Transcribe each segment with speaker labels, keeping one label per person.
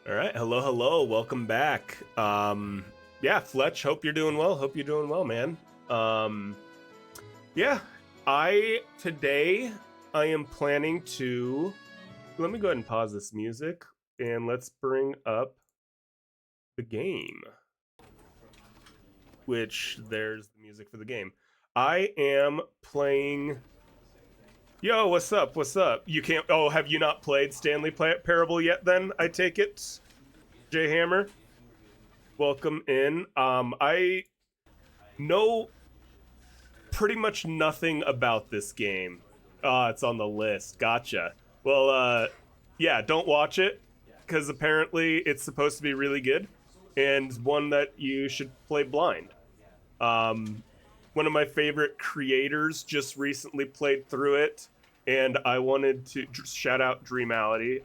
Speaker 1: All right, hello, hello, welcome back. Yeah, Fletch, hope you're doing well. Hope you're doing well, man. Um, yeah, today I am planning to. Let me go ahead and pause this music and let's bring up the game. Which there's the music for the game. I am playing. Yo, what's up? What's up? You can't. Oh, have you not played Stanley Parable yet? Then I take it, J Hammer. Welcome in. I know pretty much nothing about this game. It's on the list. Gotcha. Well, yeah, don't watch it because apparently it's supposed to be really good and one that you should play blind. Um, One of my favorite creators just recently played through it, and I wanted to shout out Dreamality.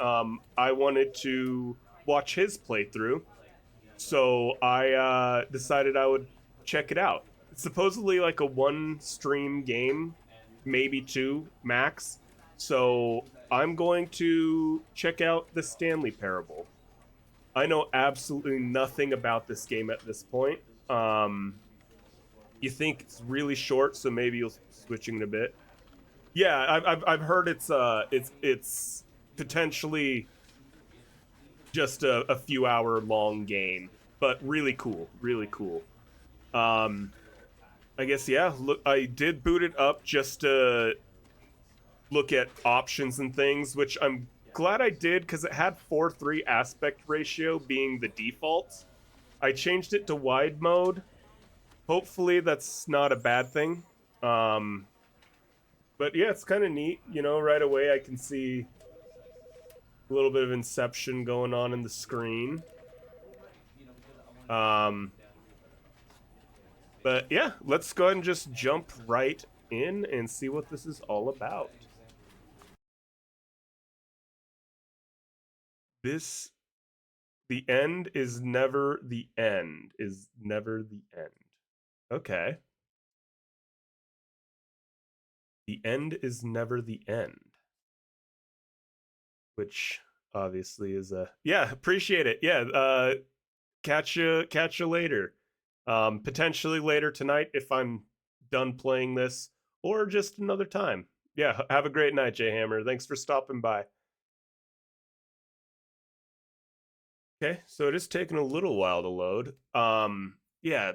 Speaker 1: I wanted to watch his playthrough, so I decided I would check it out. It's supposedly like a one stream game, maybe two max. So I'm going to check out the Stanley Parable. I know absolutely nothing about this game at this point. You think it's really short, so maybe you'll switching it a bit. Yeah, I've heard it's potentially just a few hour long game, but really cool, really cool. Um, I guess yeah. Look, I did boot it up just to look at options and things, which I'm glad I did because it had 4:3 aspect ratio being the default. I changed it to wide mode. Hopefully that's not a bad thing. Um, but yeah, it's kind of neat. You know, right away I can see a little bit of Inception going on in the screen. Um, but yeah, let's go ahead and just jump right in and see what this is all about. The end is never the end, is never the end. Okay. The end is never the end. Which obviously is a yeah, appreciate it. Yeah, catch you later. Potentially later tonight if I'm done playing this, or just another time. Yeah, have a great night, J Hammer. Thanks for stopping by. Okay, so it is taking a little while to load. Yeah,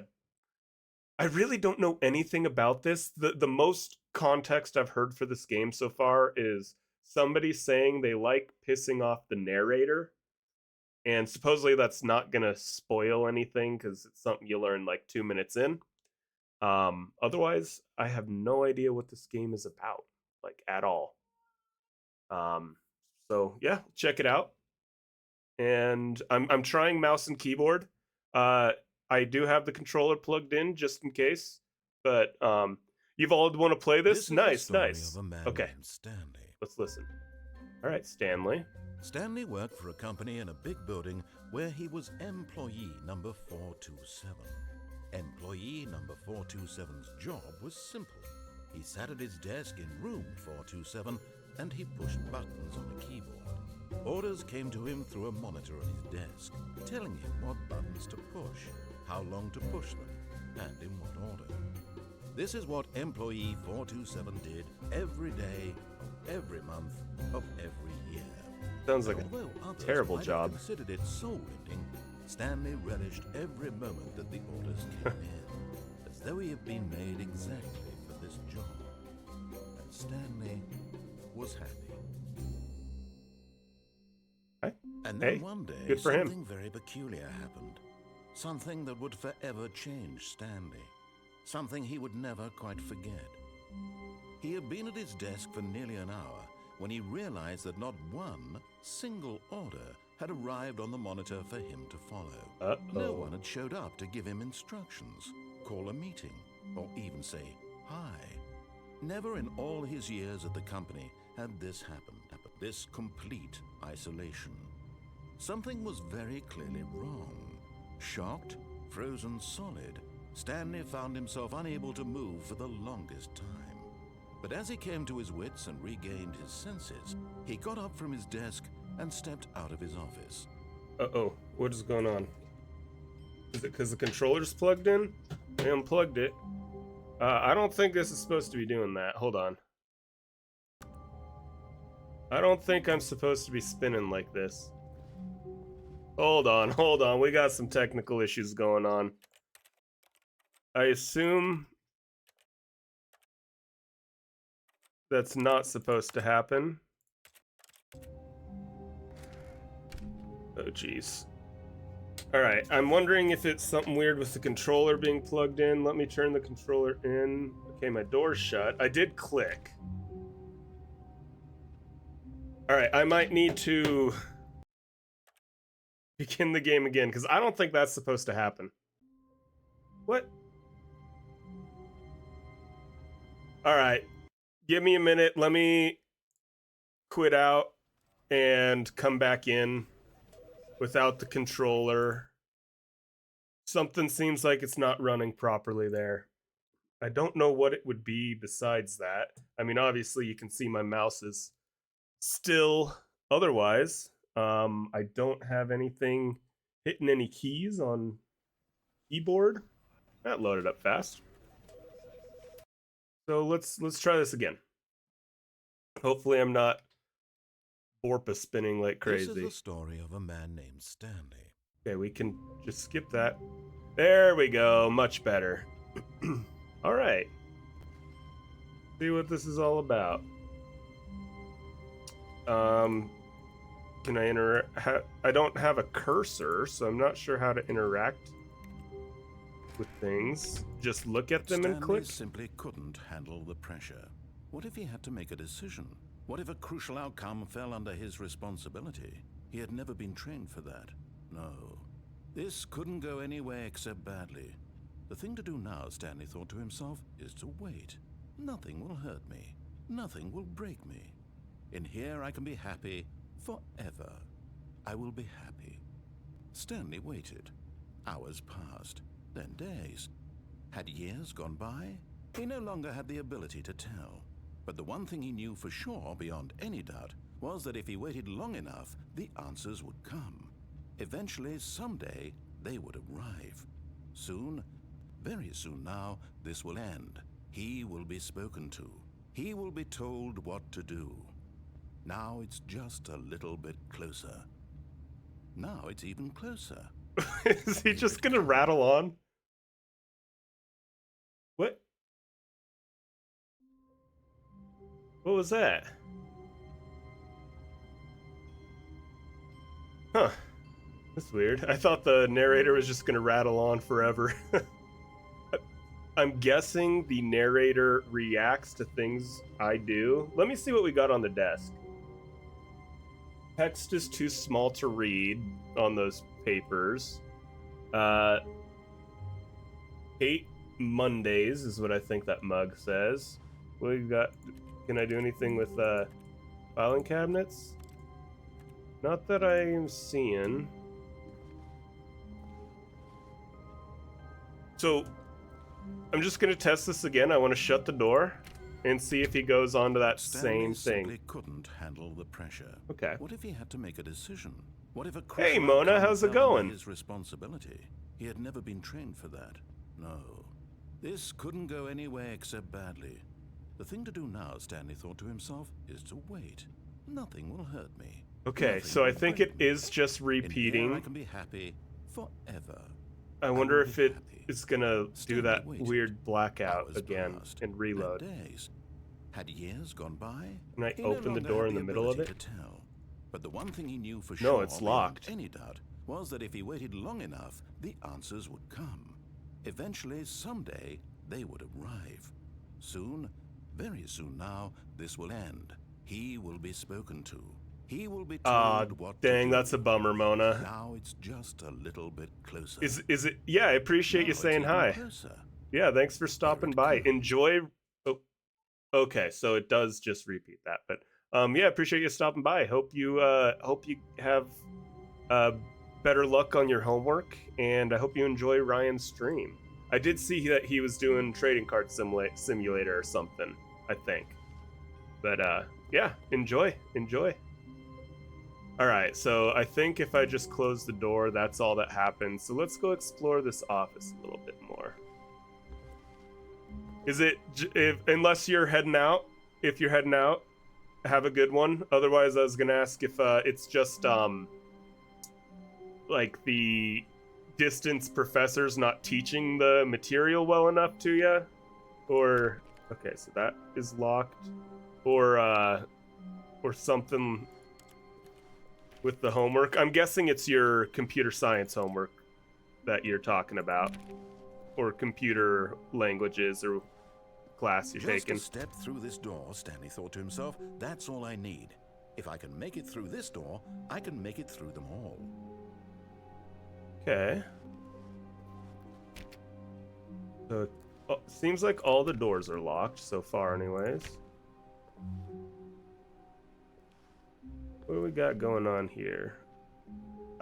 Speaker 1: I really don't know anything about this. The most context I've heard for this game so far is somebody saying they like pissing off the narrator, and supposedly that's not gonna spoil anything because it's something you learn like 2 minutes in. Otherwise, I have no idea what this game is about, like at all. Um, so yeah, check it out. And I'm trying mouse and keyboard. Uh, I do have the controller plugged in just in case, but you've all want to play this? Nice, nice. Okay,
Speaker 2: Stanley.
Speaker 1: let's listen. All right, Stanley.
Speaker 2: Stanley worked for a company in a big building where he was employee number 427. Employee number 427's job was simple. He sat at his desk in room 427 and he pushed buttons on the keyboard. Orders came to him through a monitor on his desk, telling him what buttons to push, how long to push them, and in what order. This is what employee 427 did every day, of every month, of every year.
Speaker 1: Sounds like a terrible job.
Speaker 2: Considered it soul-rending, Stanley relished every moment that the orders came in, as though he had been made exactly for this job. And Stanley was happy. And then one day,
Speaker 1: good for
Speaker 2: something
Speaker 1: him.
Speaker 2: very peculiar happened. Something that would forever change Stanley. Something he would never quite forget. He had been at his desk for nearly an hour when he realized that not one single order had arrived on the monitor for him to follow.
Speaker 1: Uh-oh.
Speaker 2: No one had showed up to give him instructions, call a meeting, or even say hi. Never in all his years at the company had this happened. This complete isolation. Something was very clearly wrong. Shocked, frozen solid, Stanley found himself unable to move for the longest time. But as he came to his wits and regained his senses, he got up from his desk and stepped out of his office.
Speaker 1: Uh-oh, what is going on? Is it because the controller's plugged in? I unplugged it. I don't think this is supposed to be doing that. Hold on. I don't think I'm supposed to be spinning like this. Hold on. We got some technical issues going on. I assume that's not supposed to happen. Oh, jeez. Alright, I'm wondering if it's something weird with the controller being plugged in. Let me turn the controller in. Okay, my door's shut. I did click. Alright, I might need to begin the game again, because I don't think that's supposed to happen. What? Alright, give me a minute. Let me quit out and come back in without the controller. Something seems like it's not running properly there. I don't know what it would be besides that. I mean, obviously you can see my mouse is still otherwise. I don't have anything hitting any keys on keyboard. That loaded up fast. So let's try this again. Hopefully I'm not Borpa spinning like crazy.
Speaker 2: This is the story of a man named Stanley.
Speaker 1: Okay, we can just skip that. There we go, much better. All right. See what this is all about. Can I I don't have a cursor, so I'm not sure how to interact with things. Just look at them and click?
Speaker 2: Simply couldn't handle the pressure. What if he had to make a decision? What if a crucial outcome fell under his responsibility? He had never been trained for that. No. This couldn't go anywhere except badly. The thing to do now, Stanley thought to himself, is to wait. Nothing will hurt me. Nothing will break me. In here I can be happy forever. I will be happy. Stanley waited. Hours passed, then days. Had years gone by? He no longer had the ability to tell. But the one thing he knew for sure, beyond any doubt, was that if he waited long enough, the answers would come. Eventually, someday, they would arrive. Soon, very soon now, this will end. He will be spoken to. He will be told what to do. Now it's just a little bit closer. Now it's even closer.
Speaker 1: Is he just gonna rattle on? What? What was that? Huh. That's weird. I thought the narrator was just gonna rattle on forever. I'm guessing the narrator reacts to things I do. Let me see what we got on the desk. Text is too small to read on those papers. Hate Mondays is what I think that mug says. What we got? Can I do anything with filing cabinets? Not that I am seeing. So I'm just gonna test this again. I want to shut the door and see if he goes on to that
Speaker 2: Stanley
Speaker 1: same thing.
Speaker 2: Simply couldn't handle the pressure.
Speaker 1: Okay.
Speaker 2: What if he had to make a decision? What if a
Speaker 1: Hey Mona, how's it going?
Speaker 2: His responsibility. He had never been trained for that. No. This couldn't go anywhere except badly. The thing to do now, Stanley thought to himself, is to wait. Nothing will hurt me.
Speaker 1: Okay,
Speaker 2: Nothing
Speaker 1: so I
Speaker 2: will
Speaker 1: think
Speaker 2: break
Speaker 1: it
Speaker 2: me.
Speaker 1: is just
Speaker 2: In
Speaker 1: repeating.
Speaker 2: here I can be happy forever.
Speaker 1: I wonder
Speaker 2: will
Speaker 1: if
Speaker 2: be
Speaker 1: it
Speaker 2: happy.
Speaker 1: is gonna do
Speaker 2: Stanley
Speaker 1: that
Speaker 2: waited.
Speaker 1: weird blackout
Speaker 2: Hours
Speaker 1: again
Speaker 2: passed,
Speaker 1: and
Speaker 2: then
Speaker 1: reload.
Speaker 2: days. Had years gone by?
Speaker 1: Can I
Speaker 2: He no
Speaker 1: open the
Speaker 2: longer
Speaker 1: door
Speaker 2: had
Speaker 1: in the middle of
Speaker 2: ability
Speaker 1: it?
Speaker 2: to tell. But the one thing he knew for
Speaker 1: No,
Speaker 2: sure,
Speaker 1: it's
Speaker 2: beyond
Speaker 1: locked.
Speaker 2: any doubt, was that if he waited long enough, the answers would come. Eventually, someday, they would arrive. Soon, very soon now, this will end. He will be spoken to. He will be told what to
Speaker 1: Dang,
Speaker 2: do.
Speaker 1: that's a bummer, Mona.
Speaker 2: Now it's just a little bit closer.
Speaker 1: Is it? Yeah, I appreciate
Speaker 2: Now
Speaker 1: you
Speaker 2: it's
Speaker 1: saying
Speaker 2: even
Speaker 1: hi.
Speaker 2: closer.
Speaker 1: Yeah, thanks for stopping by.
Speaker 2: comes.
Speaker 1: Enjoy. Oh, okay, so it does just repeat that, but yeah, appreciate you stopping by. Hope you have better luck on your homework, and I hope you enjoy Ryan's stream. I did see that he was doing trading card simulator or something, I think. But yeah, enjoy. All right, so I think if I just close the door, that's all that happens. So let's go explore this office a little bit more. Is it, unless you're heading out, if you're heading out, have a good one. Otherwise, I was gonna ask if it's just like the distance professor's not teaching the material well enough to you, or okay, so that is locked, or something with the homework. I'm guessing it's your computer science homework that you're talking about, or computer languages or class you're taking.
Speaker 2: Just a step through this door, Stanley thought to himself. That's all I need. If I can make it through this door, I can make it through them all.
Speaker 1: Okay. So seems like all the doors are locked so far anyways. What do we got going on here?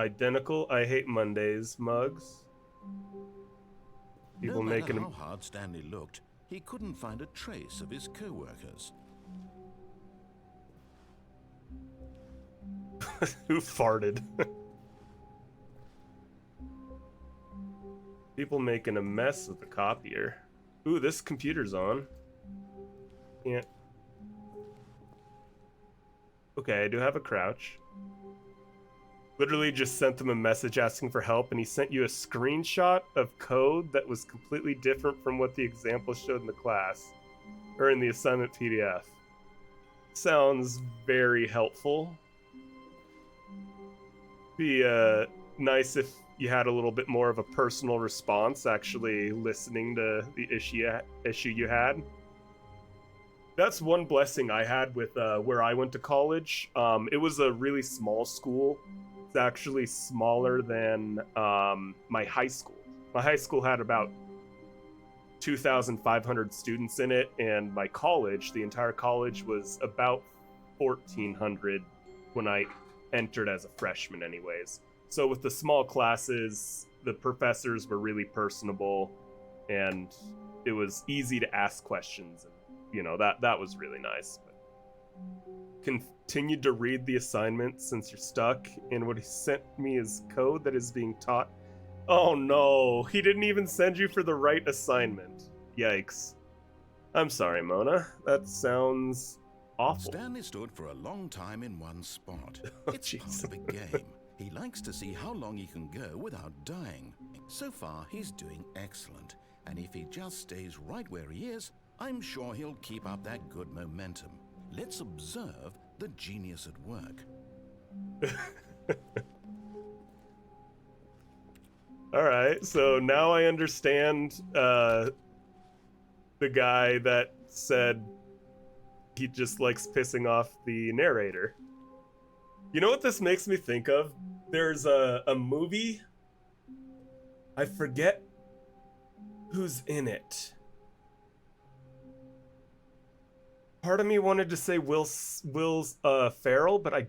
Speaker 1: Identical I hate Mondays mugs. People
Speaker 2: no matter
Speaker 1: making
Speaker 2: how hard Stanley looked, he couldn't find a trace of his co-workers.
Speaker 1: Who farted? People making a mess with the copier. Ooh, this computer's on. Can't. Okay, I do have a crouch. Literally just sent them a message asking for help, and he sent you a screenshot of code that was completely different from what the example showed in the class, or in the assignment PDF. Sounds very helpful. Be nice if you had a little bit more of a personal response, actually listening to the issue you had. That's one blessing I had with where I went to college. It was a really small school. It's actually smaller than my high school. My high school had about 2,500 students in it, and my college, the entire college, was about 1,400 when I entered as a freshman anyways. So with the small classes, the professors were really personable, and it was easy to ask questions, and you know, that was really nice. But continued to read the assignment since you're stuck, and what he sent me is code that is being taught. Oh no, he didn't even send you for the right assignment. Yikes. I'm sorry, Mona. That sounds awful.
Speaker 2: Stanley stood for a long time in one spot.
Speaker 1: Oh,
Speaker 2: it's
Speaker 1: geez.
Speaker 2: part of the game. He likes to see how long he can go without dying. So far, he's doing excellent. And if he just stays right where he is, I'm sure he'll keep up that good momentum. Let's observe the genius at work.
Speaker 1: All right, so now I understand the guy that said he just likes pissing off the narrator. You know what this makes me think of? There's a movie. I forget who's in it. Part of me wanted to say Will's Ferrell, but I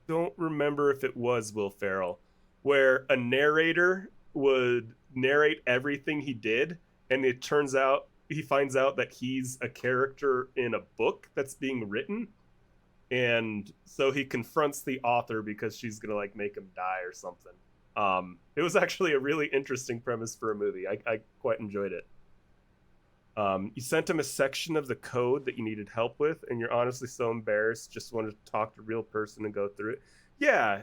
Speaker 1: don't remember if it was Will Ferrell, where a narrator would narrate everything he did, and it turns out he finds out that he's a character in a book that's being written, and so he confronts the author because she's gonna like make him die or something. It was actually a really interesting premise for a movie. I quite enjoyed it. You sent him a section of the code that you needed help with, and you're honestly so embarrassed, just wanted to talk to a real person and go through it. Yeah,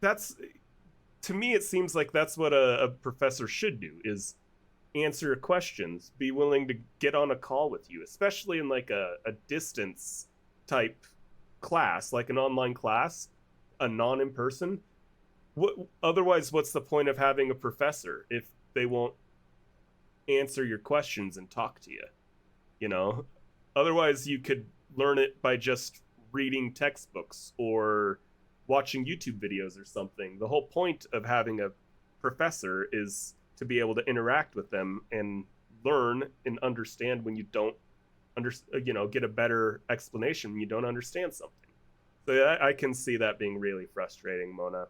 Speaker 1: that's, to me, it seems like that's what a professor should do, is answer your questions, be willing to get on a call with you, especially in like a distance type class, like an online class, a non-in-person. Otherwise, what's the point of having a professor if they won't answer your questions and talk to you? You know, otherwise you could learn it by just reading textbooks or watching YouTube videos or something. The whole point of having a professor is to be able to interact with them and learn and understand when you don't get a better explanation when you don't understand something. So I can see that being really frustrating, Mona.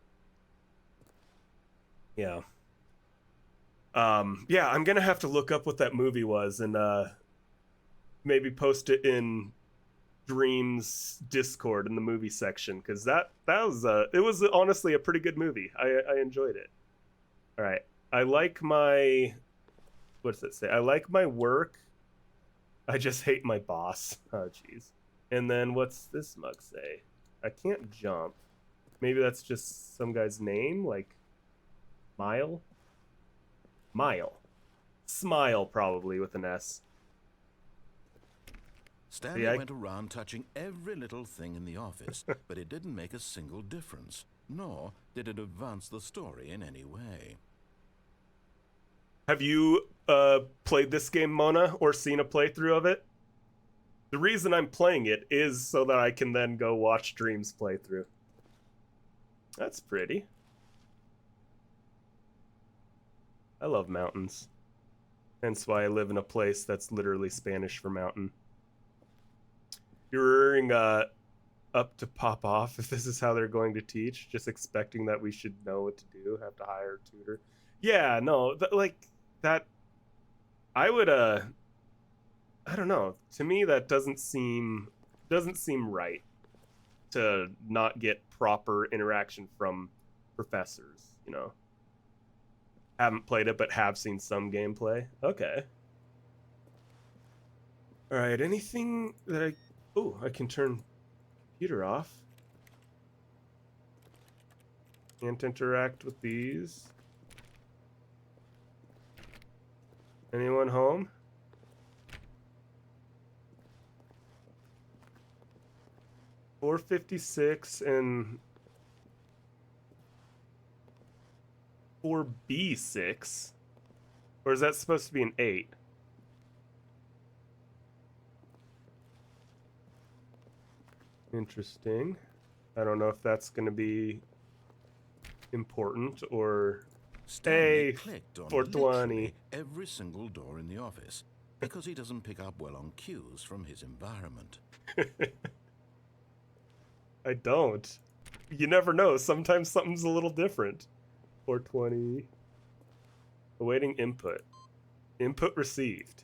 Speaker 1: Yeah. Yeah, I'm gonna have to look up what that movie was and maybe post it in Dreams Discord in the movie section, because that was it was honestly a pretty good movie. I enjoyed it. All right, I like my, what does it say? I like my work. I just hate my boss. Oh jeez. And then what's this mug say? I can't jump. Maybe that's just some guy's name, like Mile. Smile, probably with an S.
Speaker 2: Stanley went around touching every little thing in the office, but it didn't make a single difference, nor did it advance the story in any way.
Speaker 1: Have you played this game, Mona, or seen a playthrough of it? The reason I'm playing it is so that I can then go watch Dream's playthrough. That's pretty. I love mountains. Hence why I live in a place that's literally Spanish for mountain. You're rearing up to pop off if this is how they're going to teach, just expecting that we should know what to do, have to hire a tutor. Yeah, no, like that, I would, I don't know. To me, that doesn't seem right to not get proper interaction from professors, you know. Haven't played it, but have seen some gameplay. Okay. All right, anything that oh, I can turn computer off. Can't interact with these. Anyone home? $4.56 and 4B6? Or is that supposed to be an 8? Interesting. I don't know if that's going to be important or...
Speaker 2: Stanley clicked on
Speaker 1: 420.
Speaker 2: every single door in the office because he doesn't pick up well on cues from his environment.
Speaker 1: I don't. You never know. Sometimes something's a little different. 420. Awaiting input. Input received.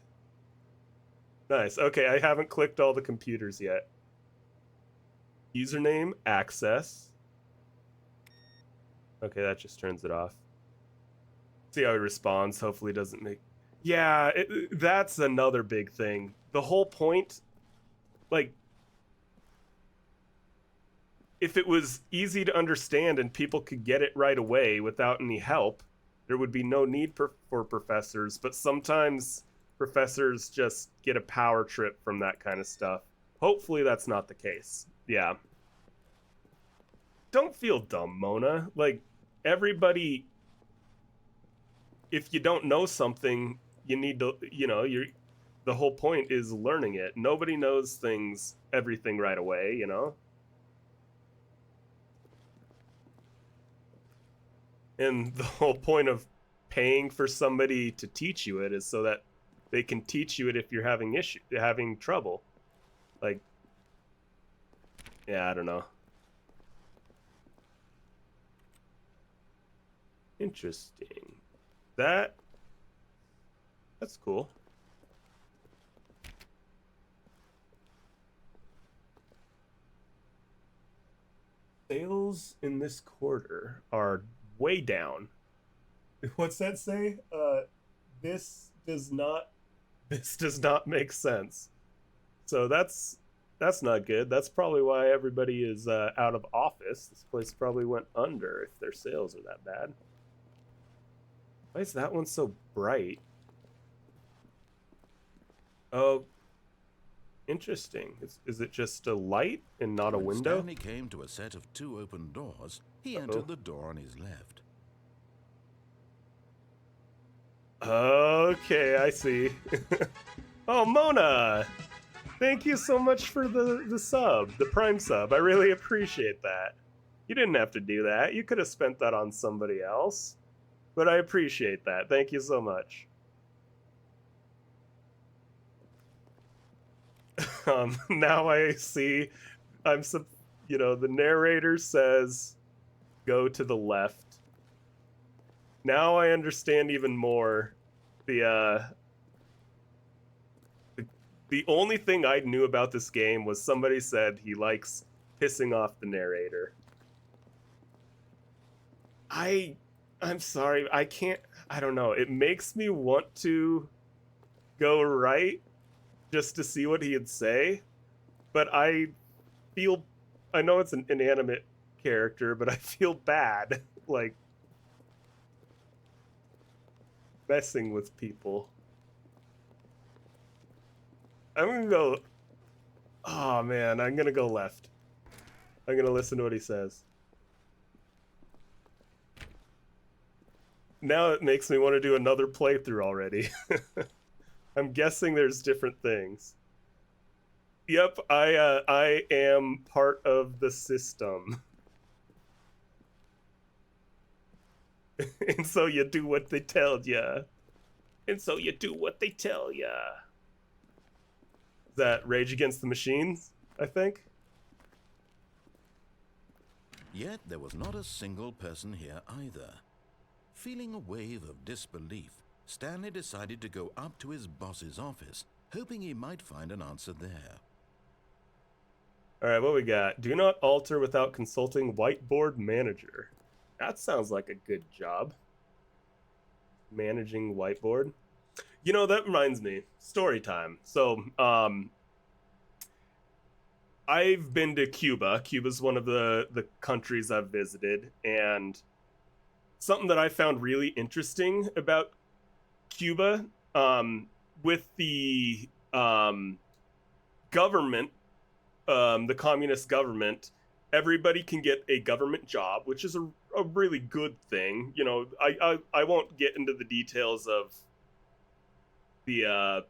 Speaker 1: Nice. Okay, I haven't clicked all the computers yet. Username, access. Okay, that just turns it off. See how he responds. Hopefully doesn't make... Yeah, that's another big thing. The whole point, like, if it was easy to understand and people could get it right away without any help, there would be no need for professors. But sometimes professors just get a power trip from that kind of stuff. Hopefully that's not the case. Yeah. Don't feel dumb, Mona. Like, everybody... If you don't know something, you need to, you know, the whole point is learning it. Nobody knows everything right away, you know? And the whole point of paying for somebody to teach you it is so that they can teach you it if you're having trouble. Like, yeah, I don't know. Interesting. That's cool. Sales in this quarter are way down. What's that say? This does not make sense. So that's not good. That's probably why everybody is out of office. This place probably went under if their sales are that bad. Why is that one so bright? Oh, interesting. Is it just a light and not a window?
Speaker 2: When Stanley came to a set of 2 open doors, he entered the door on his left.
Speaker 1: Okay, I see. Oh, Mona! Thank you so much for the sub, the Prime sub. I really appreciate that. You didn't have to do that. You could have spent that on somebody else. But I appreciate that. Thank you so much. Now I see, the narrator says, go to the left. Now I understand even more the The only thing I knew about this game was somebody said he likes pissing off the narrator. I'm sorry, I can't. I don't know. It makes me want to go right just to see what he'd say, but I know it's an inanimate character, but I feel bad like messing with people. I'm gonna go. Oh man, I'm gonna go left. I'm gonna listen to what he says. Now it makes me want to do another playthrough already. I'm guessing there's different things. Yep, I am part of the system. And so you do what they tell ya. And so you do what they tell ya. Is that Rage Against the Machines, I think?
Speaker 2: Yet there was not a single person here either. Feeling a wave of disbelief, Stanley decided to go up to his boss's office, hoping he might find an answer there.
Speaker 1: Alright, what we got? Do not alter without consulting whiteboard manager. That sounds like a good job. Managing whiteboard. You know, that reminds me. Story time. So, I've been to Cuba. Cuba's one of the countries I've visited, and something that I found really interesting about Cuba, with the government, the communist government, everybody can get a government job, which is a really good thing. You know, I won't get into the details of the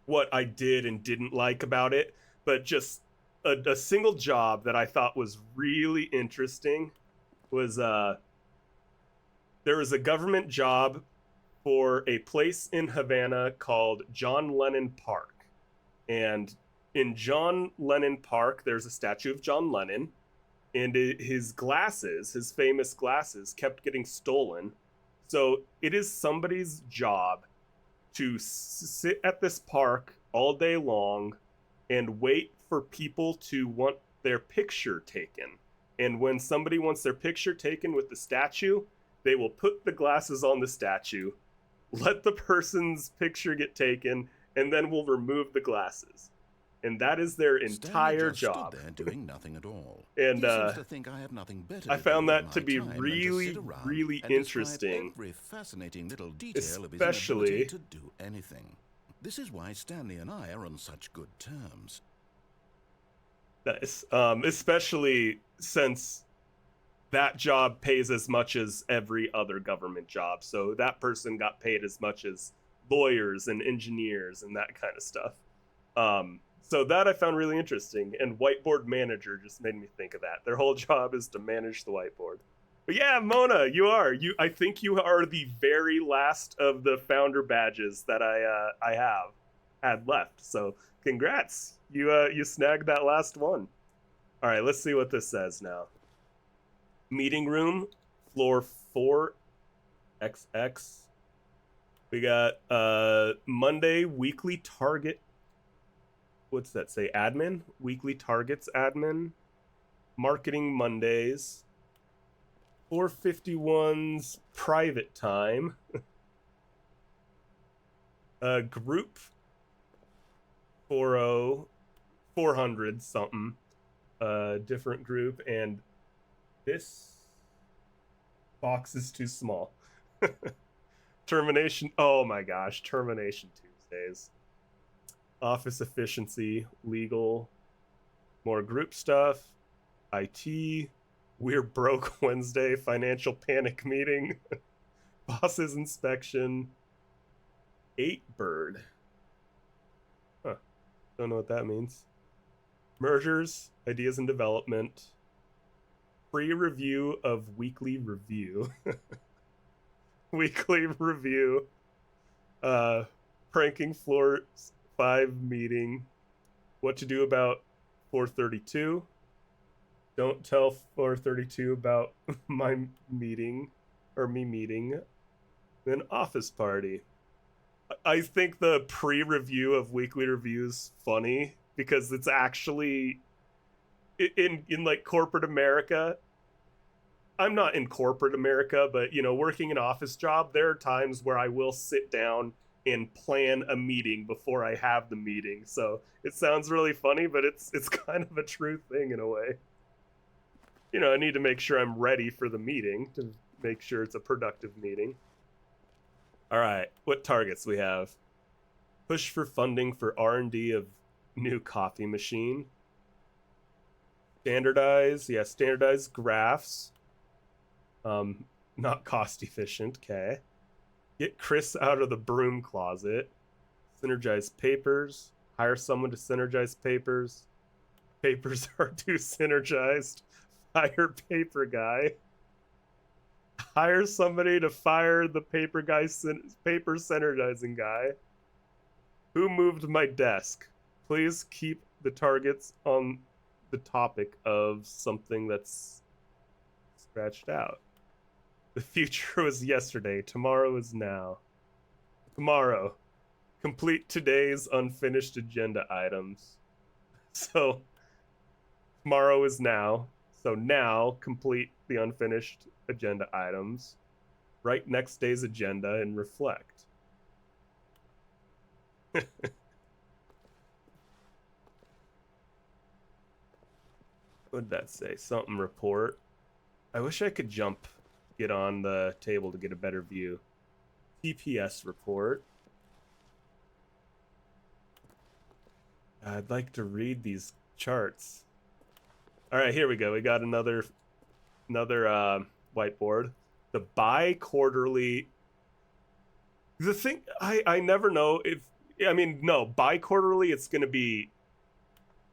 Speaker 1: what I did and didn't like about it, but just a single job that I thought was really interesting was there was a government job for a place in Havana called John Lennon Park. And in John Lennon Park, there's a statue of John Lennon, and his glasses, his famous glasses, kept getting stolen. So it is somebody's job to sit at this park all day long and wait for people to want their picture taken. And when somebody wants their picture taken with the statue, they will put the glasses on the statue, let the person's picture get taken, and then will remove the glasses. And that is their entire job.
Speaker 2: Stood there doing nothing at all.
Speaker 1: And
Speaker 2: He seems to think I have nothing better
Speaker 1: I
Speaker 2: to
Speaker 1: found
Speaker 2: do
Speaker 1: that
Speaker 2: with
Speaker 1: to
Speaker 2: my
Speaker 1: be
Speaker 2: time than to
Speaker 1: really,
Speaker 2: sit around
Speaker 1: really
Speaker 2: and describe
Speaker 1: interesting.
Speaker 2: every fascinating little detail of his
Speaker 1: Especially
Speaker 2: inability to do anything. This is why Stanley and I are on such good terms.
Speaker 1: Nice. Especially since that job pays as much as every other government job. So that person got paid as much as lawyers and engineers and that kind of stuff. So that I found really interesting. And whiteboard manager just made me think of that. Their whole job is to manage the whiteboard. But yeah, Mona, I think you are the very last of the founder badges that I had left. So congrats. You snagged that last one. All right, let's see what this says now. Meeting room, floor 4XX. We got Monday weekly target. What's that say? Admin? Weekly targets admin. Marketing Mondays. 451's private time. Group 400 something. Different group, and this box is too small. Termination. Oh my gosh, Termination Tuesdays. Office efficiency, legal, more group stuff, IT, we're broke Wednesday, financial panic meeting, bosses inspection, 8bird. Huh. Don't know what that means. Mergers, ideas and development, free review of weekly review. Weekly review. Pranking floor 5 meeting. What to do about 432. Don't tell 432 about my meeting or me meeting. Then office party. I think the pre-review of weekly reviews funny because it's actually in like corporate America. I'm not in corporate America, but working an office job, there are times where I will sit down and plan a meeting before I have the meeting. So it sounds really funny, but it's kind of a true thing in a way. I need to make sure I'm ready for the meeting to make sure it's a productive meeting. All right, what targets we have? Push for funding for R&D of new coffee machine. Standardize graphs. Not cost efficient. Okay. Get Chris out of the broom closet. Synergize papers. Hire someone to synergize papers. Papers are too synergized. Fire paper guy. Hire somebody to fire the paper synergizing guy. Who moved my desk? Please keep the targets on the topic of something that's scratched out. The future was yesterday. Tomorrow is now. Tomorrow. Complete today's unfinished agenda items. So, tomorrow is now. So now, complete the unfinished agenda items. Write next day's agenda and reflect. What did that say? Something report. I wish I could get on the table to get a better view. TPS report. I'd like to read these charts. All right, here we go. We got another whiteboard. The bi-quarterly. The thing I never know if no, bi-quarterly it's going to be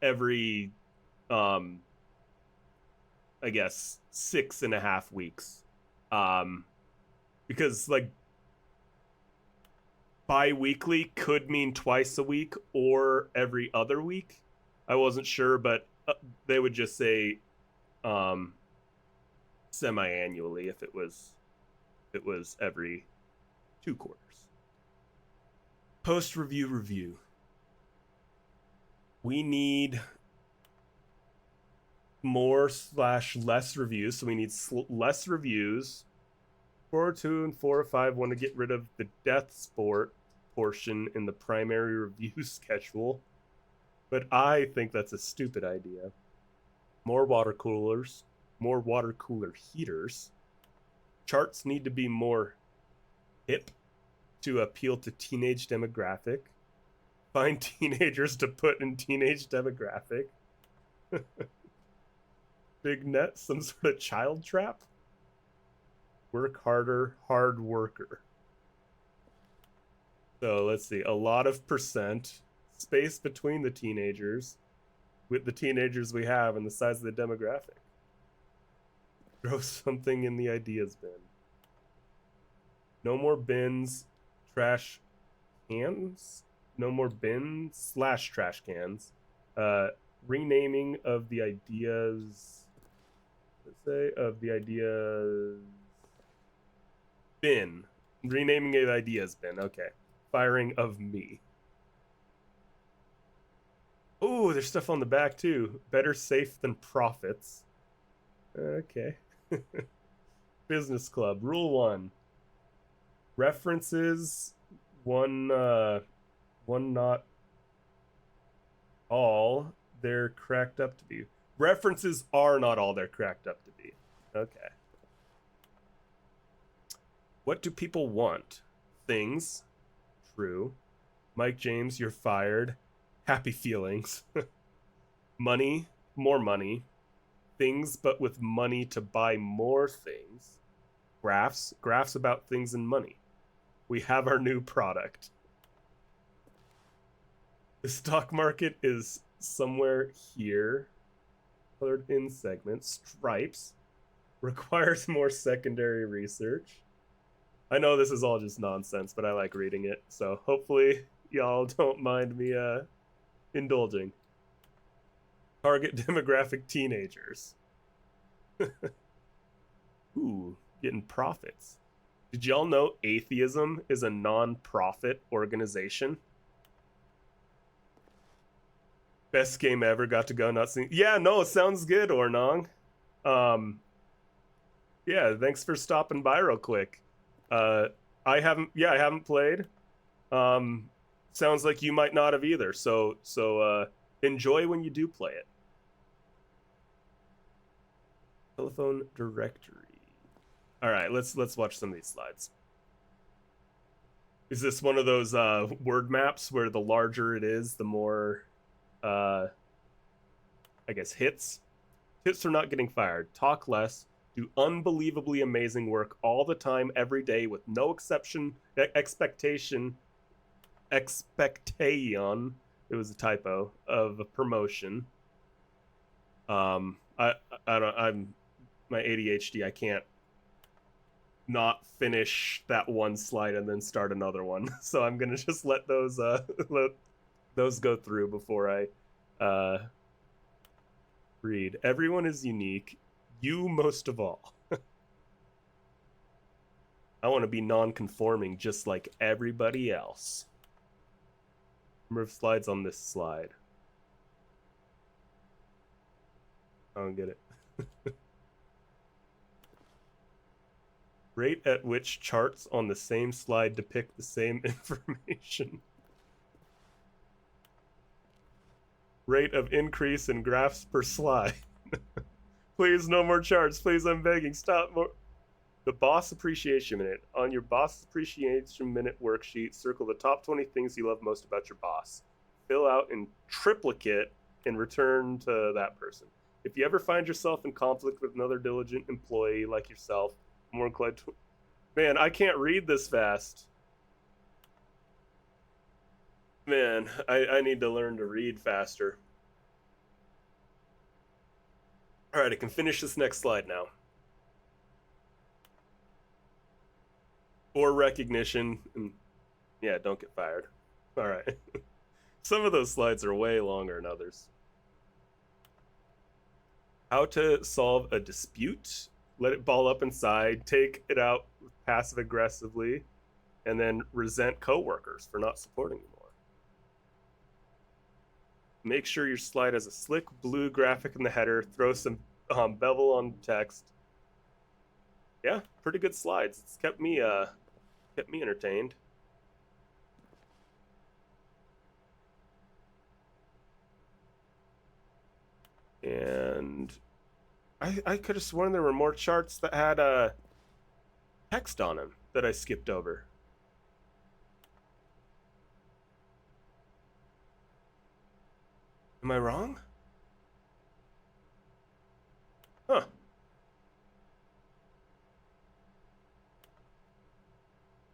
Speaker 1: every I guess 6.5 weeks. Because like bi-weekly could mean twice a week or every other week. I wasn't sure, but they would just say semi-annually if it was every 2 quarters. Post-review. We need more/less reviews, so we need less reviews. 402 and 405 want to get rid of the death sport portion in the primary review schedule, but I think that's a stupid idea. More water cooler heaters. Charts need to be more hip to appeal to teenage demographic. Find teenagers to put in teenage demographic. Big net, some sort of child trap. Work harder, hard worker. So let's see, a lot of percent, space between the teenagers, with the teenagers we have and the size of the demographic. Throw something in the ideas bin. No more bins, trash cans. No more bins/trash cans. Renaming of the ideas. Let's say of the ideas bin. Renaming of ideas bin. Okay. Firing of me. Oh, there's stuff on the back too. Better safe than profits. Okay. Business club. Rule 1. References. One not all they're cracked up to be. References are not all they're cracked up to be. Okay. What do people want? Things. True. Mike James, you're fired. Happy feelings. Money. More money. Things, but with money to buy more things. Graphs. Graphs about things and money. We have our new product. The stock market is somewhere here. Colored in segments. Stripes. Requires more secondary research. I know this is all just nonsense, but I like reading it. So hopefully y'all don't mind me indulging. Target demographic teenagers. Ooh, getting profits. Did y'all know atheism is a non-profit organization? Best game ever. Got to go. Not seeing. Yeah, no, it sounds good, Ornong. Yeah, thanks for stopping by real quick. I haven't played. Sounds like you might not have either. So enjoy when you do play it. Telephone directory. All right, let's watch some of these slides. Is this one of those word maps where the larger it is, the more, I guess, hits? Tips for not getting fired. Talk less. Do unbelievably amazing work all the time, every day, with no expectation. It was a typo of a promotion. I'm my ADHD. I can't not finish that one slide and then start another one. So I'm gonna just let those go through before I read. Everyone is unique. You most of all. I want to be non-conforming just like everybody else. Number of slides on this slide. I don't get it. Rate at which charts on the same slide depict the same information. Rate of increase in graphs per slide. Please, no more charts. Please, I'm begging. Stop more. The Boss Appreciation Minute. On your Boss Appreciation Minute worksheet, circle the top 20 things you love most about your boss. Fill out in triplicate and return to that person. If you ever find yourself in conflict with another diligent employee like yourself, more inclined to... Man, I can't read this fast. Man, I need to learn to read faster. All right, I can finish this next slide now. For recognition, and yeah, don't get fired. All right. Some of those slides are way longer than others. How to solve a dispute. Let it ball up inside. Take it out passive aggressively, and then resent coworkers for not supporting you more. Make sure your slide has a slick blue graphic in the header. Throw some bevel on text. Yeah, pretty good slides. It's kept me entertained. And I could have sworn there were more charts that had text on them that I skipped over. Am I wrong? Huh.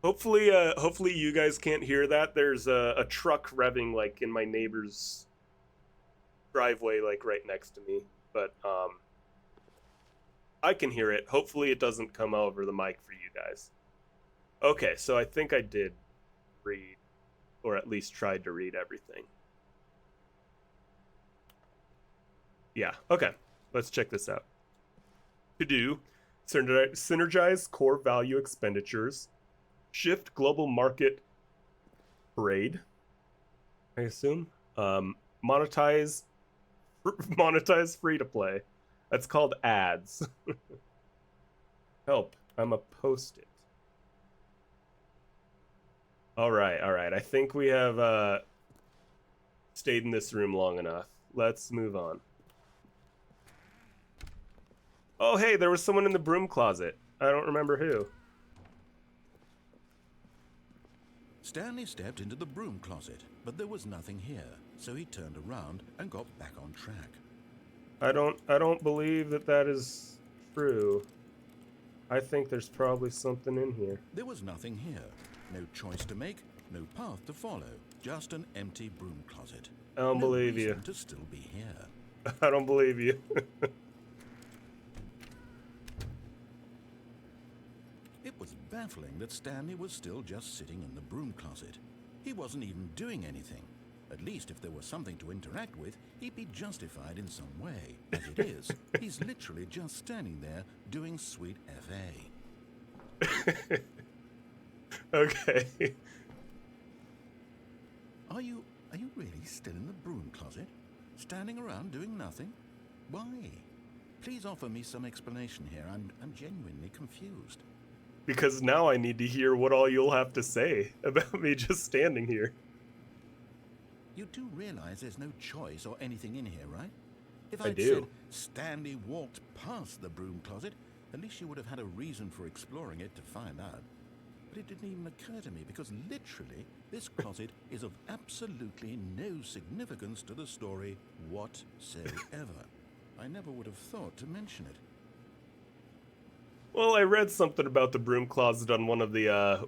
Speaker 1: Hopefully you guys can't hear that. There's a truck revving like in my neighbor's driveway, like right next to me. But I can hear it. Hopefully it doesn't come over the mic for you guys. Okay, so I think I did read, or at least tried to read everything. Yeah, okay. Let's check this out. To do, synergize core value expenditures, shift global market parade, I assume. Monetize free to play. That's called ads. Help, I'm a post-it. All right. I think we have stayed in this room long enough. Let's move on. Oh, hey, there was someone in the broom closet. I don't remember who.
Speaker 2: Stanley stepped into the broom closet, but there was nothing here, so he turned around and got back on track.
Speaker 1: I don't believe that is true. I think there's probably something in here.
Speaker 2: There was nothing here. No choice to make, no path to follow, just an empty broom closet.
Speaker 1: I don't believe you.
Speaker 2: To still be here.
Speaker 1: I don't believe you.
Speaker 2: It was baffling that Stanley was still just sitting in the broom closet. He wasn't even doing anything. At least if there was something to interact with, he'd be justified in some way. As it is, he's literally just standing there doing sweet FA.
Speaker 1: Okay.
Speaker 2: Are you really still in the broom closet? Standing around doing nothing? Why? Please offer me some explanation here. I'm genuinely confused.
Speaker 1: Because now I need to hear what all you'll have to say about me just standing here.
Speaker 2: You do realize there's no choice or anything in here, right? If
Speaker 1: I
Speaker 2: I'd
Speaker 1: do.
Speaker 2: said Stanley walked past the broom closet, at least you would have had a reason for exploring it to find out. But it didn't even occur to me because literally this closet is of absolutely no significance to the story whatsoever. I never would have thought to mention it.
Speaker 1: Well, I read something about the broom closet on one of the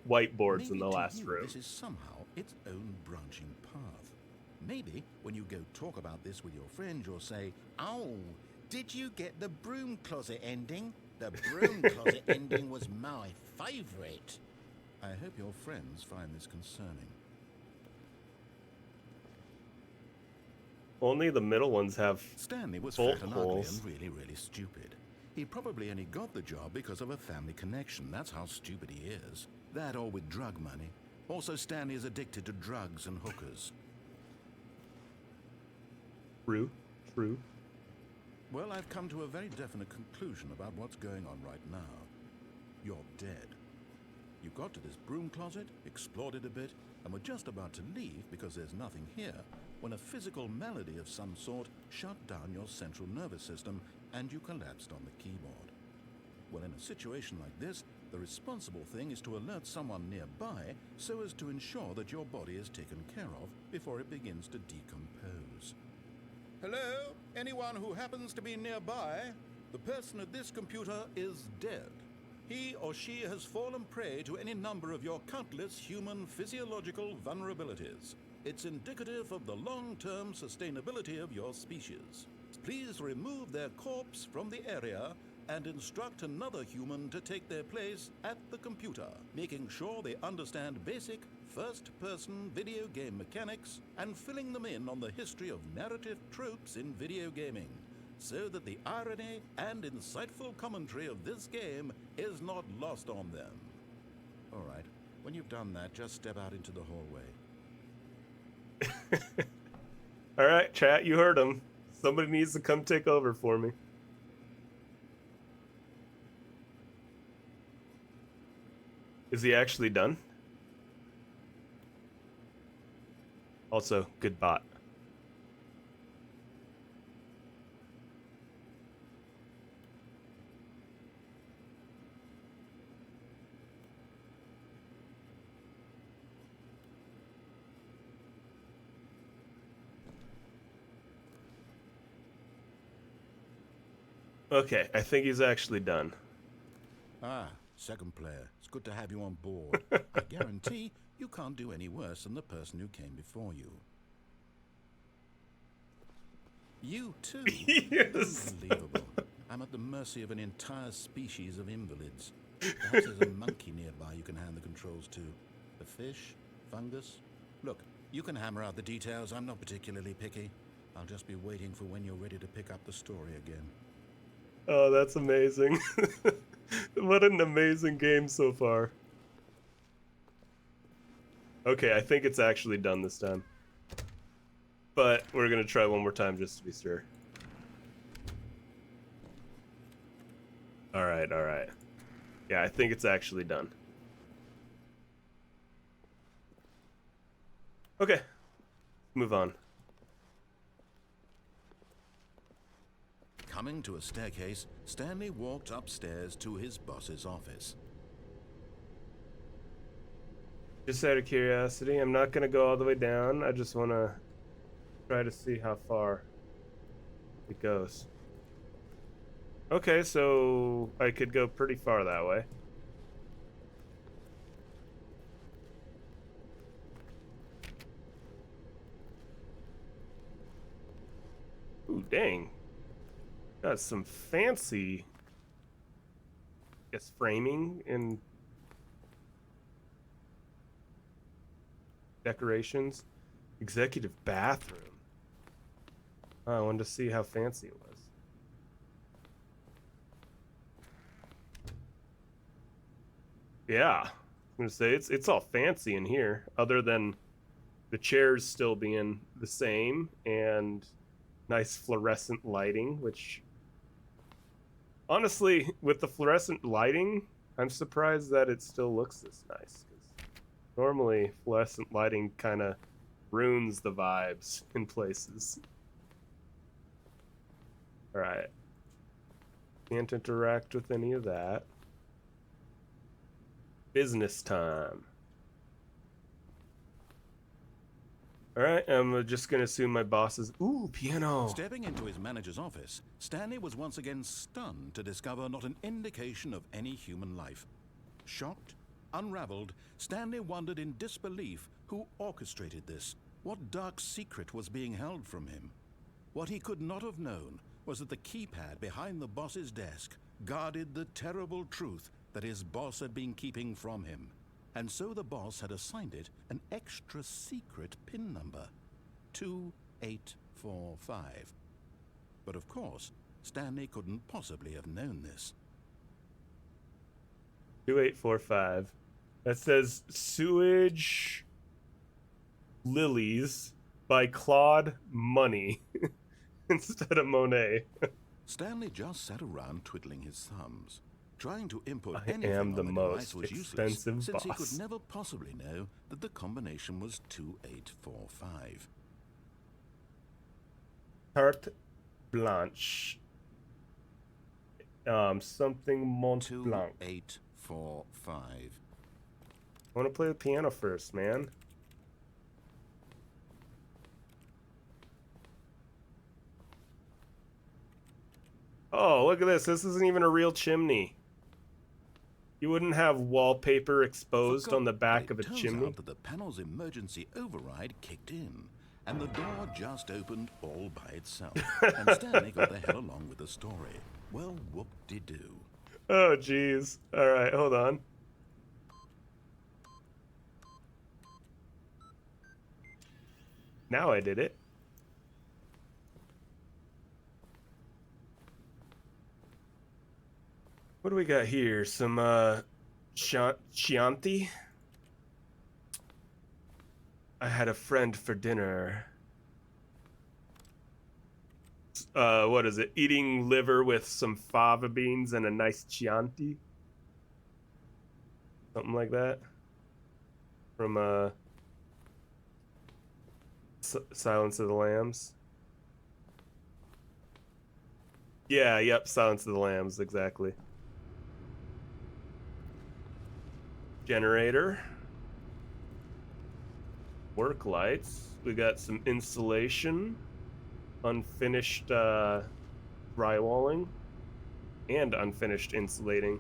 Speaker 1: whiteboards in the last
Speaker 2: Maybe to you,
Speaker 1: room.
Speaker 2: this is somehow its own branching path. Maybe when you go talk about this with your friend, you'll say, "Oh, did you get the broom closet ending? The broom closet ending was my favorite." I hope your friends find this concerning.
Speaker 1: Only the middle ones have
Speaker 2: Stanley was
Speaker 1: bolt
Speaker 2: fat and ugly
Speaker 1: holes.
Speaker 2: and really, really stupid. He probably only got the job because of a family connection. That's how stupid he is. That or with drug money. Also, Stanley is addicted to drugs and hookers.
Speaker 1: True.
Speaker 2: Well, I've come to a very definite conclusion about what's going on right now. You're dead. You got to this broom closet, explored it a bit, and were just about to leave because there's nothing here, when a physical malady of some sort shut down your central nervous system and you collapsed on the keyboard. Well, in a situation like this, the responsible thing is to alert someone nearby so as to ensure that your body is taken care of before it begins to decompose. Hello? Anyone who happens to be nearby? The person at this computer is dead. He or she has fallen prey to any number of your countless human physiological vulnerabilities. It's indicative of the long-term sustainability of your species. Please remove their corpse from the area and instruct another human to take their place at the computer, making sure they understand basic first-person video game mechanics and filling them in on the history of narrative tropes in video gaming, so that the irony and insightful commentary of this game is not lost on them. All right, when you've done that, just step out into the hallway.
Speaker 1: All right, chat, you heard him. Somebody needs to come take over for me. Is he actually done? Also, good bot. Okay, I think he's actually done.
Speaker 2: Ah, second player. It's good to have you on board. I guarantee you can't do any worse than the person who came before you. You too?
Speaker 1: Yes.
Speaker 2: Unbelievable. I'm at the mercy of an entire species of invalids. Perhaps there's a monkey nearby you can hand the controls to. A fish? Fungus? Look, you can hammer out the details. I'm not particularly picky. I'll just be waiting for when you're ready to pick up the story again.
Speaker 1: Oh, that's amazing. What an amazing game so far. Okay, I think it's actually done this time. But we're gonna try one more time just to be sure. Alright, alright. Yeah, I think it's actually done. Okay. Move on.
Speaker 2: Coming to a staircase, Stanley walked upstairs to his boss's office.
Speaker 1: Just out of curiosity, I'm not gonna go all the way down. I just wanna try to see how far it goes. Okay, so I could go pretty far that way. Ooh, dang. Got some fancy, I guess, framing and decorations. Executive bathroom. Oh, I wanted to see how fancy it was. Yeah, I'm gonna say it's all fancy in here, other than the chairs still being the same and nice fluorescent lighting, which honestly, with the fluorescent lighting, I'm surprised that it still looks this nice, because normally fluorescent lighting kind of ruins the vibes in places. All right. Can't interact with any of that. Business time. All right, I'm just gonna assume my boss is... Ooh, piano.
Speaker 2: Stepping into his manager's office, Stanley was once again stunned to discover not an indication of any human life. Shocked, unraveled, Stanley wondered in disbelief who orchestrated this. What dark secret was being held from him? What he could not have known was that the keypad behind the boss's desk guarded the terrible truth that his boss had been keeping from him. And so the boss had assigned it an extra secret PIN number, 2845. But of course, Stanley couldn't possibly have known this.
Speaker 1: 2845. That says Sewage Lilies by Claude Money instead of Monet.
Speaker 2: Stanley just sat around twiddling his thumbs. Trying to input
Speaker 1: I
Speaker 2: anything
Speaker 1: am
Speaker 2: on
Speaker 1: the
Speaker 2: the
Speaker 1: most
Speaker 2: device was
Speaker 1: expensive
Speaker 2: useless, since he
Speaker 1: boss.
Speaker 2: could never possibly know that the combination was 2845.
Speaker 1: Carte Blanche. Something Mont Blanc.
Speaker 2: 2845.
Speaker 1: I want to play the piano first, man. Oh, look at this. This isn't even a real chimney. You wouldn't have wallpaper exposed on the back of a
Speaker 2: turns
Speaker 1: chimney.
Speaker 2: out that the panel's emergency override kicked in, and the door just opened all by itself. And Stanley got the hell along with the story. Well, whoop-de-doo.
Speaker 1: Oh, jeez. All right, hold on. Now I did it. What do we got here? Some, Chianti? I had a friend for dinner. What is it? Eating liver with some fava beans and a nice Chianti? Something like that. From, Silence of the Lambs. Yeah, yep, Silence of the Lambs, exactly. Generator. Work lights. We got some insulation. Unfinished drywalling. And unfinished insulating.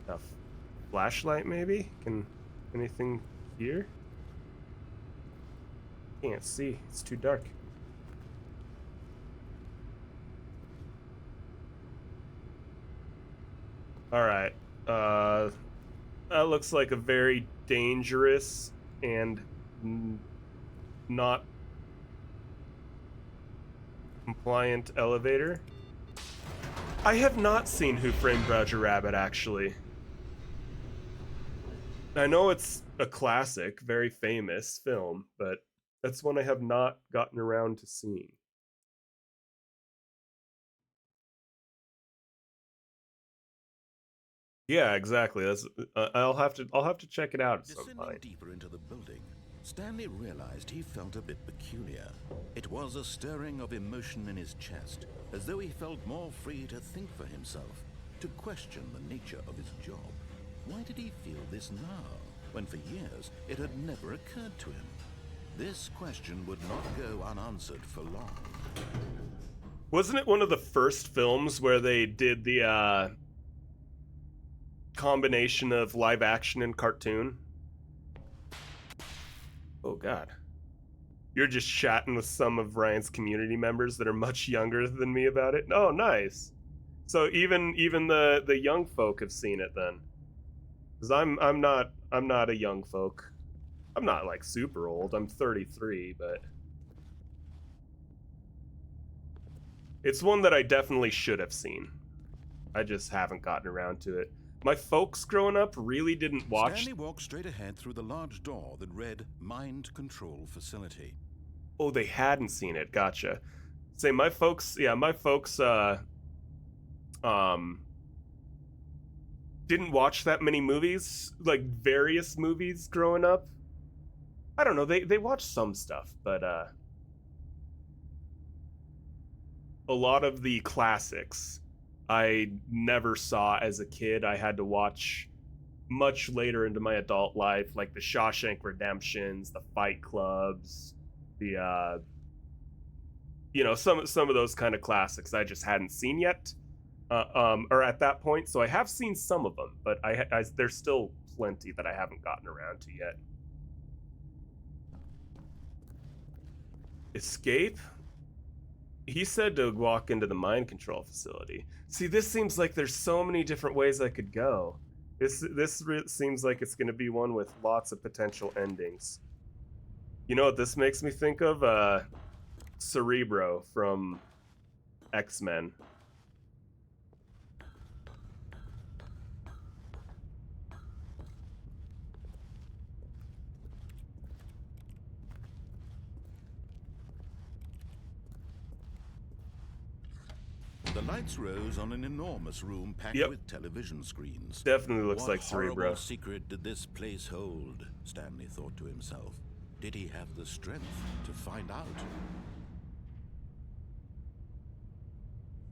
Speaker 1: A flashlight, maybe? Can anything here? Can't see. It's too dark. All right. That looks like a very dangerous and not compliant elevator. I have not seen Who Framed Roger Rabbit, actually. I know it's a classic, very famous film, but that's one I have not gotten around to seeing. Yeah, exactly. That's I'll have to check it out at some
Speaker 2: Descending
Speaker 1: point.
Speaker 2: deeper into the building, Stanley realized he felt a bit peculiar. It was a stirring of emotion in his chest, as though he felt more free to think for himself, to question the nature of his job. Why did he feel this now, when for years it had never occurred to him? This question would not go unanswered for long.
Speaker 1: Wasn't it one of the first films where they did the combination of live action and cartoon? Oh god. You're just chatting with some of Ryan's community members that are much younger than me about it. Oh, nice. So even the young folk have seen it then. Cuz I'm not a young folk. I'm not like super old. I'm 33, but It's one that I definitely should have seen. I just haven't gotten around to it. My folks growing up really didn't watch...
Speaker 2: Stanley walked straight ahead through the large door that read Mind Control Facility.
Speaker 1: Oh, they hadn't seen it. Gotcha. Say, my folks... Yeah, my folks, didn't watch that many movies, like various movies growing up. I don't know, they watched some stuff, but a lot of the classics I never saw as a kid. I had to watch much later into my adult life, like the Shawshank Redemptions, the Fight Clubs, the some of those kind of classics I just hadn't seen yet. Or at that point, so I have seen some of them, but there's still plenty that I haven't gotten around to yet. Escape? He said to walk into the mind control facility. See, this seems like there's so many different ways I could go. This seems like it's going to be one with lots of potential endings. You know what this makes me think of? Cerebro from X-Men.
Speaker 2: The lights rose on an enormous room packed with television screens.
Speaker 1: Definitely looks like Cerebro.
Speaker 2: What secret did this place hold? Stanley thought to himself. Did he have the strength to find out?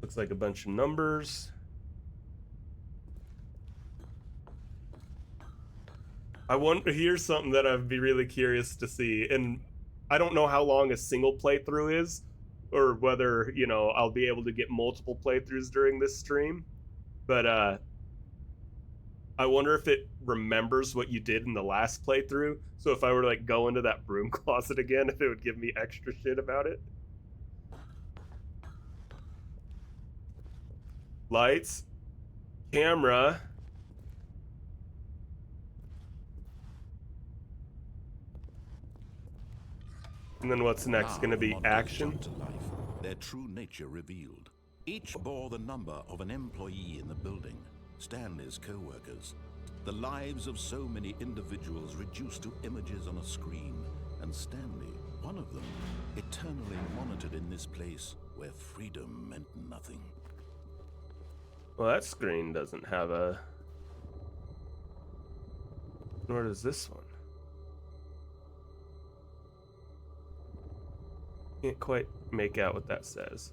Speaker 1: Looks like a bunch of numbers. Here's something that I'd be really curious to see, and I don't know how long a single playthrough is, or whether, I'll be able to get multiple playthroughs during this stream, but I wonder if it remembers what you did in the last playthrough, so if I were to go into that broom closet again, if it would give me extra shit about it. Lights, camera. And then what's next? Going to be action?
Speaker 2: To life, their true nature revealed. Each bore the number of an employee in the building, Stanley's co-workers. The lives of so many individuals reduced to images on a screen, and Stanley, one of them, eternally monitored in this place where freedom meant nothing.
Speaker 1: Well, that screen doesn't have a... Nor does this one. Can't quite make out what that says.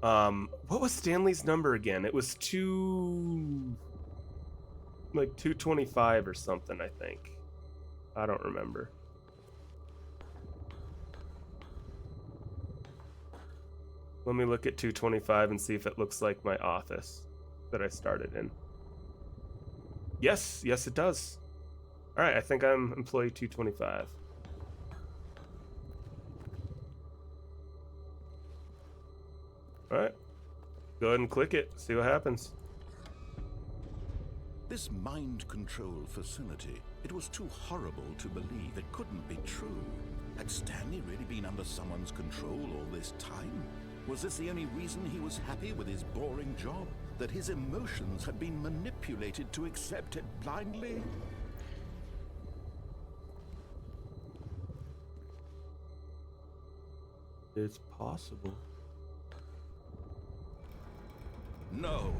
Speaker 1: What was Stanley's number again? It was 225 or something, I think. I don't remember. Let me look at 225 and see if it looks like my office that I started in. Yes, it does. All right, I think I'm employee 225. All right, go ahead and click it, see what happens.
Speaker 2: This mind control facility, it was too horrible to believe. It couldn't be true. Had Stanley really been under someone's control all this time? Was this the only reason he was happy with his boring job? That his emotions had been manipulated to accept it blindly?
Speaker 1: It's possible.
Speaker 2: No,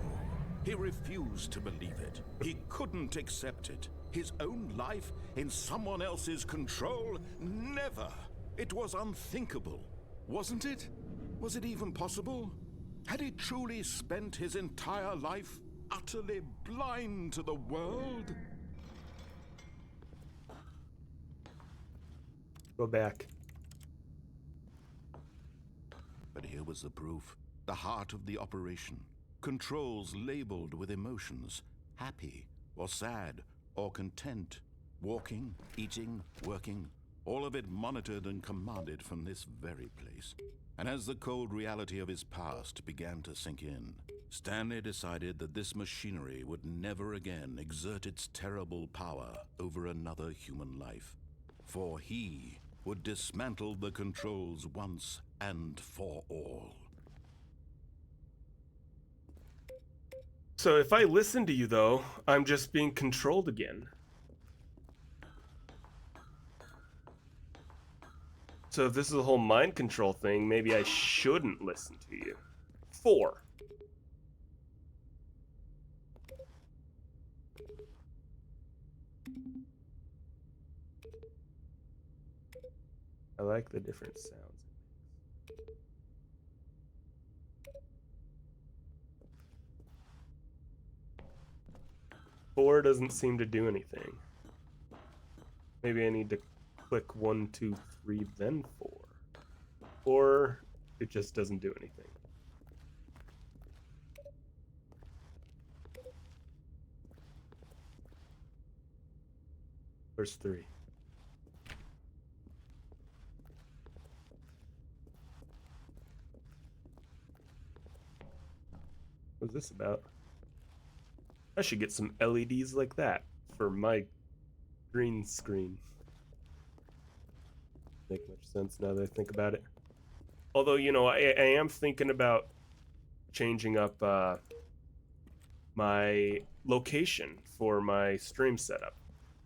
Speaker 2: he refused to believe it. He couldn't accept it. His own life in someone else's control? Never! It was unthinkable, wasn't it? Was it even possible? Had he truly spent his entire life utterly blind to the world?
Speaker 1: Go back.
Speaker 2: But here was the proof. The heart of the operation. Controls labeled with emotions. Happy, or sad, or content. Walking, eating, working. All of it monitored and commanded from this very place. And as the cold reality of his past began to sink in, Stanley decided that this machinery would never again exert its terrible power over another human life. For he would dismantle the controls once and for all.
Speaker 1: So if I listen to you, though, I'm just being controlled again. So if this is a whole mind control thing, maybe I shouldn't listen to you. 4. I like the different sounds. 4 doesn't seem to do anything. Maybe I need to click 1, 2, 3, then 4. Or it just doesn't do anything. Where's 3? What's this about? I should get some LEDs like that for my green screen. Make much sense now that I think about it. Although, you know, I am thinking about changing up my location for my stream setup.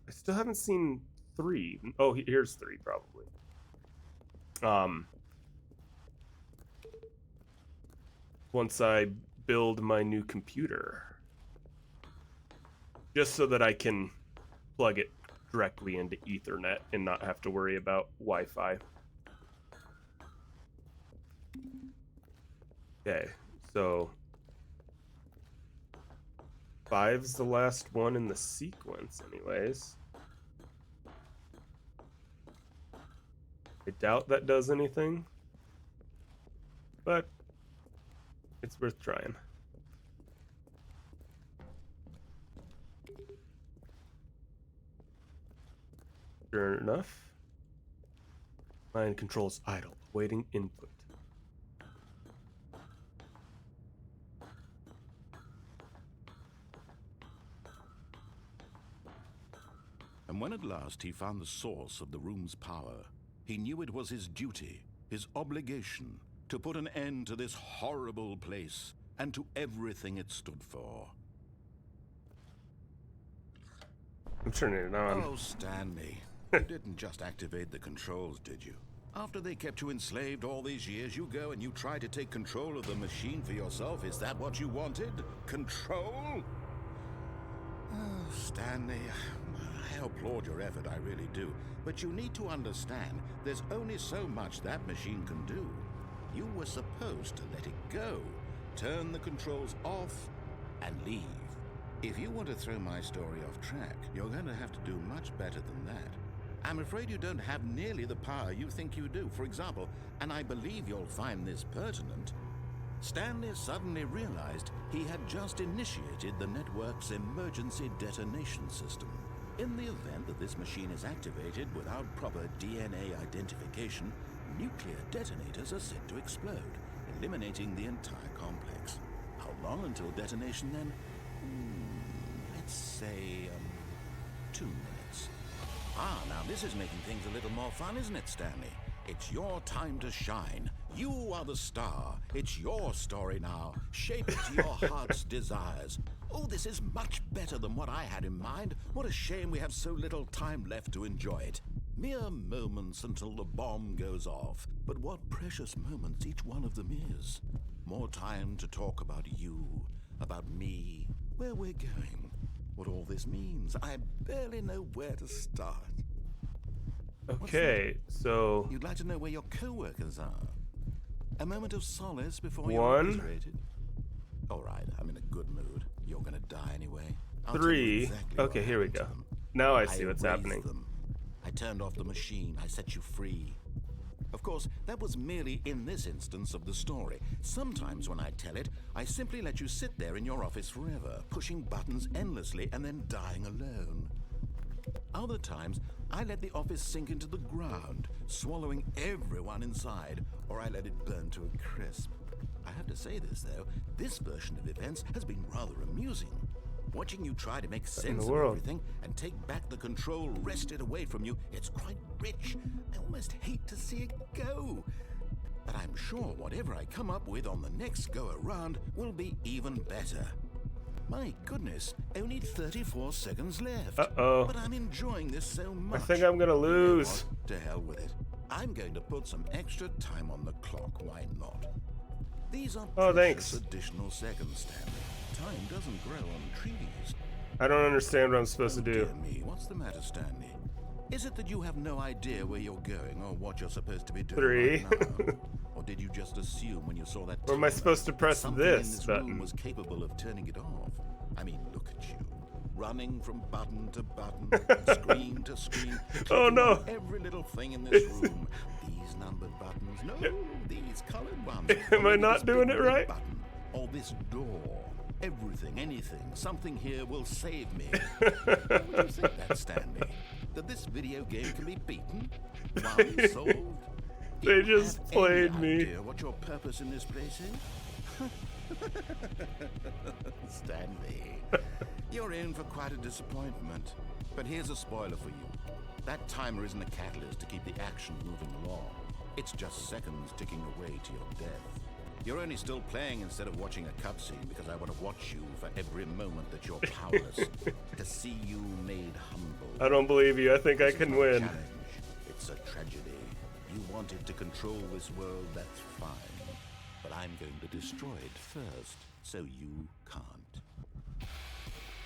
Speaker 1: I still haven't seen 3. Oh, here's 3 probably. Once I build my new computer. Just so that I can plug it directly into Ethernet and not have to worry about Wi-Fi. Okay, so 5's the last one in the sequence anyways. I doubt that does anything, but it's worth trying. Sure enough, mind controls idle, awaiting input.
Speaker 2: And when at last he found the source of the room's power, he knew it was his duty, his obligation, to put an end to this horrible place and to everything it stood for.
Speaker 1: I'm turning it on.
Speaker 2: Oh, Stanley, you didn't just activate the controls, did you? After they kept you enslaved all these years, you go and you try to take control of the machine for yourself. Is that what you wanted? Control? Oh, Stanley, I applaud your effort, I really do. But you need to understand, there's only so much that machine can do. You were supposed to let it go, turn the controls off, and leave. If you want to throw my story off track, you're going to have to do much better than that. I'm afraid you don't have nearly the power you think you do. For example, and I believe you'll find this pertinent, Stanley suddenly realized he had just initiated the network's emergency detonation system. In the event that this machine is activated without proper DNA identification, nuclear detonators are set to explode, eliminating the entire complex. How long until detonation then? Let's say, 2 minutes. Ah, now this is making things a little more fun, isn't it, Stanley? It's your time to shine. You are the star. It's your story now. Shape it to your heart's desires. Oh, this is much better than what I had in mind. What a shame we have so little time left to enjoy it. Mere moments until the bomb goes off. But what precious moments each one of them is. More time to talk about you, about me, where we're going, what all this means. I barely know where to start.
Speaker 1: Okay, so
Speaker 2: You'd like to know where your co-workers are? A moment of solace before you're
Speaker 1: 1,
Speaker 2: obliterated? All right, I'm in a good mood. You're gonna die anyway. I'll tell you
Speaker 1: 3.
Speaker 2: exactly
Speaker 1: Okay,
Speaker 2: what
Speaker 1: here we
Speaker 2: happened
Speaker 1: go.
Speaker 2: to them.
Speaker 1: Now I see what's
Speaker 2: erased
Speaker 1: happening.
Speaker 2: them. I turned off the machine. I set you free. Of course, that was merely in this instance of the story. Sometimes when I tell it, I simply let you sit there in your office forever, pushing buttons endlessly and then dying alone. Other times, I let the office sink into the ground, swallowing everyone inside, or I let it burn to a crisp. I have to say this, though, this version of events has been rather amusing. Watching you try to make sense of
Speaker 1: world?
Speaker 2: everything and take back the control wrested away from you, it's quite rich. I almost hate to see it go. But I'm sure whatever I come up with on the next go-around will be even better. My goodness, only 34 seconds left.
Speaker 1: Uh-oh.
Speaker 2: But I'm enjoying this so much.
Speaker 1: I think I'm gonna lose.
Speaker 2: You know what? To hell with it. I'm going to put some extra time on the clock. Why not? These are precious additional seconds, Stanley. Time doesn't grow on trees.
Speaker 1: I don't understand what I'm supposed to do.
Speaker 2: Dear me, what's the matter, Stanley? Is it that you have no idea where you're going or what you're supposed to be doing
Speaker 1: 3.
Speaker 2: right now? Or did you just assume when you saw that
Speaker 1: Or am I supposed to press
Speaker 2: something
Speaker 1: this
Speaker 2: in this
Speaker 1: button?
Speaker 2: room was capable of turning it off? I mean, look at you. Running from button to button, screen to screen.
Speaker 1: Oh no!
Speaker 2: On every little thing in this room. These numbered buttons. No, these colored ones.
Speaker 1: Am I
Speaker 2: Or
Speaker 1: not
Speaker 2: this
Speaker 1: doing
Speaker 2: big
Speaker 1: it
Speaker 2: red
Speaker 1: right?
Speaker 2: Button. Or this door. Everything, anything, something here will save me. How would you think that, Stanley? That this video game can be beaten? One solved? Do
Speaker 1: They
Speaker 2: you
Speaker 1: just
Speaker 2: have
Speaker 1: played
Speaker 2: any
Speaker 1: me.
Speaker 2: idea what your purpose in this place is? Stanley, you're in for quite a disappointment. But here's a spoiler for you. That timer isn't a catalyst to keep the action moving along. It's just seconds ticking away to your death. You're only still playing instead of watching a cutscene because I want to watch you for every moment that you're powerless. To see you made humble.
Speaker 1: I don't believe you. I think I can win.
Speaker 2: Challenge. It's a tragedy. You wanted to control this world, that's fine. But I'm going to destroy it first, so you can't.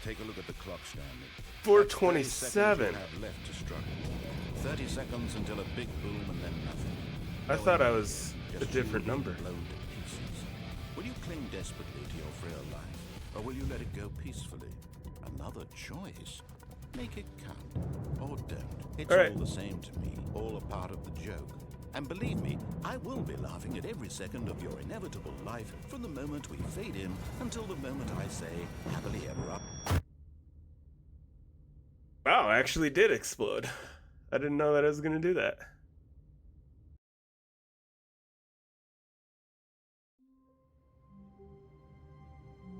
Speaker 2: Take a look at the clock, Stanley.
Speaker 1: 4:27.
Speaker 2: You have left to struggle. 30 seconds until a big boom and then nothing.
Speaker 1: I
Speaker 2: No
Speaker 1: thought I
Speaker 2: end.
Speaker 1: was a
Speaker 2: Just
Speaker 1: different
Speaker 2: you
Speaker 1: number.
Speaker 2: blown to pieces. Will you cling desperately to your frail life, or will you let it go peacefully? Another choice. Make it count, or don't. It's
Speaker 1: All right.
Speaker 2: all the same to me, all a part of the joke. And believe me, I will be laughing at every second of your inevitable life from the moment we fade in until the moment I say, happily ever up.
Speaker 1: Wow, I actually did explode. I didn't know that I was gonna do that.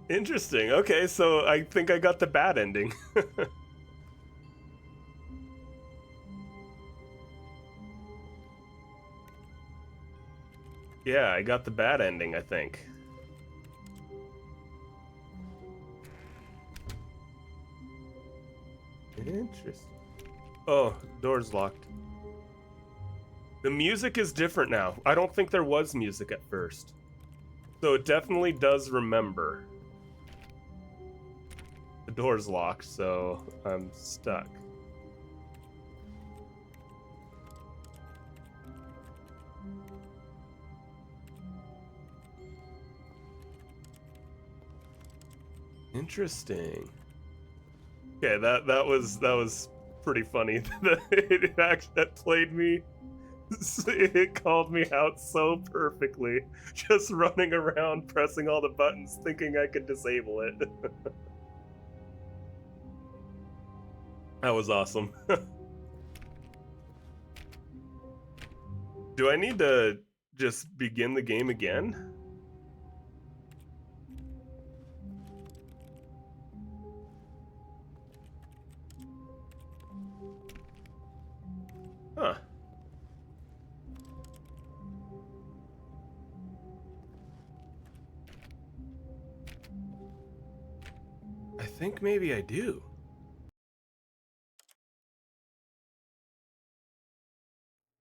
Speaker 1: Interesting. Okay, so I think I got the bad ending. Yeah, I got the bad ending, I think. Interesting. Oh, door's locked. The music is different now. I don't think there was music at first. So it definitely does remember. The door's locked, so I'm stuck. Interesting. Okay, that was pretty funny. It actually played me. It called me out so perfectly, just running around pressing all the buttons, thinking I could disable it. That was awesome. Do I need to just begin the game again? Huh. I think maybe I do.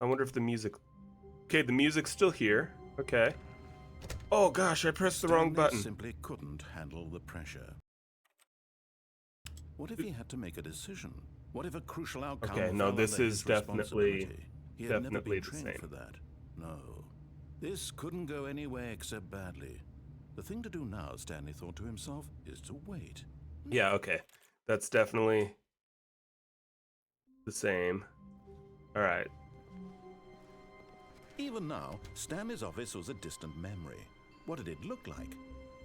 Speaker 1: I wonder if the music... Okay, the music's still here. Okay. Oh gosh, I pressed the wrong
Speaker 2: Stanley
Speaker 1: button.
Speaker 2: simply couldn't handle the pressure. What if he had to make a decision? What if a crucial outcome
Speaker 1: Okay, no,
Speaker 2: fell
Speaker 1: this
Speaker 2: under
Speaker 1: is
Speaker 2: his
Speaker 1: definitely-
Speaker 2: responsibility? He had never
Speaker 1: definitely
Speaker 2: been
Speaker 1: the
Speaker 2: trained
Speaker 1: same.
Speaker 2: for that. No. This couldn't go anywhere except badly. The thing to do now, Stanley thought to himself, is to wait.
Speaker 1: Yeah, okay. That's definitely the same. Alright.
Speaker 2: Even now, Stanley's office was a distant memory. What did it look like?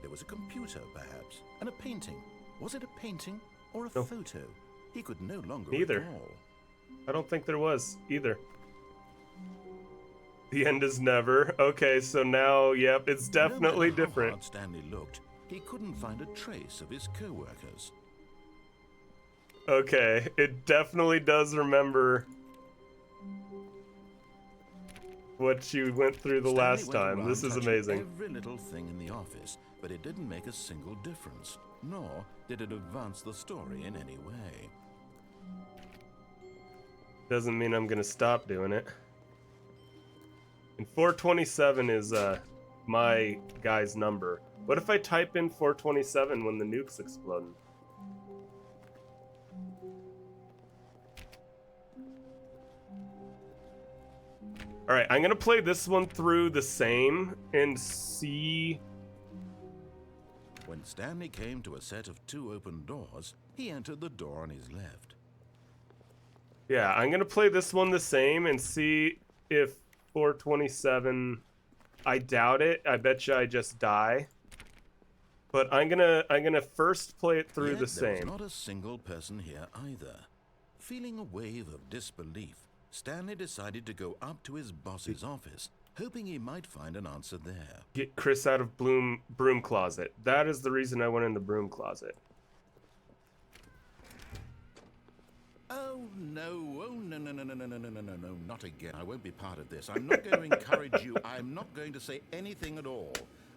Speaker 2: There was a computer, perhaps, and a painting. Was it a painting or a
Speaker 1: No.
Speaker 2: photo? He could no longer
Speaker 1: Neither.
Speaker 2: recall.
Speaker 1: I don't think there was either. The end is never. Okay, so now, yep, it's definitely
Speaker 2: No matter how
Speaker 1: different.
Speaker 2: hard Stanley looked, he couldn't find a trace of his co-workers.
Speaker 1: Okay, it definitely does remember what you went through the
Speaker 2: Stanley
Speaker 1: last
Speaker 2: went
Speaker 1: time.
Speaker 2: around
Speaker 1: This is
Speaker 2: touching
Speaker 1: amazing.
Speaker 2: Every little thing in the office, but it didn't make a single difference, nor did it advance the story in any way.
Speaker 1: Doesn't mean I'm gonna stop doing it. And 427 is my guy's number. What if I type in 427 when the nuke's exploding? All right, I'm gonna play this one through the same and see.
Speaker 2: When Stanley came to a set of 2 open doors, he entered the door on his left.
Speaker 1: Yeah, I'm gonna play this one the same and see if 427. I doubt it. I bet you I just die. But I'm gonna first play it through
Speaker 2: Yet
Speaker 1: the
Speaker 2: there was
Speaker 1: same.
Speaker 2: not a single person here either. Feeling a wave of disbelief, Stanley decided to go up to his boss's office, hoping he might find an answer there.
Speaker 1: Get Chris out of broom closet. That is the reason I went in the broom closet.
Speaker 2: Oh no, no, not again. I won't be part of this. I'm not going to encourage you. I'm not going to say anything at all.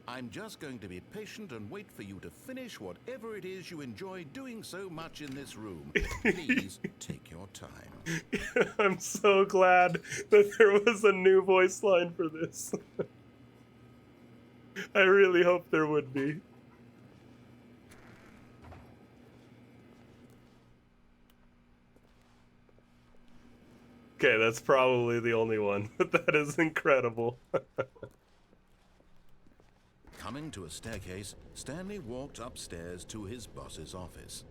Speaker 2: I'm just going to be patient and wait for you to finish whatever it is you enjoy doing so much in this room. Please take your time.
Speaker 1: I'm so glad that there was a new voice line for this. I really hope there would be. Okay, that's probably the only one, but that is incredible.
Speaker 2: Coming to a staircase, Stanley walked upstairs to his boss's office.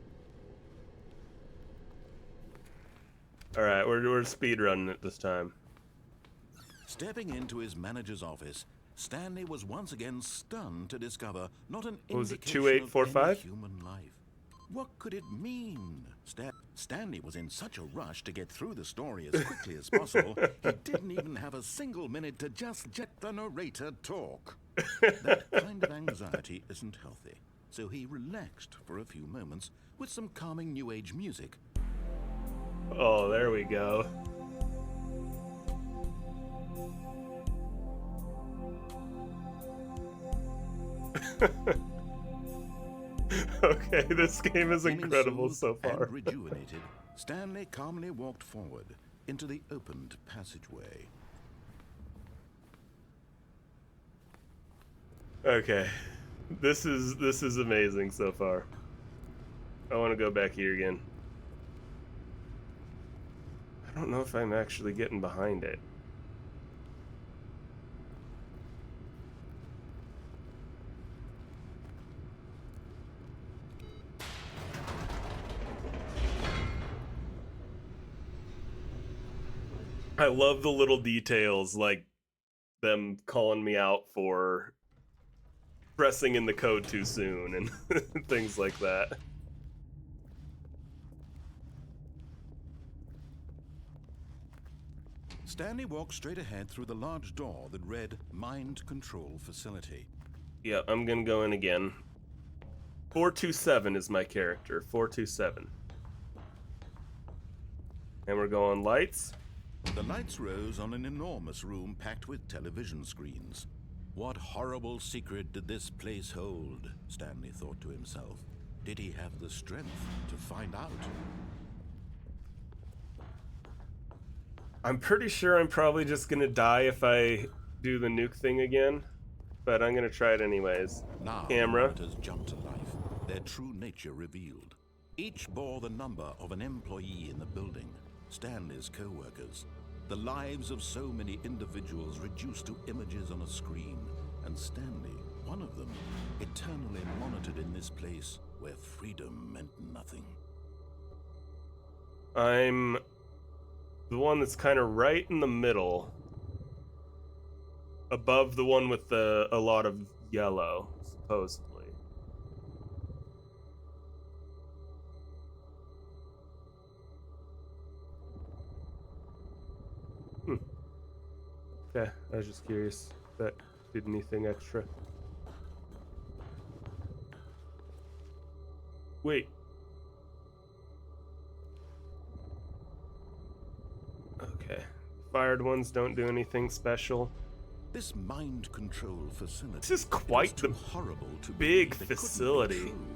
Speaker 1: All right, we're speedrunning it this time.
Speaker 2: Stepping into his manager's office, Stanley was once again stunned to discover not an
Speaker 1: What was it,
Speaker 2: indication of any
Speaker 1: 2845?
Speaker 2: human life. What could it mean? Stanley was in such a rush to get through the story as quickly as possible, he didn't even have a single minute to just let the narrator talk. That kind of anxiety isn't healthy, so he relaxed for a few moments with some calming New Age music.
Speaker 1: Oh, there we go. Okay, this game is
Speaker 2: Feeling
Speaker 1: incredible
Speaker 2: soothed
Speaker 1: so far.
Speaker 2: and rejuvenated, Stanley calmly walked forward into the opened passageway.
Speaker 1: Okay, this is amazing so far. I want to go back here again. I don't know if I'm actually getting behind it. I love the little details, like them calling me out for pressing in the code too soon and things like that.
Speaker 2: Stanley walked straight ahead through the large door that read Mind Control Facility.
Speaker 1: Yeah, I'm gonna go in again. 427 is my character. 427. And we're going lights.
Speaker 2: The lights rose on an enormous room packed with television screens. What horrible secret did this place hold? Stanley thought to himself. Did he have the strength to find out?
Speaker 1: I'm pretty sure I'm probably just gonna die if I do the nuke thing again, but I'm gonna try it anyways.
Speaker 2: Now
Speaker 1: Camera.
Speaker 2: the monitors jumped to life, their true nature revealed. Each bore the number of an employee in the building, Stanley's co-workers. The lives of so many individuals reduced to images on a screen, and Stanley, one of them, eternally monitored in this place where freedom meant nothing.
Speaker 1: I'm the one that's kind of right in the middle, above the one with a lot of yellow, supposedly. Okay, I was just curious if that did anything extra. Wait. Okay. Fired ones don't do anything special.
Speaker 2: This mind control facility.
Speaker 1: This is quite
Speaker 2: too
Speaker 1: the
Speaker 2: horrible to
Speaker 1: big
Speaker 2: believe it couldn't be
Speaker 1: facility.
Speaker 2: true.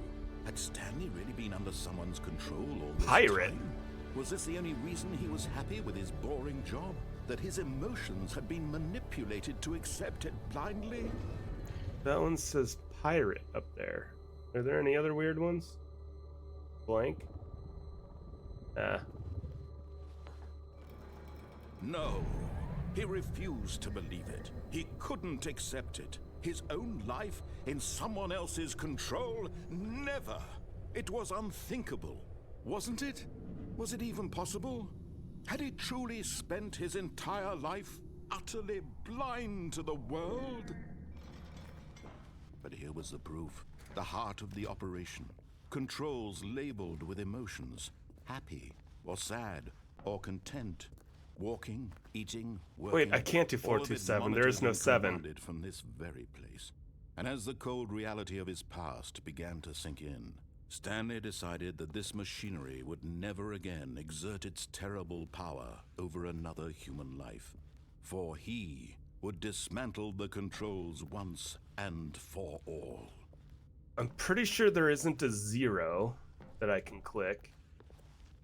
Speaker 2: Had Stanley really been under someone's control all this
Speaker 1: Pirate.
Speaker 2: time? Was this the only reason he was happy with his boring job? That his emotions had been manipulated to accept it blindly?
Speaker 1: That one says pirate up there. Are there any other weird ones? Blank.
Speaker 2: No. He refused to believe it. He couldn't accept it. His own life in someone else's control? Never. It was unthinkable, wasn't it? Was it even possible? Had he truly spent his entire life utterly blind to the world? But here was the proof. The heart of the operation. Controls labeled with emotions. Happy, or sad, or content. Walking, eating, working.
Speaker 1: Wait, I can't do
Speaker 2: all of it
Speaker 1: 427. There is no
Speaker 2: monitored and
Speaker 1: 7.
Speaker 2: commanded from this very place. And as the cold reality of his past began to sink in, Stanley decided that this machinery would never again exert its terrible power over another human life. For he would dismantle the controls once and for all.
Speaker 1: I'm pretty sure there isn't a 0 that I can click.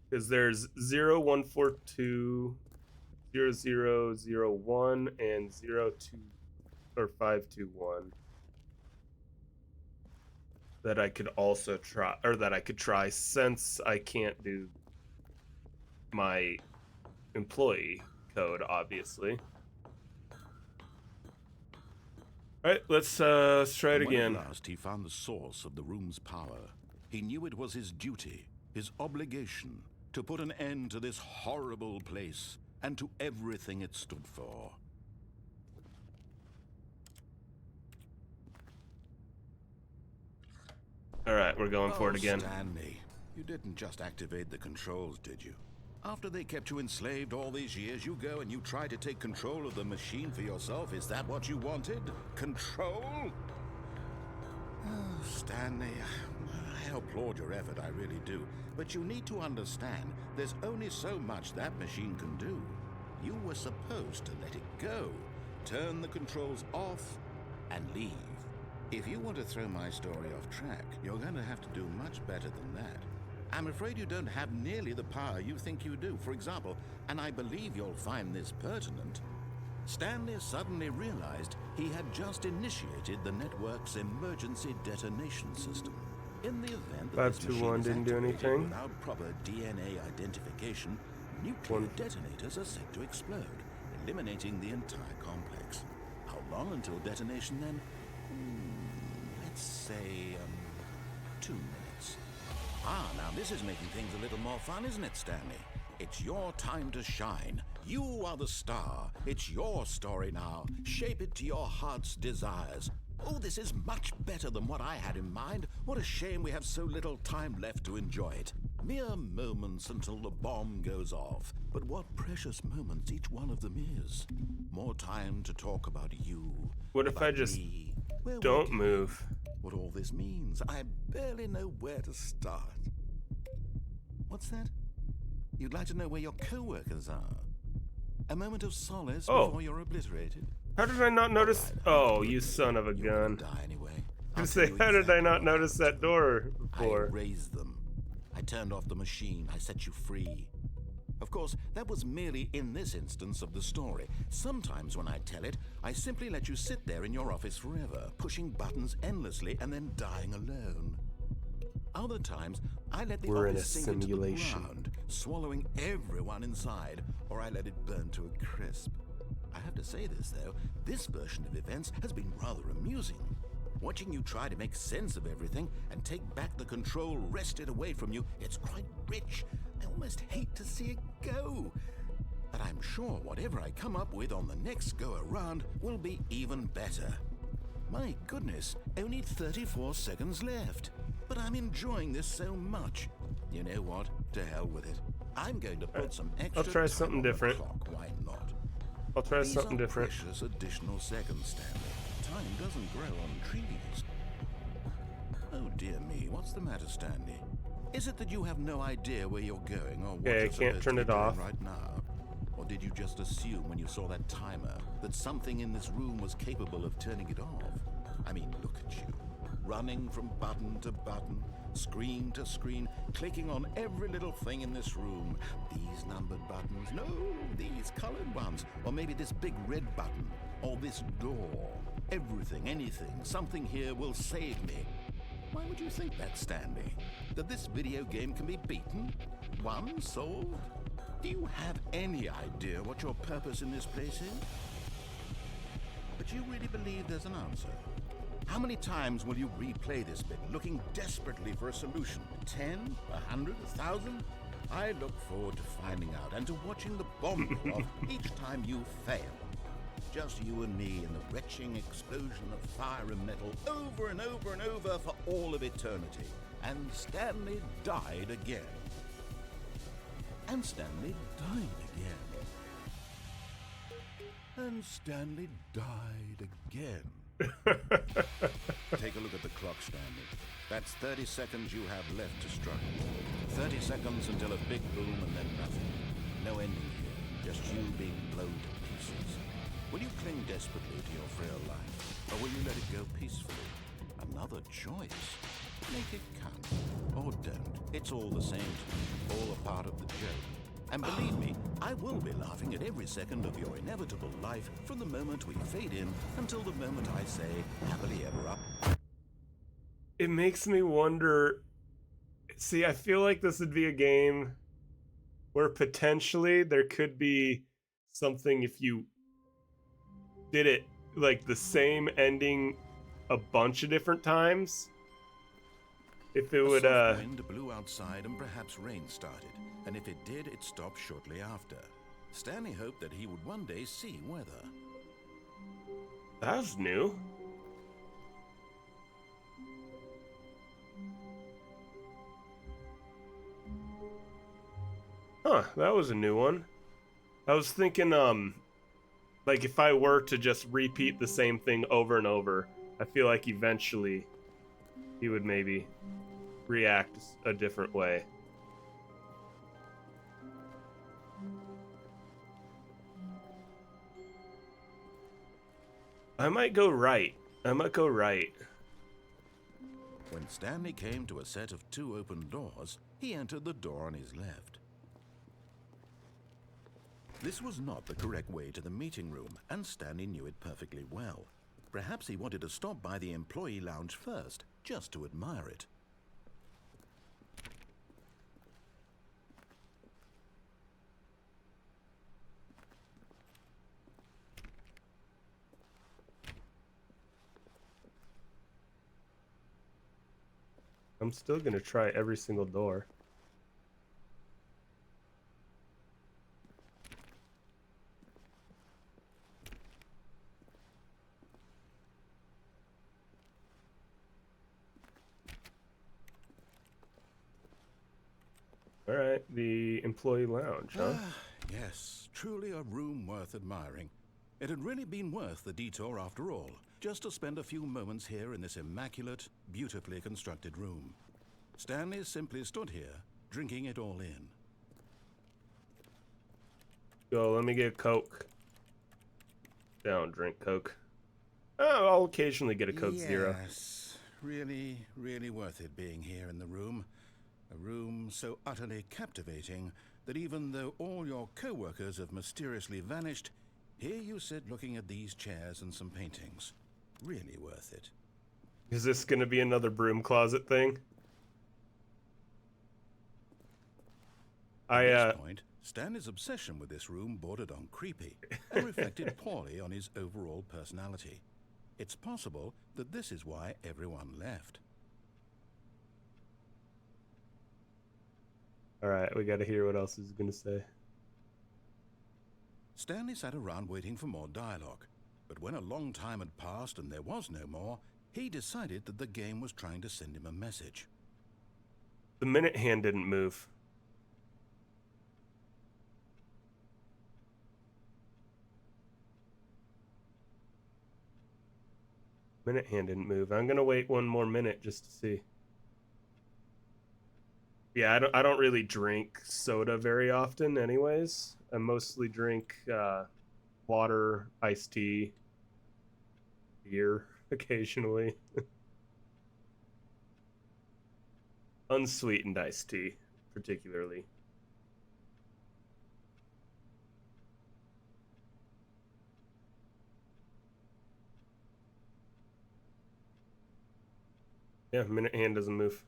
Speaker 1: Because there's 0142, 0001, and 02 or 521. That I could also try, or that I could try since I can't do my employee code, obviously. All right, let's try it again.
Speaker 2: When at last he found the source of the room's power, he knew it was his duty, his obligation, to put an end to this horrible place and to everything it stood for.
Speaker 1: All right, we're going for it again.
Speaker 2: Stanley, you didn't just activate the controls, did you? After they kept you enslaved all these years, you go and you try to take control of the machine for yourself. Is that what you wanted? Control? Oh, Stanley, I applaud your effort, I really do. But you need to understand, there's only so much that machine can do. You were supposed to let it go, turn the controls off, and leave. If you want to throw my story off track, you're going to have to do much better than that. I'm afraid you don't have nearly the power you think you do. For example, and I believe you'll find this pertinent, Stanley suddenly realized he had just initiated the network's emergency detonation system. In the event that this machine
Speaker 1: 521
Speaker 2: is
Speaker 1: didn't do
Speaker 2: activated
Speaker 1: anything.
Speaker 2: without proper DNA identification, nuclear detonators are set to explode, eliminating the entire complex. How long until detonation then? Let's say, 2 minutes. Ah, now this is making things a little more fun, isn't it, Stanley? It's your time to shine. You are the star. It's your story now. Shape it to your heart's desires. Oh, this is much better than what I had in mind. What a shame we have so little time left to enjoy it. Mere moments until the bomb goes off. But what precious moments each one of them is. More time to talk about you.
Speaker 1: What if I just
Speaker 2: me, where
Speaker 1: don't
Speaker 2: we-
Speaker 1: move?
Speaker 2: What all this means. I barely know where to start. What's that? You'd like to know where your co-workers are? A moment of solace
Speaker 1: Oh.
Speaker 2: before you're obliterated?
Speaker 1: How did I not notice? Oh, you son of a
Speaker 2: You're
Speaker 1: gun.
Speaker 2: gonna die anyway.
Speaker 1: I
Speaker 2: I'll
Speaker 1: was
Speaker 2: tell
Speaker 1: gonna
Speaker 2: you
Speaker 1: say, how did I
Speaker 2: exactly
Speaker 1: not
Speaker 2: what
Speaker 1: notice that
Speaker 2: happened.
Speaker 1: door
Speaker 2: I
Speaker 1: before?
Speaker 2: raised them. I turned off the machine. I set you free. Of course, that was merely in this instance of the story. Sometimes when I tell it, I simply let you sit there in your office forever, pushing buttons endlessly and then dying alone. Other times, I let the
Speaker 1: We're in
Speaker 2: office
Speaker 1: a
Speaker 2: sink into the
Speaker 1: simulation.
Speaker 2: ground, swallowing everyone inside, or I let it burn to a crisp. I have to say this, though, this version of events has been rather amusing. Watching you try to make sense of everything and take back the control wrested away from you, it's quite rich. I almost hate to see it go. But I'm sure whatever I come up with on the next go-around will be even better. My goodness, only 34 seconds left. But I'm enjoying this so much. You know what? To hell with it. I'm going to put some extra
Speaker 1: I'll try
Speaker 2: time
Speaker 1: something
Speaker 2: on the
Speaker 1: different.
Speaker 2: clock. Why not?
Speaker 1: I'll try
Speaker 2: These
Speaker 1: something
Speaker 2: are
Speaker 1: different.
Speaker 2: precious additional seconds, Stanley. Time doesn't grow on trees. Oh dear me, what's the matter, Stanley? Is it that you have no idea where you're going or what
Speaker 1: Okay, I
Speaker 2: you're
Speaker 1: can't
Speaker 2: supposed
Speaker 1: turn
Speaker 2: to
Speaker 1: it
Speaker 2: be doing
Speaker 1: off.
Speaker 2: right now? Or did you just assume when you saw that timer that something in this room was capable of turning it off? I mean, look at you, running from button to button, screen to screen, clicking on every little thing in this room. These numbered buttons, no, these colored ones, or maybe this big red button, or this door. Everything, anything, something here will save me. Why would you think that, Stanley? That this video game can be beaten? Won? Solved? Do you have any idea what your purpose in this place is? But you really believe there's an answer? How many times will you replay this bit, looking desperately for a solution? 10? 100? 1,000? I look forward to finding out and to watching the bomb go off each time you fail. Just you and me in the retching explosion of fire and metal over and over and over for all of eternity. And Stanley died again. And Stanley died again. And Stanley died again. Take a look at the clock, Stanley. That's 30 seconds you have left to struggle. 30 seconds until a big boom and then nothing. No ending here, just you being blown to pieces. Will you cling desperately to your frail life, or will you let it go peacefully? Another choice. Make it count, or don't. It's all the same to me, all a part of the joke. And believe me, I will be laughing at every second of your inevitable life from the moment we fade in until the moment I say, happily ever up.
Speaker 1: It makes me wonder. See, I feel like this would be a game where potentially there could be something if you did it like the same ending a bunch of different times. If it would
Speaker 2: wind blew outside and perhaps rain started, and if it did, it stopped shortly after. Stanley hoped that he would one day see weather.
Speaker 1: That was new. Huh, that was a new one. I was thinking, like if I were to just repeat the same thing over and over, I feel like eventually he would maybe react a different way. I might go right.
Speaker 2: When Stanley came to a set of 2 open doors, he entered the door on his left. This was not the correct way to the meeting room, and Stanley knew it perfectly well. Perhaps he wanted to stop by the employee lounge first, just to admire it.
Speaker 1: I'm still gonna try every single door. All right, the employee lounge, huh?
Speaker 2: Yes, truly a room worth admiring. It had really been worth the detour after all, just to spend a few moments here in this immaculate, beautifully constructed room. Stanley simply stood here, drinking it all in.
Speaker 1: Yo, let me get a Coke. Don't drink Coke. Oh, I'll occasionally get a Coke Zero.
Speaker 2: Yes, really, really worth it being here in the room. A room so utterly captivating that even though all your co-workers have mysteriously vanished, here you sit looking at these chairs and some paintings. Really worth it.
Speaker 1: Is this gonna be another broom closet thing?
Speaker 2: At this point, Stanley's obsession with this room bordered on creepy and reflected poorly on his overall personality. It's possible that this is why everyone left.
Speaker 1: Alright, we gotta hear what else he's gonna say.
Speaker 2: Stanley sat around waiting for more dialogue, but when a long time had passed and there was no more, he decided that the game was trying to send him a message.
Speaker 1: The minute hand didn't move. Minute hand didn't move. I'm gonna wait one more minute just to see. Yeah, I don't really drink soda very often anyways. I mostly drink water, iced tea, beer occasionally. Unsweetened iced tea, particularly. Yeah, minute hand doesn't move.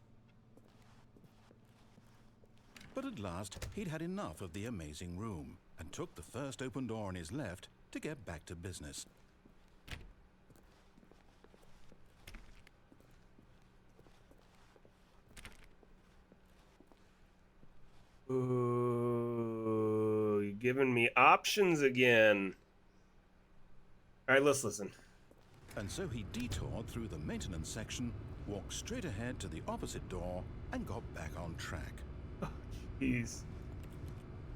Speaker 2: But at last, he'd had enough of the amazing room and took the first open door on his left to get back to business.
Speaker 1: Ooh, you're giving me options again. All right, let's listen.
Speaker 2: And so he detoured through the maintenance section, walked straight ahead to the opposite door, and got back on track.
Speaker 1: Oh, jeez.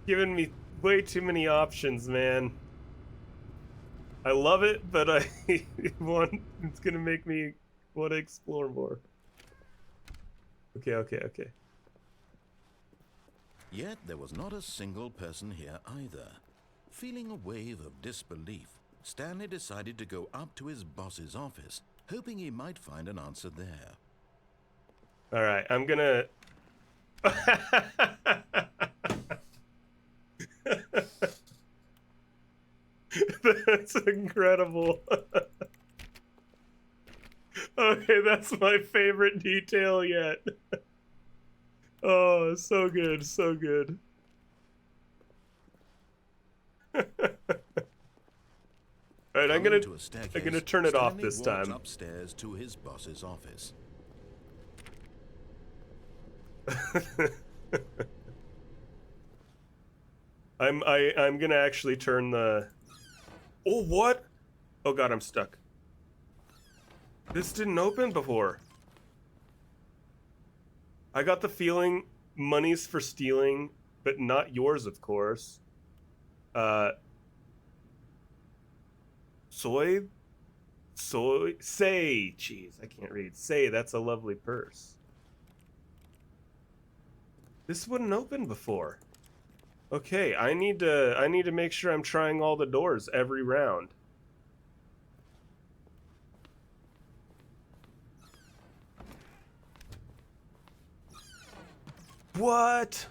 Speaker 1: Giving me way too many options, man. I love it, but it's gonna make me want to explore more. Okay.
Speaker 2: Yet there was not a single person here either. Feeling a wave of disbelief, Stanley decided to go up to his boss's office, hoping he might find an answer there.
Speaker 1: All right, I'm gonna... That's incredible. Okay, that's my favorite detail yet. Oh, so good, so good. All right, I'm gonna turn it off this time.
Speaker 2: Walked upstairs to his boss's office.
Speaker 1: I'm gonna actually turn the... Oh, what? Oh god, I'm stuck. This didn't open before. I got the feeling money's for stealing, but not yours, of course. Say, jeez, I can't read. Say, that's a lovely purse. This wouldn't open before. Okay, I need to make sure I'm trying all the doors every round. What?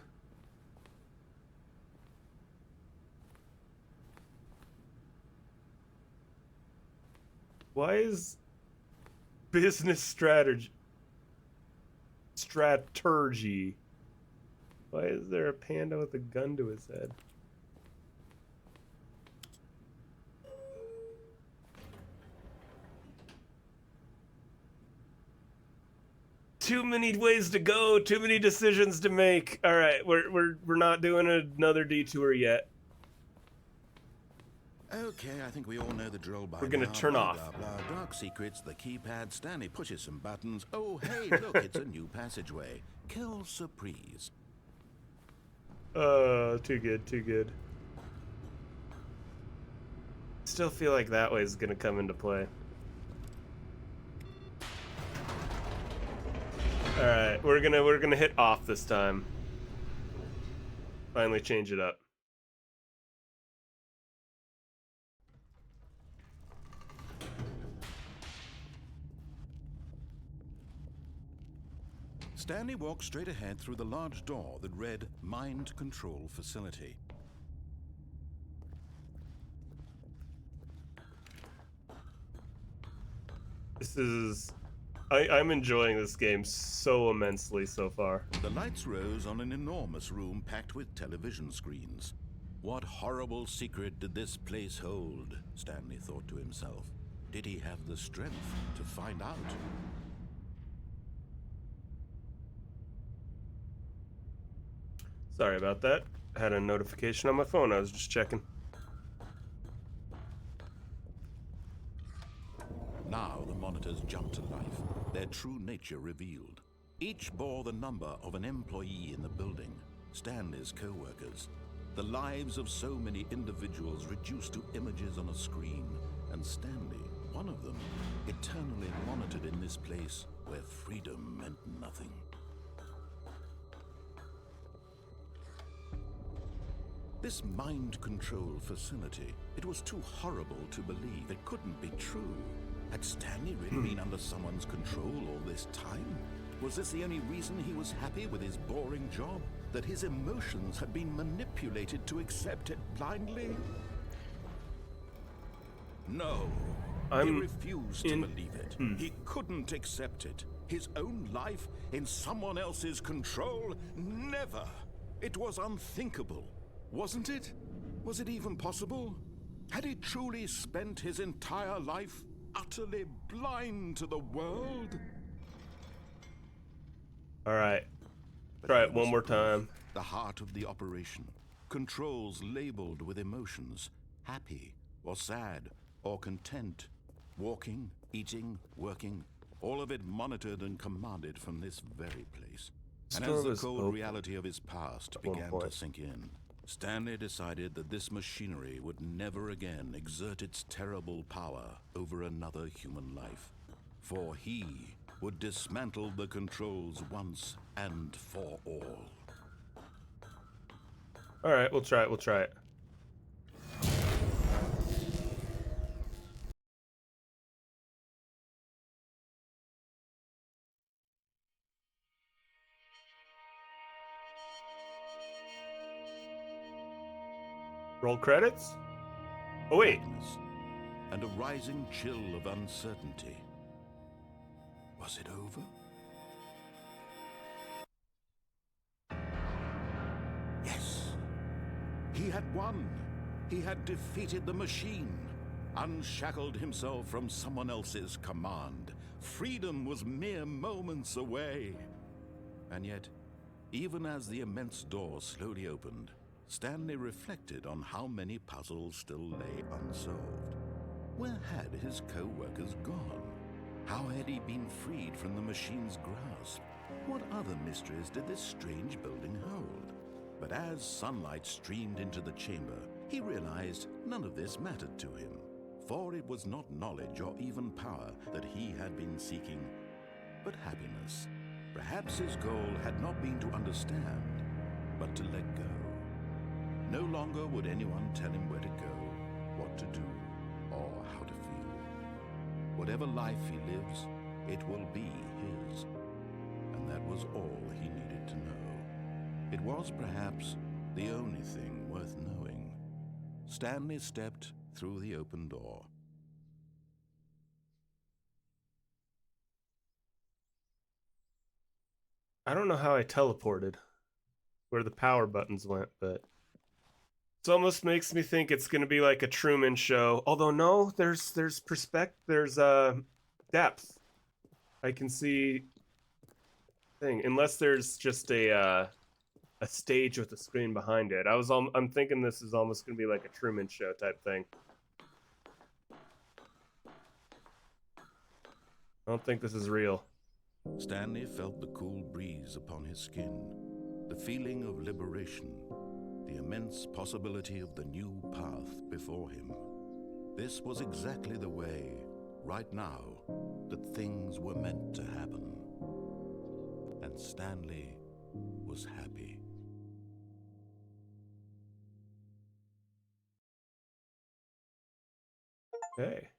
Speaker 1: Why is business strategy? Why is there a panda with a gun to his head? Too many ways to go, too many decisions to make. All right, we're not doing another detour yet.
Speaker 2: Okay, I think we all know the drill by now.
Speaker 1: We're gonna turn
Speaker 2: blah,
Speaker 1: off.
Speaker 2: Blah, blah. Dark secrets, the keypad, Stanley pushes some buttons. Oh, hey, look, it's a new passageway. Quelle surprise.
Speaker 1: Too good, too good. Still feel like that way is gonna come into play. All right, we're gonna hit off this time. Finally change it up.
Speaker 2: Stanley walked straight ahead through the large door that read Mind Control Facility.
Speaker 1: This is... I'm enjoying this game so immensely so far.
Speaker 2: The lights rose on an enormous room packed with television screens. What horrible secret did this place hold? Stanley thought to himself. Did he have the strength to find out?
Speaker 1: Sorry about that. I had a notification on my phone. I was just checking.
Speaker 2: Now the monitors jumped to life, their true nature revealed. Each bore the number of an employee in the building, Stanley's co-workers. The lives of so many individuals reduced to images on a screen, and Stanley, one of them, eternally monitored in this place where freedom meant nothing. This mind control facility, it was too horrible to believe. It couldn't be true. Had Stanley really been under someone's control all this time? Was this the only reason he was happy with his boring job? That his emotions had been manipulated to accept it blindly? No. He refused to believe it. He couldn't accept it. His own life in someone else's control? Never. It was unthinkable. Wasn't it? Was it even possible? Had he truly spent his entire life utterly blind to the world?
Speaker 1: All right. Try it one more time.
Speaker 2: The heart of the operation. Controls labeled with emotions. Happy or sad or content. Walking, eating, working. All of it monitored and commanded from this very place. And as the cold reality of his past began to sink in, Stanley decided that this machinery would never again exert its terrible power over another human life. For he would dismantle the controls once and for all.
Speaker 1: All right, we'll try it. We'll try it. Roll credits? Oh, wait.
Speaker 2: And a rising chill of uncertainty. Was it over? Yes. He had won. He had defeated the machine. Unshackled himself from someone else's command. Freedom was mere moments away. And yet, even as the immense door slowly opened, Stanley reflected on how many puzzles still lay unsolved. Where had his co-workers gone? How had he been freed from the machine's grasp? What other mysteries did this strange building hold? But as sunlight streamed into the chamber, he realized none of this mattered to him. For it was not knowledge or even power that he had been seeking, but happiness. Perhaps his goal had not been to understand, but to let go. No longer would anyone tell him where to go, what to do, or how to feel. Whatever life he lives, it will be his. And that was all he needed to know. It was perhaps the only thing worth knowing. Stanley stepped through the open door.
Speaker 1: I don't know how I teleported, where the power buttons went, but it almost makes me think it's going to be like a Truman Show. Although no, there's depth. I can see thing, unless there's just a stage with a screen behind it. I'm thinking this is almost going to be like a Truman Show type thing. I don't think this is real.
Speaker 2: Stanley felt the cool breeze upon his skin, the feeling of liberation, the immense possibility of the new path before him. This was exactly the way, right now, that things were meant to happen. And Stanley was happy.
Speaker 1: Hey.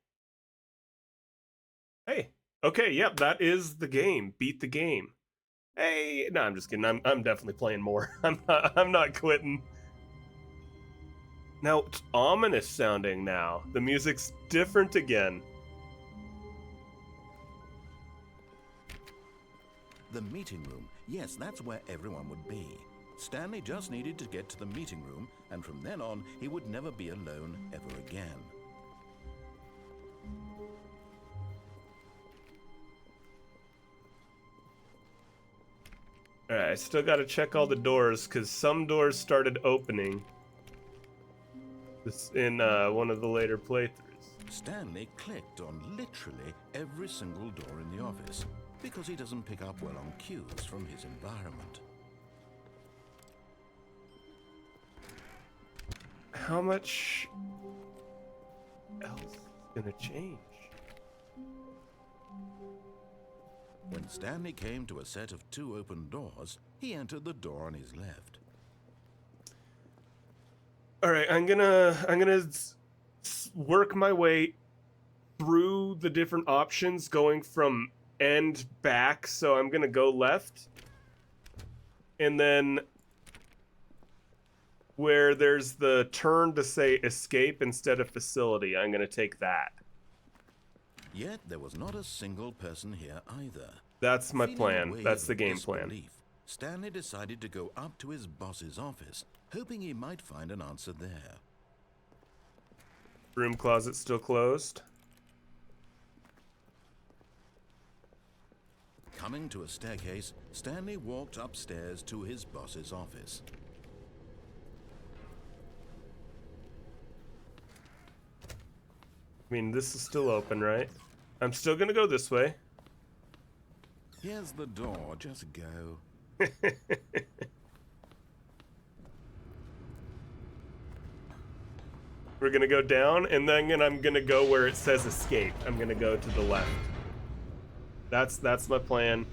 Speaker 1: Hey. Okay, yep, that is the game. Beat the game. Hey, no, I'm just kidding. I'm definitely playing more. I'm not quitting. Now it's ominous sounding now. The music's different again.
Speaker 2: The meeting room. Yes, that's where everyone would be. Stanley just needed to get to the meeting room, and from then on, he would never be alone ever again.
Speaker 1: Alright, I still gotta check all the doors, because some doors started opening. This in one of the later playthroughs.
Speaker 2: Stanley clicked on literally every single door in the office, because he doesn't pick up well on cues from his environment.
Speaker 1: How much else is gonna change?
Speaker 2: When Stanley came to a set of 2 open doors, he entered the door on his left.
Speaker 1: All right, I'm gonna work my way through the different options going from end back. So I'm gonna go left, and then where there's the turn to say escape instead of facility, I'm gonna take that.
Speaker 2: Yet there was not a single person here either.
Speaker 1: That's my
Speaker 2: Feeling a
Speaker 1: plan.
Speaker 2: wave
Speaker 1: That's the
Speaker 2: of
Speaker 1: game plan.
Speaker 2: disbelief, Stanley decided to go up to his boss's office, hoping he might find an answer there.
Speaker 1: Broom closet still closed.
Speaker 2: Coming to a staircase, Stanley walked upstairs to his boss's office.
Speaker 1: I mean, this is still open, right? I'm still gonna go this way.
Speaker 2: Here's the door, just go.
Speaker 1: We're gonna go down, and then I'm gonna go where it says escape. I'm gonna go to the left. That's my plan.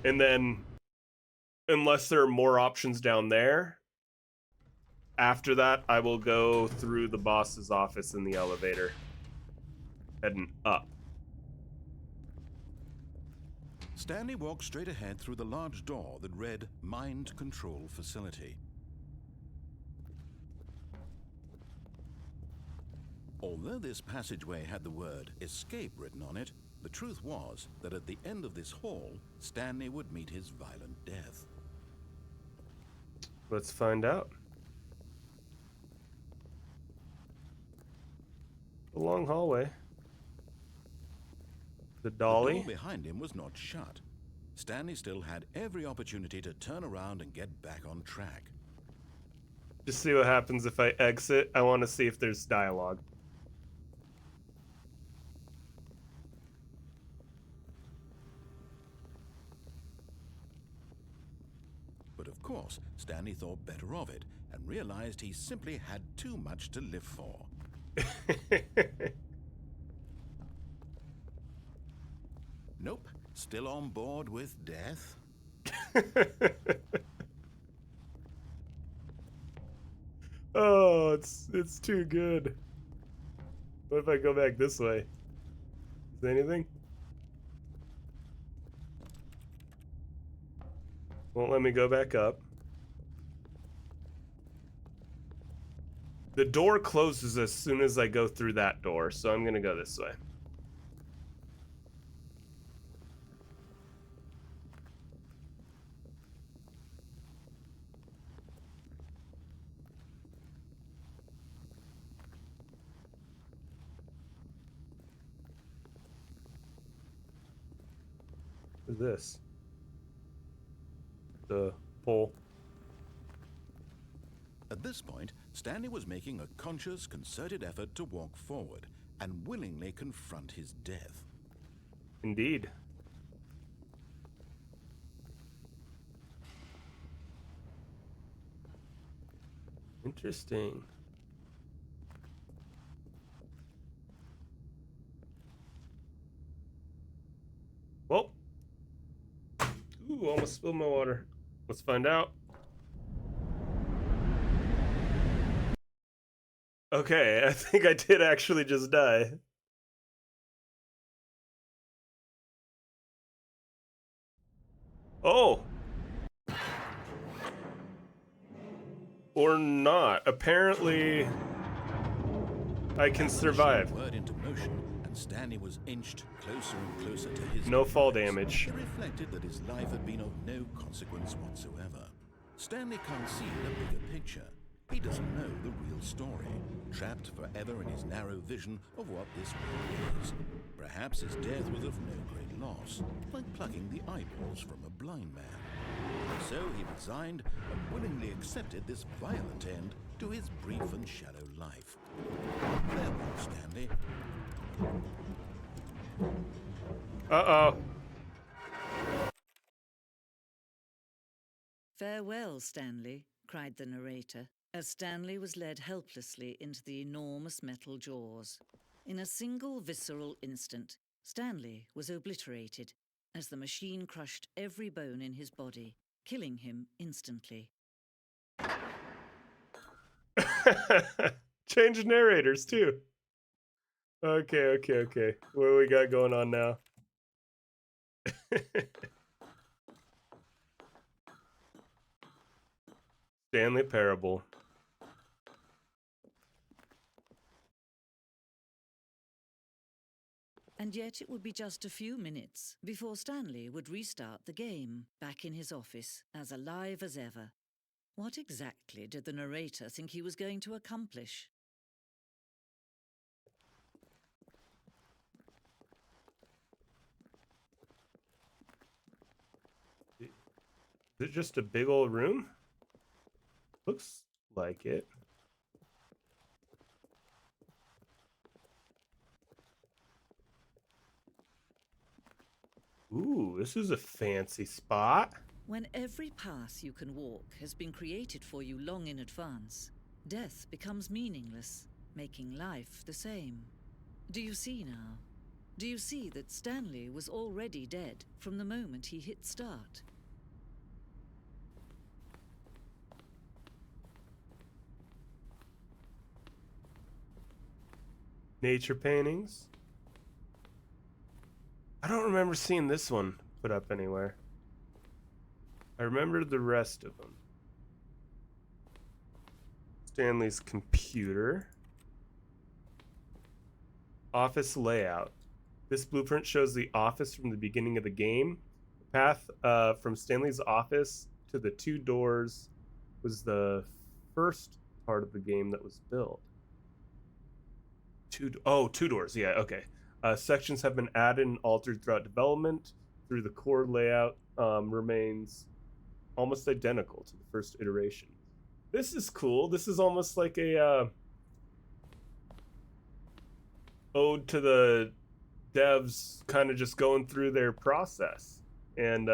Speaker 1: And then, unless there are more options down there, after that, I will go through the boss's office in the elevator. Heading up.
Speaker 2: Stanley walked straight ahead through the large door that read Mind Control Facility. Although this passageway had the word escape written on it, the truth was that at the end of this hall, Stanley would meet his violent death.
Speaker 1: Let's find out. A long hallway. The dolly.
Speaker 2: The door behind him was not shut. Stanley still had every opportunity to turn around and get back on track.
Speaker 1: Just see what happens if I exit. I want to see if there's dialogue.
Speaker 2: But of course, Stanley thought better of it and realized he simply had too much to live for. Nope, still on board with death.
Speaker 1: Oh, it's too good. What if I go back this way? Is there anything? Won't let me go back up. The door closes as soon as I go through that door, so I'm gonna go this way. What is this? The pole.
Speaker 2: At this point, Stanley was making a conscious, concerted effort to walk forward and willingly confront his death.
Speaker 1: Indeed. Interesting. Well. Ooh, almost spilled my water. Let's find out. Okay, I think I did actually just die. Oh! Or not. Apparently, I can survive.
Speaker 2: Word into motion, and Stanley was inched closer and closer to his
Speaker 1: No fall
Speaker 2: demise.
Speaker 1: damage.
Speaker 2: It reflected that his life had been of no consequence whatsoever. Stanley can't see the bigger picture. He doesn't know the real story, trapped forever in his narrow vision of what this world is. Perhaps his death was of no great loss, like plucking the eyeballs from a blind man. So he resigned and willingly accepted this violent end to his brief and shallow life. Farewell, Stanley.
Speaker 1: Uh-oh.
Speaker 3: "Farewell, Stanley," cried the narrator, as Stanley was led helplessly into the enormous metal jaws. In a single visceral instant, Stanley was obliterated as the machine crushed every bone in his body, killing him instantly.
Speaker 1: Change narrators too. Okay. What do we got going on now? Stanley Parable.
Speaker 3: And yet it would be just a few minutes before Stanley would restart the game, back in his office, as alive as ever. What exactly did the narrator think he was going to accomplish?
Speaker 1: Is it just a big old room? Looks like it. Ooh, this is a fancy spot.
Speaker 3: When every path you can walk has been created for you long in advance, death becomes meaningless, making life the same. Do you see now? Do you see that Stanley was already dead from the moment he hit start?
Speaker 1: Nature paintings. I don't remember seeing this one put up anywhere. I remember the rest of them. Stanley's computer. Office layout. This blueprint shows the office from the beginning of the game. The path from Stanley's office to the 2 doors was the first part of the game that was built. 2 doors. Yeah, okay. Sections have been added and altered throughout development. Through the core layout remains almost identical to the first iteration. This is cool. This is almost like a ode to the devs kind of just going through their process. And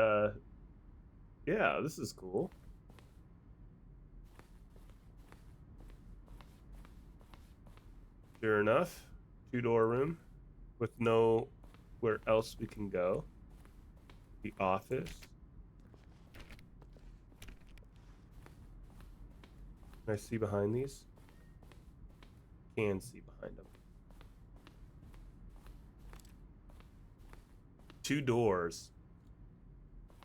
Speaker 1: yeah, this is cool. Sure enough, 2-door room with nowhere else we can go. The office. Can I see behind these? Can see behind them. 2 doors.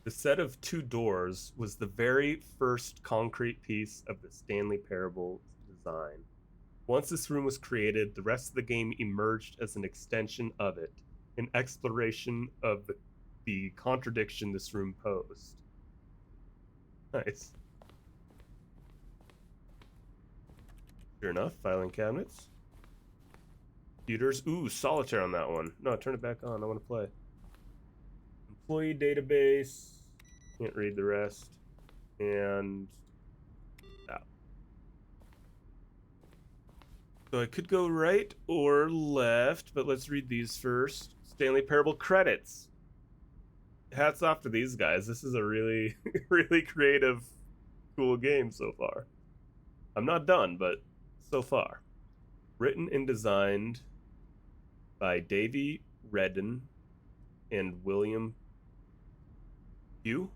Speaker 1: The set of 2 doors was the very first concrete piece of the Stanley Parable design. Once this room was created, the rest of the game emerged as an extension of it, an exploration of the contradiction this room posed. Nice. Sure enough, filing cabinets. Computers. Ooh, solitaire on that one. No, turn it back on. I want to play. Employee database. Can't read the rest. And out. So I could go right or left, but let's read these first. Stanley Parable credits. Hats off to these guys. This is a really, really creative, cool game so far. I'm not done, but so far. Written and designed by Davey Redden and William Pugh.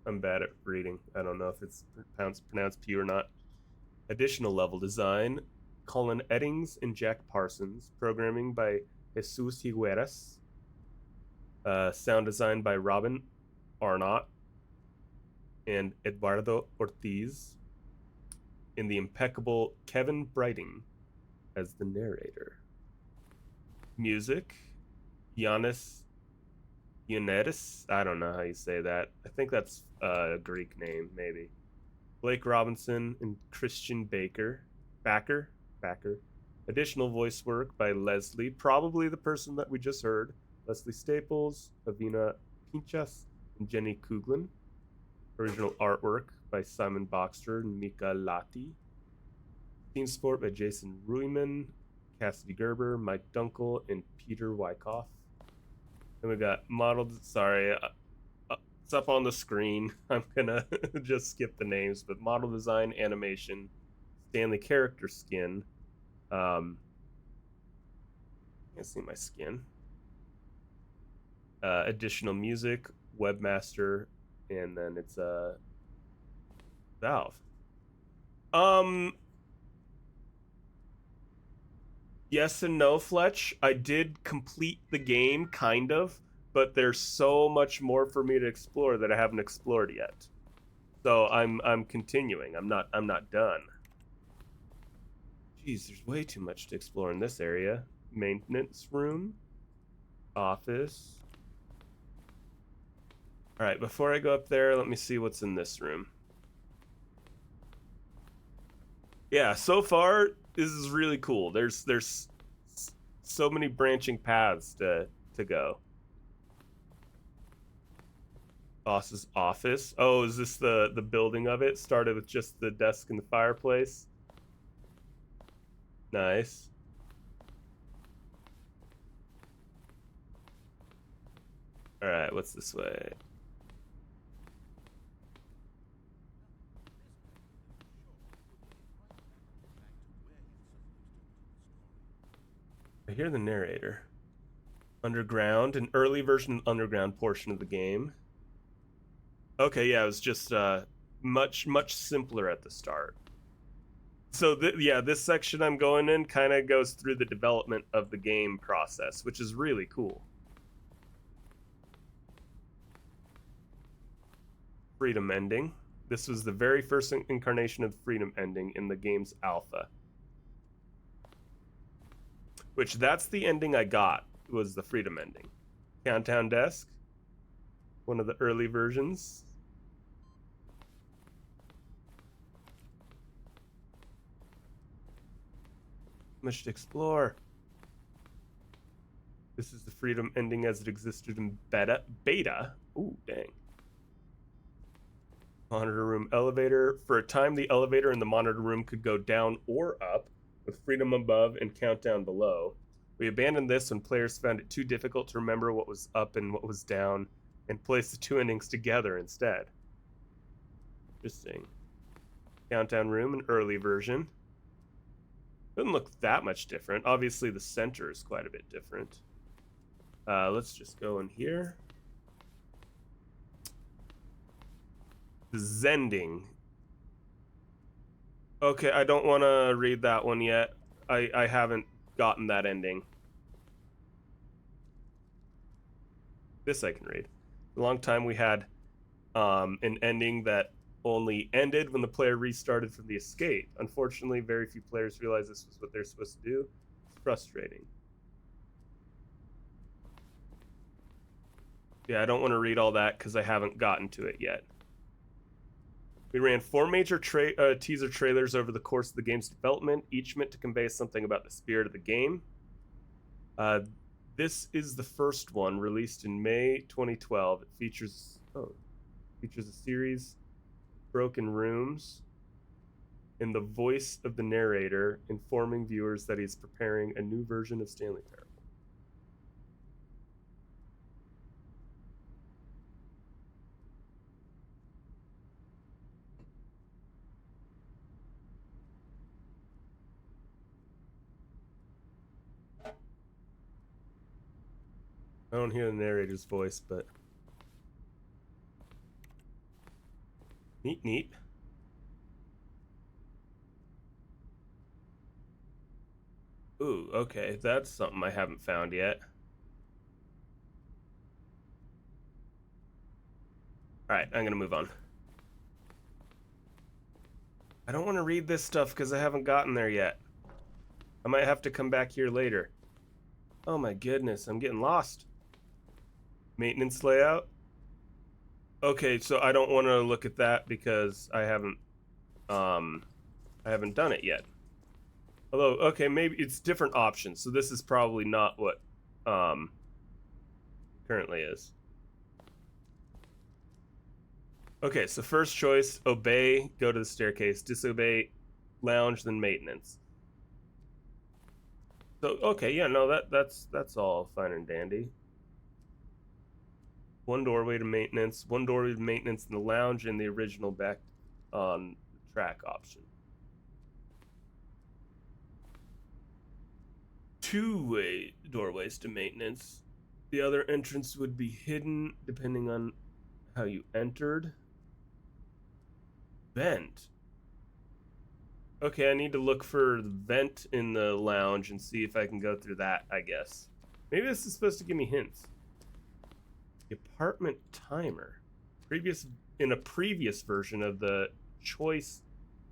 Speaker 1: I'm bad at reading. I don't know if it's pronounced Pugh or not. Additional level design, Colin Eddings and Jack Parsons. Programming by Jesus Higueras. Sound design by Robin Arnott and Eduardo Ortiz. And the impeccable Kevin Brighting as the narrator. Music, Giannis Ioannidis. I don't know how you say that. I think that's a Greek name, maybe. Blake Robinson and Christian Baker. Additional voice work by Leslie, probably the person that we just heard. Leslie Staples, Avina Pinchas, and Jenny Kuglin. Original artwork by Simon Boxter and Mika Lati. Team sport by Jason Ruiman, Cassidy Gerber, Mike Dunkel, and Peter Wyckoff. Then we got modeled. Sorry, it's up on the screen. I'm gonna just skip the names, but model design, animation, Stanley character skin. You can see my skin. Additional music, webmaster, and then it's Valve. Yes and no, Fletch. I did complete the game, kind of, but there's so much more for me to explore that I haven't explored yet. So I'm continuing. I'm not done. Jeez, there's way too much to explore in this area. Maintenance room, office. All right, before I go up there, let me see what's in this room. Yeah, so far this is really cool. There's so many branching paths to go. Boss's office. Oh, is this the building of it? Started with just the desk and the fireplace. Nice. All right, what's this way? I hear the narrator. Underground, an early version underground portion of the game. Okay, yeah, it was just much simpler at the start. So yeah, this section I'm going in kind of goes through the development of the game process, which is really cool. Freedom ending. This was the very first incarnation of the freedom ending in the game's alpha. Which that's the ending I got, was the freedom ending. Countdown desk. One of the early versions. Much to explore. This is the freedom ending as it existed in beta. Ooh, dang. Monitor room elevator. For a time, the elevator in the monitor room could go down or up, with freedom above and countdown below. We abandoned this when players found it too difficult to remember what was up and what was down, and placed the two endings together instead. Interesting. Countdown room, an early version. Doesn't look that much different. Obviously, the center is quite a bit different. Let's just go in here. The Zending. Okay, I don't want to read that one yet. I haven't gotten that ending. This I can read. A long time we had an ending that only ended when the player restarted from the escape. Unfortunately, very few players realize this was what they're supposed to do. It's frustrating. Yeah, I don't want to read all that because I haven't gotten to it yet. We ran 4 major teaser trailers over the course of the game's development, each meant to convey something about the spirit of the game. This is the first one, released in May 2012. It features a series, Broken Rooms, in the voice of the narrator, informing viewers that he's preparing a new version of Stanley Parable. I don't hear the narrator's voice, but neat. Ooh, okay, that's something I haven't found yet. Alright, I'm gonna move on. I don't want to read this stuff because I haven't gotten there yet. I might have to come back here later. Oh my goodness, I'm getting lost. Maintenance layout. Okay, so I don't want to look at that because I haven't done it yet. Although, okay, maybe it's different options. So this is probably not what currently is. Okay, so first choice, obey, go to the staircase, disobey, lounge, then maintenance. So okay, yeah, no, that's all fine and dandy. One doorway to maintenance, one doorway to maintenance in the lounge, and the original back on the track option. Two-way doorways to maintenance. The other entrance would be hidden depending on how you entered. Vent. Okay, I need to look for the vent in the lounge and see if I can go through that, I guess. Maybe this is supposed to give me hints. The apartment timer. In a previous version of the choice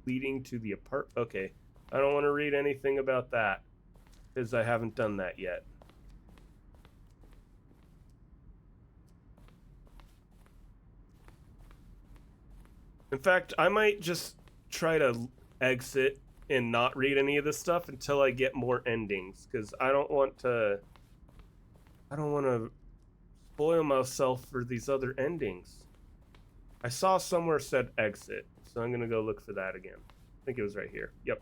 Speaker 1: leading to the Okay, I don't want to read anything about that because I haven't done that yet. In fact, I might just try to exit and not read any of this stuff until I get more endings, because I don't want to spoil myself for these other endings. I saw somewhere said exit, so I'm gonna go look for that again. I think it was right here. Yep.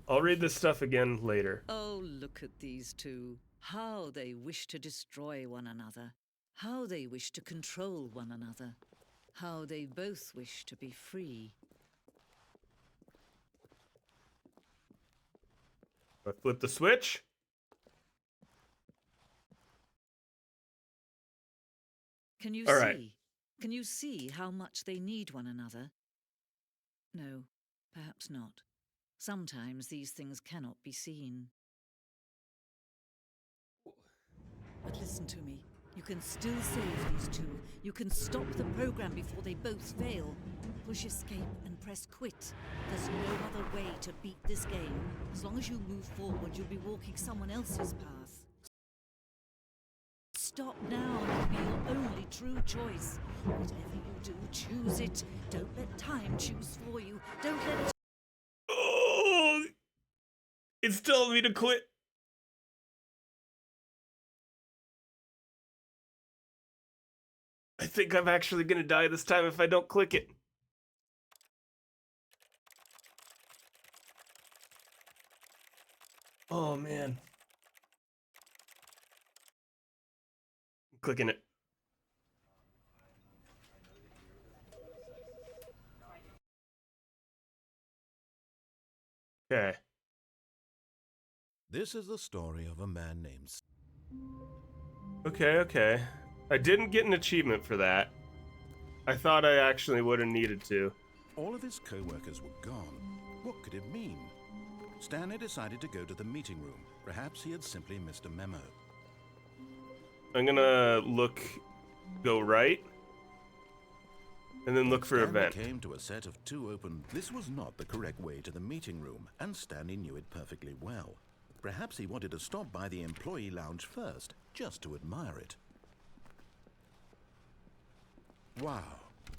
Speaker 1: I'll read this stuff again later.
Speaker 3: Oh, look at these two. How they wish to destroy one another. How they wish to control one another. How they both wish to be free.
Speaker 1: I flip the switch.
Speaker 3: Can you
Speaker 1: All
Speaker 3: see?
Speaker 1: right.
Speaker 3: Can you see how much they need one another? No, perhaps not. Sometimes these things cannot be seen. But listen to me. You can still save these two. You can stop the program before they both fail. Push escape and press quit. There's no other way to beat this game. As long as you move forward, you'll be walking someone else's path. Stop now and it'll be your only true choice. Whatever you do, choose it. Don't let time choose for you. Don't let it...
Speaker 1: Oh, it's telling me to quit. I think I'm actually gonna die this time if I don't click it. Oh man. I'm clicking it. Okay.
Speaker 2: This is the story of a man named...
Speaker 1: Okay. I didn't get an achievement for that. I thought I actually would have needed to.
Speaker 2: All of his co-workers were gone. What could it mean? Stanley decided to go to the meeting room. Perhaps he had simply missed a memo.
Speaker 1: I'm gonna go right, and then look for
Speaker 2: Stanley
Speaker 1: event.
Speaker 2: came to a set of two open... This was not the correct way to the meeting room, and Stanley knew it perfectly well. Perhaps he wanted to stop by the employee lounge first, just to admire it. Wow.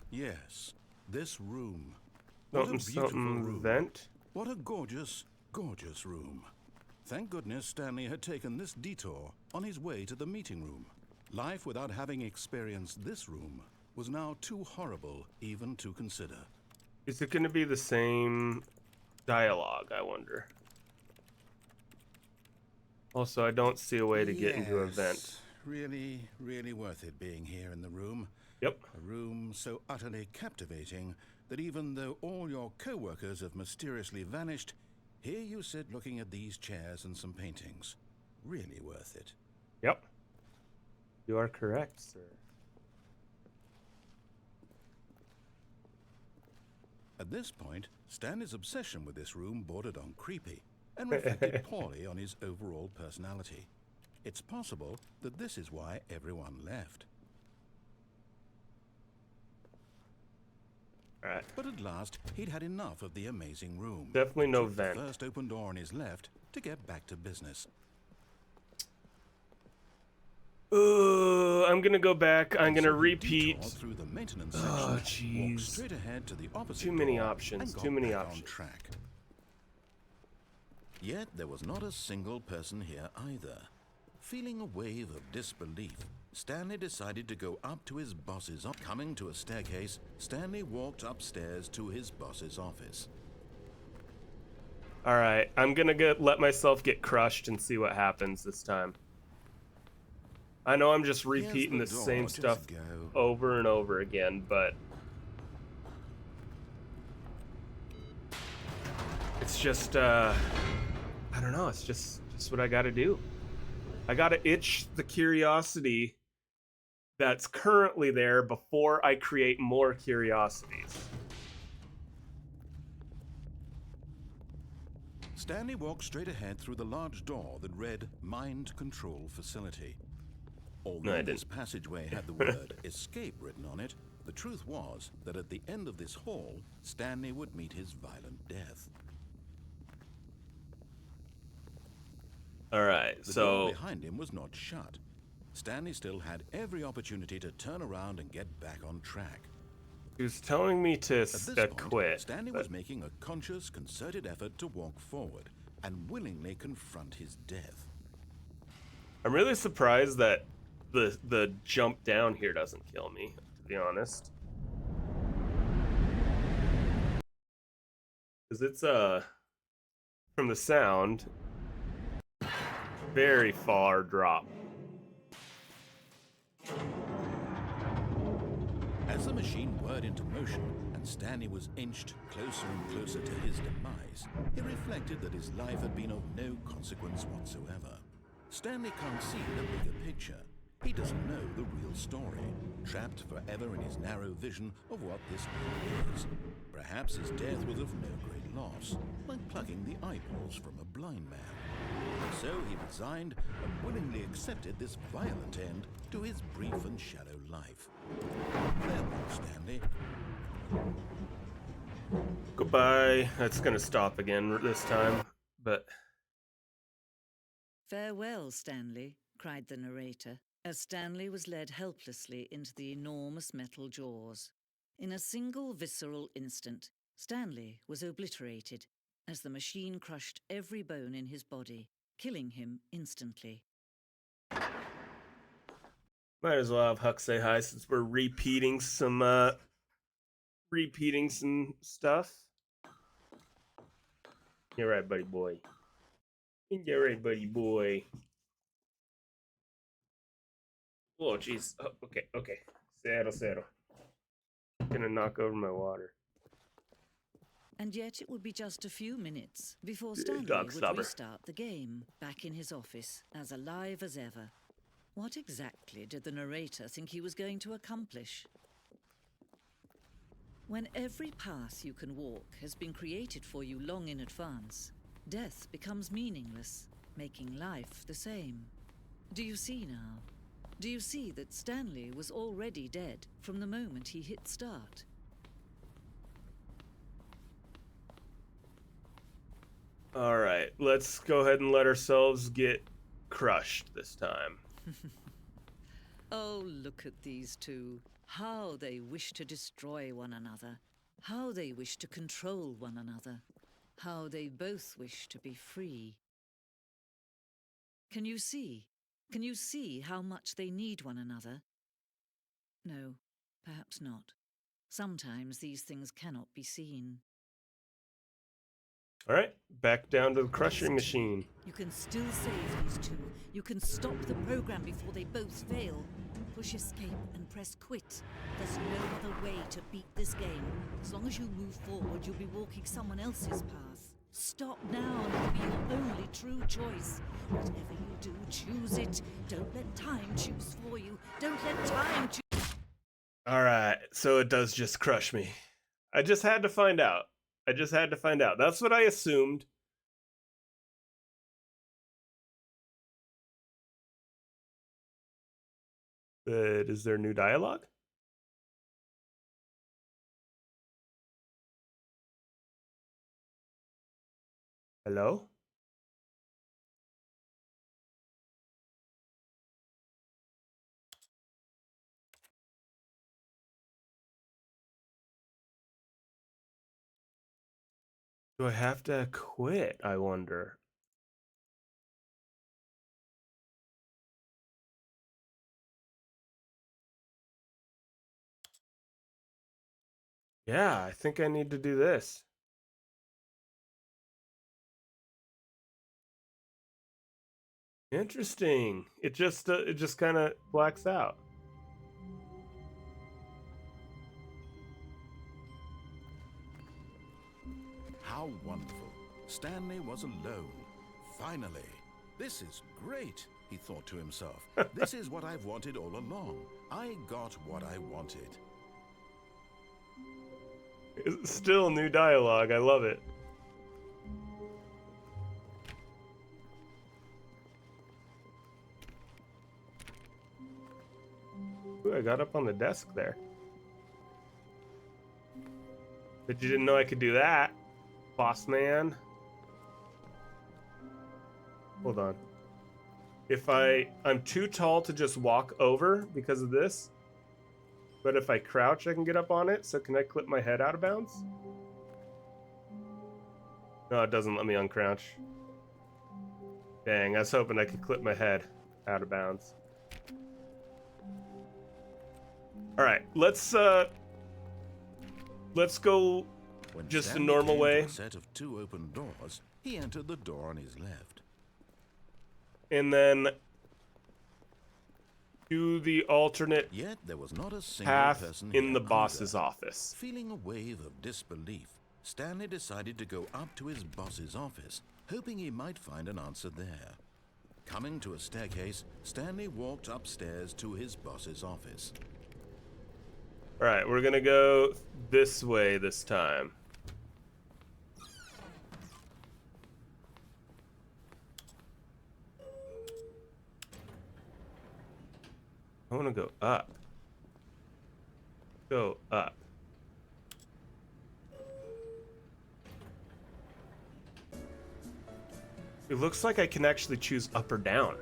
Speaker 2: Yes, this room. What a beautiful room.
Speaker 1: Vent.
Speaker 2: What a gorgeous, gorgeous room. Thank goodness Stanley had taken this detour on his way to the meeting room. Life without having experienced this room was now too horrible even to consider.
Speaker 1: Is it going to be the same dialogue, I wonder? Also, I don't see a way to get into a vent.
Speaker 2: Really, really worth it being here in the room.
Speaker 1: Yep.
Speaker 2: A room so utterly captivating that even though all your co-workers have mysteriously vanished, here you sit looking at these chairs and some paintings. Really worth it.
Speaker 1: Yep. You are correct, sir.
Speaker 2: At this point, Stanley's obsession with this room bordered on creepy and reflected poorly on his overall personality. It's possible that this is why everyone left.
Speaker 1: Alright.
Speaker 2: But at last, he'd had enough of the amazing room.
Speaker 1: Definitely no
Speaker 2: Took the
Speaker 1: vent.
Speaker 2: first open door on his left to get back to business.
Speaker 1: I'm gonna go back. I'm gonna
Speaker 2: So he
Speaker 1: repeat.
Speaker 2: detoured through the maintenance
Speaker 1: Oh,
Speaker 2: section, walked
Speaker 1: jeez.
Speaker 2: straight ahead to the opposite
Speaker 1: Too many
Speaker 2: door,
Speaker 1: options,
Speaker 2: and got
Speaker 1: too many
Speaker 2: back
Speaker 1: options.
Speaker 2: on track. Yet there was not a single person here either. Feeling a wave of disbelief, Stanley decided to go up to his boss's office. Coming to a staircase, Stanley walked upstairs to his boss's office.
Speaker 1: Alright, I'm gonna let myself get crushed and see what happens this time. I know I'm just repeating the
Speaker 2: Here's the
Speaker 1: same
Speaker 2: door,
Speaker 1: stuff
Speaker 2: just go.
Speaker 1: over and over again, but it's just, I don't know, it's just what I gotta do. I gotta itch the curiosity that's currently there before I create more curiosities.
Speaker 2: Stanley walked straight ahead through the large door that read Mind Control Facility. Although this passageway had the word escape written on it, the truth was that at the end of this hall, Stanley would meet his violent death.
Speaker 1: All right,
Speaker 2: The
Speaker 1: so
Speaker 2: door behind him was not shut. Stanley still had every opportunity to turn around and get back on track.
Speaker 1: he was telling me to
Speaker 2: At this point,
Speaker 1: quit.
Speaker 2: Stanley was making a conscious, concerted effort to walk forward and willingly confront his death.
Speaker 1: I'm really surprised that the jump down here doesn't kill me, to be honest. Because it's from the sound, very far drop.
Speaker 2: As the machine whirred into motion and Stanley was inched closer and closer to his demise, he reflected that his life had been of no consequence whatsoever. Stanley can't see the bigger picture. He doesn't know the real story, trapped forever in his narrow vision of what this world is. Perhaps his death was of no great loss, like plucking the eyeballs from a blind man. And so he resigned and willingly accepted this violent end to his brief and shallow life. Farewell, Stanley.
Speaker 1: Goodbye. That's gonna stop again this time, but...
Speaker 3: Farewell, Stanley, cried the narrator, as Stanley was led helplessly into the enormous metal jaws. In a single visceral instant, Stanley was obliterated as the machine crushed every bone in his body, killing him instantly.
Speaker 1: Might as well have Huck say hi since we're repeating some stuff. You're right, buddy boy. You're right, buddy boy. Oh, jeez. Oh, okay. Settle. Gonna knock over my water.
Speaker 3: And yet it would be just a few minutes before Stanley would restart the game, back in his office, as alive as ever. What exactly did the narrator think he was going to accomplish? When every path you can walk has been created for you long in advance, death becomes meaningless, making life the same. Do you see now? Do you see that Stanley was already dead from the moment he hit start?
Speaker 1: All right, let's go ahead and let ourselves get crushed this time.
Speaker 3: Oh, look at these two. How they wish to destroy one another. How they wish to control one another. How they both wish to be free. Can you see? Can you see how much they need one another? No, perhaps not. Sometimes these things cannot be seen.
Speaker 1: All right, back down to the crushing machine.
Speaker 3: You can still save these two. You can stop the program before they both fail. Push escape and press quit. There's no other way to beat this game. As long as you move forward, you'll be walking someone else's path. Stop now and it'll be your only true choice. Whatever you do, choose it. Don't let time choose for you. Don't let time choose.
Speaker 1: All right, so it does just crush me. I just had to find out. That's what I assumed. But is there new dialogue? Hello? Do I have to quit, I wonder? Yeah, I think I need to do this. Interesting. It just kind of blacks out.
Speaker 2: How wonderful. Stanley was alone. Finally. This is great. he thought to himself. This is what I've wanted all along. I got what I wanted.
Speaker 1: Still new dialogue. I love it. Ooh, I got up on the desk there. But you didn't know I could do that, boss man. Hold on. If I'm too tall to just walk over because of this. But if I crouch, I can get up on it. So can I clip my head out of bounds? No, it doesn't let me uncrouch. Dang, I was hoping I could clip my head out of bounds. All right, let's go
Speaker 2: When
Speaker 1: just
Speaker 2: Stanley
Speaker 1: a normal
Speaker 2: came to
Speaker 1: way.
Speaker 2: a set of 2 open doors, he entered the door on his left.
Speaker 1: And then do the alternate
Speaker 2: Yet there was not a single
Speaker 1: path
Speaker 2: person
Speaker 1: in
Speaker 2: here
Speaker 1: the boss's
Speaker 2: either.
Speaker 1: office.
Speaker 2: Feeling a wave of disbelief, Stanley decided to go up to his boss's office, hoping he might find an answer there. Coming to a staircase, Stanley walked upstairs to his boss's office.
Speaker 1: All right, we're gonna go this way this time. I want to go up. Go up. It looks like I can actually choose up or down.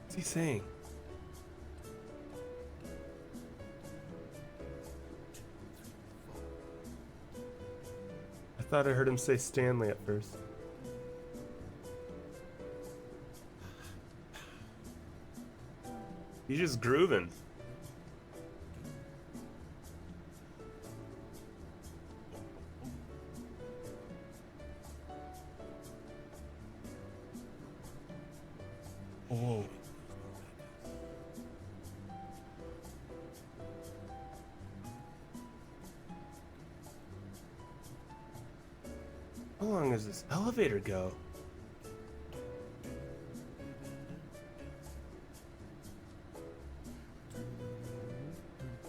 Speaker 1: What's he saying? I thought I heard him say Stanley at first. He's just grooving. Oh. How long does this elevator go?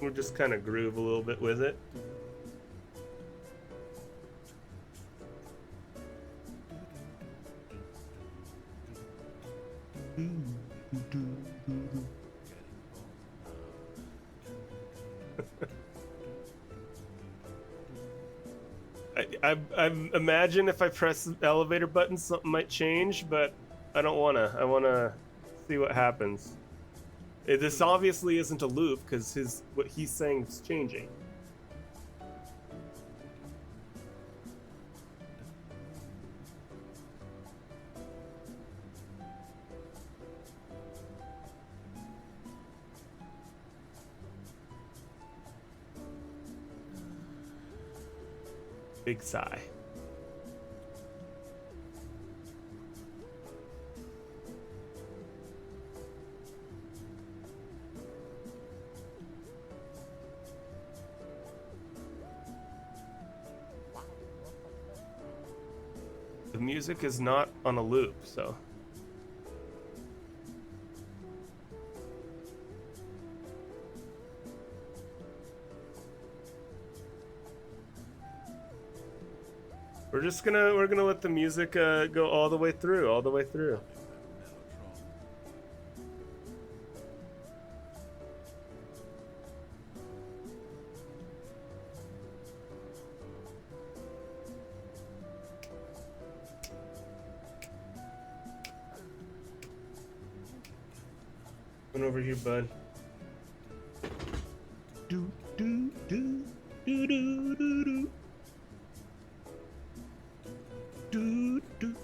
Speaker 1: We'll just kind of groove a little bit with it. I imagine if I press the elevator button, something might change, but I don't wanna. I wanna see what happens. This obviously isn't a loop because what he's saying is changing. Big sigh. The music is not on a loop, so. We're gonna let the music go all the way through. Come over here, bud. Do do do do do do do. Do, do.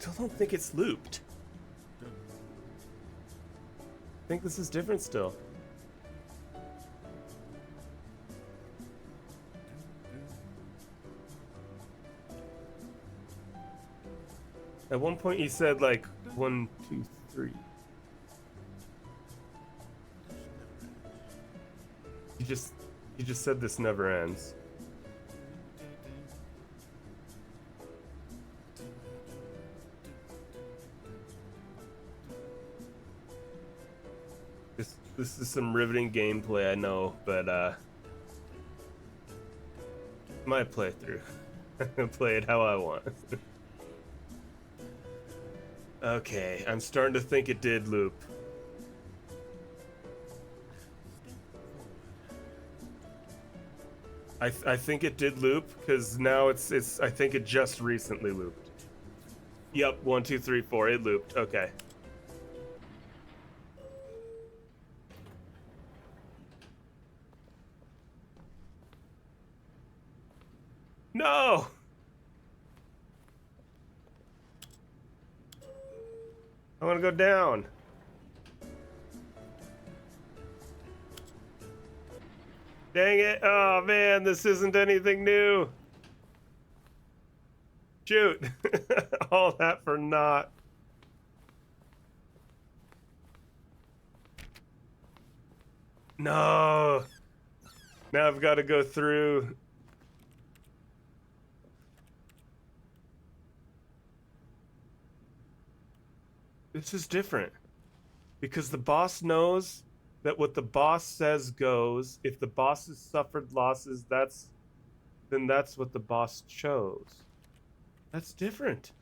Speaker 1: still don't think it's looped. I think this is different still. At one point you said like 1, 2, 3. You just said this never ends. This is some riveting gameplay, I know, but my playthrough. Play it how I want. Okay, I'm starting to think it did loop. I think it did loop because now it's I think it just recently looped. Yep, 1, 2, 3, 4. It looped. Okay. No. I want to go down. Dang it. Oh man, this isn't anything new. Shoot. All that for naught. No. Now I've got to go through. This is different. Because the boss knows that what the boss says goes. If the boss has suffered losses, then that's what the boss chose. That's different.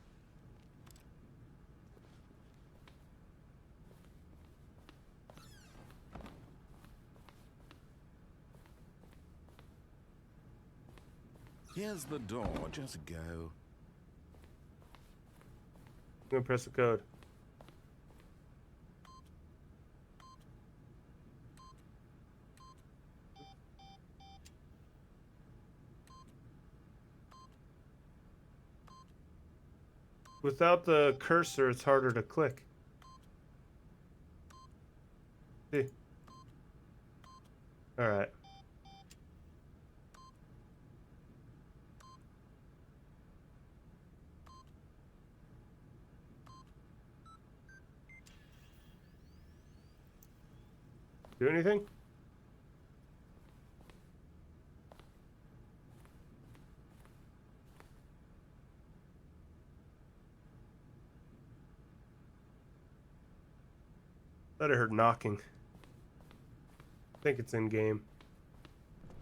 Speaker 2: Here's the door, just go.
Speaker 1: I'm gonna press the code. Without the cursor, it's harder to click. See? Alright. Do anything? Thought I heard knocking. I think it's in game.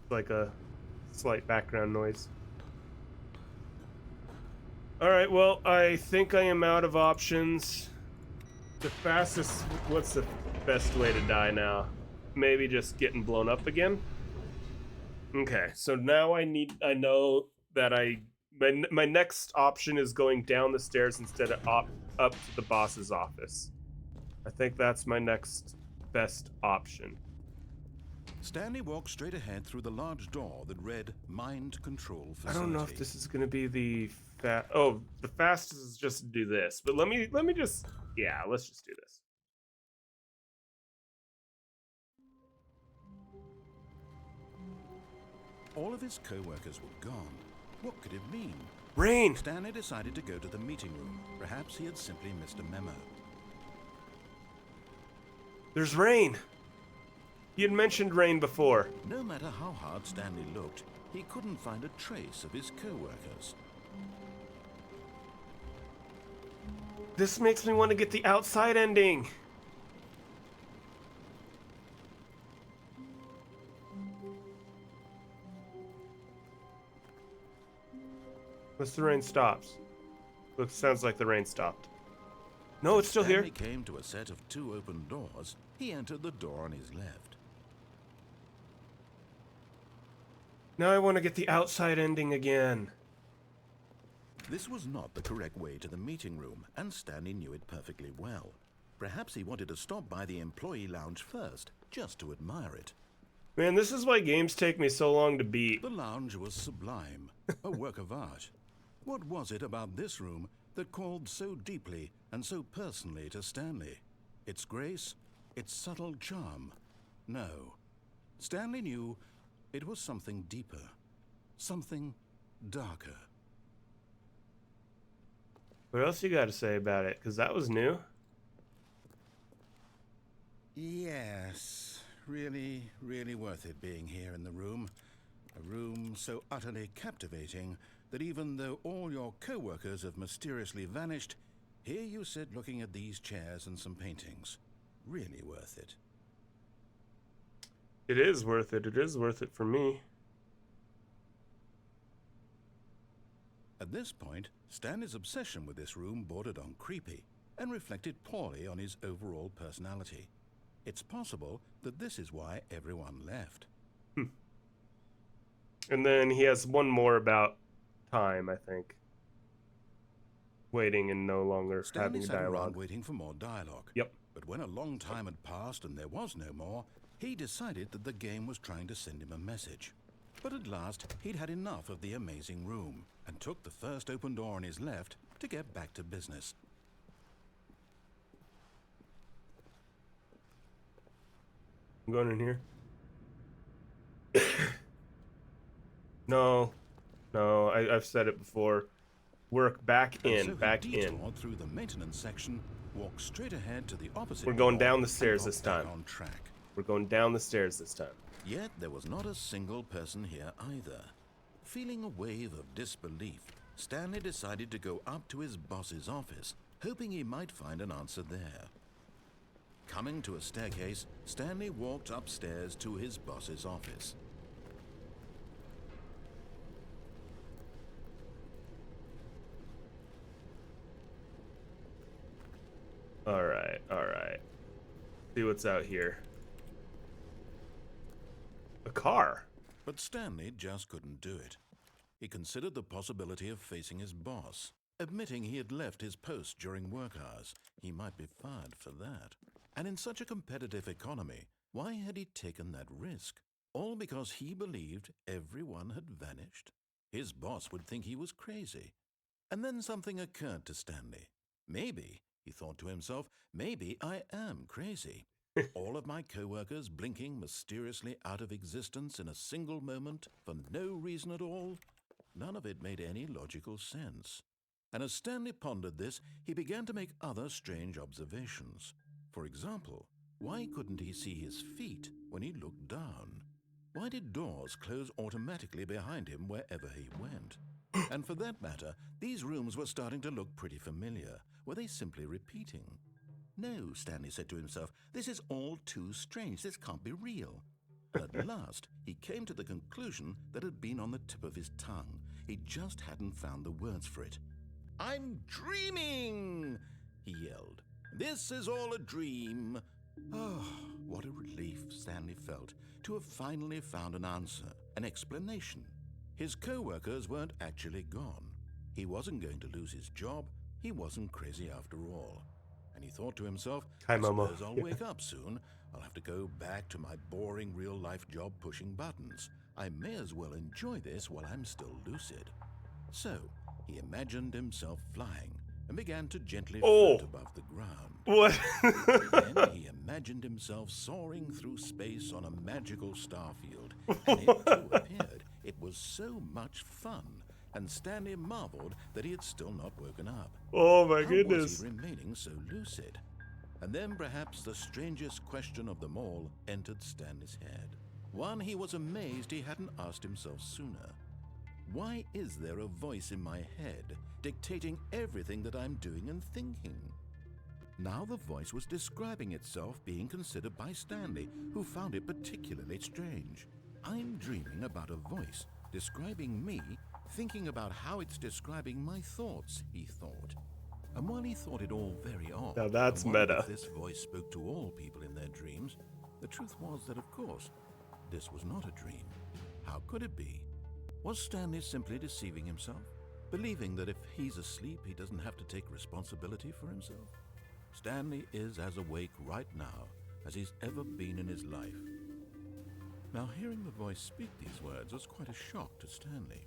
Speaker 1: It's like a slight background noise. Alright, well, I think I am out of options. The fastest... What's the best way to die now? Maybe just getting blown up again? Okay, so now I know that my next option is going down the stairs instead of up to the boss's office. I think that's my next best option.
Speaker 2: Stanley walked straight ahead through the large door that read Mind Control Facility.
Speaker 1: I don't know if this is going to be the the fastest is just to do this. But let me just, yeah, let's just do this.
Speaker 2: All of his co-workers were gone. What could it mean?
Speaker 1: Rain!
Speaker 2: Stanley decided to go to the meeting room. Perhaps he had simply missed a memo.
Speaker 1: There's rain! He had mentioned rain before.
Speaker 2: No matter how hard Stanley looked, he couldn't find a trace of his co-workers.
Speaker 1: This makes me want to get the outside ending. Unless the rain stops. Sounds like the rain stopped. No, it's still here.
Speaker 2: Stanley came to a set of 2 open doors. He entered the door on his left.
Speaker 1: Now I want to get the outside ending again.
Speaker 2: This was not the correct way to the meeting room, and Stanley knew it perfectly well. Perhaps he wanted to stop by the employee lounge first, just to admire it.
Speaker 1: Man, this is why games take me so long to beat.
Speaker 2: The lounge was sublime, a work of art. What was it about this room that called so deeply and so personally to Stanley. Its grace, its subtle charm. No, Stanley knew it was something deeper, something darker.
Speaker 1: What else you got to say about it? Because that was new.
Speaker 2: Yes, really, really worth it being here in the room. A room so utterly captivating that even though all your co-workers have mysteriously vanished, here you sit looking at these chairs and some paintings. Really worth it.
Speaker 1: It is worth it. It is worth it for me.
Speaker 2: At this point, Stanley's obsession with this room bordered on creepy and reflected poorly on his overall personality. It's possible that this is why everyone left.
Speaker 1: And then he has one more about time, I think. Waiting and no longer
Speaker 2: Stanley
Speaker 1: having
Speaker 2: sat around
Speaker 1: dialogue.
Speaker 2: waiting for more dialogue.
Speaker 1: Yep.
Speaker 2: But when a long time had passed and there was no more, he decided that the game was trying to send him a message. But at last, he'd had enough of the amazing room and took the first open door on his left to get back to business.
Speaker 1: I'm going in here. No, I've said it before. Work back
Speaker 2: And
Speaker 1: in,
Speaker 2: so he
Speaker 1: back in.
Speaker 2: detoured through the maintenance section, walked straight ahead to the opposite.
Speaker 1: We're going
Speaker 2: door,
Speaker 1: down the
Speaker 2: and
Speaker 1: stairs
Speaker 2: got
Speaker 1: this
Speaker 2: back
Speaker 1: time.
Speaker 2: on track.
Speaker 1: We're going down the stairs this time.
Speaker 2: Yet there was not a single person here either. Feeling a wave of disbelief, Stanley decided to go up to his boss's office, hoping he might find an answer there. Coming to a staircase, Stanley walked upstairs to his boss's office.
Speaker 1: All right. See what's out here. A car.
Speaker 2: But Stanley just couldn't do it. He considered the possibility of facing his boss. Admitting he had left his post during work hours, he might be fired for that. And in such a competitive economy, why had he taken that risk? All because he believed everyone had vanished? His boss would think he was crazy. And then something occurred to Stanley. Maybe, he thought to himself, maybe I am crazy. All of my co-workers blinking mysteriously out of existence in a single moment for no reason at all? None of it made any logical sense. And as Stanley pondered this, he began to make other strange observations. For example, why couldn't he see his feet when he looked down? Why did doors close automatically behind him wherever he went? And for that matter, these rooms were starting to look pretty familiar. Were they simply repeating? No, Stanley said to himself, this is all too strange. This can't be real. And at last, he came to the conclusion that had been on the tip of his tongue. He just hadn't found the words for it. I'm dreaming, he yelled. This is all a dream. Oh, what a relief Stanley felt to have finally found an answer, an explanation. His co-workers weren't actually gone. He wasn't going to lose his job. He wasn't crazy after all. And he thought to himself,
Speaker 1: Hi,
Speaker 2: I
Speaker 1: Momo.
Speaker 2: suppose I'll wake up soon. I'll have to go back to my boring real-life job pushing buttons. I may as well enjoy this while I'm still lucid. So, he imagined himself flying and began to gently float above the ground.
Speaker 1: What?
Speaker 2: Then he imagined himself soaring through space on a magical starfield, and it too appeared. It was so much fun, and Stanley marveled that he had still not woken up.
Speaker 1: Oh my
Speaker 2: How
Speaker 1: goodness.
Speaker 2: was he remaining so lucid? And then perhaps the strangest question of them all entered Stanley's head. One he was amazed he hadn't asked himself sooner. Why is there a voice in my head dictating everything that I'm doing and thinking? Now the voice was describing itself being considered by Stanley, who found it particularly strange. I'm dreaming about a voice describing me, thinking about how it's describing my thoughts, he thought. And while he thought it all very odd,
Speaker 1: Now that's
Speaker 2: and wondered
Speaker 1: meta.
Speaker 2: if this voice spoke to all people in their dreams, the truth was that, of course, this was not a dream. How could it be? Was Stanley simply deceiving himself, believing that if he's asleep, he doesn't have to take responsibility for himself? Stanley is as awake right now as he's ever been in his life. Now, hearing the voice speak these words was quite a shock to Stanley.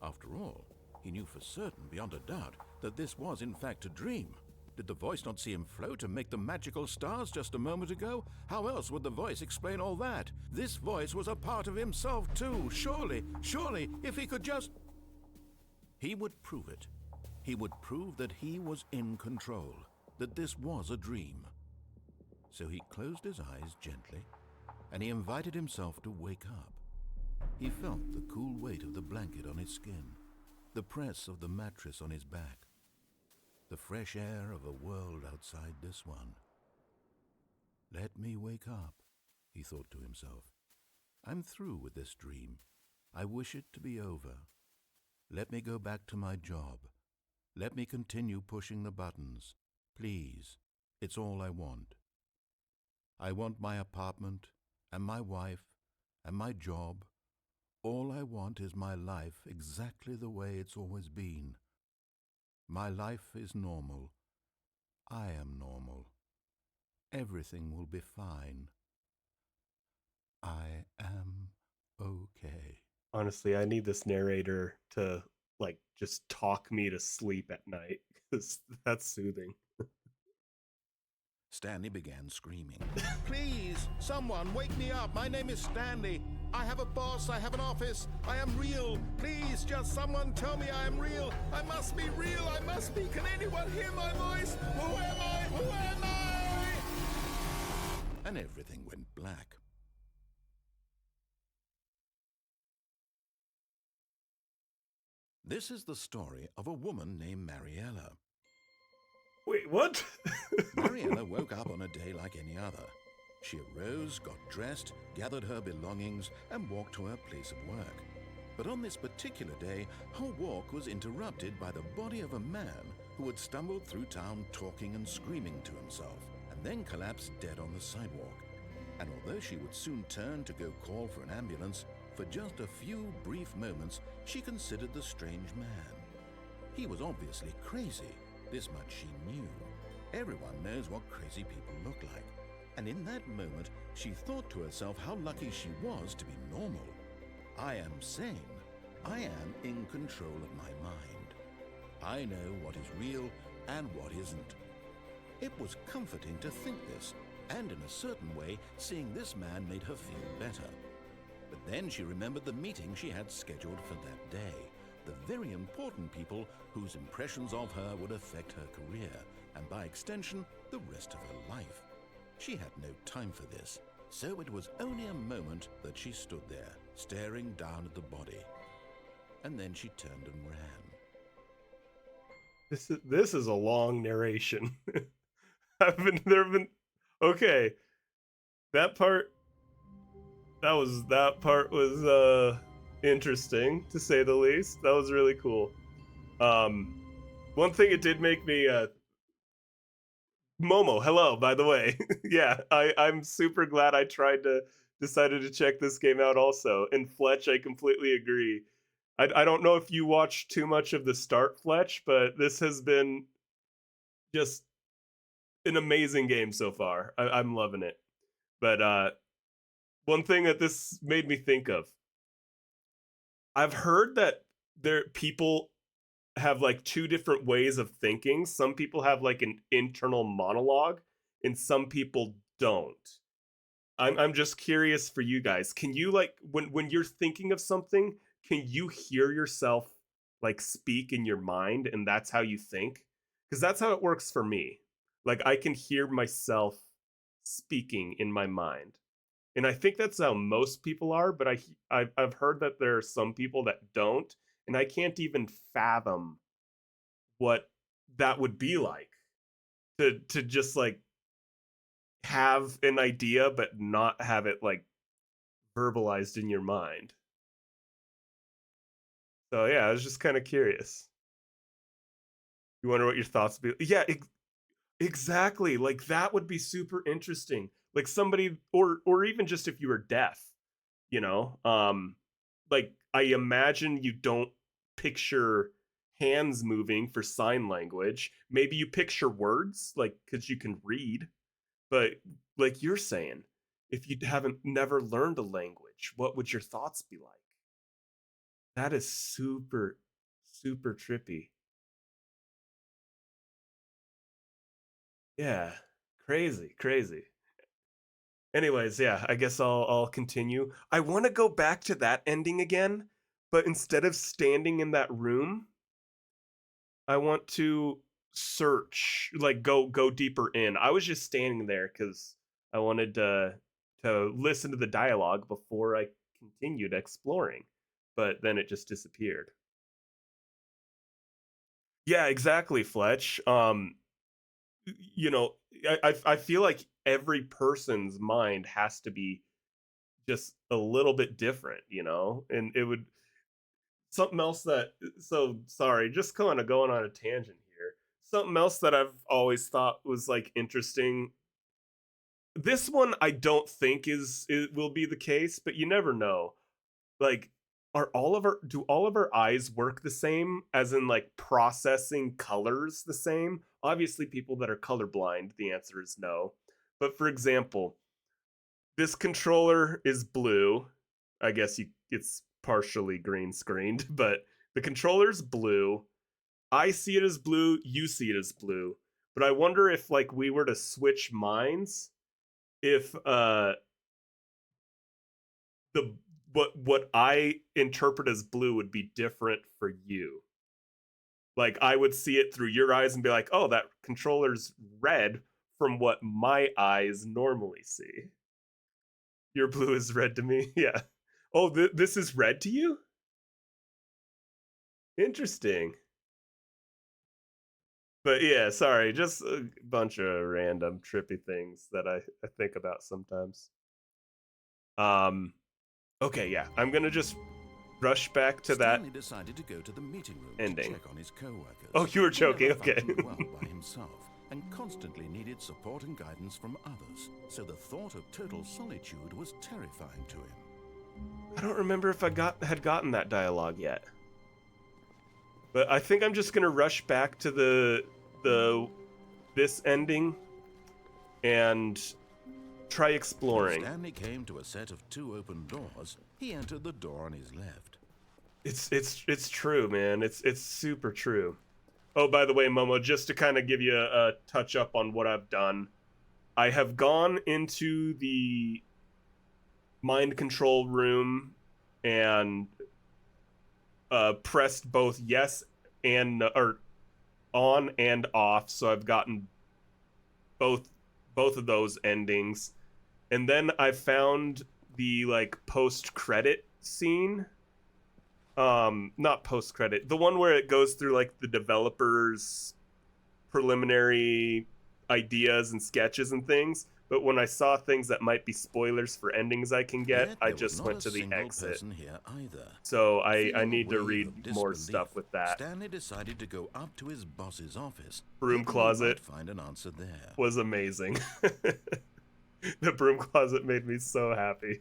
Speaker 2: After all, he knew for certain, beyond a doubt, that this was in fact a dream. Did the voice not see him float and make the magical stars just a moment ago? How else would the voice explain all that? This voice was a part of himself too. Surely, if he could just... He would prove it. He would prove that he was in control, that this was a dream. So he closed his eyes gently, and he invited himself to wake up. He felt the cool weight of the blanket on his skin, the press of the mattress on his back, the fresh air of a world outside this one. Let me wake up, he thought to himself. I'm through with this dream. I wish it to be over. Let me go back to my job. Let me continue pushing the buttons. Please, it's all I want. I want my apartment and my wife and my job. All I want is my life exactly the way it's always been. My life is normal. I am normal. Everything will be fine. I am okay.
Speaker 1: Honestly, I need this narrator to just talk me to sleep at night, because that's soothing.
Speaker 2: Stanley began screaming. Please, someone, wake me up. My name is Stanley. I have a boss. I have an office. I am real. Please, just someone tell me I am real. I must be real. I must be. Can anyone hear my voice? Who am I? Who am I? And everything went black. This is the story of a woman named Mariella.
Speaker 1: Wait, what?
Speaker 2: Mariella woke up on a day like any other. She arose, got dressed, gathered her belongings, and walked to her place of work. But on this particular day, her walk was interrupted by the body of a man who had stumbled through town talking and screaming to himself, and then collapsed dead on the sidewalk. And although she would soon turn to go call for an ambulance, for just a few brief moments she considered the strange man. He was obviously crazy. This much she knew. Everyone knows what crazy people look like. And in that moment, she thought to herself how lucky she was to be normal. I am sane. I am in control of my mind. I know what is real and what isn't. It was comforting to think this, and in a certain way, seeing this man made her feel better. But then she remembered the meeting she had scheduled for that day. The very important people whose impressions of her would affect her career, and by extension, the rest of her life. She had no time for this, so it was only a moment that she stood there, staring down at the body. And then she turned and ran.
Speaker 1: This is a long narration. Okay. That part was interesting, to say the least. That was really cool. One thing it did make me Momo, hello, by the way. Yeah, I'm super glad I decided to check this game out also. And Fletch, I completely agree. I don't know if you watched too much of the start, Fletch, but this has been just an amazing game so far. I'm loving it. But one thing that this made me think of, I've heard that people have two different ways of thinking. Some people have an internal monologue, and some people don't. I'm just curious for you guys. Can you when you're thinking of something, can you hear yourself speak in your mind, and that's how you think? Because that's how it works for me. I can hear myself speaking in my mind. And I think that's how most people are, but I've heard that there are some people that don't, and I can't even fathom what that would be like to just have an idea but not have it verbalized in your mind. So yeah, I was just kind of curious. You wonder what your thoughts would be? Yeah, exactly. That would be super interesting. Somebody, or even just if you were deaf, you know, I imagine you don't picture hands moving for sign language. Maybe you picture words, because you can read. But like you're saying, if you haven't never learned a language, what would your thoughts be like? That is super, super trippy. Yeah. Crazy, crazy. Anyways, yeah, I guess I'll continue. I want to go back to that ending again, but instead of standing in that room, I want to search, like go deeper in. I was just standing there cuz I wanted to listen to the dialogue before I continued exploring, but then it just disappeared. Yeah, exactly, Fletch. You know, I feel like every person's mind has to be just a little bit different, you know? And it would something else that so sorry, just kind of going on a tangent here. Something else that I've always thought was like interesting. This one I don't think is it will be the case, but you never know. Like are all of our do all of our eyes work the same as in like processing colors the same? Obviously people that are colorblind, the answer is no. But for example, this controller is blue. I guess it's partially green screened, but the controller's blue. I see it as blue, you see it as blue. But I wonder if like we were to switch minds, if the what I interpret as blue would be different for you. Like I would see it through your eyes and be like, "Oh, that controller's red from what my eyes normally see." Your blue is red to me. Yeah. Oh, this is red to you? Interesting. But yeah, sorry, just a bunch of random trippy things that I think about sometimes. Um, okay, yeah, I'm gonna just rush back to that
Speaker 2: Stanley decided to go to the meeting room
Speaker 1: ending.
Speaker 2: to check on his co-workers.
Speaker 1: Oh, you were
Speaker 2: He never
Speaker 1: joking, okay.
Speaker 2: functioned well by himself and constantly needed support and guidance from others, so the thought of total solitude was terrifying to him.
Speaker 1: I don't remember if I had gotten that dialogue yet. But I think I'm just gonna rush back to the this ending and try
Speaker 2: When
Speaker 1: exploring.
Speaker 2: Stanley came to a set of two open doors, he entered the door on his left.
Speaker 1: It's true, man. It's super true. Oh, by the way, Momo, just to kind of give you a touch up on what I've done, I have gone into the mind control room and pressed both yes and or on and off, so I've gotten both both of those endings. And then I found the like post credit scene, not post credit, the one where it goes through like the developers preliminary ideas and sketches and things, but when I saw things that might be spoilers for endings I can get,
Speaker 2: Yet
Speaker 1: I
Speaker 2: there was
Speaker 1: just
Speaker 2: not
Speaker 1: went
Speaker 2: a
Speaker 1: to the
Speaker 2: single
Speaker 1: exit.
Speaker 2: person here either.
Speaker 1: So I
Speaker 2: Feeling a
Speaker 1: need to
Speaker 2: wave
Speaker 1: read
Speaker 2: of
Speaker 1: more
Speaker 2: disbelief,
Speaker 1: stuff with that.
Speaker 2: Stanley decided to go up to his boss's office.
Speaker 1: Broom
Speaker 2: hoping he
Speaker 1: closet
Speaker 2: might find an answer there.
Speaker 1: was amazing. The broom closet made me so happy.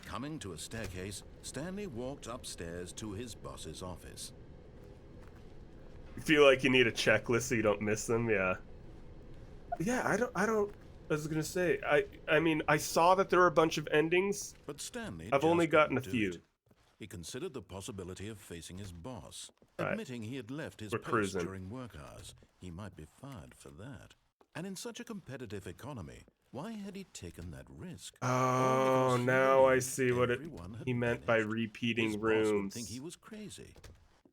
Speaker 2: Coming to a staircase, Stanley walked upstairs to his boss's office.
Speaker 1: You feel like you need a checklist so you don't miss them, yeah. Yeah, I was gonna say, I mean, I saw that there were a bunch of endings.
Speaker 2: But Stanley
Speaker 1: I've
Speaker 2: just
Speaker 1: only gotten a
Speaker 2: couldn't do
Speaker 1: few.
Speaker 2: it. He considered the possibility of facing his boss,
Speaker 1: Right.
Speaker 2: admitting he had left his
Speaker 1: We're
Speaker 2: post
Speaker 1: cruising.
Speaker 2: during work hours. He might be fired for that. And in such a competitive economy, why had he taken that risk? All
Speaker 1: Oh,
Speaker 2: because he
Speaker 1: now I
Speaker 2: believed
Speaker 1: see what
Speaker 2: everyone had
Speaker 1: he meant by
Speaker 2: vanished. His
Speaker 1: repeating
Speaker 2: boss would think he
Speaker 1: rooms.
Speaker 2: was crazy.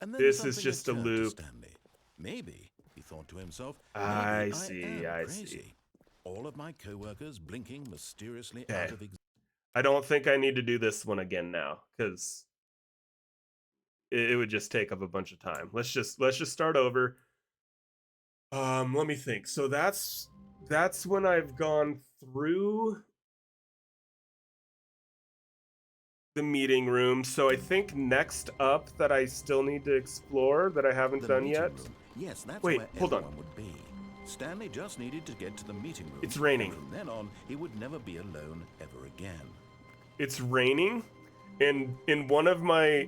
Speaker 2: And then
Speaker 1: This is
Speaker 2: something
Speaker 1: just a
Speaker 2: occurred to
Speaker 1: loop.
Speaker 2: Stanley. Maybe, he thought to himself,
Speaker 1: I
Speaker 2: maybe
Speaker 1: see,
Speaker 2: I am
Speaker 1: I
Speaker 2: crazy.
Speaker 1: see.
Speaker 2: All of my co-workers blinking mysteriously
Speaker 1: Okay.
Speaker 2: out of existence.
Speaker 1: I don't think I need to do this one again now, because it would just take up a bunch of time. Let's just start over. Let me think. So that's when I've gone through the meeting room. So I think next up that I still need to explore that I haven't
Speaker 2: The
Speaker 1: done
Speaker 2: meeting
Speaker 1: yet.
Speaker 2: room. Yes, that's
Speaker 1: Wait,
Speaker 2: where
Speaker 1: hold on.
Speaker 2: everyone would be. Stanley just needed to get to the meeting room.
Speaker 1: It's raining.
Speaker 2: And from then on, he would never be alone ever again.
Speaker 1: It's raining, and in one of my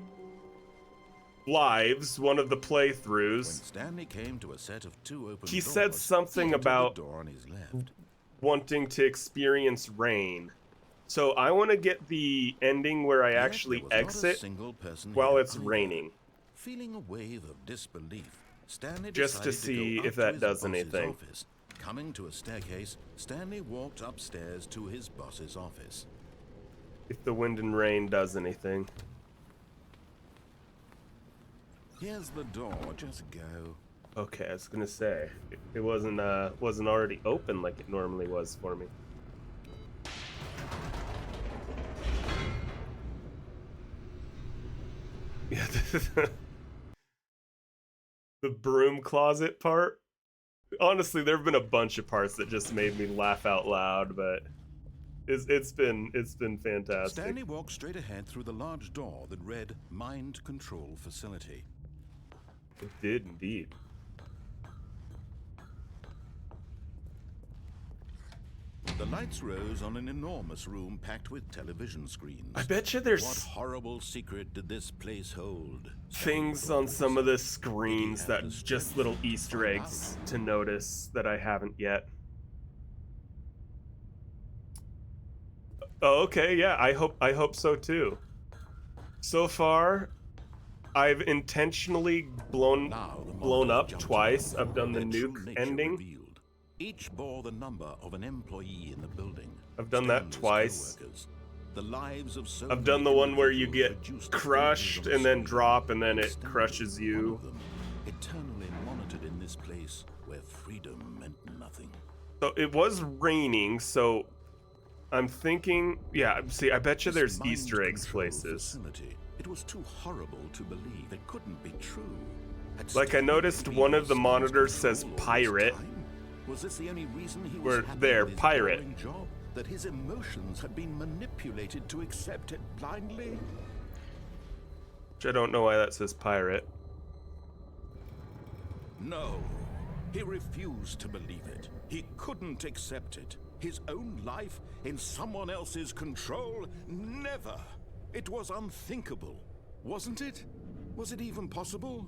Speaker 1: lives, one of the
Speaker 2: When
Speaker 1: playthroughs,
Speaker 2: Stanley came to a set of two open
Speaker 1: he
Speaker 2: doors,
Speaker 1: said something
Speaker 2: he entered
Speaker 1: about
Speaker 2: the door on his left.
Speaker 1: wanting to experience rain. So I want to get the ending where I
Speaker 2: Yet
Speaker 1: actually
Speaker 2: there was not a
Speaker 1: exit
Speaker 2: single person
Speaker 1: while
Speaker 2: here
Speaker 1: it's
Speaker 2: either.
Speaker 1: raining.
Speaker 2: Feeling a wave of disbelief, Stanley
Speaker 1: Just to
Speaker 2: decided
Speaker 1: see
Speaker 2: go up
Speaker 1: if
Speaker 2: to
Speaker 1: that
Speaker 2: his
Speaker 1: does
Speaker 2: boss's
Speaker 1: anything.
Speaker 2: Office. Coming to a staircase, Stanley walked upstairs to his boss's office.
Speaker 1: If the wind and rain does anything.
Speaker 2: Here's the door, just go.
Speaker 1: Okay, I was gonna say it wasn't already open like it normally was for me. Yeah, the broom closet part. Honestly, there have been a bunch of parts that just made me laugh out loud, but it's been fantastic.
Speaker 2: Stanley walked straight ahead through the large door that read Mind Control Facility.
Speaker 1: It did indeed.
Speaker 2: The lights rose on an enormous room packed with television screens.
Speaker 1: I bet you
Speaker 2: What
Speaker 1: there's
Speaker 2: horrible secret did this place hold?
Speaker 1: things on some of the screens
Speaker 2: have
Speaker 1: that
Speaker 2: the
Speaker 1: just
Speaker 2: strength
Speaker 1: little
Speaker 2: to
Speaker 1: Easter
Speaker 2: find
Speaker 1: eggs to notice that I haven't yet. Oh, okay, yeah, I hope so too. So far, I've intentionally blown up twice. I've done the nuke ending.
Speaker 2: Revealed. Each bore the number of an employee in the building.
Speaker 1: I've done that
Speaker 2: Stanley's
Speaker 1: twice.
Speaker 2: coworkers. The lives of so
Speaker 1: I've done the
Speaker 2: many
Speaker 1: one where you
Speaker 2: individuals
Speaker 1: get
Speaker 2: reduced to
Speaker 1: crushed
Speaker 2: images on
Speaker 1: and then
Speaker 2: screen.
Speaker 1: drop and then it
Speaker 2: Stanley
Speaker 1: crushes
Speaker 2: was
Speaker 1: you.
Speaker 2: one of them, eternally monitored in this place where freedom meant nothing.
Speaker 1: So it was raining, so I'm thinking, yeah, see, I bet you there's
Speaker 2: This
Speaker 1: Easter
Speaker 2: mind
Speaker 1: eggs
Speaker 2: control
Speaker 1: places.
Speaker 2: facility, it was too horrible to believe it couldn't be true. Had
Speaker 1: Like, I
Speaker 2: Stanley
Speaker 1: noticed
Speaker 2: really
Speaker 1: one of the
Speaker 2: lost
Speaker 1: monitors
Speaker 2: control
Speaker 1: says
Speaker 2: all this
Speaker 1: pirate.
Speaker 2: time? Was this the only reason he was
Speaker 1: Where
Speaker 2: happy
Speaker 1: there,
Speaker 2: with his
Speaker 1: pirate.
Speaker 2: boring job? That his emotions had been manipulated to accept it blindly?
Speaker 1: Which I don't know why that says pirate.
Speaker 2: No. He refused to believe it. He couldn't accept it. His own life in someone else's control? Never. It was unthinkable. Wasn't it? Was it even possible?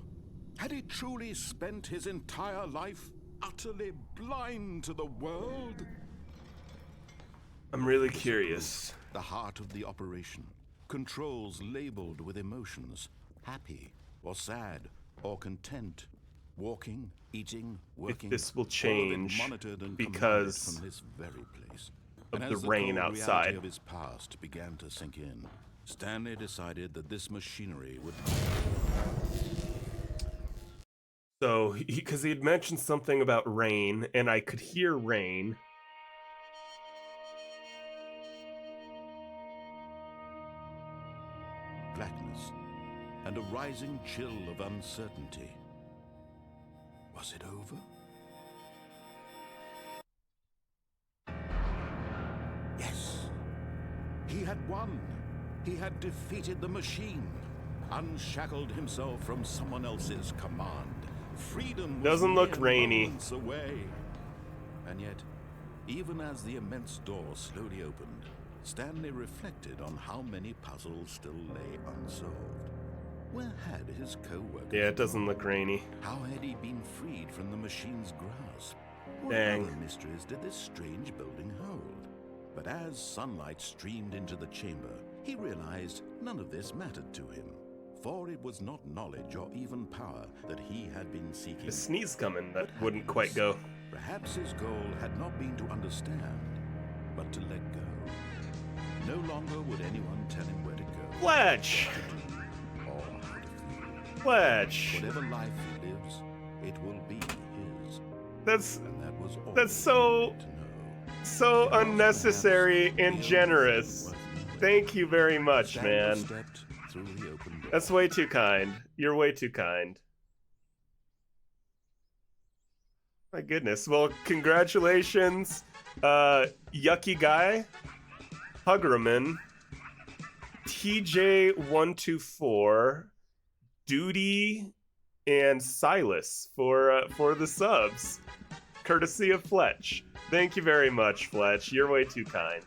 Speaker 2: Had he truly spent his entire life utterly blind to the world?
Speaker 1: I'm really curious.
Speaker 2: The heart of the operation. Controls labeled with emotions. Happy, or sad, or content. Walking, eating, working.
Speaker 1: If this will
Speaker 2: all of it
Speaker 1: change
Speaker 2: monitored and
Speaker 1: because
Speaker 2: commanded from this very place.
Speaker 1: of
Speaker 2: And
Speaker 1: the
Speaker 2: as
Speaker 1: rain
Speaker 2: cold
Speaker 1: outside.
Speaker 2: reality of his past began to sink in, Stanley decided that this machinery would...
Speaker 1: So, because he had mentioned something about rain, and I could hear rain.
Speaker 2: blackness and a rising chill of uncertainty. Was it over? Yes. He had won. He had defeated the machine, unshackled himself from someone else's command. Freedom was
Speaker 1: Doesn't look
Speaker 2: mere
Speaker 1: rainy.
Speaker 2: moments away. And yet, even as the immense door slowly opened, Stanley reflected on how many puzzles still lay unsolved. Where had his co-workers
Speaker 1: Yeah, it doesn't
Speaker 2: gone?
Speaker 1: look rainy.
Speaker 2: How had he been freed from the machine's grasp? What
Speaker 1: Dang.
Speaker 2: other mysteries did this strange building hold? But as sunlight streamed into the chamber, he realized none of this mattered to him. For it was not knowledge or even power that he had been seeking.
Speaker 1: A sneeze coming that
Speaker 2: but
Speaker 1: wouldn't quite
Speaker 2: happiness.
Speaker 1: go.
Speaker 2: Perhaps his goal had not been to understand, but to let go. No longer would anyone tell him where to go,
Speaker 1: Fletch!
Speaker 2: what to do, or how to feel.
Speaker 1: Fletch!
Speaker 2: Whatever life he lives, it will be his.
Speaker 1: That's
Speaker 2: And that was all
Speaker 1: That's
Speaker 2: he
Speaker 1: so-
Speaker 2: needed to know.
Speaker 1: so
Speaker 2: It was
Speaker 1: unnecessary
Speaker 2: perhaps the
Speaker 1: and
Speaker 2: only
Speaker 1: generous.
Speaker 2: thing worth knowing.
Speaker 1: Thank you very much,
Speaker 2: Stanley
Speaker 1: man.
Speaker 2: stepped through the open door.
Speaker 1: That's way too kind. You're way too kind. My goodness. Well, congratulations, Yucky Guy, Huggerman, TJ124, Duty, and Silas for the subs, courtesy of Fletch. Thank you very much, Fletch. You're way too kind.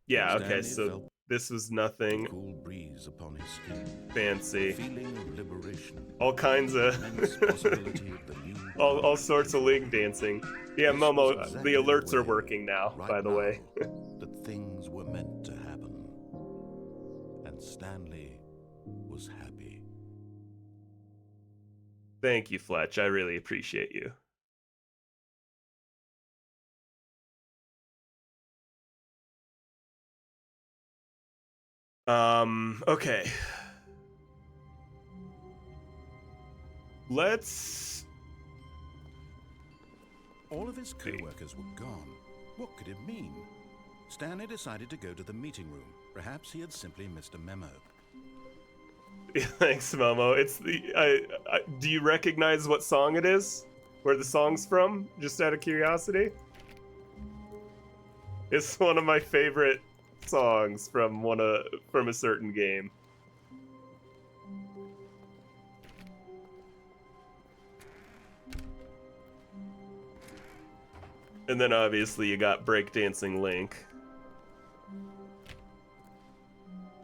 Speaker 1: Yeah, okay,
Speaker 2: Stanley
Speaker 1: so
Speaker 2: felt
Speaker 1: this was
Speaker 2: the
Speaker 1: nothing
Speaker 2: cool breeze upon his skin.
Speaker 1: fancy.
Speaker 2: Feeling of liberation.
Speaker 1: All kinds of
Speaker 2: Immense possibility of the new
Speaker 1: all sorts of league dancing. Yeah,
Speaker 2: This
Speaker 1: Momo,
Speaker 2: was
Speaker 1: the
Speaker 2: exactly
Speaker 1: alerts
Speaker 2: the
Speaker 1: are
Speaker 2: way,
Speaker 1: working now,
Speaker 2: right
Speaker 1: by the way.
Speaker 2: now, that things were meant to happen. And Stanley was happy.
Speaker 1: Thank you, Fletch. I really appreciate you. Okay. Let's...
Speaker 2: All of his co-workers were gone. What could it mean? Stanley decided to go to the meeting room. Perhaps he had simply missed a memo.
Speaker 1: Thanks, Momo. It's the... do you recognize what song it is? Where the song's from? Just out of curiosity? It's one of my favorite songs from from a certain game. And then obviously you got Breakdancing Link.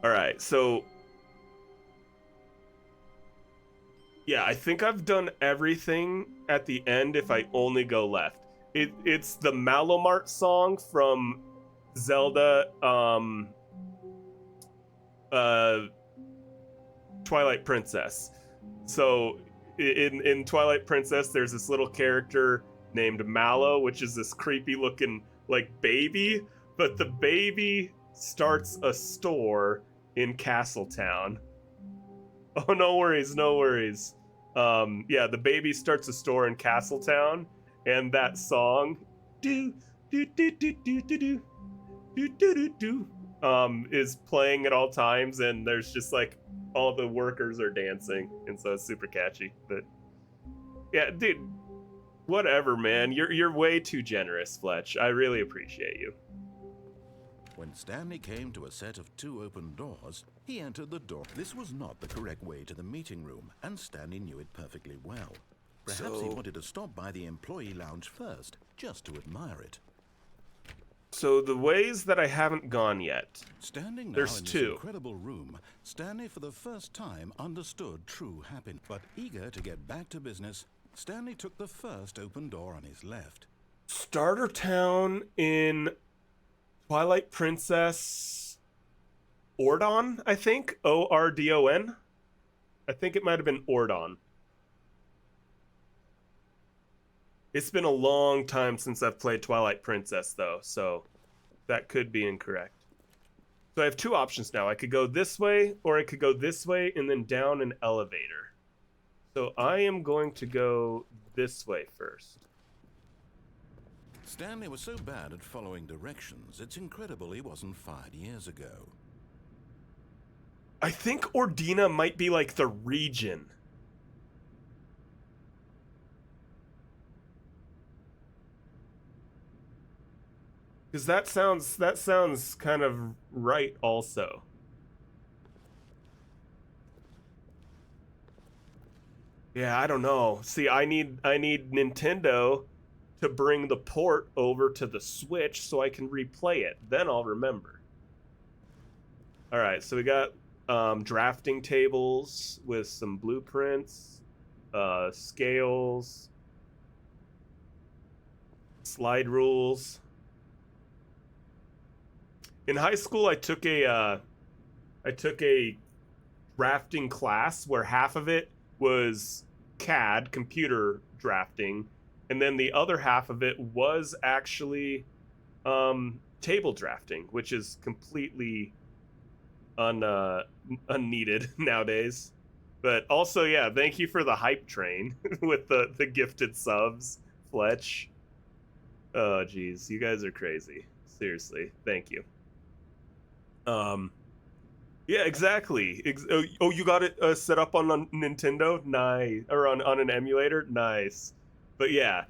Speaker 1: Alright, so... yeah, I think I've done everything at the end if I only go left. It's the Malomart song from Zelda, Twilight Princess. So in Twilight Princess, there's this little character named Mallow, which is this creepy looking like baby, but the baby starts a store in Castletown. Oh, no worries, no worries. Yeah, the baby starts a store in Castletown, and that song, do do do do do do do do do do is playing at all times, and there's just like all the workers are dancing, and so it's super catchy. But yeah, dude, whatever, man. You're way too generous, Fletch. I really appreciate you.
Speaker 2: When Stanley came to a set of 2 open doors, he entered the door. This was not the correct way to the meeting room, and Stanley knew it perfectly well. Perhaps he wanted to stop by the employee lounge first, just to admire it.
Speaker 1: So the ways that I haven't gone yet.
Speaker 2: Standing now
Speaker 1: There's
Speaker 2: in this
Speaker 1: 2.
Speaker 2: incredible room, Stanley for the first time understood true happiness. But eager to get back to business, Stanley took the first open door on his left.
Speaker 1: Starter Town in Twilight Princess Ordon, I think. Ordon. I think it might have been Ordon. It's been a long time since I've played Twilight Princess, though, so that could be incorrect. So I have 2 options now. I could go this way, or I could go this way and then down an elevator. So I am going to go this way first.
Speaker 2: Stanley was so bad at following directions, it's incredible he wasn't fired years ago.
Speaker 1: I think Ordina might be like the region. Because that sounds kind of right also. Yeah, I don't know. See, I need Nintendo to bring the port over to the Switch so I can replay it. Then I'll remember. All right, so we got drafting tables with some blueprints, scales, slide rules. In high school, I took a drafting class where half of it was CAD, computer drafting, and then the other half of it was actually table drafting, which is completely unneeded nowadays. But also, yeah, thank you for the hype train with the gifted subs, Fletch. Oh, geez, you guys are crazy. Seriously, thank you. Yeah, exactly. Oh, you got it set up on a Nintendo? Nice. Or on an emulator? Nice. But yeah,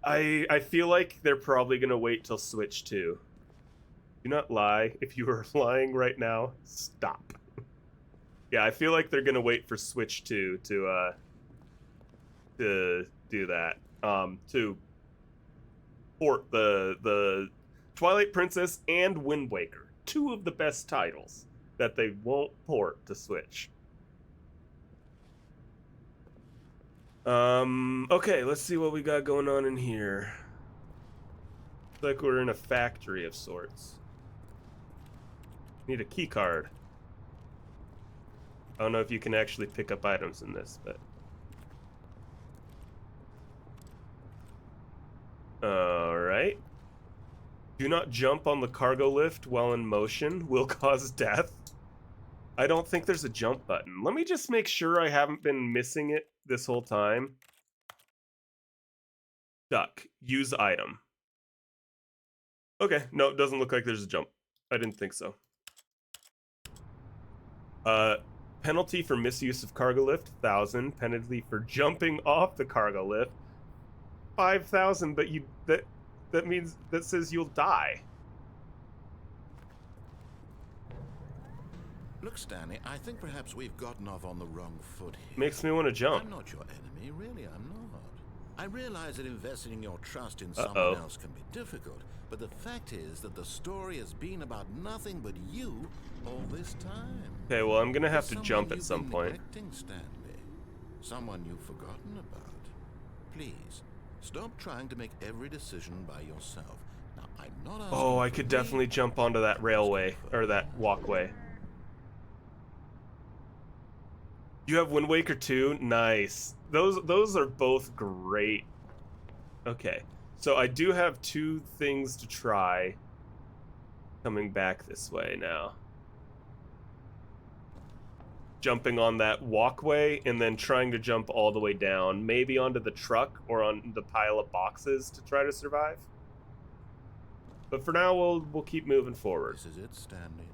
Speaker 1: I feel like they're probably gonna wait till Switch 2. Do not lie. If you are lying right now, stop. Yeah, I feel like they're gonna wait for Switch 2 to do that. To port the Twilight Princess and Wind Waker, 2 of the best titles that they won't port to Switch. Okay, let's see what we got going on in here. Looks like we're in a factory of sorts. Need a key card. I don't know if you can actually pick up items in this, but Alright. Do not jump on the cargo lift while in motion. Will cause death. I don't think there's a jump button. Let me just make sure I haven't been missing it this whole time. Duck. Use item. Okay, no, it doesn't look like there's a jump. I didn't think so. Penalty for misuse of cargo lift, 1,000. Penalty for jumping off the cargo lift, 5,000. But that means that says you'll die.
Speaker 2: Look, Stanley, I think perhaps we've gotten off on the wrong foot here.
Speaker 1: Makes me want to jump.
Speaker 2: I'm not your enemy, really, I'm not. I realize that investing your trust in someone else can be difficult, but the fact is that the story has been about nothing but you all this time.
Speaker 1: Okay, well, I'm gonna have to jump at some point.
Speaker 2: Stanley. Someone you've forgotten about. Please, stop trying to make every decision by yourself. Now, I'm not asking
Speaker 1: Oh, I could
Speaker 2: for
Speaker 1: definitely jump onto that railway, or that walkway. You have Wind Waker 2? Nice. Those are both great. Okay, so I do have 2 things to try coming back this way now. Jumping on that walkway and then trying to jump all the way down, maybe onto the truck or on the pile of boxes to try to survive. But for now, we'll keep moving forward.
Speaker 2: This is it, Stanley.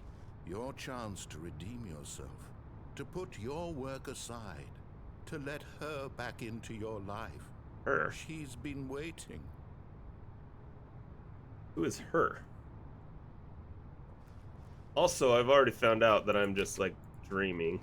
Speaker 2: Your chance to redeem yourself. To put your work aside, to let her back into your life.
Speaker 1: Her?
Speaker 2: She's been waiting.
Speaker 1: Who is her? Also, I've already found out that I'm just, like, dreaming.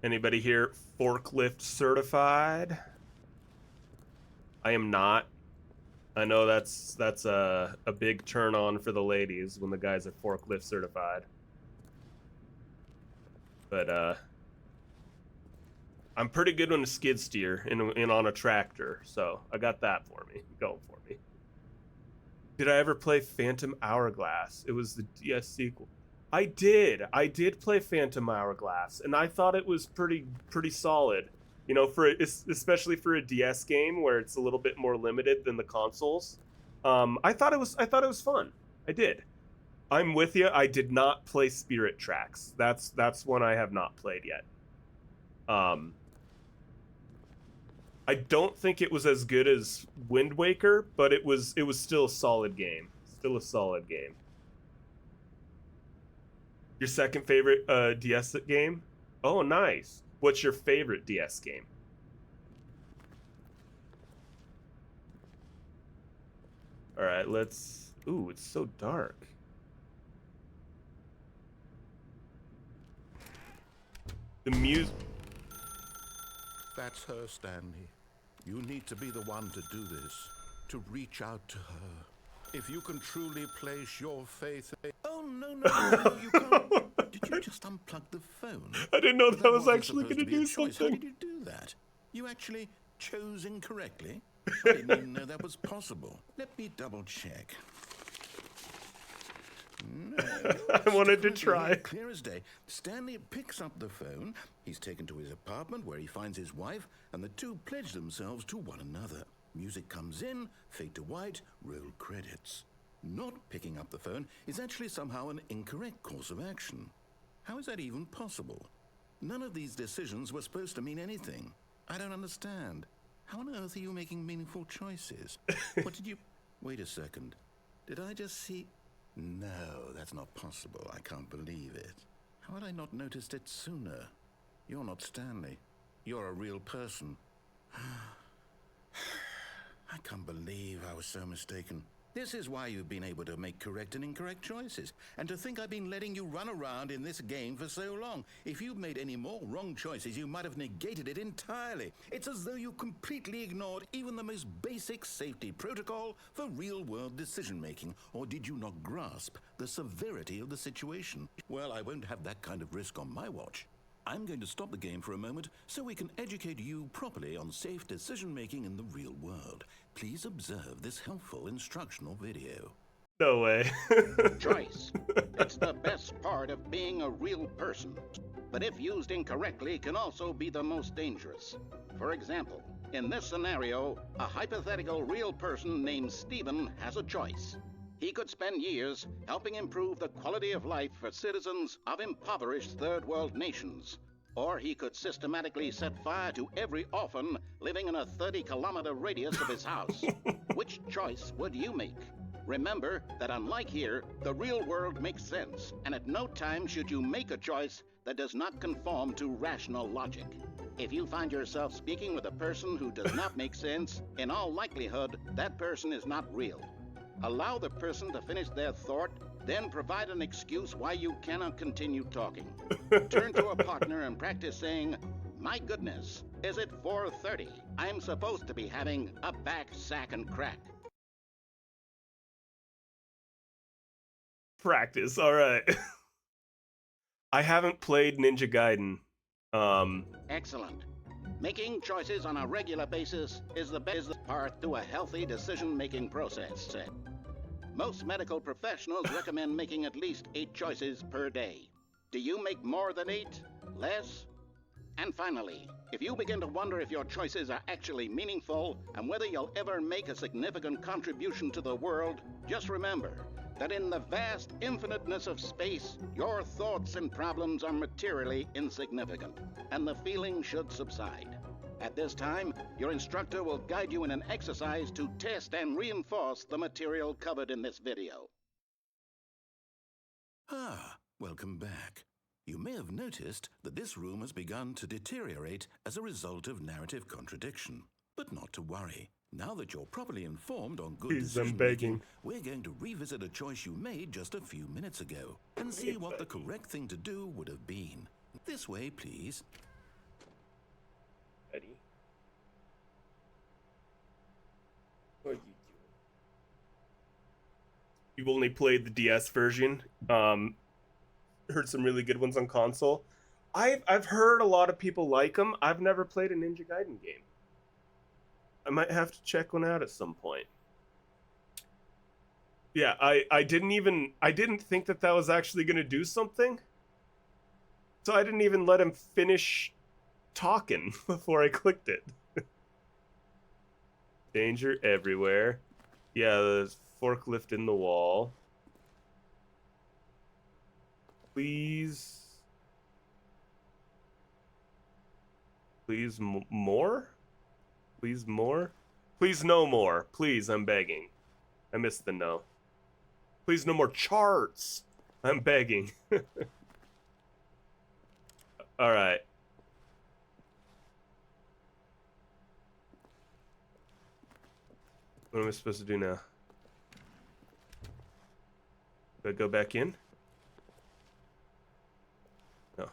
Speaker 1: Anybody here forklift certified? I am not. I know that's a big turn on for the ladies when the guys are forklift certified. But I'm pretty good on a skid steer and on a tractor, so I got that for me, going for me. Did I ever play Phantom Hourglass? It was the DS sequel. I did play Phantom Hourglass, and I thought it was pretty solid. You know, especially for a DS game where it's a little bit more limited than the consoles. I thought it was fun. I did. I'm with you. I did not play Spirit Tracks. That's one I have not played yet. I don't think it was as good as Wind Waker, but it was still a solid game. Still a solid game. Your second favorite DS game? Oh, nice. What's your favorite DS game? All right, let's... Ooh, it's so dark. The music...
Speaker 2: That's her, Stanley. You need to be the one to do this, to reach out to her. If you can truly place your faith... Oh, no, you can't. Did you just unplug the phone?
Speaker 1: I didn't know that was actually going to do
Speaker 2: something.
Speaker 1: something.
Speaker 2: How did you do that? You actually chose incorrectly? I didn't even know that was possible. Let me double check. No,
Speaker 1: I wanted to try.
Speaker 2: Clear as day. Stanley picks up the phone. He's taken to his apartment where he finds his wife, and the two pledge themselves to one another. Music comes in, fade to white, roll credits. Not picking up the phone is actually somehow an incorrect course of action. How is that even possible? None of these decisions were supposed to mean anything. I don't understand. How on earth are you making meaningful choices? What did you... Wait a second. Did I just see... No, that's not possible. I can't believe it. How had I not noticed it sooner? You're not Stanley. You're a real person. I can't believe I was so mistaken. This is why you've been able to make correct and incorrect choices. And to think I've been letting you run around in this game for so long. If you'd made any more wrong choices, you might have negated it entirely. It's as though you completely ignored even the most basic safety protocol for real-world decision-making. Or did you not grasp the severity of the situation? Well, I won't have that kind of risk on my watch. I'm going to stop the game for a moment so we can educate you properly on safe decision-making in the real world. Please observe this helpful instructional video.
Speaker 1: No way.
Speaker 4: Choice. It's the best part of being a real person, but if used incorrectly can also be the most dangerous. For example, in this scenario, a hypothetical real person named Stephen has a choice. He could spend years helping improve the quality of life for citizens of impoverished third world nations. Or he could systematically set fire to every orphan living in a 30-kilometer radius of his house. Which choice would you make? Remember that unlike here, the real world makes sense, and at no time should you make a choice that does not conform to rational logic. If you find yourself speaking with a person who does not make sense, in all likelihood, that person is not real. Allow the person to finish their thought, then provide an excuse why you cannot continue talking. Turn to a partner and practice saying, "My goodness, is it 4:30? I'm supposed to be having a back, sack, and crack."
Speaker 1: Practice, alright. I haven't played Ninja Gaiden.
Speaker 4: Excellent. Making choices on a regular basis is the best part to a healthy decision-making process. Most medical professionals recommend making at least 8 choices per day. Do you make more than 8? Less? And finally, if you begin to wonder if your choices are actually meaningful and whether you'll ever make a significant contribution to the world, just remember that in the vast infiniteness of space, your thoughts and problems are materially insignificant, and the feeling should subside. At this time, your instructor will guide you in an exercise to test and reinforce the material covered in this video.
Speaker 2: Ah, welcome back. You may have noticed that this room has begun to deteriorate as a result of narrative contradiction. But not to worry. Now that you're properly informed on good
Speaker 1: Please, I'm
Speaker 2: decision
Speaker 1: begging.
Speaker 2: making, we're going to revisit a choice you made just a few minutes ago and see what the correct thing to do would have been. This way, please.
Speaker 1: Eddie? What are you doing? You've only played the DS version. Heard some really good ones on console. I've heard a lot of people like them. I've never played a Ninja Gaiden game. I might have to check one out at some point. Yeah, I didn't think that was actually gonna do something. So I didn't even let him finish talking before I clicked it. Danger everywhere. Yeah, there's forklift in the wall. Please. Please more? Please more? Please no more. Please, I'm begging. I missed the no. Please no more charts. I'm begging. Alright. What am I supposed to do now? Do I go back in? No.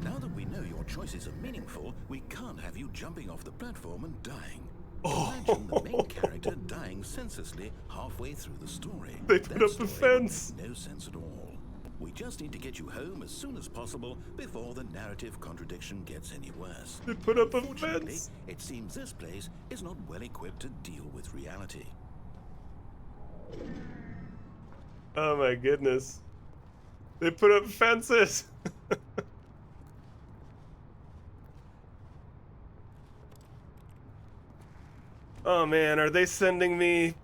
Speaker 2: Now that we know your choices are meaningful, we can't have you jumping off the platform and dying.
Speaker 1: Oh.
Speaker 2: Imagine the main character dying senselessly halfway through the story.
Speaker 1: They put
Speaker 2: That
Speaker 1: up a
Speaker 2: story would
Speaker 1: fence.
Speaker 2: make no sense at all. We just need to get you home as soon as possible before the narrative contradiction gets any worse.
Speaker 1: They put up a
Speaker 2: Unfortunately,
Speaker 1: fence.
Speaker 2: it seems this place is not well equipped to deal with reality.
Speaker 1: Oh my goodness. They put up fences. Oh man, are they sending me?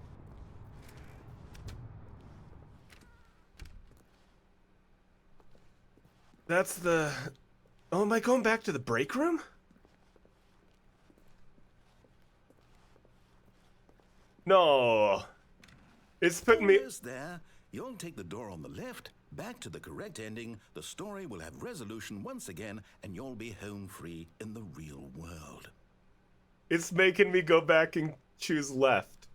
Speaker 1: That's the... Oh, am I going back to the break room? No. It's putting me...
Speaker 2: Almost there. You'll take the door on the left, back to the correct ending, the story will have resolution once again, and you'll be home free in the real world.
Speaker 1: It's making me go back and choose left.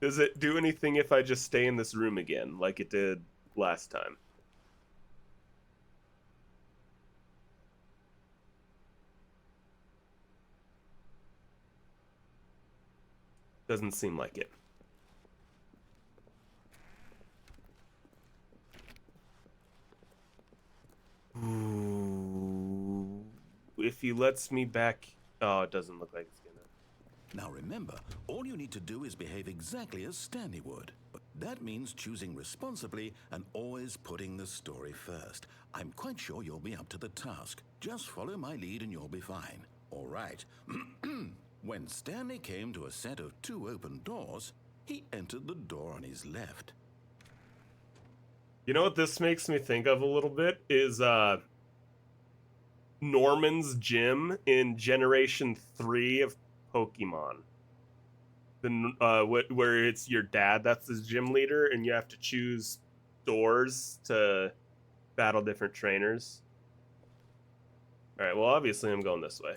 Speaker 1: Does it do anything if I just stay in this room again, like it did last time? Doesn't seem like it. Ooh. If he lets me back... Oh, it doesn't look like it's gonna...
Speaker 2: Now remember, all you need to do is behave exactly as Stanley would. But that means choosing responsibly and always putting the story first. I'm quite sure you'll be up to the task. Just follow my lead and you'll be fine. All right. When Stanley came to a set of 2 open doors, he entered the door on his left.
Speaker 1: You know what this makes me think of a little bit is Norman's gym in Generation 3 of Pokemon. Where it's your dad that's his gym leader, and you have to choose doors to battle different trainers. Alright, well, obviously I'm going this way.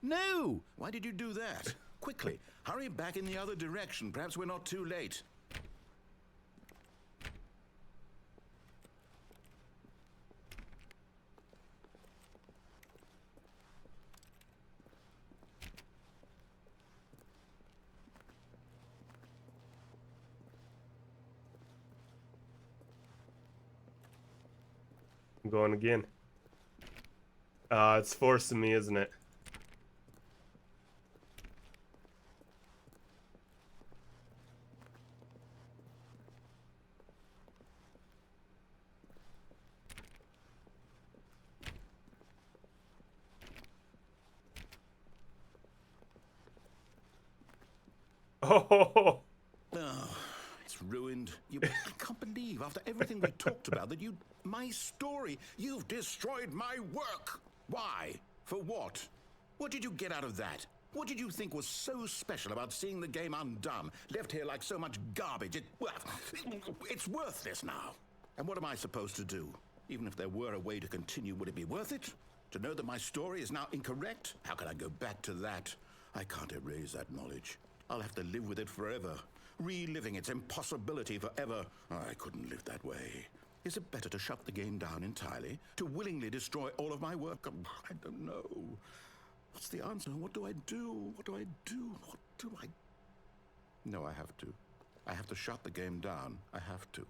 Speaker 2: No! Why did you do that? Quickly, hurry back in the other direction. Perhaps we're not too late.
Speaker 1: I'm going again. It's forcing me, isn't it? Oh,
Speaker 2: Oh, it's ruined. I can't believe, after everything we talked about, that my story, you've destroyed my work. Why? For what? What did you get out of that? What did you think was so special about seeing the game undone, left here like so much garbage? It's worthless now. And what am I supposed to do? Even if there were a way to continue, would it be worth it? To know that my story is now incorrect? How can I go back to that? I can't erase that knowledge. I'll have to live with it forever, reliving its impossibility forever. I couldn't live that way. Is it better to shut the game down entirely? To willingly destroy all of my work? I don't know. What's the answer? What do I do? What do I do? What do I... No, I have to. I have to shut the game down. I have to.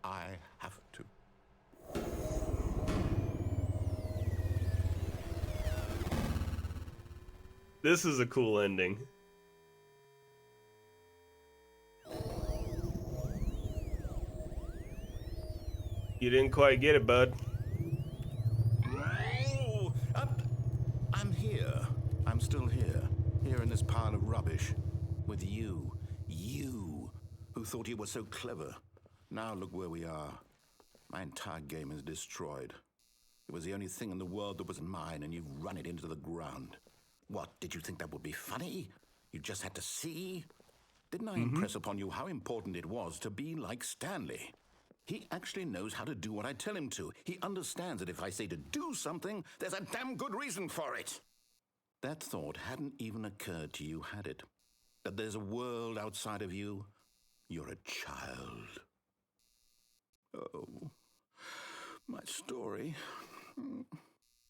Speaker 2: I have to.
Speaker 1: this is a cool ending. You didn't quite get it, bud.
Speaker 2: Oh, I'm here. I'm still here. Here in this pile of rubbish. With you. You, who thought you were so clever. Now look where we are. My entire game is destroyed. It was the only thing in the world that was mine, and you've run it into the ground. What, did you think that would be funny? You just had to see? Didn't I impress upon you how important it was to be like Stanley? He actually knows how to do what I tell him to. He understands that if I say to do something, there's a damn good reason for it. That thought hadn't even occurred to you, had it? That there's a world outside of you? You're a child. Oh, my story.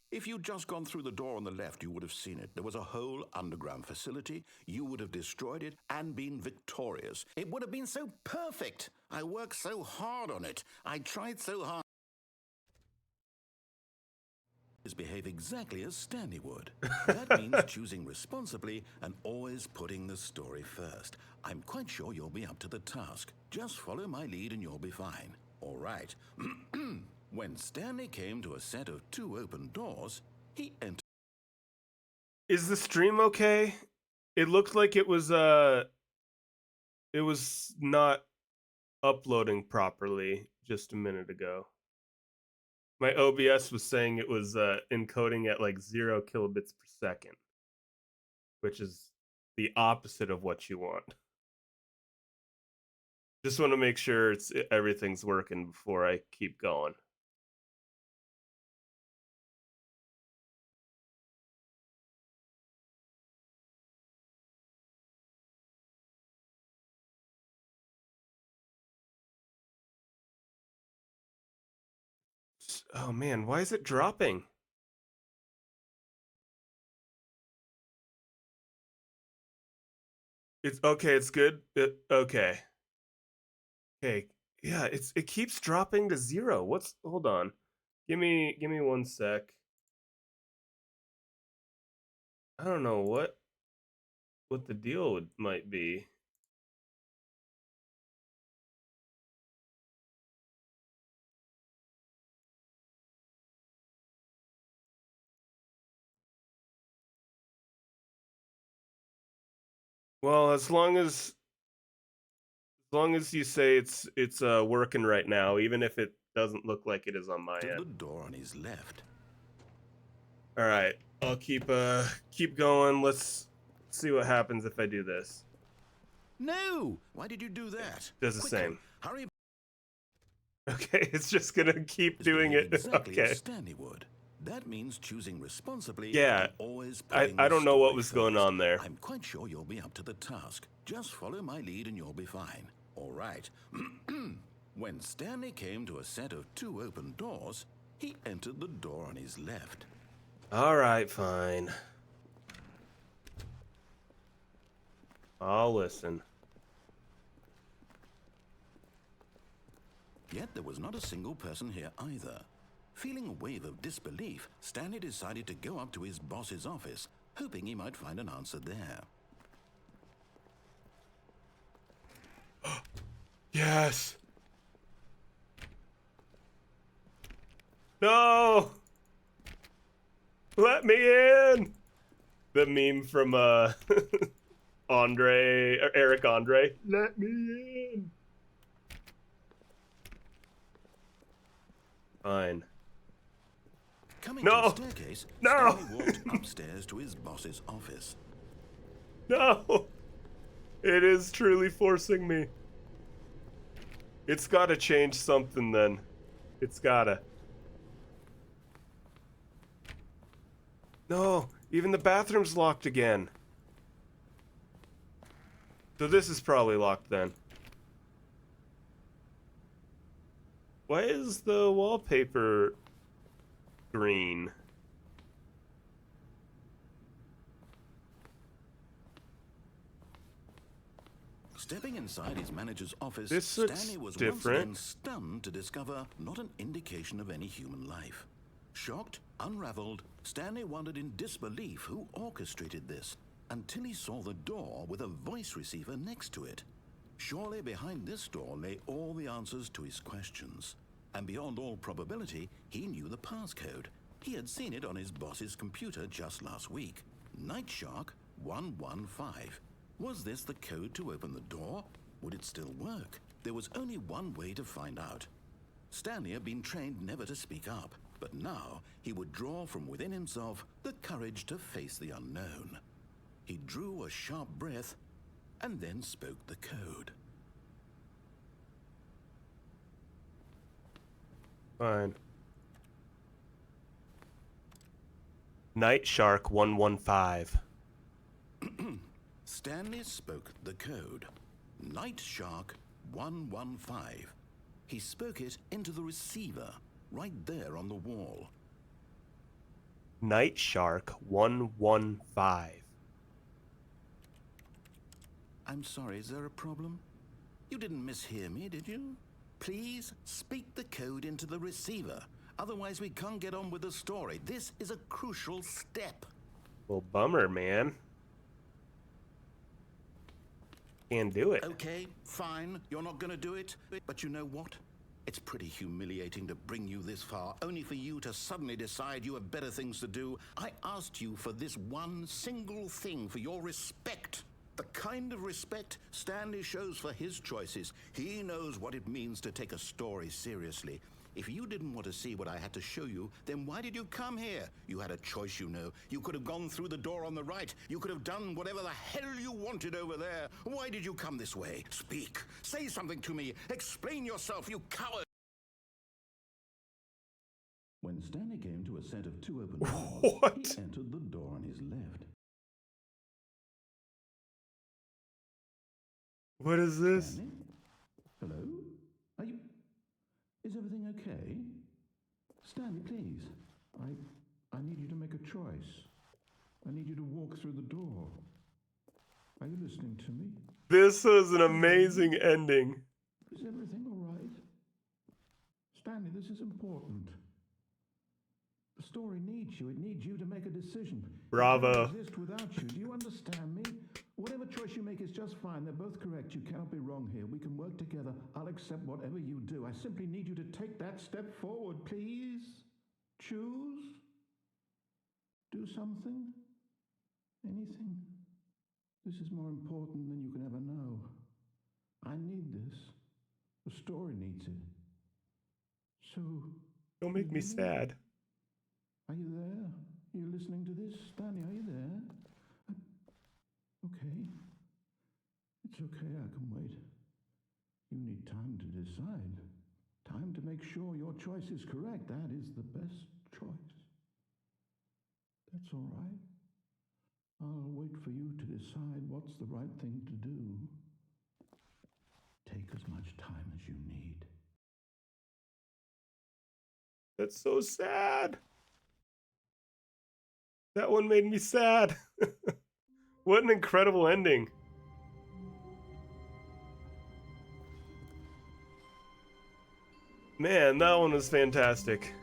Speaker 2: If you'd just gone through the door on the left, you would have seen it. There was a whole underground facility. You would have destroyed it and been victorious. It would have been so perfect. I worked so hard on it. I tried so hard. Behave exactly as Stanley would. That means choosing responsibly and always putting the story first. I'm quite sure you'll be up to the task. Just follow my lead and you'll be fine. All right. When Stanley came to a set of 2 open doors, he entered.
Speaker 1: Is the stream okay? It looked like it was not uploading properly just a minute ago. My OBS was saying it was encoding at like 0 kilobits per second, which is the opposite of what you want. Just want to make sure everything's working before I keep going. Oh man, why is it dropping? It's okay. It's good. Okay. Okay. Yeah. It keeps dropping to 0. What's? Hold on. Give me 1 sec. I don't know what the deal might be. Well, as long as you say it's working right now, even if it doesn't look like it is on my
Speaker 2: To the
Speaker 1: end.
Speaker 2: door on his left.
Speaker 1: All right, I'll keep going. Let's see what happens if I do this.
Speaker 2: No! Why did you do that?
Speaker 1: Does the
Speaker 2: Quickly,
Speaker 1: same.
Speaker 2: hurry.
Speaker 1: Okay, it's just gonna keep doing
Speaker 2: Behave
Speaker 1: it.
Speaker 2: exactly
Speaker 1: Okay.
Speaker 2: as Stanley would. That means choosing responsibly
Speaker 1: Yeah,
Speaker 2: and always
Speaker 1: I
Speaker 2: putting
Speaker 1: I
Speaker 2: the
Speaker 1: don't know what
Speaker 2: story
Speaker 1: was going
Speaker 2: first.
Speaker 1: on there.
Speaker 2: I'm quite sure you'll be up to the task. Just follow my lead and you'll be fine. All right. When Stanley came to a set of 2 open doors, he entered the door on his left.
Speaker 1: All right, fine. I'll listen.
Speaker 2: Yet there was not a single person here either. Feeling a wave of disbelief, Stanley decided to go up to his boss's office, hoping he might find an answer there.
Speaker 1: Yes. No. Let me in. The meme from Andre or Eric Andre. Let me in. Fine.
Speaker 2: Coming
Speaker 1: No.
Speaker 2: to the staircase,
Speaker 1: No.
Speaker 2: Stanley walked upstairs to his boss's office.
Speaker 1: No. It is truly forcing me. It's gotta change something then. It's gotta. No, even the bathroom's locked again. So this is probably locked then. Why is the wallpaper green?
Speaker 2: Stepping inside his manager's office,
Speaker 1: This looks
Speaker 2: Stanley was
Speaker 1: different.
Speaker 2: once again stunned to discover not an indication of any human life. Shocked, unraveled, Stanley wondered in disbelief who orchestrated this, until he saw the door with a voice receiver next to it. Surely behind this door lay all the answers to his questions. And beyond all probability, he knew the passcode. He had seen it on his boss's computer just last week. Night Shark 115. Was this the code to open the door? Would it still work? There was only one way to find out. Stanley had been trained never to speak up, but now he would draw from within himself the courage to face the unknown. He drew a sharp breath and then spoke the code.
Speaker 1: Fine. Night Shark 115.
Speaker 2: Stanley spoke the code. Night Shark 115. He spoke it into the receiver, right there on the wall.
Speaker 1: Night Shark 115.
Speaker 2: I'm sorry, is there a problem? You didn't mishear me, did you? Please speak the code into the receiver. Otherwise, we can't get on with the story. This is a crucial step.
Speaker 1: Well, bummer, man. Can't do it.
Speaker 2: Okay, fine. You're not going to do it. But you know what? It's pretty humiliating to bring you this far, only for you to suddenly decide you have better things to do. I asked you for this one single thing, for your respect. The kind of respect Stanley shows for his choices. He knows what it means to take a story seriously. If you didn't want to see what I had to show you, then why did you come here? You had a choice, you know. You could have gone through the door on the right. You could have done whatever the hell you wanted over there. Why did you come this way? Speak. Say something to me. Explain yourself, you coward. When Stanley came to a set of 2 open doors,
Speaker 1: What?
Speaker 2: he entered the door on his left.
Speaker 1: What is this?
Speaker 2: Stanley? Hello? Are you... Is everything okay? Stanley, please. I need you to make a choice. I need you to walk through the door.
Speaker 5: Are you listening to me?
Speaker 1: This was an amazing ending.
Speaker 5: Is everything all right? Stanley, this is important. The story needs you. It needs you to make a decision.
Speaker 1: Bravo.
Speaker 5: It can't exist without you. Do you understand me? Whatever choice you make is just fine. They're both correct. You cannot be wrong here. We can work together. I'll accept whatever you do. I simply need you to take that step forward, please. Choose. Do something. Anything. This is more important than you can ever know. I need this. The story needs it. So...
Speaker 1: Don't make me sad.
Speaker 5: Are you there? Are you listening to this? Stanley, are you there? Okay. It's okay, I can wait. You need time to decide. Time to make sure your choice is correct. That is the best choice. That's all right. I'll wait for you to decide what's the right thing to do. Take as much time as you need.
Speaker 1: That's so sad. That one made me sad. What an incredible ending. Man, that one was fantastic.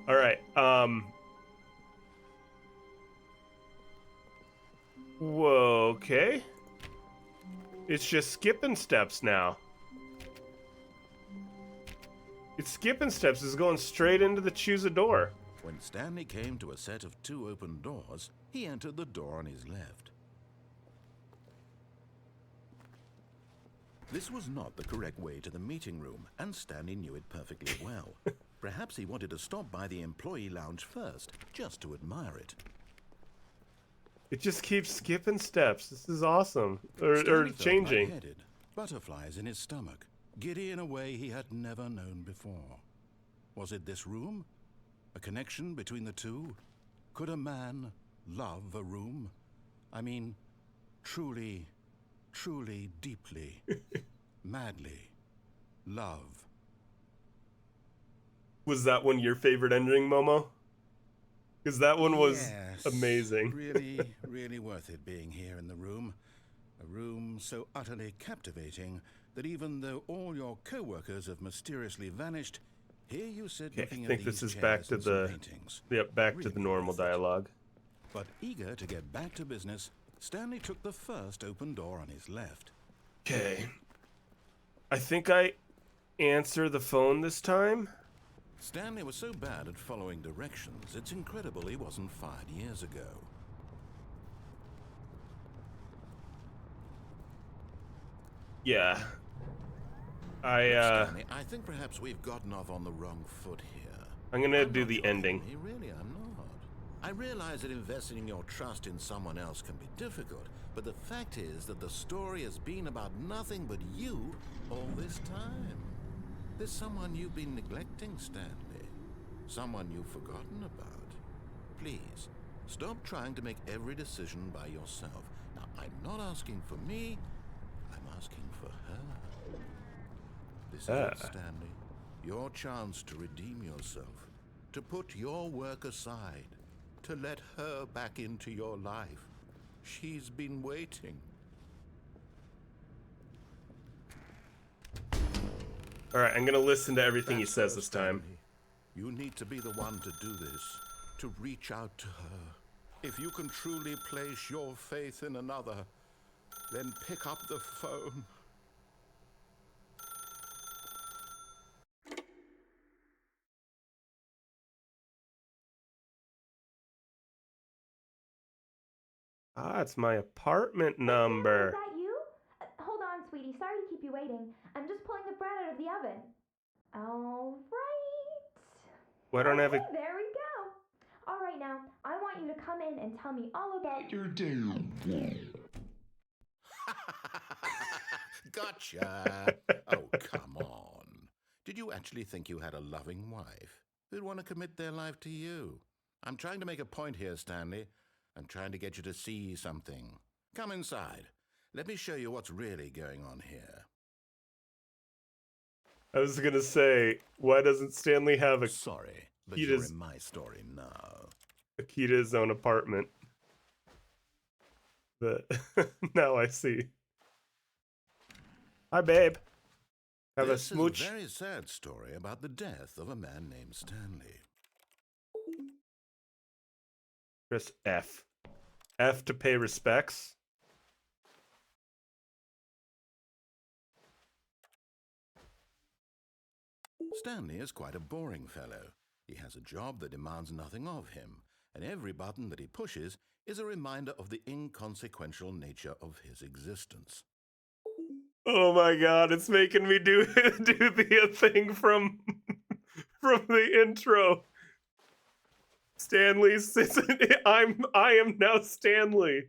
Speaker 1: All right. Whoa, okay. It's just skipping steps now. It's skipping steps. It's going straight into the choose a door.
Speaker 2: When Stanley came to a set of 2 open doors, he entered the door on his left. This was not the correct way to the meeting room, and Stanley knew it perfectly well. Perhaps he wanted to stop by the employee lounge first, just to admire it.
Speaker 1: It just keeps skipping steps. This is awesome. Or
Speaker 2: Stanley felt
Speaker 1: changing.
Speaker 2: lightheaded, butterflies in his stomach, giddy in a way he had never known before. Was it this room? A connection between the two? Could a man love a room? I mean, truly, truly, deeply, madly love.
Speaker 1: Was that one your favorite ending, Momo? Because that one was
Speaker 2: Yes,
Speaker 1: amazing.
Speaker 2: Really, really worth it being here in the room. A room so utterly captivating that even though all your co-workers have mysteriously vanished, here you sit
Speaker 1: Okay,
Speaker 2: looking
Speaker 1: I
Speaker 2: at
Speaker 1: think
Speaker 2: these
Speaker 1: this is back
Speaker 2: chairs
Speaker 1: to
Speaker 2: and some
Speaker 1: the
Speaker 2: paintings.
Speaker 1: back to
Speaker 2: Really
Speaker 1: the normal
Speaker 2: worth it.
Speaker 1: dialogue.
Speaker 2: But eager to get back to business, Stanley took the first open door on his left.
Speaker 1: Okay. I think I answer the phone this time.
Speaker 2: Stanley was so bad at following directions, it's incredible he wasn't fired years ago.
Speaker 1: Yeah.
Speaker 2: Stanley, I think perhaps we've gotten off on the wrong foot here.
Speaker 1: I'm gonna
Speaker 2: I'm
Speaker 1: do
Speaker 2: not
Speaker 1: the
Speaker 2: your
Speaker 1: ending.
Speaker 2: enemy, really, I'm not. I realize that investing your trust in someone else can be difficult, but the fact is that the story has been about nothing but you all this time. There's someone you've been neglecting, Stanley. Someone you've forgotten about. Please, stop trying to make every decision by yourself. Now, I'm not asking for me, I'm asking for her. This is it, Stanley. Your chance to redeem yourself, to put your work aside, to let her back into your life. She's been waiting.
Speaker 1: All right, I'm gonna listen to everything he
Speaker 2: That's
Speaker 1: says
Speaker 2: her,
Speaker 1: this time.
Speaker 2: Stanley. You need to be the one to do this, to reach out to her. If you can truly place your faith in another, then pick up the phone.
Speaker 1: Ah, it's my apartment
Speaker 6: Is
Speaker 1: number.
Speaker 6: that you? Hold on, sweetie. Sorry to keep you waiting. I'm just pulling the bread out of the oven. All right.
Speaker 1: Why don't I have a...
Speaker 6: Okay, there we go. All right, now, I want you to come in and tell me all about your day.
Speaker 2: Gotcha. Oh, come on. Did you actually think you had a loving wife who'd want to commit their life to you? I'm trying to make a point here, Stanley. I'm trying to get you to see something. Come inside. Let me show you what's really going on here.
Speaker 1: I was gonna say, why doesn't Stanley have a
Speaker 2: Sorry, but
Speaker 1: He
Speaker 2: you're
Speaker 1: does-
Speaker 2: in my story now.
Speaker 1: key to his own apartment? But now I see. Hi, babe. Have a
Speaker 2: This is a
Speaker 1: smooch.
Speaker 2: very sad story about the death of a man named Stanley.
Speaker 1: Press F. F to pay respects.
Speaker 2: Stanley is quite a boring fellow. He has a job that demands nothing of him, and every button that he pushes is a reminder of the inconsequential nature of his existence.
Speaker 1: Oh my god, it's making me do the thing from from the intro. Stanley sits. I am now Stanley.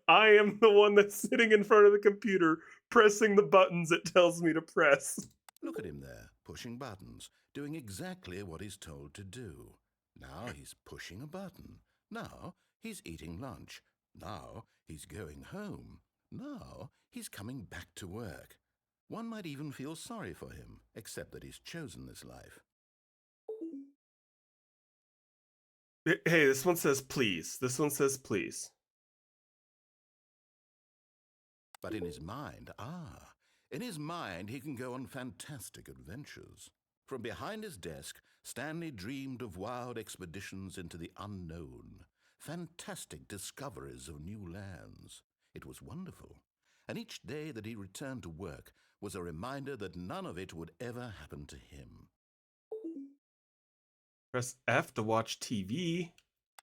Speaker 1: I am the one that's sitting in front of the computer, pressing the buttons it tells me to press.
Speaker 2: Look at him there, pushing buttons, doing exactly what he's told to do. Now he's pushing a button. Now he's eating lunch. Now he's going home. Now he's coming back to work. One might even feel sorry for him, except that he's chosen this life.
Speaker 1: Hey, this one says please. This one says please.
Speaker 2: But in his mind, in his mind he can go on fantastic adventures. From behind his desk, Stanley dreamed of wild expeditions into the unknown, fantastic discoveries of new lands. It was wonderful, and each day that he returned to work was a reminder that none of it would ever happen to him.
Speaker 1: Press F to watch TV.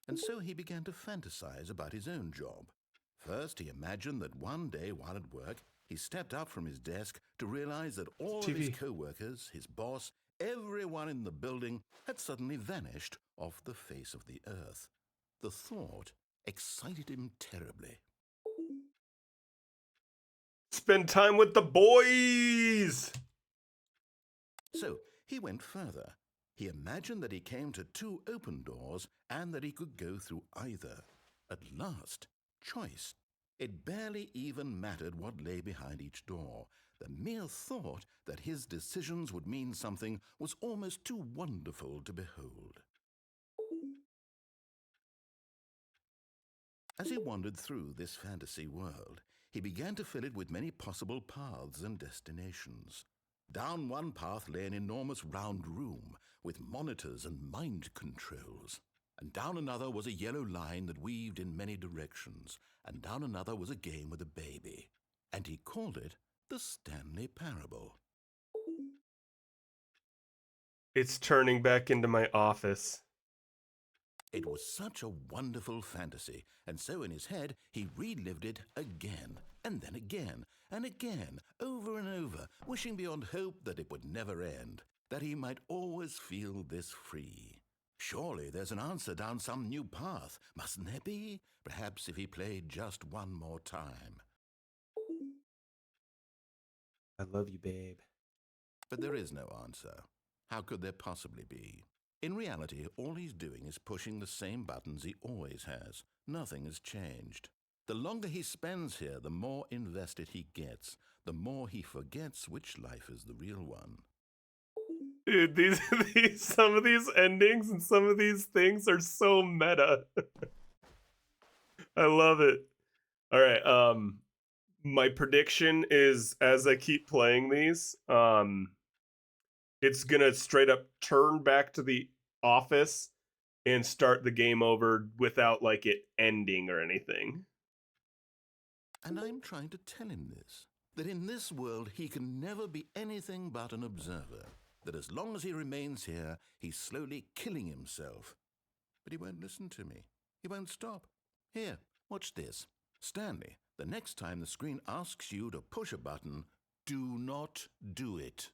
Speaker 2: And so he began to fantasize about his own job. First, he imagined that one day while at work, he stepped up from his desk to realize that all of his
Speaker 1: TV.
Speaker 2: co-workers, his boss, everyone in the building had suddenly vanished off the face of the earth. The thought excited him terribly.
Speaker 1: Spend time with the boys.
Speaker 2: So he went further. He imagined that he came to two open doors and that he could go through either. At last, choice. It barely even mattered what lay behind each door. The mere thought that his decisions would mean something was almost too wonderful to behold. As he wandered through this fantasy world, he began to fill it with many possible paths and destinations. Down one path lay an enormous round room with monitors and mind controls. And down another was a yellow line that weaved in many directions. And down another was a game with a baby. And he called it the Stanley Parable.
Speaker 1: It's turning back into my office.
Speaker 2: It was such a wonderful fantasy, and so in his head he relived it again, and then again, and again, over and over, wishing beyond hope that it would never end, that he might always feel this free. Surely there's an answer down some new path, mustn't there be? Perhaps if he played just one more time.
Speaker 1: I love you, babe.
Speaker 2: But there is no answer. How could there possibly be? In reality, all he's doing is pushing the same buttons he always has. Nothing has changed. The longer he spends here, the more invested he gets, the more he forgets which life is the real one.
Speaker 1: Dude, these some of these endings and some of these things are so meta. I love it. All right, my prediction is as I keep playing these, it's gonna straight up turn back to the office and start the game over without like it ending or anything.
Speaker 2: And I'm trying to tell him this, that in this world he can never be anything but an observer, that as long as he remains here, he's slowly killing himself. But he won't listen to me. He won't stop. Here, watch this. Stanley, the next time the screen asks you to push a button, do not do it.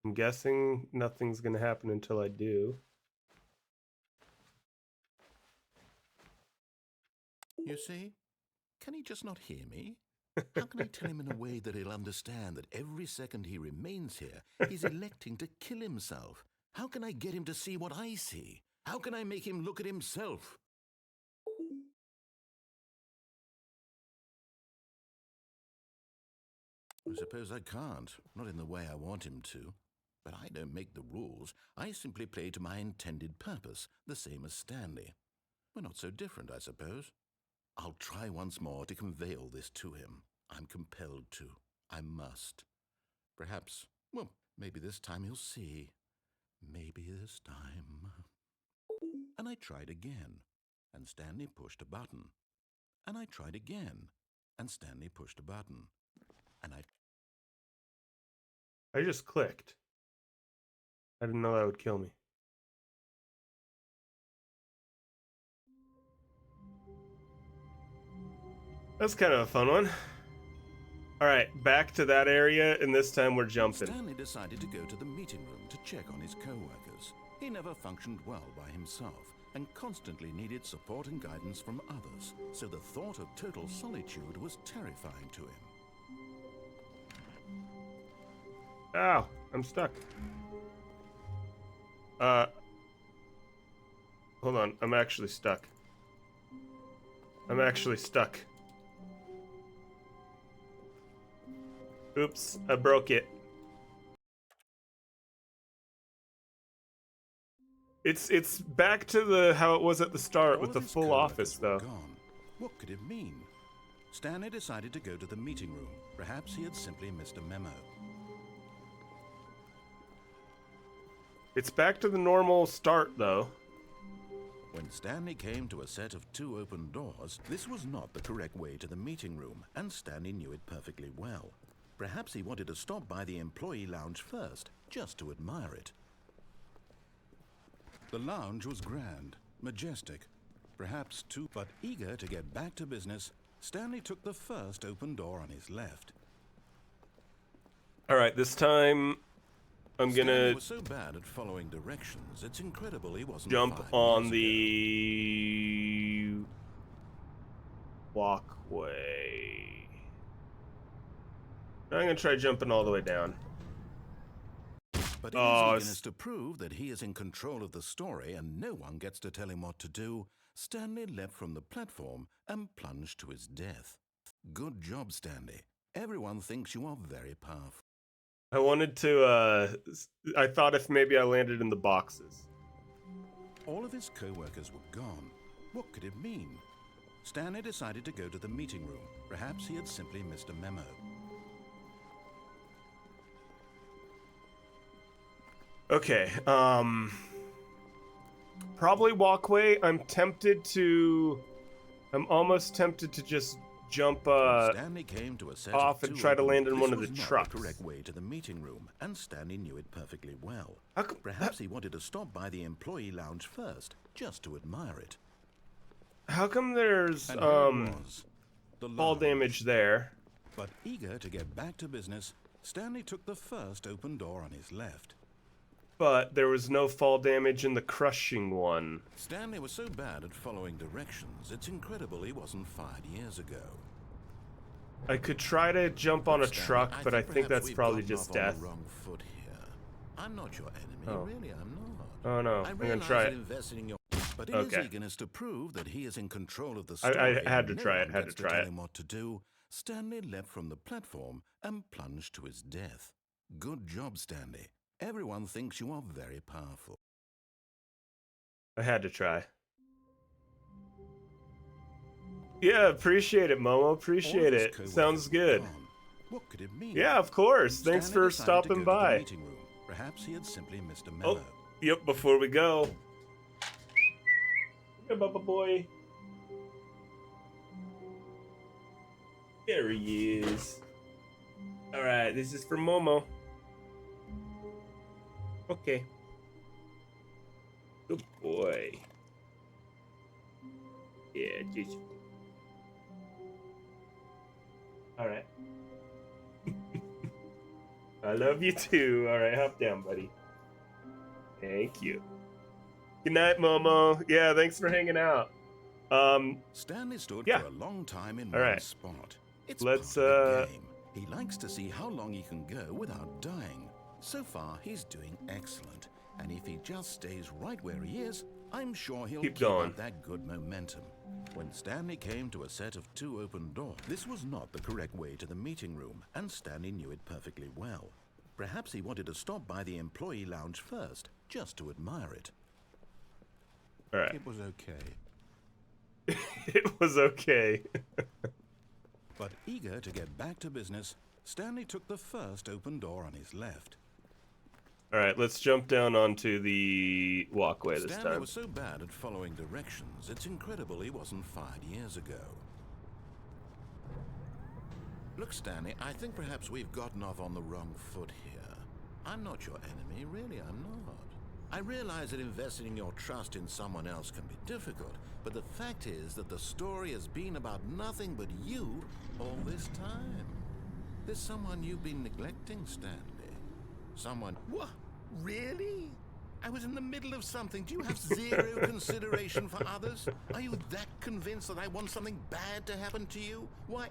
Speaker 1: I'm guessing nothing's gonna happen until I do.
Speaker 2: You see? Can he just not hear me? How can I tell him in a way that he'll understand that every second he remains here, he's electing to kill himself? How can I get him to see what I see? How can I make him look at himself? I suppose I can't, not in the way I want him to. But I don't make the rules. I simply play to my intended purpose, the same as Stanley. We're not so different, I suppose. I'll try once more to convey all this to him. I'm compelled to. I must. Perhaps, well, maybe this time he'll see. Maybe this time. And I tried again, and Stanley pushed a button. And I tried again, and Stanley pushed a button. And
Speaker 1: I just clicked. I didn't know that would kill me. That's kind of a fun one. All right, back to that area, and this time we're jumping.
Speaker 2: Stanley decided to go to the meeting room to check on his co-workers. He never functioned well by himself and constantly needed support and guidance from others, so the thought of total solitude was terrifying to him.
Speaker 1: Ow, I'm stuck. Hold on, I'm actually stuck. Oops, I broke it. It's back to the how it was at the start with the full office though.
Speaker 2: Gone. What could it mean? Stanley decided to go to the meeting room. Perhaps he had simply missed a memo.
Speaker 1: It's back to the normal start though.
Speaker 2: When Stanley came to a set of 2 open doors, this was not the correct way to the meeting room, and Stanley knew it perfectly well. Perhaps he wanted to stop by the employee lounge first, just to admire it. The lounge was grand, majestic, perhaps too, but eager to get back to business, Stanley took the first open door on his left.
Speaker 1: All right, this time I'm
Speaker 2: Stanley
Speaker 1: gonna
Speaker 2: was so bad at following directions, it's incredible he wasn't
Speaker 1: jump
Speaker 2: 5
Speaker 1: on
Speaker 2: years
Speaker 1: the walkway. I'm gonna try jumping all the way down.
Speaker 2: ago. But in his eagerness to prove that he is in control of the story and no one gets to tell him what to do, Stanley leapt from the platform and plunged to his death. Good job, Stanley. Everyone thinks you are very powerful.
Speaker 1: I wanted to, I thought if maybe I landed in the boxes.
Speaker 2: All of his co-workers were gone. What could it mean? Stanley decided to go to the meeting room. Perhaps he had simply missed a memo.
Speaker 1: Okay, probably walkway. I'm almost tempted to just jump
Speaker 2: Stanley came to a set
Speaker 1: off
Speaker 2: of
Speaker 1: and
Speaker 2: 2
Speaker 1: try to
Speaker 2: open-
Speaker 1: land in
Speaker 2: This
Speaker 1: one of
Speaker 2: was
Speaker 1: the
Speaker 2: not
Speaker 1: trucks.
Speaker 2: The correct way to the meeting room, and Stanley knew it perfectly well.
Speaker 1: How come,
Speaker 2: Perhaps he wanted to stop by the employee lounge first, just to admire it.
Speaker 1: how come there's
Speaker 2: And here it was, the
Speaker 1: fall
Speaker 2: lounge.
Speaker 1: damage there?
Speaker 2: But eager to get back to business, Stanley took the first open door on his left.
Speaker 1: But there was no fall damage in the crushing one.
Speaker 2: Stanley was so bad at following directions, it's incredible he wasn't 5 years ago.
Speaker 1: I could try to jump on a
Speaker 2: Stanley,
Speaker 1: truck, but I think
Speaker 2: perhaps
Speaker 1: that's
Speaker 2: we've
Speaker 1: probably
Speaker 2: gotten
Speaker 1: just
Speaker 2: off on
Speaker 1: death.
Speaker 2: the wrong foot here. I'm not your enemy,
Speaker 1: Oh.
Speaker 2: really, I'm not.
Speaker 1: Oh no,
Speaker 2: I
Speaker 1: I'm gonna
Speaker 2: realize
Speaker 1: try
Speaker 2: that
Speaker 1: it.
Speaker 2: investing in your... But in
Speaker 1: Okay.
Speaker 2: his eagerness to prove that he is in control of the
Speaker 1: I
Speaker 2: story,
Speaker 1: had to
Speaker 2: no
Speaker 1: try it,
Speaker 2: one
Speaker 1: had
Speaker 2: gets
Speaker 1: to try
Speaker 2: tell
Speaker 1: it.
Speaker 2: him what to do, Stanley leapt from the platform and plunged to his death. Good job, Stanley. Everyone thinks you are very powerful.
Speaker 1: I had to try. Yeah, appreciate it, Momo.
Speaker 2: All of
Speaker 1: Appreciate
Speaker 2: his
Speaker 1: it.
Speaker 2: co-workers
Speaker 1: Sounds
Speaker 2: were
Speaker 1: good.
Speaker 2: gone. What could it mean?
Speaker 1: Yeah, of course. Thanks
Speaker 2: Stanley
Speaker 1: for
Speaker 2: decided to
Speaker 1: stopping
Speaker 2: go to the
Speaker 1: by.
Speaker 2: meeting room. Perhaps he had simply missed a memo.
Speaker 1: Oh, yep, before we go. Hey, Bubba boy. There he is. Alright, this is for Momo. Okay. Good boy. Yeah, just. Alright. I love you too. Alright, hop down, buddy. Thank you. Good night, Momo. Yeah, thanks for hanging out.
Speaker 2: Stanley stood
Speaker 1: yeah.
Speaker 2: for a long time in
Speaker 1: All
Speaker 2: one
Speaker 1: right.
Speaker 2: spot. It's
Speaker 1: Let's,
Speaker 2: part of the game. He likes to see how long he can go without dying. So far, he's doing excellent. And if he just stays right where he is, I'm sure he'll
Speaker 1: Keep
Speaker 2: keep
Speaker 1: going.
Speaker 2: up that good momentum. When Stanley came to a set of 2 open doors, this was not the correct way to the meeting room, and Stanley knew it perfectly well. Perhaps he wanted to stop by the employee lounge first, just to admire it.
Speaker 1: All right.
Speaker 2: It was okay.
Speaker 1: It was okay.
Speaker 2: But eager to get back to business, Stanley took the first open door on his left.
Speaker 1: All right, let's jump down onto the walkway this
Speaker 2: Stanley
Speaker 1: time.
Speaker 2: was so bad at following directions, it's incredible he wasn't fired years ago. Look, Stanley, I think perhaps we've gotten off on the wrong foot here. I'm not your enemy, really, I'm not. I realize that investing your trust in someone else can be difficult, but the fact is that the story has been about nothing but you all this time. There's someone you've been neglecting, Stanley. Someone... What? Really? I was in the middle of something. Do you have zero consideration for others? Are you that convinced that I want something bad to happen to you? Why,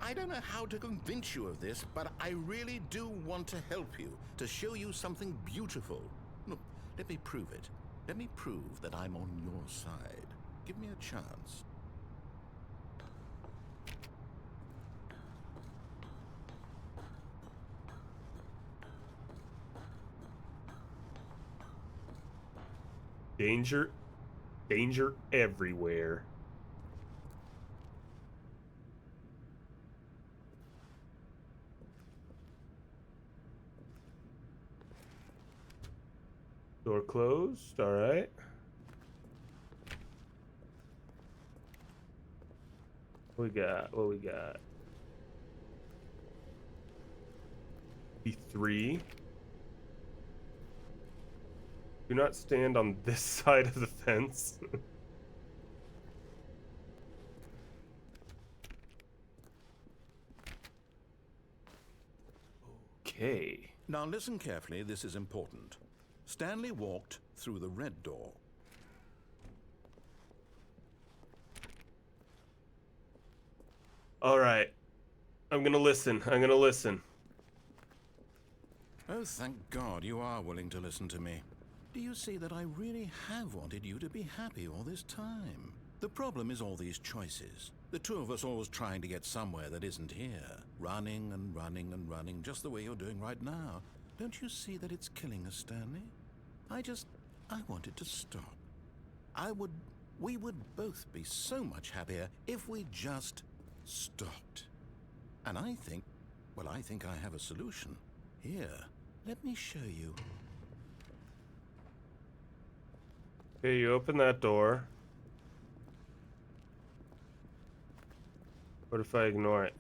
Speaker 2: I don't know how to convince you of this, but I really do want to help you, to show you something beautiful. Look, let me prove it. Let me prove that I'm on your side. Give me a chance.
Speaker 1: Danger. Danger everywhere. Door closed. All right. What we got? What we got? B3. Do not stand on this side of the fence. Okay.
Speaker 2: Now listen carefully, this is important. Stanley walked through the red door.
Speaker 1: All right. I'm gonna listen. I'm gonna listen.
Speaker 2: Oh, thank God you are willing to listen to me. Do you see that I really have wanted you to be happy all this time? The problem is all these choices. The two of us always trying to get somewhere that isn't here. Running and running and running, just the way you're doing right now. Don't you see that it's killing us, Stanley? I wanted to stop. We would both be so much happier if we just stopped. And I think I have a solution. Here, let me show you.
Speaker 1: Okay, you open that door. What if I ignore it?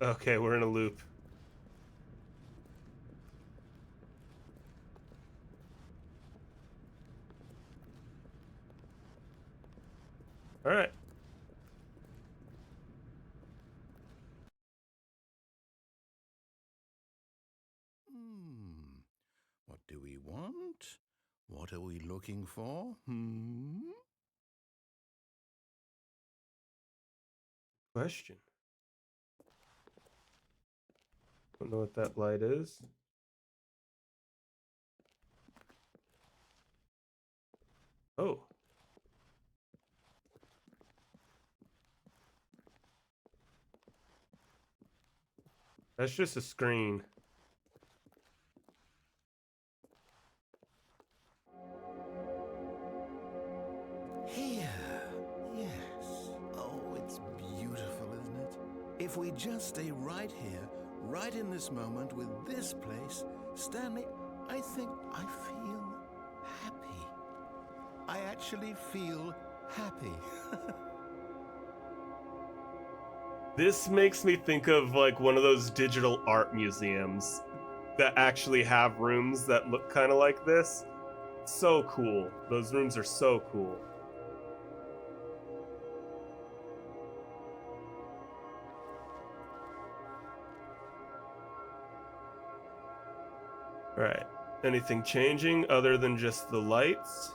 Speaker 1: Okay, we're in a loop. All right.
Speaker 2: What do we want? What are we looking for?
Speaker 1: Question. Don't know what that light is. Oh. That's just a screen.
Speaker 2: Here. Yes. Oh, it's beautiful, isn't it? If we just stay right here, right in this moment with this place, Stanley, I think I feel happy. I actually feel happy.
Speaker 1: This makes me think of like one of those digital art museums that actually have rooms that look kind of like this. So cool. Those rooms are so cool. All right. Anything changing other than just the lights?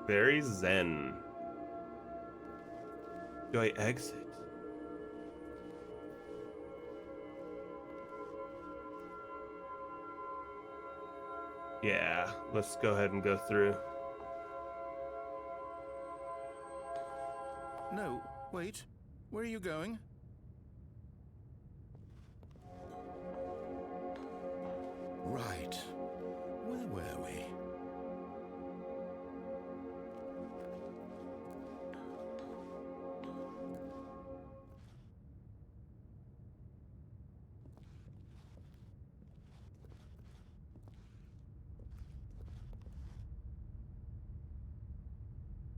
Speaker 1: Very zen. Do I exit? Yeah, let's go ahead and go through.
Speaker 2: Wait, where are you going? Right. Where were we?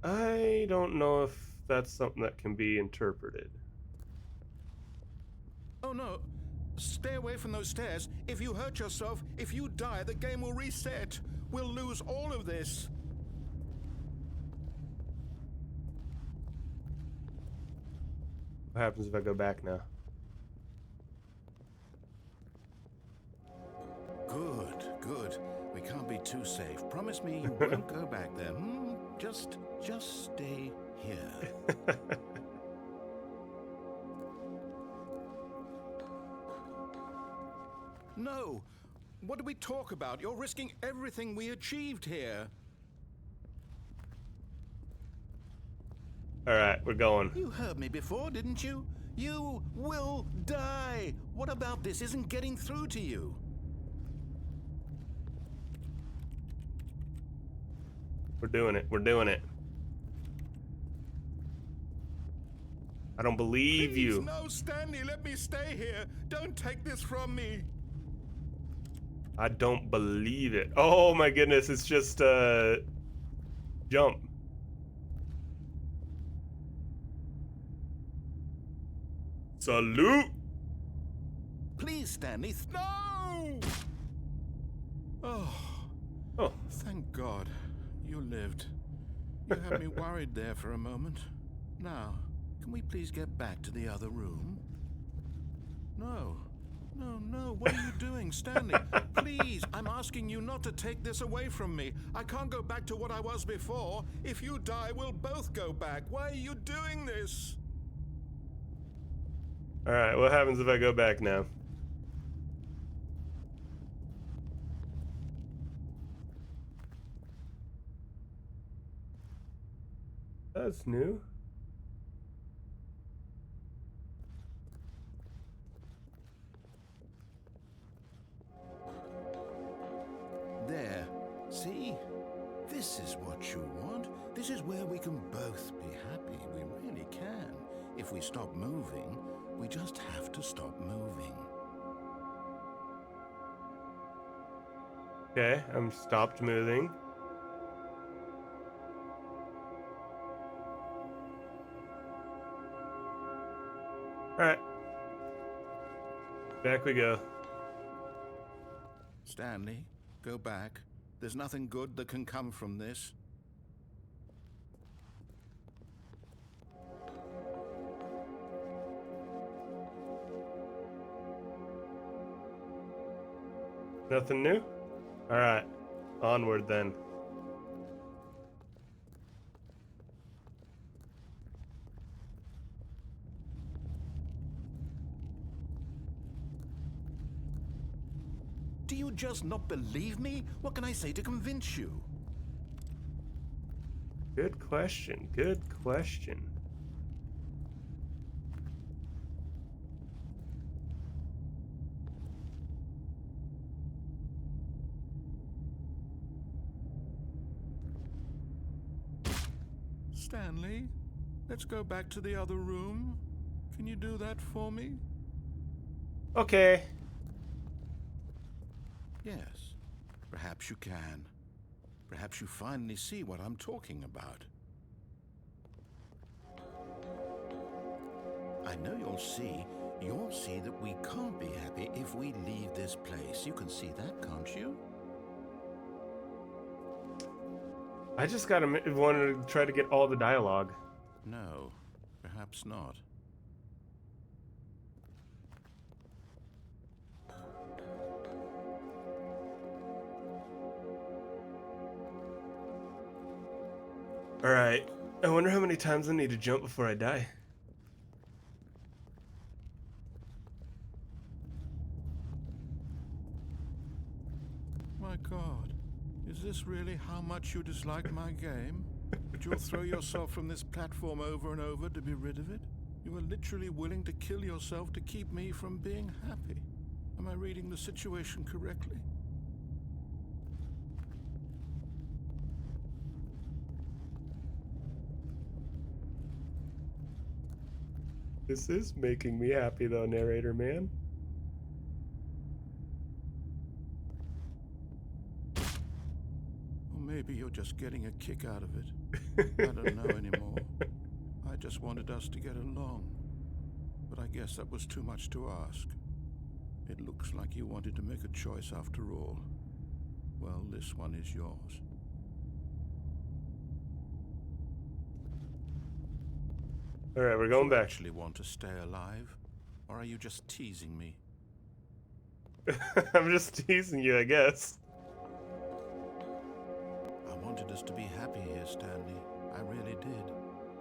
Speaker 1: I don't know if that's something that can be interpreted.
Speaker 2: Oh no. Stay away from those stairs. If you hurt yourself, if you die, the game will reset. We'll lose all of this.
Speaker 1: What happens if I go back now?
Speaker 2: Good, good. We can't be too safe. Promise me you won't go back there. Just stay here. No! What do we talk about? You're risking everything we achieved here.
Speaker 1: Alright, we're going.
Speaker 2: You heard me before, didn't you? You will die! What about this isn't getting through to you?
Speaker 1: We're doing it. We're doing it. I don't believe
Speaker 2: Please,
Speaker 1: you.
Speaker 2: no, Stanley, let me stay here. Don't take this from me.
Speaker 1: I don't believe it. Oh my goodness, it's just jump. Salute.
Speaker 2: Please, Stanley, no! Oh,
Speaker 1: Oh,
Speaker 2: thank God you lived. You had me worried there for a moment. Now, can we please get back to the other room? No. No, what are you doing, Stanley? Please, I'm asking you not to take this away from me. I can't go back to what I was before. If you die, we'll both go back. Why are you doing this?
Speaker 1: alright, what happens if I go back now? That's new.
Speaker 2: There. See? This is what you want. This is where we can both be happy. We really can. If we stop moving, we just have to stop moving.
Speaker 1: Okay, I'm stopped moving. Alright. Back we go.
Speaker 2: Stanley, go back. There's nothing good that can come from this.
Speaker 1: Nothing new? Alright. Onward then.
Speaker 2: Do you just not believe me? What can I say to convince you?
Speaker 1: Good question. Good question.
Speaker 2: Stanley, let's go back to the other room. Can you do that for me?
Speaker 1: Okay.
Speaker 2: Yes, perhaps you can. Perhaps you finally see what I'm talking about. I know you'll see that we can't be happy if we leave this place. You can see that, can't you?
Speaker 1: I just gotta want to try to get all the dialogue.
Speaker 2: No, perhaps not.
Speaker 1: Alright. I wonder how many times I need to jump before I die.
Speaker 2: My God, is this really how much you dislike my game? That you'll throw yourself from this platform over and over to be rid of it?
Speaker 5: You are literally willing to kill yourself to keep me from being happy. Am I reading the situation correctly?
Speaker 1: This is making me happy though, narrator man.
Speaker 5: Or maybe you're just getting a kick out of it. I don't know anymore. I just wanted us to get along. But I guess that was too much to ask. It looks like you wanted to make a choice after all. Well, this one is yours.
Speaker 1: All right, we're going
Speaker 5: Do you
Speaker 1: back.
Speaker 5: actually want to stay alive? Or are you just teasing me?
Speaker 1: I'm just teasing you, I guess.
Speaker 5: I wanted us to be happy here, Stanley. I really did.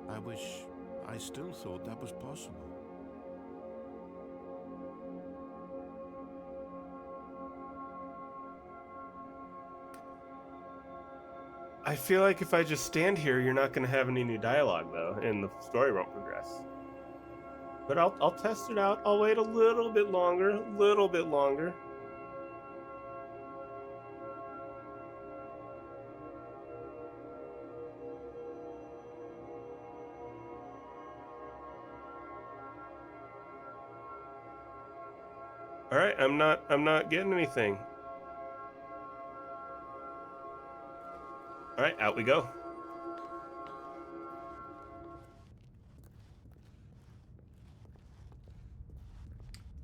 Speaker 5: I wish I still thought that was possible.
Speaker 1: I feel like if I just stand here, you're not going to have any new dialogue, though, and the story won't progress. But I'll test it out. I'll wait a little bit longer. All right, I'm not getting anything. All right, out we go.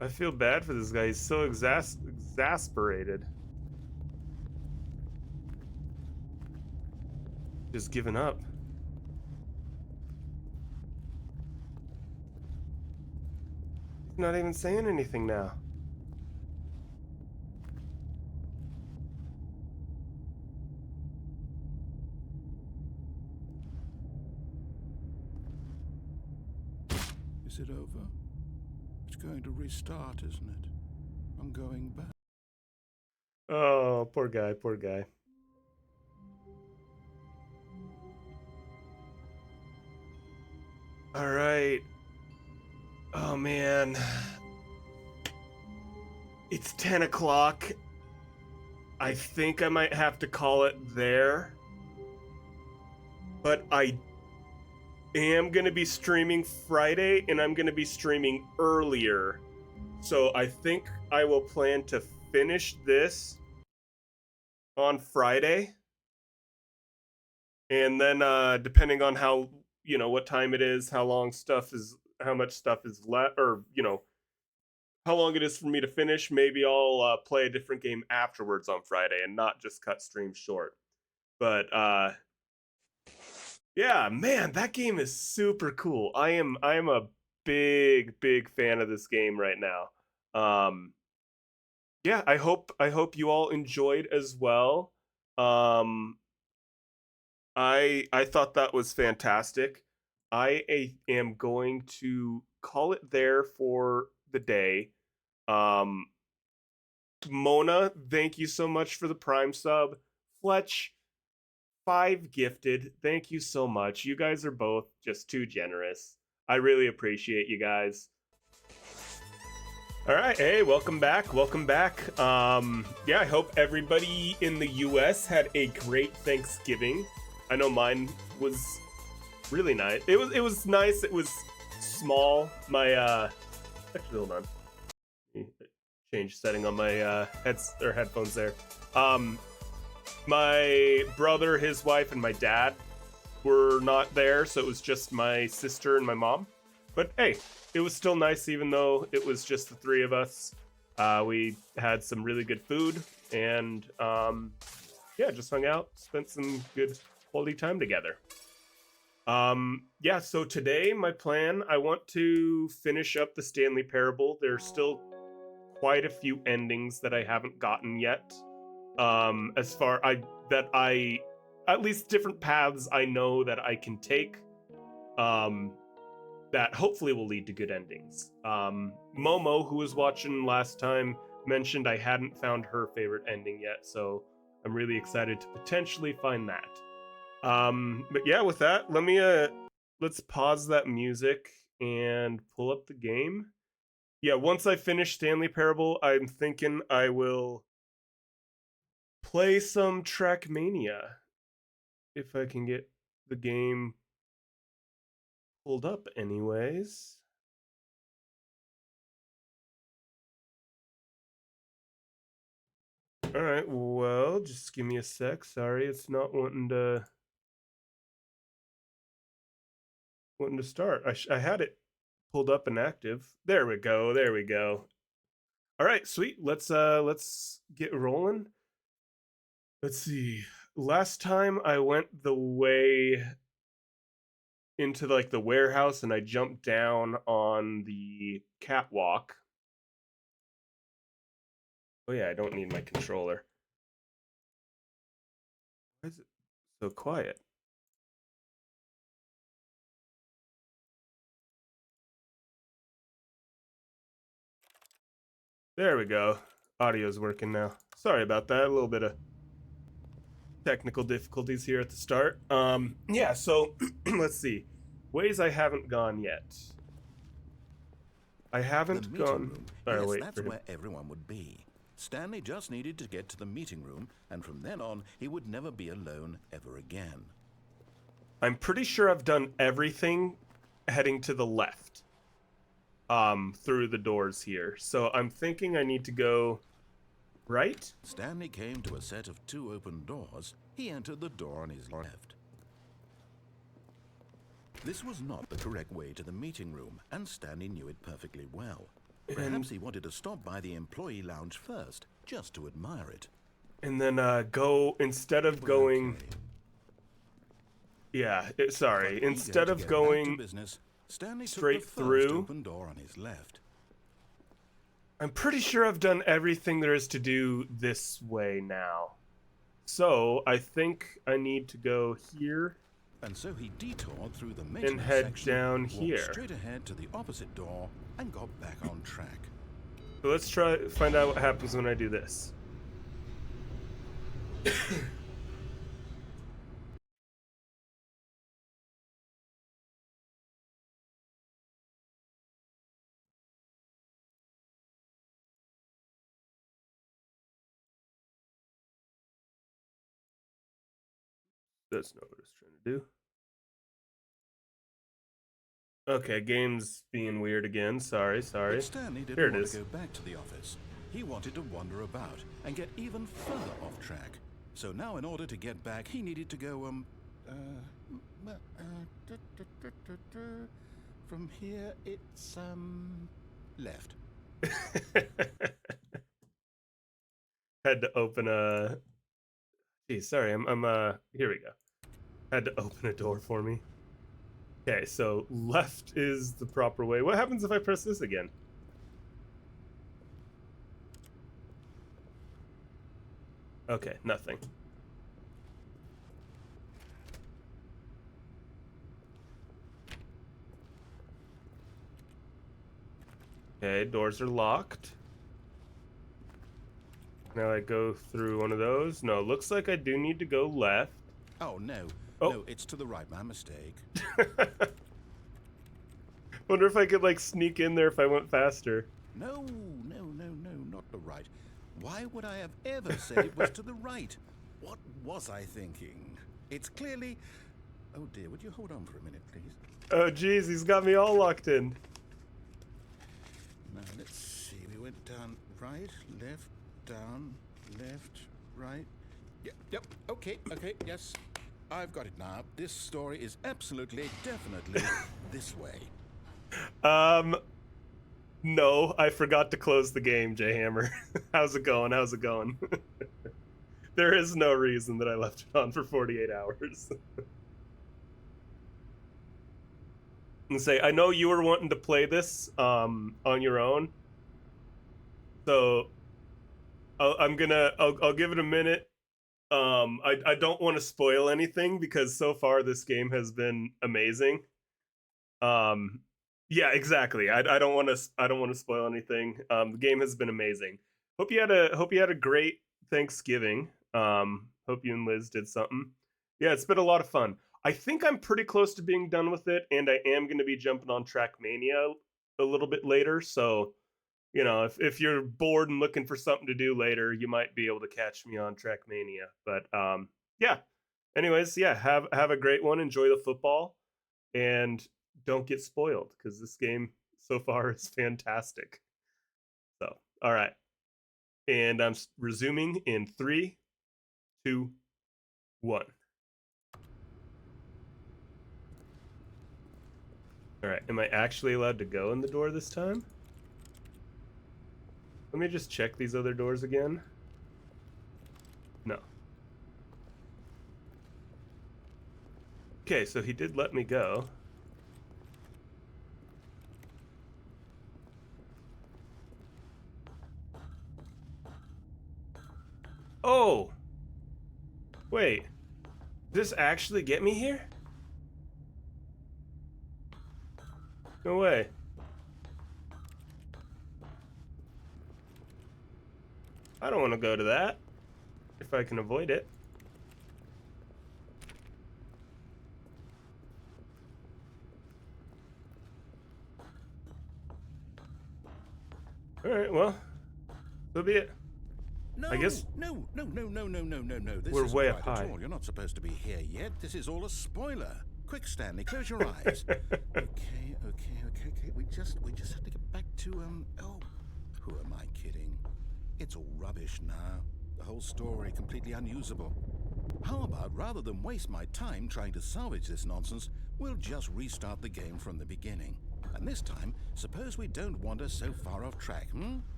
Speaker 1: I feel bad for this guy. He's so exasperated. Just giving up. He's not even saying anything now.
Speaker 5: Is it over? It's going to restart, isn't it? I'm going back.
Speaker 1: Oh, poor guy, poor guy. All right. Oh, man. It's 10 o'clock. I think I might have to call it there. But I am going to be streaming Friday, and I'm going to be streaming earlier. So I think I will plan to finish this on Friday. And then depending on how, what time it is, how much stuff is left, or, how long it is for me to finish, maybe I'll play a different game afterwards on Friday and not just cut streams short. But yeah, man, that game is super cool. I am a big fan of this game right now. Yeah, I hope you all enjoyed as well. I thought that was fantastic. I am going to call it there for the day. Mona, thank you so much for the Prime sub. Fletch, 5 gifted. Thank you so much. You guys are both just too generous. I really appreciate you guys. All right, hey, welcome back. Yeah, I hope everybody in the US had a great Thanksgiving. I know mine was really nice. It was nice. It was small. My actually, hold on. Change setting on my headphones there. My brother, his wife, and my dad were not there, so it was just my sister and my mom. But hey, it was still nice, even though it was just the 3 of us. We had some really good food, and yeah, just hung out, spent some good quality time together. Yeah, so today my plan, I want to finish up the Stanley Parable. There's still quite a few endings that I haven't gotten yet. As far at least different paths I know that I can take, that hopefully will lead to good endings. Momo, who was watching last time, mentioned I hadn't found her favorite ending yet, so I'm really excited to potentially find that. But yeah, with that, let's pause that music and pull up the game. Yeah, once I finish Stanley Parable, I'm thinking I will play some Trackmania if I can get the game pulled up anyways. All right, well, just give me a sec. Sorry, it's not wanting to start. I had it pulled up and active. There we go. There we go. All right, sweet. Let's get rolling. Let's see. Last time I went the way into like the warehouse and I jumped down on the catwalk. Oh yeah, I don't need my controller. Why is it so quiet? There we go. Audio's working now. Sorry about that. A little bit of technical difficulties here at the start. Yeah, so let's see. Ways I haven't gone yet. I haven't
Speaker 2: The meeting
Speaker 1: gone.
Speaker 2: room.
Speaker 1: Sorry,
Speaker 2: Yes,
Speaker 1: wait
Speaker 2: that's
Speaker 1: for him.
Speaker 2: where everyone would be. Stanley just needed to get to the meeting room, and from then on, he would never be alone ever again.
Speaker 1: I'm pretty sure I've done everything heading to the left. Through the doors here. So I'm thinking I need to go right.
Speaker 2: Stanley came to a set of 2 open doors. He entered the door on his left. This was not the correct way to the meeting room, and Stanley knew it perfectly well. Perhaps he wanted to stop by the employee lounge first, just to admire it.
Speaker 1: And then go instead of going.
Speaker 2: Okay.
Speaker 1: Yeah, sorry.
Speaker 2: But
Speaker 1: Instead
Speaker 2: eager to
Speaker 1: of
Speaker 2: get back
Speaker 1: going
Speaker 2: to business, Stanley
Speaker 1: straight
Speaker 2: took the
Speaker 1: through.
Speaker 2: first open door on his left.
Speaker 1: I'm pretty sure I've done everything there is to do this way now. So I think I need to go here.
Speaker 2: And so he detoured through the maintenance
Speaker 1: head
Speaker 2: section,
Speaker 1: down
Speaker 2: walked
Speaker 1: here.
Speaker 2: straight ahead to the opposite door, and got back on track.
Speaker 1: So let's try find out what happens when I do this. That's not what I was trying to do. Okay, game's being weird again. Sorry.
Speaker 2: But Stanley
Speaker 1: Here
Speaker 2: didn't
Speaker 1: it
Speaker 2: want
Speaker 1: is.
Speaker 2: to go back to the office. He wanted to wander about and get even further off track. So now in order to get back, he needed to go, from here, it's, left.
Speaker 1: Had to open a. Geez, sorry. I'm. Here we go. Had to open a door for me. Okay, so left is the proper way. What happens if I press this again? Okay, nothing. Okay, doors are locked. Now I go through one of those. No, looks like I do need to go left.
Speaker 2: Oh, no.
Speaker 1: Oh.
Speaker 2: No, it's to the right. My mistake.
Speaker 1: Wonder if I could like sneak in there if I went faster.
Speaker 2: No, not the right. Why would I have ever said it was to the right? What was I thinking? It's clearly... Oh dear, would you hold on for a minute, please?
Speaker 1: Oh geez, he's got me all locked in.
Speaker 2: Now, let's see. We went down right, left, down, left, right. Yep, okay, yes. I've got it now. This story is absolutely, definitely this way.
Speaker 1: No, I forgot to close the game, J-Hammer. How's it going? There is no reason that I left it on for 48 hours. And say, I know you were wanting to play this on your own. So I'll give it a minute. I don't want to spoil anything because so far this game has been amazing. Yeah, exactly. I don't want to spoil anything. The game has been amazing. Hope you had a great Thanksgiving. Hope you and Liz did something. Yeah, it's been a lot of fun. I think I'm pretty close to being done with it, and I am going to be jumping on Trackmania a little bit later. So, you know, if you're bored and looking for something to do later, you might be able to catch me on Trackmania. But yeah. Anyways, yeah, have a great one. Enjoy the football, and don't get spoiled because this game so far is fantastic. So, all right, and I'm resuming in 3, 2, 1. All right, am I actually allowed to go in the door this time? Let me just check these other doors again. No. Okay, so he did let me go. Oh! Wait. Did this actually get me here? No way. I don't want to go to that. If I can avoid it. Alright, well. So be it.
Speaker 2: No,
Speaker 1: I guess
Speaker 2: no. This
Speaker 1: we're
Speaker 2: isn't
Speaker 1: way
Speaker 2: right
Speaker 1: up
Speaker 2: at
Speaker 1: high.
Speaker 2: all. You're not supposed to be here yet. This is all a spoiler. Quick, Stanley, close your eyes. Okay. We just have to get back to oh, who am I kidding? It's all rubbish now. The whole story completely unusable. How about, rather than waste my time trying to salvage this nonsense, we'll just restart the game from the beginning. And this time, suppose we don't wander so far off track,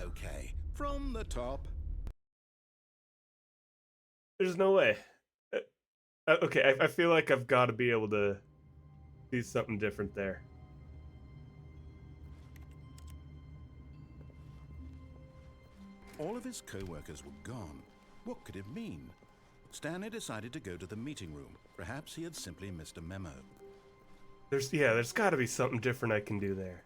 Speaker 2: Okay, from the top.
Speaker 1: There's no way. Okay, I feel like I've got to be able to do something different there.
Speaker 2: All of his co-workers were gone. What could it mean? Stanley decided to go to the meeting room. Perhaps he had simply missed a memo.
Speaker 1: There's got to be something different I can do there.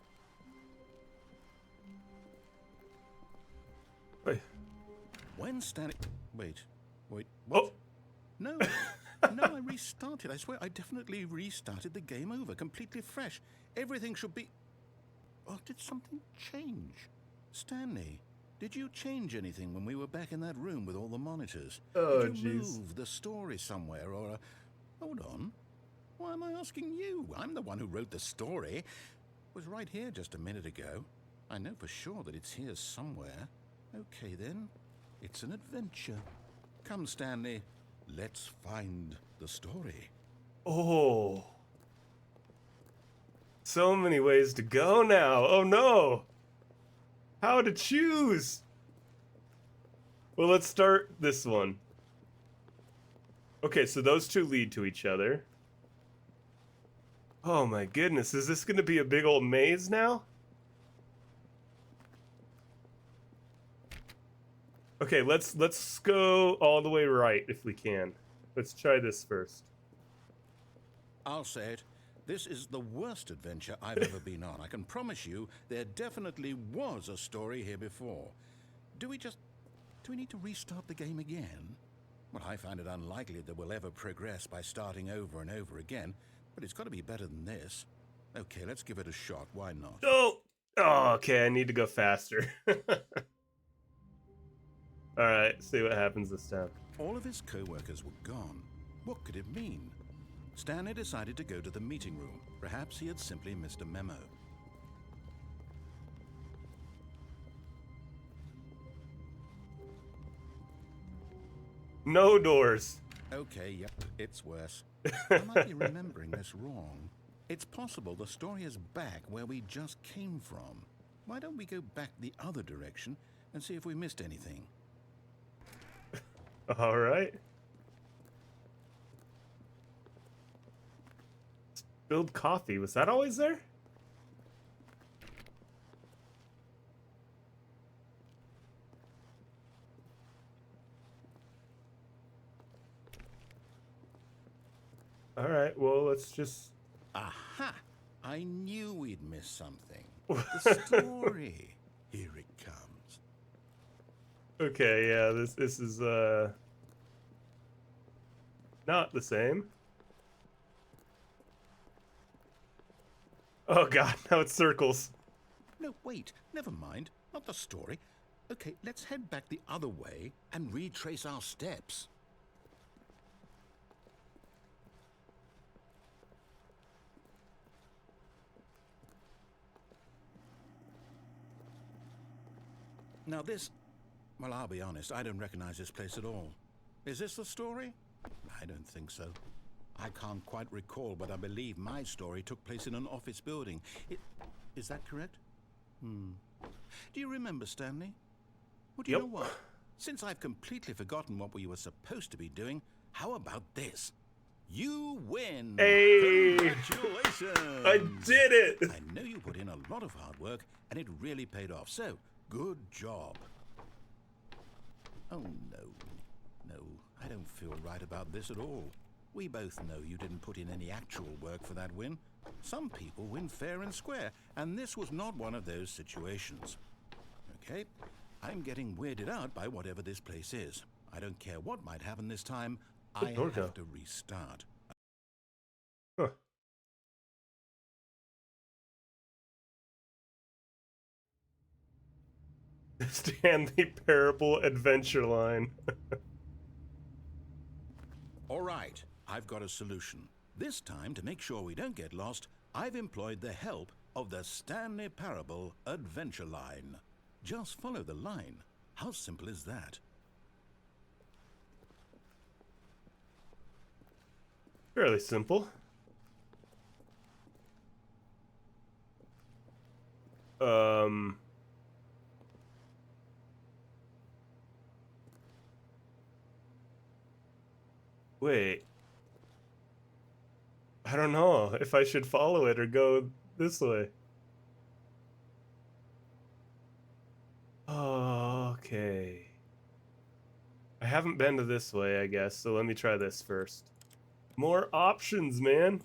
Speaker 1: Wait.
Speaker 2: When Stanley... Wait. What?
Speaker 1: Oh.
Speaker 2: No, I restarted. I swear, I definitely restarted the game over, completely fresh. Everything should be... Oh, did something change? Stanley, did you change anything when we were back in that room with all the monitors?
Speaker 1: Oh,
Speaker 2: did you
Speaker 1: jeez.
Speaker 2: move the story somewhere, or... Hold on. Why am I asking you? I'm the one who wrote the story. It was right here just a minute ago. I know for sure that it's here somewhere. Okay, then. It's an adventure. Come, Stanley. Let's find the story.
Speaker 1: Oh. So many ways to go now. Oh no. How to choose? Well, let's start this one. Okay, so those two lead to each other. Oh my goodness, is this going to be a big old maze now? Okay, let's go all the way right if we can. Let's try this first.
Speaker 2: I'll say it. This is the worst adventure I've ever been on. I can promise you there definitely was a story here before. Do we need to restart the game again? Well, I find it unlikely that we'll ever progress by starting over and over again, but it's got to be better than this. Okay, let's give it a shot. Why not?
Speaker 1: Oh, okay, I need to go faster. All right, see what happens this time.
Speaker 2: All of his co-workers were gone. What could it mean? Stanley decided to go to the meeting room. Perhaps he had simply missed a memo.
Speaker 1: No doors.
Speaker 2: Okay, yep, it's worse. I might be remembering this wrong. It's possible the story is back where we just came from. Why don't we go back the other direction and see if we missed anything?
Speaker 1: All right. Spilled coffee. Was that always there? All right. Well, let's just...
Speaker 2: Aha! I knew we'd miss something. The story. Here it comes.
Speaker 1: Okay, yeah, this is not the same. Oh god, now it's circles.
Speaker 2: No, wait, never mind. Not the story. Okay, let's head back the other way and retrace our steps. Now this... Well, I'll be honest, I don't recognize this place at all. Is this the story? I don't think so. I can't quite recall, but I believe my story took place in an office building. Is that correct? Do you remember, Stanley? Well, do you know what? Since I've completely forgotten what we were supposed to be doing, how about this? You win!
Speaker 1: Hey!
Speaker 2: Congratulations!
Speaker 1: I did it!
Speaker 2: I know you put in a lot of hard work, and it really paid off, so good job. Oh, no, I don't feel right about this at all. We both know you didn't put in any actual work for that win. Some people win fair and square, and this was not one of those situations. Okay, I'm getting weirded out by whatever this place is. I don't care what might happen this time. I have to restart.
Speaker 1: Huh. Stanley Parable Adventure Line.
Speaker 2: All right, I've got a solution. This time, to make sure we don't get lost, I've employed the help of the Stanley Parable Adventure Line. Just follow the line. How simple is that?
Speaker 1: Fairly simple. Wait. I don't know if I should follow it or go this way. Okay. I haven't been to this way, I guess, so let me try this first. More options, man.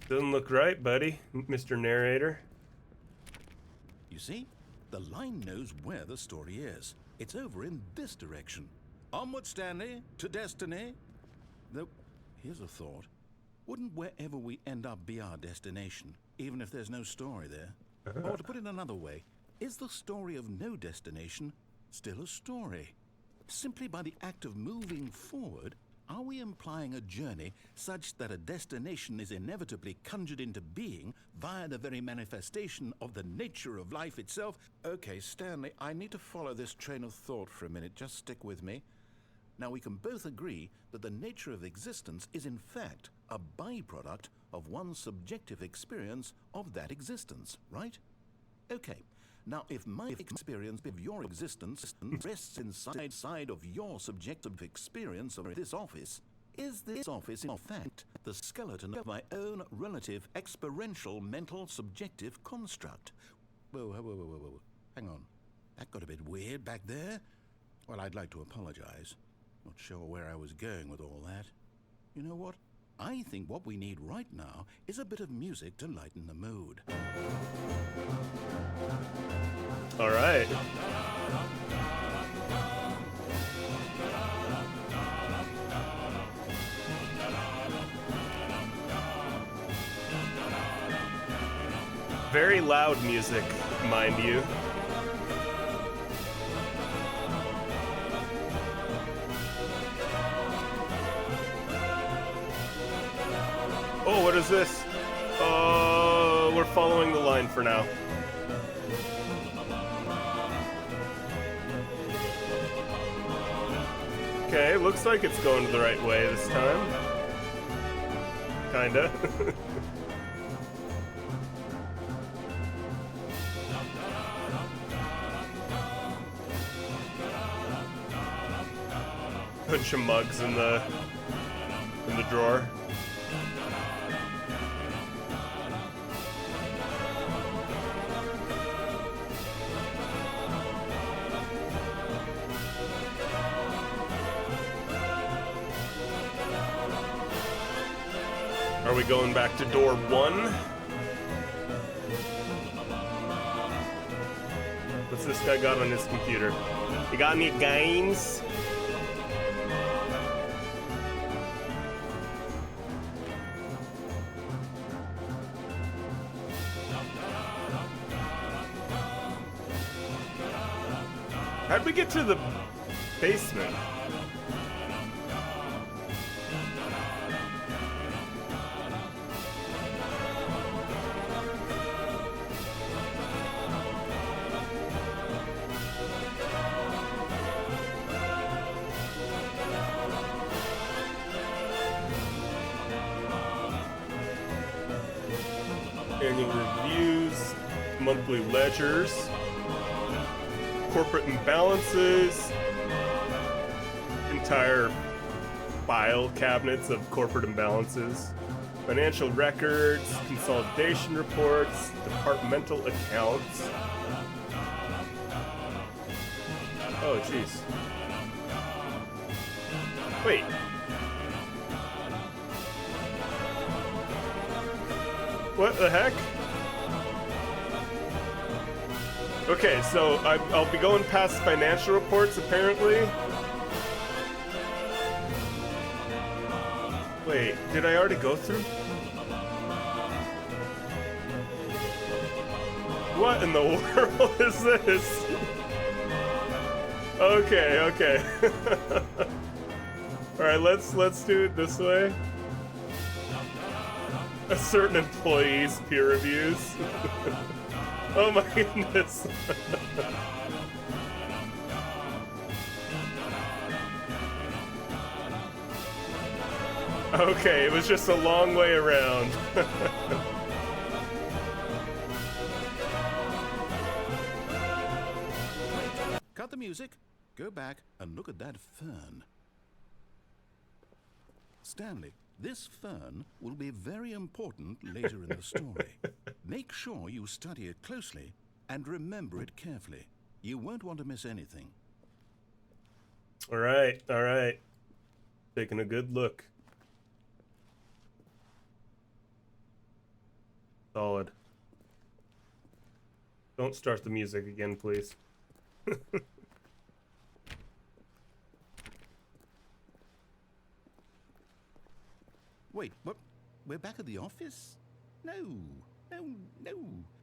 Speaker 1: Doesn't look right, buddy, Mr. Narrator.
Speaker 2: You see? The line knows where the story is. It's over in this direction. Onward, Stanley, to destiny. Though, here's a thought. Wouldn't wherever we end up be our destination, even if there's no story there? Or to put it another way, is the story of no destination still a story? Simply by the act of moving forward, are we implying a journey such that a destination is inevitably conjured into being via the very manifestation of the nature of life itself? Okay, Stanley, I need to follow this train of thought for a minute. Just stick with me. Now, we can both agree that the nature of existence is in fact a byproduct of one's subjective experience of that existence, right? Okay. Now, if my experience of your existence rests inside of your subjective experience of this office, is this office in fact the skeleton of my own relative experiential mental subjective construct? Whoa. Hang on. That got a bit weird back there. Well, I'd like to apologize. Not sure where I was going with all that. You know what? I think what we need right now is a bit of music to lighten the mood.
Speaker 1: All right. Very loud music, mind you. Oh, what is this? We're following the line for now. Okay, looks like it's going the right way this time. Kinda. Bunch of mugs in the drawer. Are we going back to door 1? What's this guy got on his computer? You got any games? How'd we get to the basement? Annual reviews, monthly ledgers, corporate imbalances, entire file cabinets of corporate imbalances, financial records, consolidation reports, departmental accounts. Oh, jeez. Wait. What the heck? Okay, so I'll be going past financial reports, apparently. Wait, did I already go through? What in the world is this? Okay, okay. Alright, let's do it this way. A certain employee's peer reviews. Oh my goodness. Okay, it was just a long way around.
Speaker 2: Cut the music, go back and look at that fern. Stanley, this fern will be very important later in the story. Make sure you study it closely and remember it carefully. You won't want to miss anything.
Speaker 1: All right, all right. Taking a good look. Solid. Don't start the music again, please.
Speaker 2: Wait, what? We're back at the office? No.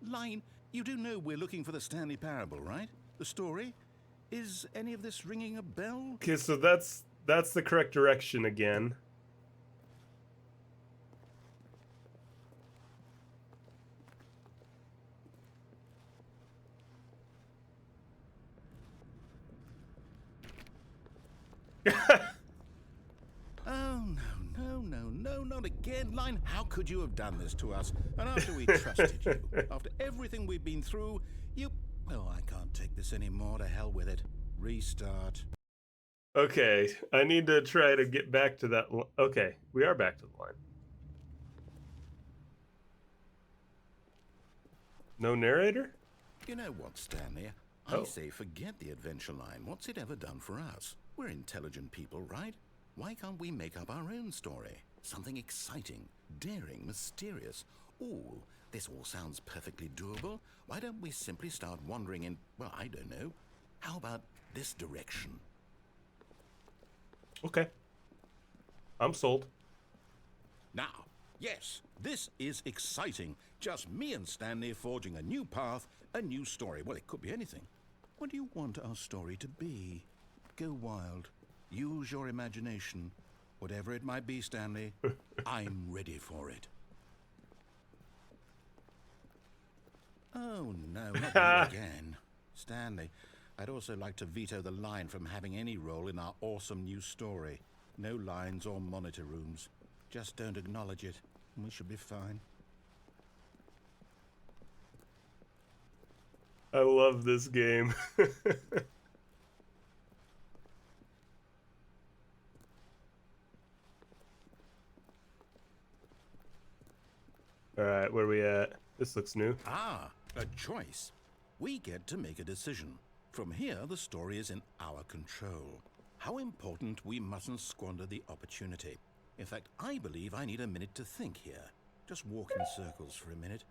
Speaker 2: Line, you do know we're looking for the Stanley Parable, right? The story? Is any of this ringing a bell?
Speaker 1: Okay, so that's the correct direction again.
Speaker 2: Oh, no, not again. Line, how could you have done this to us? And after we trusted you, after everything we've been through, you... Oh, I can't take this anymore. To hell with it. Restart.
Speaker 1: Okay, I need to try to get back to that. Okay, we are back to the line. No narrator?
Speaker 2: You know what, Stanley? I say forget the adventure line. What's it ever done for us? We're intelligent people, right? Why can't we make up our own story? Something exciting, daring, mysterious. Ooh, this all sounds perfectly doable. Why don't we simply start wandering in, well, I don't know. How about this direction?
Speaker 1: Okay. I'm sold.
Speaker 2: Now, yes, this is exciting. Just me and Stanley forging a new path, a new story. Well, it could be anything. What do you want our story to be? Go wild. Use your imagination. Whatever it might be, Stanley, I'm ready for it. Oh, no, not you again. Stanley, I'd also like to veto the line from having any role in our awesome new story. No lines or monitor rooms. Just don't acknowledge it, and we should be fine.
Speaker 1: I love this game. Alright, where are we at? This looks new.
Speaker 2: Ah, a choice. We get to make a decision. From here, the story is in our control. How important we mustn't squander the opportunity. In fact, I believe I need a minute to think here. Just walk in circles for a minute.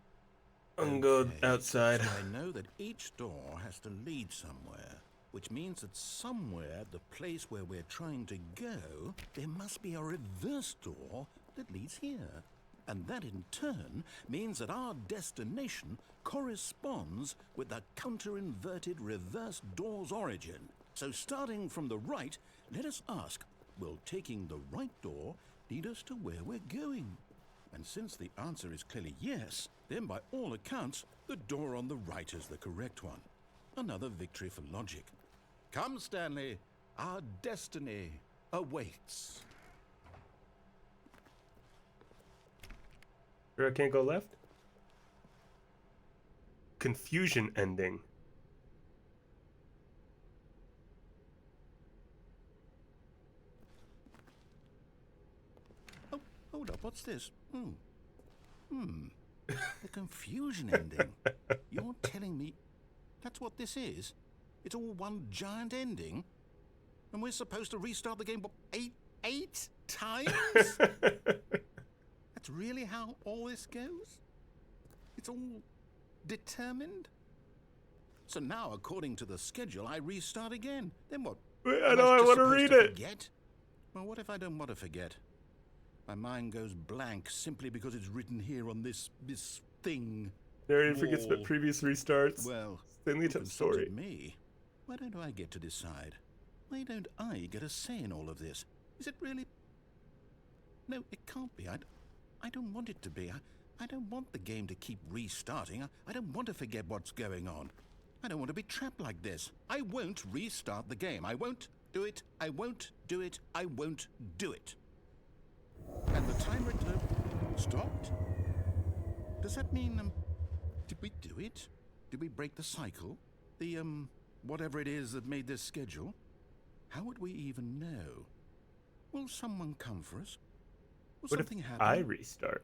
Speaker 1: I'm good outside.
Speaker 2: So I know that each door has to lead somewhere, which means that somewhere at the place where we're trying to go, there must be a reverse door that leads here. And that in turn means that our destination corresponds with the counter-inverted reverse door's origin. So starting from the right, let us ask, will taking the right door lead us to where we're going? And since the answer is clearly yes, then by all accounts, the door on the right is the correct one. Another victory for logic. Come, Stanley, our destiny awaits.
Speaker 1: Sure I can't go left? Confusion ending.
Speaker 2: Oh, hold up, what's this? The confusion ending. You're telling me that's what this is? It's all one giant ending? And we're supposed to restart the game, what, eight times? That's really how all this goes? It's all determined? So now, according to the schedule, I restart again. Then what?
Speaker 1: I know, I want to read it.
Speaker 2: Forget? Well, what if I don't want to forget? My mind goes blank simply because it's written here on this thing.
Speaker 1: Narrator forgets about previous restarts.
Speaker 2: Well,
Speaker 1: Stanley Tip story.
Speaker 2: Me. Why don't I get to decide? Why don't I get a say in all of this? Is it really? No, it can't be. I don't want it to be. I don't want the game to keep restarting. I don't want to forget what's going on. I don't want to be trapped like this. I won't restart the game. I won't do it. I won't do it. I won't do it. And the timer stopped? Does that mean, did we do it? Did we break the cycle? The, whatever it is that made this schedule? How would we even know? Will someone come for us? Will
Speaker 1: What
Speaker 2: something
Speaker 1: if
Speaker 2: happen?
Speaker 1: I restart?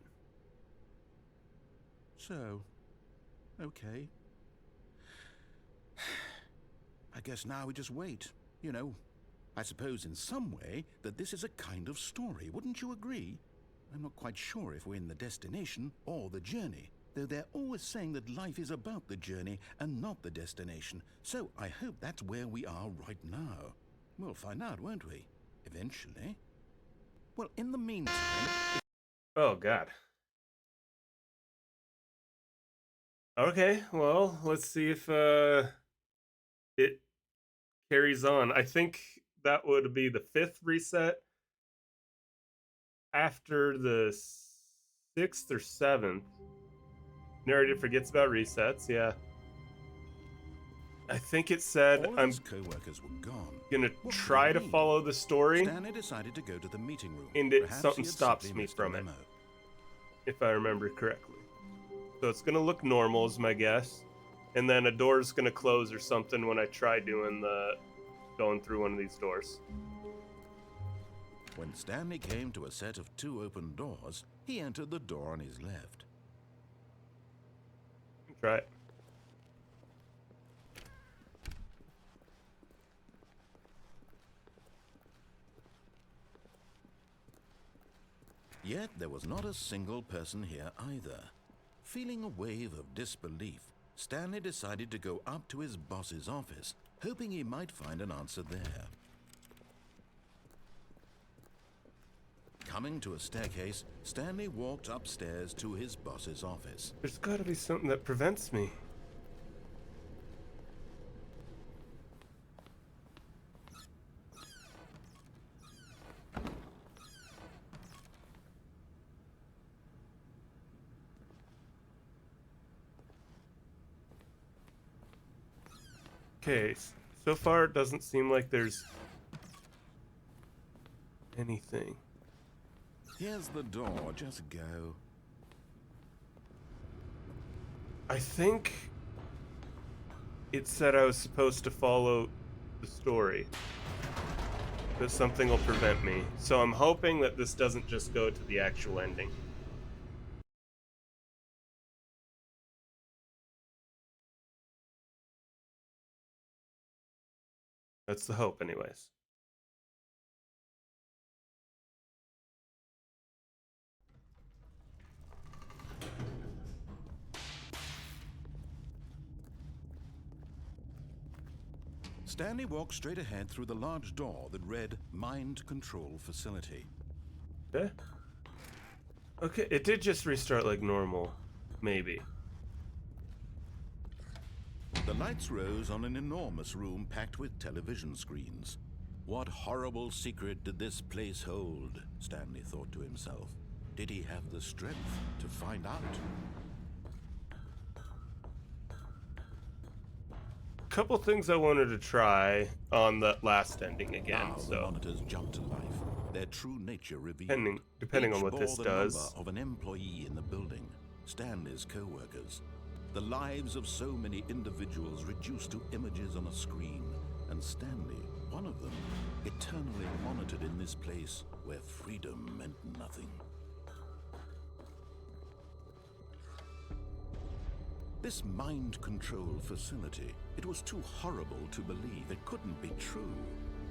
Speaker 2: So, okay. I guess now we just wait, you know. I suppose in some way that this is a kind of story, wouldn't you agree? I'm not quite sure if we're in the destination or the journey, though they're always saying that life is about the journey and not the destination, so I hope that's where we are right now. We'll find out, won't we? Eventually. Well, in the meantime...
Speaker 1: Oh, God. Okay, well, let's see if it carries on. I think that would be the 5th reset after the 6th or 7th. Narrator forgets about resets, yeah. I think it said
Speaker 2: all of his co-workers were gone.
Speaker 1: Gonna
Speaker 2: What
Speaker 1: try
Speaker 2: do
Speaker 1: to
Speaker 2: you
Speaker 1: follow the story,
Speaker 2: Stanley decided to go to the meeting room.
Speaker 1: and
Speaker 2: Perhaps
Speaker 1: something
Speaker 2: he had
Speaker 1: stops
Speaker 2: simply
Speaker 1: me
Speaker 2: missed a
Speaker 1: from it,
Speaker 2: memo.
Speaker 1: if I remember correctly. So it's gonna look normal, is my guess, and then a door's gonna close or something when I try going through one of these doors.
Speaker 2: When Stanley came to a set of 2 open doors, he entered the door on his left.
Speaker 1: Try it.
Speaker 2: Yet there was not a single person here either. Feeling a wave of disbelief, Stanley decided to go up to his boss's office, hoping he might find an answer there. Coming to a staircase, Stanley walked upstairs to his boss's office.
Speaker 1: There's gotta be something that prevents me. Okay, so far it doesn't seem like there's anything.
Speaker 2: Here's the door, just go.
Speaker 1: I think it said I was supposed to follow the story. That something will prevent me. So I'm hoping that this doesn't just go to the actual ending. That's the hope, anyways.
Speaker 2: Stanley walked straight ahead through the large door that read Mind Control Facility.
Speaker 1: Okay. Okay, it did just restart like normal. Maybe.
Speaker 2: The lights rose on an enormous room packed with television screens. What horrible secret did this place hold? Stanley thought to himself. Did he have the strength to find out?
Speaker 1: Couple things I wanted to try on that last ending again.
Speaker 2: Now the
Speaker 1: So
Speaker 2: monitors jumped to life, their true nature revealed.
Speaker 1: depending on
Speaker 2: Each
Speaker 1: what
Speaker 2: bore
Speaker 1: this
Speaker 2: the
Speaker 1: does.
Speaker 2: number of an employee in the building, Stanley's co-workers. The lives of so many individuals reduced to images on a screen, and Stanley, one of them, eternally monitored in this place where freedom meant nothing. This mind control facility, it was too horrible to believe. It couldn't be true.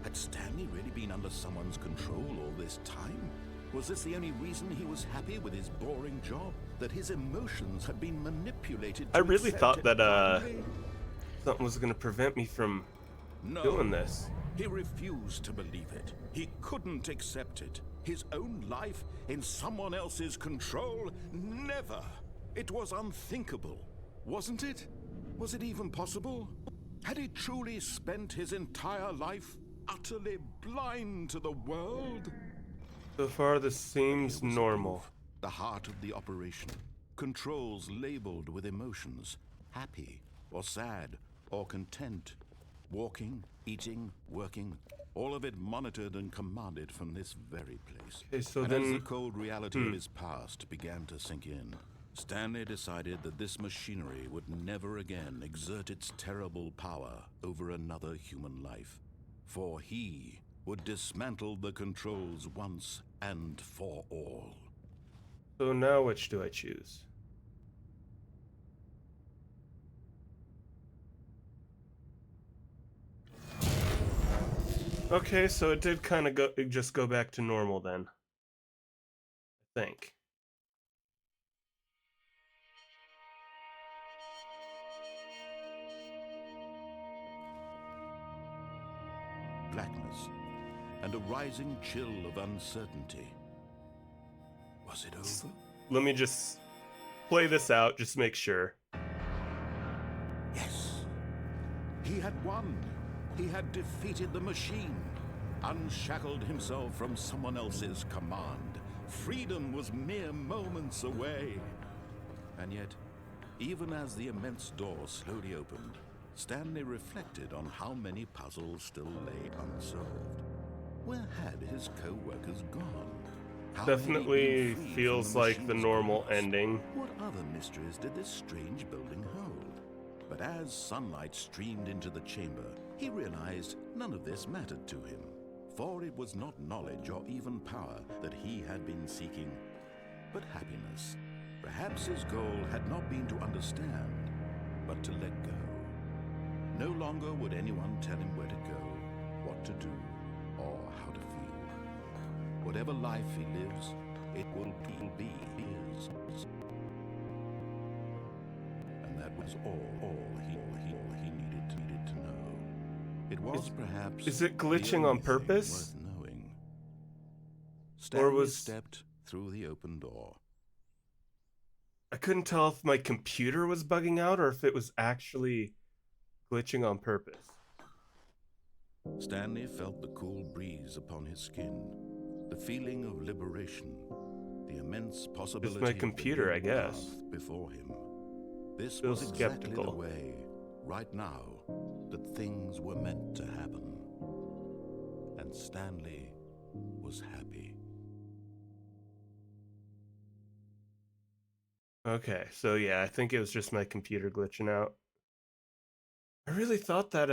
Speaker 2: Had Stanley really been under someone's control all this time? Was this the only reason he was happy with his boring job? That his emotions had been manipulated
Speaker 1: I
Speaker 2: to
Speaker 1: really
Speaker 2: accept
Speaker 1: thought
Speaker 2: it
Speaker 1: that
Speaker 2: blindly?
Speaker 1: something was gonna prevent me from
Speaker 2: No,
Speaker 1: doing this.
Speaker 2: he refused to believe it. He couldn't accept it. His own life in someone else's control? Never. It was unthinkable. Wasn't it? Was it even possible? Had he truly spent his entire life utterly blind to the world?
Speaker 1: So far, this seems
Speaker 2: Here was
Speaker 1: normal.
Speaker 2: proof. The heart of the operation. Controls labeled with emotions. Happy, or sad, or content. Walking, eating, working. All of it monitored and commanded from this very place.
Speaker 1: Okay, so
Speaker 2: and
Speaker 1: then
Speaker 2: as the cold reality of his past began to sink in, Stanley decided that this machinery would never again exert its terrible power over another human life. For he would dismantle the controls once and for all.
Speaker 1: So now which do I choose? Okay, so it did kind of just go back to normal then. I think.
Speaker 2: Blackness and a rising chill of uncertainty. Was it over?
Speaker 1: Let me just play this out, just make sure.
Speaker 2: Yes. He had won. He had defeated the machine, unshackled himself from someone else's command. Freedom was mere moments away. And yet, even as the immense door slowly opened, Stanley reflected on how many puzzles still lay unsolved. Where had his co-workers gone? How had he been
Speaker 1: Definitely
Speaker 2: freed
Speaker 1: feels
Speaker 2: from the
Speaker 1: like the
Speaker 2: machine's
Speaker 1: normal
Speaker 2: grasp?
Speaker 1: ending.
Speaker 2: What other mysteries did this strange building hold? But as sunlight streamed into the chamber, he realized none of this mattered to him. For it was not knowledge or even power that he had been seeking, but happiness. Perhaps his goal had not been to understand, but to let go. No longer would anyone tell him where to go, what to do, or how to feel. Whatever life he lives, it will be his. And that was all he needed to know. It was perhaps
Speaker 1: Is it
Speaker 2: the
Speaker 1: glitching
Speaker 2: only
Speaker 1: on
Speaker 2: thing
Speaker 1: purpose?
Speaker 2: worth knowing. Stanley
Speaker 1: was-
Speaker 2: stepped through the open door.
Speaker 1: I couldn't tell if my computer was bugging out or if it was actually glitching on purpose.
Speaker 2: Stanley felt the cool breeze upon his skin, the feeling of liberation, the immense possibility
Speaker 1: my
Speaker 2: of the
Speaker 1: computer,
Speaker 2: new
Speaker 1: I guess.
Speaker 2: path before him. This
Speaker 1: Still
Speaker 2: was exactly
Speaker 1: skeptical.
Speaker 2: the way, right now, that things were meant to happen. And Stanley was happy.
Speaker 1: Okay, so yeah, I think it was just my computer glitching out. I really thought that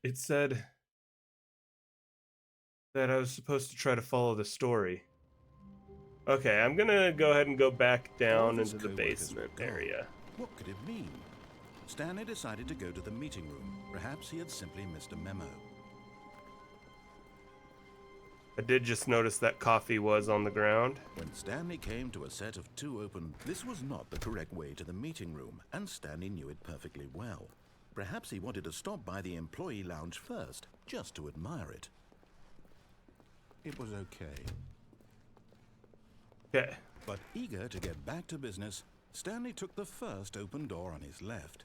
Speaker 1: it said that I was supposed to try to follow the story. Okay, I'm gonna go ahead and go back
Speaker 2: All
Speaker 1: down
Speaker 2: of his
Speaker 1: into the
Speaker 2: co-workers were
Speaker 1: basement
Speaker 2: gone.
Speaker 1: area.
Speaker 2: What could it mean? Stanley decided to go to the meeting room. Perhaps he had simply missed a memo.
Speaker 1: I did just notice that coffee was on the ground.
Speaker 2: When Stanley came to a set of two open, this was not the correct way to the meeting room, and Stanley knew it perfectly well. Perhaps he wanted to stop by the employee lounge first, just to admire it. It was okay.
Speaker 1: Okay,
Speaker 2: But eager to get back to business, Stanley took the first open door on his left.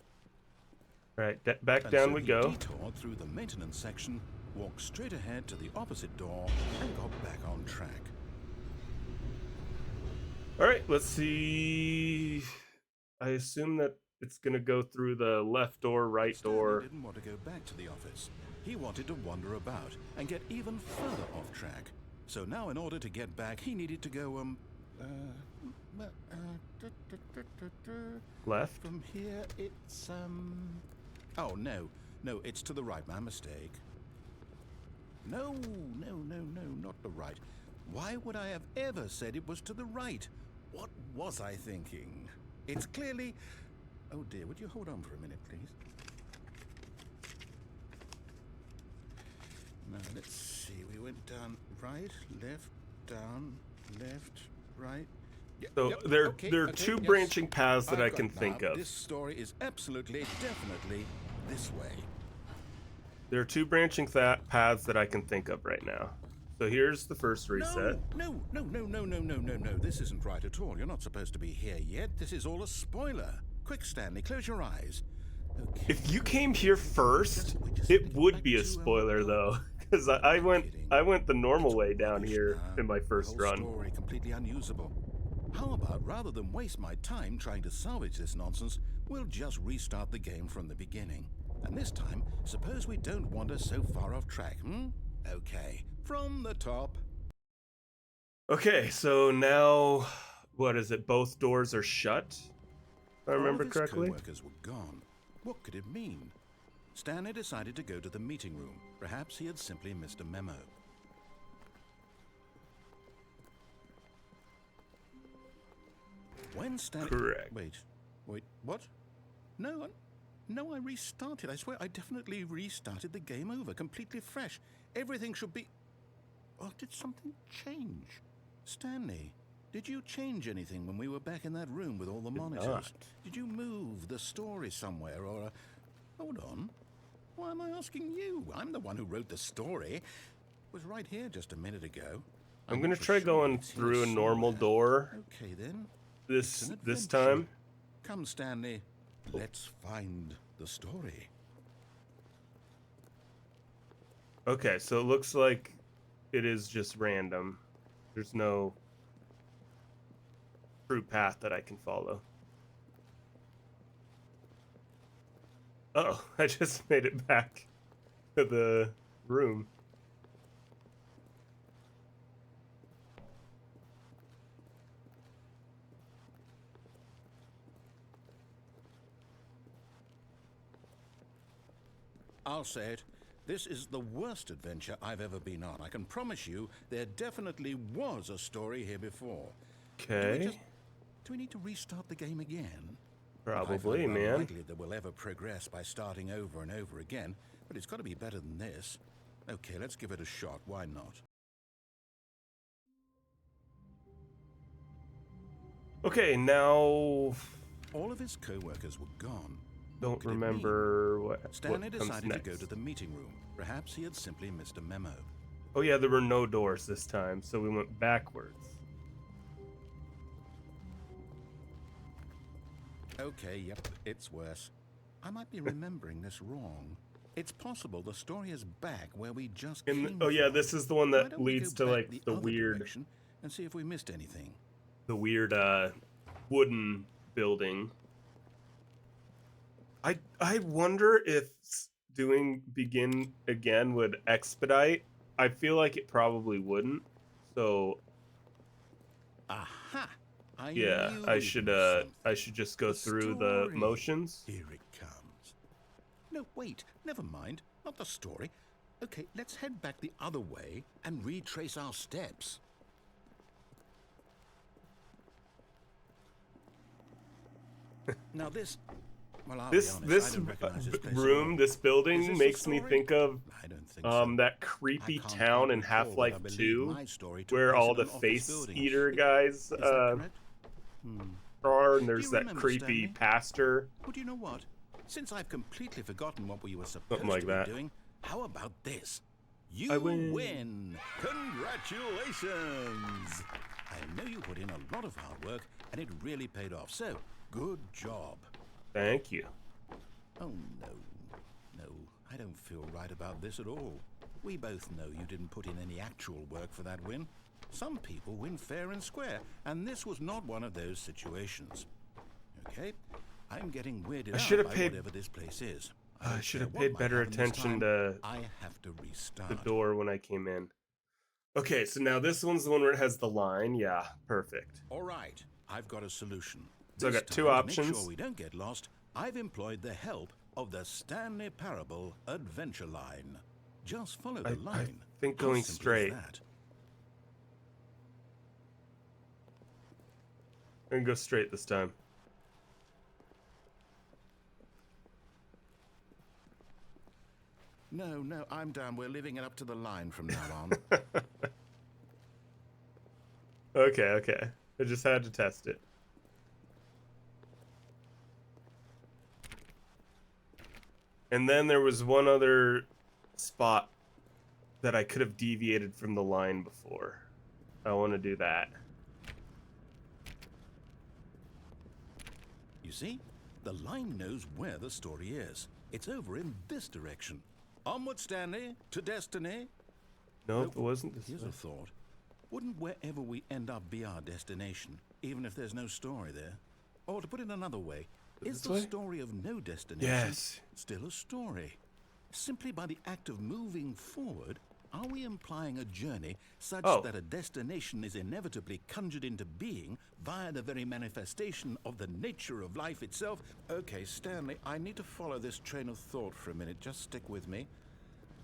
Speaker 1: Right, back
Speaker 2: And
Speaker 1: down
Speaker 2: so
Speaker 1: we
Speaker 2: he
Speaker 1: go.
Speaker 2: detoured through the maintenance section, walked straight ahead to the opposite door, and got back on track.
Speaker 1: All right, let's see. I assume that it's gonna go through the left door, right
Speaker 2: Stanley
Speaker 1: door.
Speaker 2: didn't want to go back to the office. He wanted to wander about and get even further off track. So now, in order to get back, he needed to go,
Speaker 1: Left.
Speaker 2: From here, it's, Oh, no, it's to the right, my mistake. No, not the right. Why would I have ever said it was to the right? What was I thinking? It's clearly... Oh dear, would you hold on for a minute, please? Now, let's see. We went down, right, left, down, left, right.
Speaker 1: So there are two branching paths that I can think of.
Speaker 2: This story is absolutely, definitely this way.
Speaker 1: There are two branching paths that I can think of right now. So here's the first reset.
Speaker 2: No. This isn't right at all. You're not supposed to be here yet. This is all a spoiler. Quick, Stanley, close your eyes. Okay.
Speaker 1: If you came here first, it would be a spoiler though, because I went the normal way down here in my first
Speaker 2: the whole
Speaker 1: run.
Speaker 2: Story completely unusable. How about, rather than waste my time trying to salvage this nonsense, we'll just restart the game from the beginning. And this time, suppose we don't wander so far off track, Okay, from the top.
Speaker 1: Okay, so now, what is it? Both doors are shut, if I remember correctly.
Speaker 2: All of his co-workers were gone. What could it mean? Stanley decided to go to the meeting room. Perhaps he had simply missed a memo. When Stanley...
Speaker 1: Correct.
Speaker 2: Wait, what? No, I restarted. I swear, I definitely restarted the game over, completely fresh. Everything should be... Oh, did something change? Stanley, did you change anything when we were back in that room with all the monitors?
Speaker 1: not.
Speaker 2: Did you move the story somewhere, or... Hold on. Why am I asking you? I'm the one who wrote the story. It was right here just a minute ago.
Speaker 1: I'm gonna
Speaker 2: for
Speaker 1: try
Speaker 2: sure
Speaker 1: going
Speaker 2: it's here
Speaker 1: through a normal
Speaker 2: somewhere.
Speaker 1: door
Speaker 2: Okay, then.
Speaker 1: this
Speaker 2: Adventure.
Speaker 1: time.
Speaker 2: Come, Stanley. Let's find the story.
Speaker 1: Okay, so it looks like it is just random. There's no true path that I can follow. Oh, I just made it back to the room.
Speaker 2: I'll say it. This is the worst adventure I've ever been on. I can promise you there definitely was a story here before.
Speaker 1: Okay.
Speaker 2: Do we need to restart the game again?
Speaker 1: Probably,
Speaker 2: I find it
Speaker 1: man.
Speaker 2: unlikely that we'll ever progress by starting over and over again, but it's got to be better than this. Okay, let's give it a shot. Why not?
Speaker 1: Okay, now
Speaker 2: All of his co-workers were gone.
Speaker 1: don't
Speaker 2: could it mean?
Speaker 1: remember what
Speaker 2: Stanley
Speaker 1: comes
Speaker 2: decided
Speaker 1: next.
Speaker 2: to go to the meeting room. Perhaps he had simply missed a memo.
Speaker 1: Oh yeah, there were no doors this time, so we went backwards.
Speaker 2: Okay, yep, it's worse. I might be remembering this wrong. It's possible the story is back where we just came
Speaker 1: Oh yeah,
Speaker 2: from.
Speaker 1: this is the one
Speaker 2: Why
Speaker 1: that
Speaker 2: don't we
Speaker 1: leads
Speaker 2: go
Speaker 1: to
Speaker 2: back
Speaker 1: like the
Speaker 2: other
Speaker 1: weird
Speaker 2: direction and see if we missed anything.
Speaker 1: Wooden building. I wonder if doing begin again would expedite. I feel like it probably wouldn't. So
Speaker 2: Aha!
Speaker 1: yeah,
Speaker 2: knew
Speaker 1: I
Speaker 2: it
Speaker 1: should
Speaker 2: was something.
Speaker 1: I should just go through the
Speaker 2: story.
Speaker 1: motions.
Speaker 2: Here it comes. No, wait, never mind. Not the story. Okay, let's head back the other way and retrace our steps. Now this... Well, I'll be honest, I
Speaker 1: This
Speaker 2: don't recognize this place at
Speaker 1: room,
Speaker 2: all.
Speaker 1: this
Speaker 2: Is
Speaker 1: building
Speaker 2: this
Speaker 1: makes
Speaker 2: the
Speaker 1: me
Speaker 2: story?
Speaker 1: think of
Speaker 2: I don't think so.
Speaker 1: that
Speaker 2: I
Speaker 1: creepy
Speaker 2: can't
Speaker 1: town
Speaker 2: quite
Speaker 1: in
Speaker 2: recall
Speaker 1: Half-Life
Speaker 2: that I believe
Speaker 1: 2
Speaker 2: my story took
Speaker 1: where
Speaker 2: place
Speaker 1: all
Speaker 2: in
Speaker 1: the
Speaker 2: an office
Speaker 1: face
Speaker 2: building.
Speaker 1: eater guys
Speaker 2: Is that correct?
Speaker 1: are, and
Speaker 2: Do
Speaker 1: there's
Speaker 2: you
Speaker 1: that
Speaker 2: remember,
Speaker 1: creepy
Speaker 2: Stanley?
Speaker 1: pastor.
Speaker 2: But you know what? Since I've completely forgotten what we were supposed
Speaker 1: Something like
Speaker 2: to be
Speaker 1: that.
Speaker 2: doing, how about this?
Speaker 1: I
Speaker 2: You
Speaker 1: win.
Speaker 2: win! Congratulations! I know you put in a lot of hard work, and it really paid off. So, good job.
Speaker 1: Thank you.
Speaker 2: Oh, no. No, I don't feel right about this at all. We both know you didn't put in any actual work for that win. Some people win fair and square, and this was not one of those situations. Okay? I'm getting weirded out by whatever this place is.
Speaker 1: I should have paid better attention to
Speaker 2: I have to restart.
Speaker 1: the door when I came in. Okay, so now this one's the one where it has the line. Yeah, perfect.
Speaker 2: All right, I've got a solution.
Speaker 1: So I
Speaker 2: This
Speaker 1: got two
Speaker 2: time, to
Speaker 1: options.
Speaker 2: make sure we don't get lost, I've employed the help of the Stanley Parable Adventure Line. Just follow the line.
Speaker 1: I think
Speaker 2: How
Speaker 1: going
Speaker 2: simple is
Speaker 1: straight.
Speaker 2: that?
Speaker 1: I'm gonna go straight this time.
Speaker 2: No, no, I'm done. We're leaving it up to the line from now on.
Speaker 1: Okay, okay. I just had to test it. And then there was one other spot that I could have deviated from the line before. I want to do that.
Speaker 2: You see? The line knows where the story is. It's over in this direction. Onward, Stanley, to destiny.
Speaker 1: Nope, it wasn't this
Speaker 2: Here's
Speaker 1: way.
Speaker 2: a thought. Wouldn't wherever we end up be our destination, even if there's no story there? Or to put it another way, is
Speaker 1: This
Speaker 2: the
Speaker 1: way?
Speaker 2: story of no destination
Speaker 1: Yes.
Speaker 2: still a story? Simply by the act of moving forward, are we implying a journey such that a destination is inevitably conjured into being via the very manifestation of the nature of life itself? Okay, Stanley, I need to follow this train of thought for a minute. Just stick with me.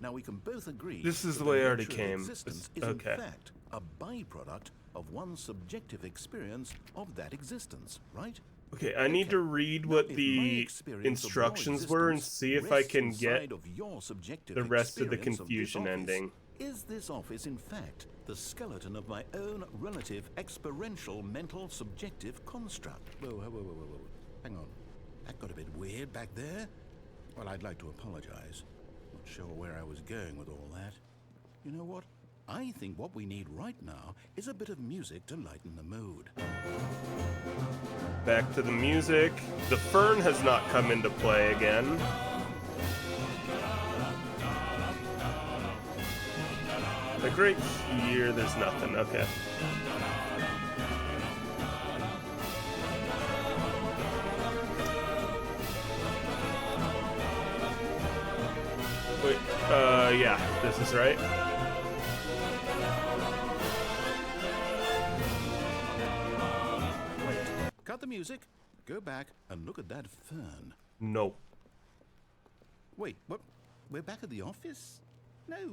Speaker 2: Now, we can both agree
Speaker 1: This is
Speaker 2: that
Speaker 1: the way I
Speaker 2: nature
Speaker 1: already
Speaker 2: of
Speaker 1: came.
Speaker 2: existence
Speaker 1: It's-
Speaker 2: is
Speaker 1: okay.
Speaker 2: in fact a byproduct of one's subjective experience of that existence, right?
Speaker 1: Okay, I need to read
Speaker 2: Now,
Speaker 1: what
Speaker 2: if my
Speaker 1: the
Speaker 2: experience of your
Speaker 1: instructions were and
Speaker 2: existence
Speaker 1: see if I
Speaker 2: rests
Speaker 1: can get
Speaker 2: inside of your subjective
Speaker 1: the rest of the
Speaker 2: experience this
Speaker 1: confusion
Speaker 2: office,
Speaker 1: ending.
Speaker 2: Is this office, in fact, the skeleton of my own relative experiential mental subjective construct? Whoa. Hang on. That got a bit weird back there. Well, I'd like to apologize. Not sure where I was going with all that. You know what? I think what we need right now is a bit of music to lighten the mood.
Speaker 1: Back to the music. The fern has not come into play again. Like right here, there's nothing. Okay. Wait, yeah, this is right.
Speaker 2: Wait, cut the music, go back and look at that fern.
Speaker 1: No.
Speaker 2: Wait, what? We're back at the office? No.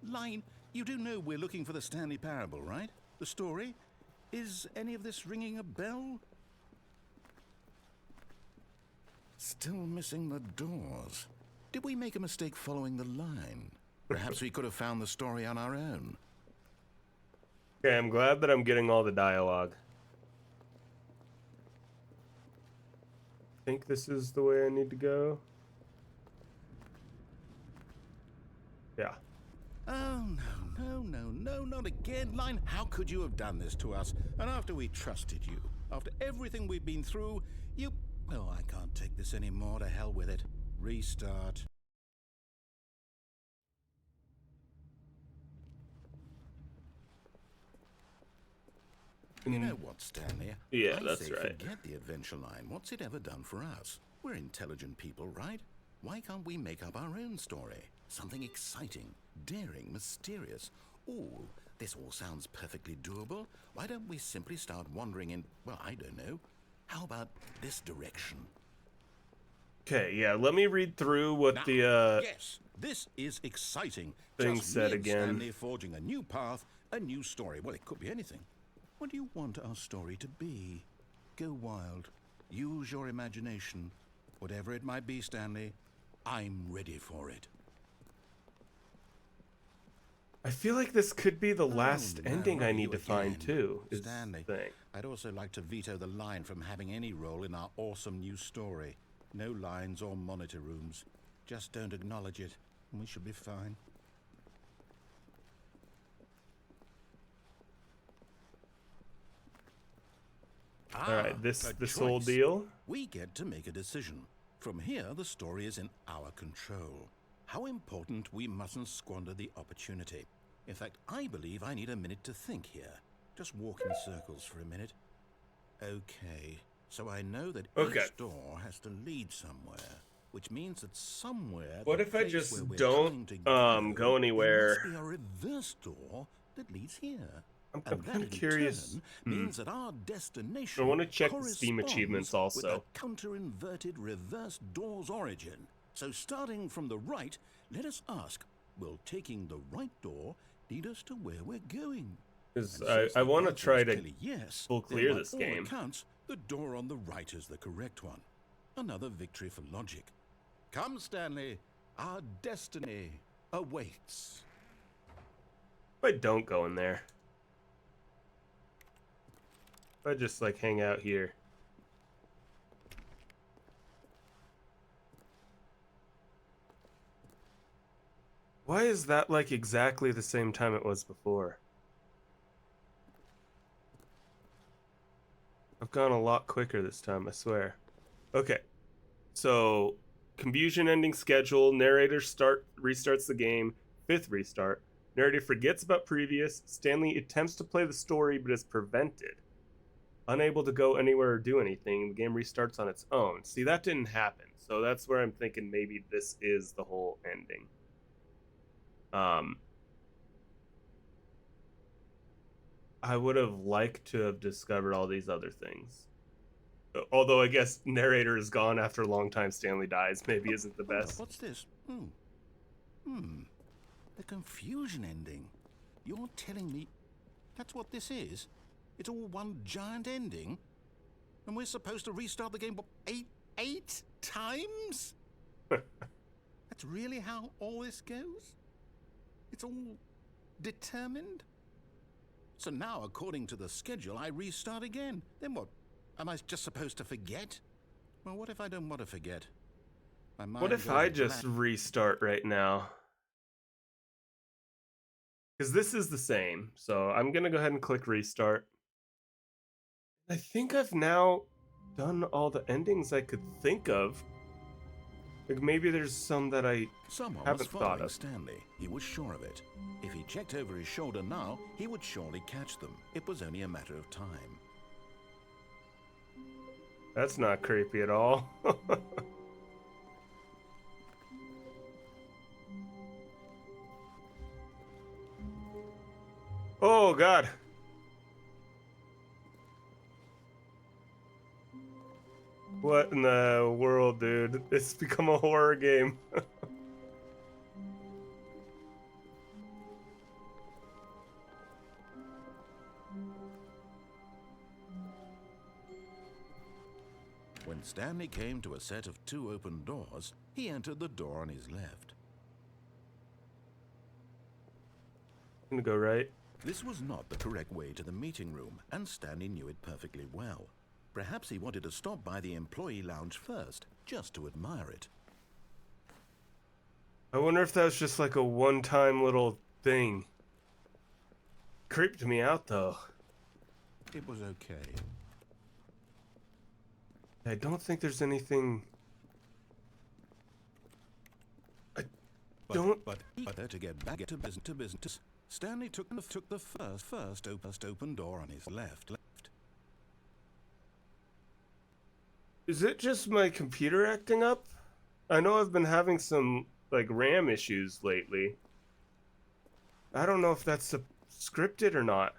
Speaker 2: Line, you do know we're looking for the Stanley Parable, right? The story? Is any of this ringing a bell? Still missing the doors. Did we make a mistake following the line? Perhaps we could have found the story on our own.
Speaker 1: Okay, I'm glad that I'm getting all the dialogue. I think this is the way I need to go. Yeah.
Speaker 2: Oh, no, not again. Line, how could you have done this to us? And after we trusted you, after everything we've been through, you... Oh, I can't take this anymore. To hell with it. Restart. You know what, Stanley?
Speaker 1: Yeah,
Speaker 2: I
Speaker 1: that's
Speaker 2: say
Speaker 1: right.
Speaker 2: Forget the adventure line. What's it ever done for us? We're intelligent people, right? Why can't we make up our own story? Something exciting, daring, mysterious. Ooh, this all sounds perfectly doable. Why don't we simply start wandering in, well, I don't know. How about this direction?
Speaker 1: Okay, yeah, let me read through what
Speaker 2: Now,
Speaker 1: the
Speaker 2: yes, this is exciting.
Speaker 1: thing
Speaker 2: Just
Speaker 1: said
Speaker 2: me and
Speaker 1: again.
Speaker 2: Stanley forging a new path, a new story. Well, it could be anything. What do you want our story to be? Go wild. Use your imagination. Whatever it might be, Stanley, I'm ready for it.
Speaker 1: I feel like this could be the last
Speaker 2: no,
Speaker 1: ending
Speaker 2: not
Speaker 1: I
Speaker 2: you
Speaker 1: need to find
Speaker 2: again.
Speaker 1: too. Is
Speaker 2: Stanley,
Speaker 1: the thing.
Speaker 2: I'd also like to veto the line from having any role in our awesome new story. No lines or monitor rooms. Just don't acknowledge it, and we should be fine.
Speaker 1: All right, this
Speaker 2: a
Speaker 1: whole
Speaker 2: choice.
Speaker 1: deal.
Speaker 2: We get to make a decision. From here, the story is in our control. How important we mustn't squander the opportunity. In fact, I believe I need a minute to think here. Just walk in circles for a minute. Okay, so I know that each door has to lead somewhere, which means that somewhere.
Speaker 1: What
Speaker 2: the
Speaker 1: if I
Speaker 2: place
Speaker 1: just
Speaker 2: where we're
Speaker 1: don't
Speaker 2: trying to
Speaker 1: go anywhere?
Speaker 2: There must be a reverse door that leads here.
Speaker 1: I'm
Speaker 2: And
Speaker 1: kind of
Speaker 2: that, in
Speaker 1: curious.
Speaker 2: turn, means that our destination
Speaker 1: I want to check the Steam
Speaker 2: corresponds
Speaker 1: achievements
Speaker 2: with
Speaker 1: also.
Speaker 2: the counter-inverted reverse door's origin. So starting from the right, let us ask, will taking the right door lead us to where we're going?
Speaker 1: Because
Speaker 2: And since
Speaker 1: I
Speaker 2: the
Speaker 1: want to
Speaker 2: answer
Speaker 1: try
Speaker 2: is
Speaker 1: to
Speaker 2: clearly yes,
Speaker 1: full
Speaker 2: then
Speaker 1: clear
Speaker 2: by
Speaker 1: this
Speaker 2: all
Speaker 1: game.
Speaker 2: accounts, the door on the right is the correct one. Another victory for logic. Come, Stanley, our destiny awaits.
Speaker 1: If I don't go in there. If I just like hang out here. Why is that like exactly the same time it was before? I've gone a lot quicker this time, I swear. Okay. So, confusion ending schedule, narrator restarts the game, 5th restart. Narrator forgets about previous. Stanley attempts to play the story but is prevented. Unable to go anywhere or do anything, the game restarts on its own. See, that didn't happen. So that's where I'm thinking maybe this is the whole ending. I would have liked to have discovered all these other things. Although I guess narrator is gone after a long time, Stanley dies. Maybe isn't the best.
Speaker 2: What's this? The confusion ending. You're telling me that's what this is? It's all one giant ending? And we're supposed to restart the game eight times? That's really how all this goes? It's all determined? So now, according to the schedule, I restart again. Then what? Am I just supposed to forget? Well, what if I don't want to forget? My mind
Speaker 1: What if
Speaker 2: goes
Speaker 1: I just
Speaker 2: blank.
Speaker 1: restart right now? Because this is the same. So I'm going to go ahead and click restart. I think I've now done all the endings I could think of. Like maybe there's some that I
Speaker 2: Someone
Speaker 1: haven't
Speaker 2: was
Speaker 1: thought
Speaker 2: following
Speaker 1: of.
Speaker 2: Stanley. He was sure of it. If he checked over his shoulder now, he would surely catch them. It was only a matter of time.
Speaker 1: That's not creepy at all. Oh, God. What in the world, dude? It's become a horror game.
Speaker 2: When Stanley came to a set of 2 open doors, he entered the door on his left.
Speaker 1: I'm gonna go right.
Speaker 2: This was not the correct way to the meeting room, and Stanley knew it perfectly well. Perhaps he wanted to stop by the employee lounge first, just to admire it.
Speaker 1: I wonder if that was just like a one-time little thing. Creeped me out, though.
Speaker 2: It was okay.
Speaker 1: I don't think there's anything...
Speaker 2: But to get back to business, Stanley took the first open door on his left.
Speaker 1: Is it just my computer acting up? I know I've been having some, like, RAM issues lately. I don't know if that's scripted or not.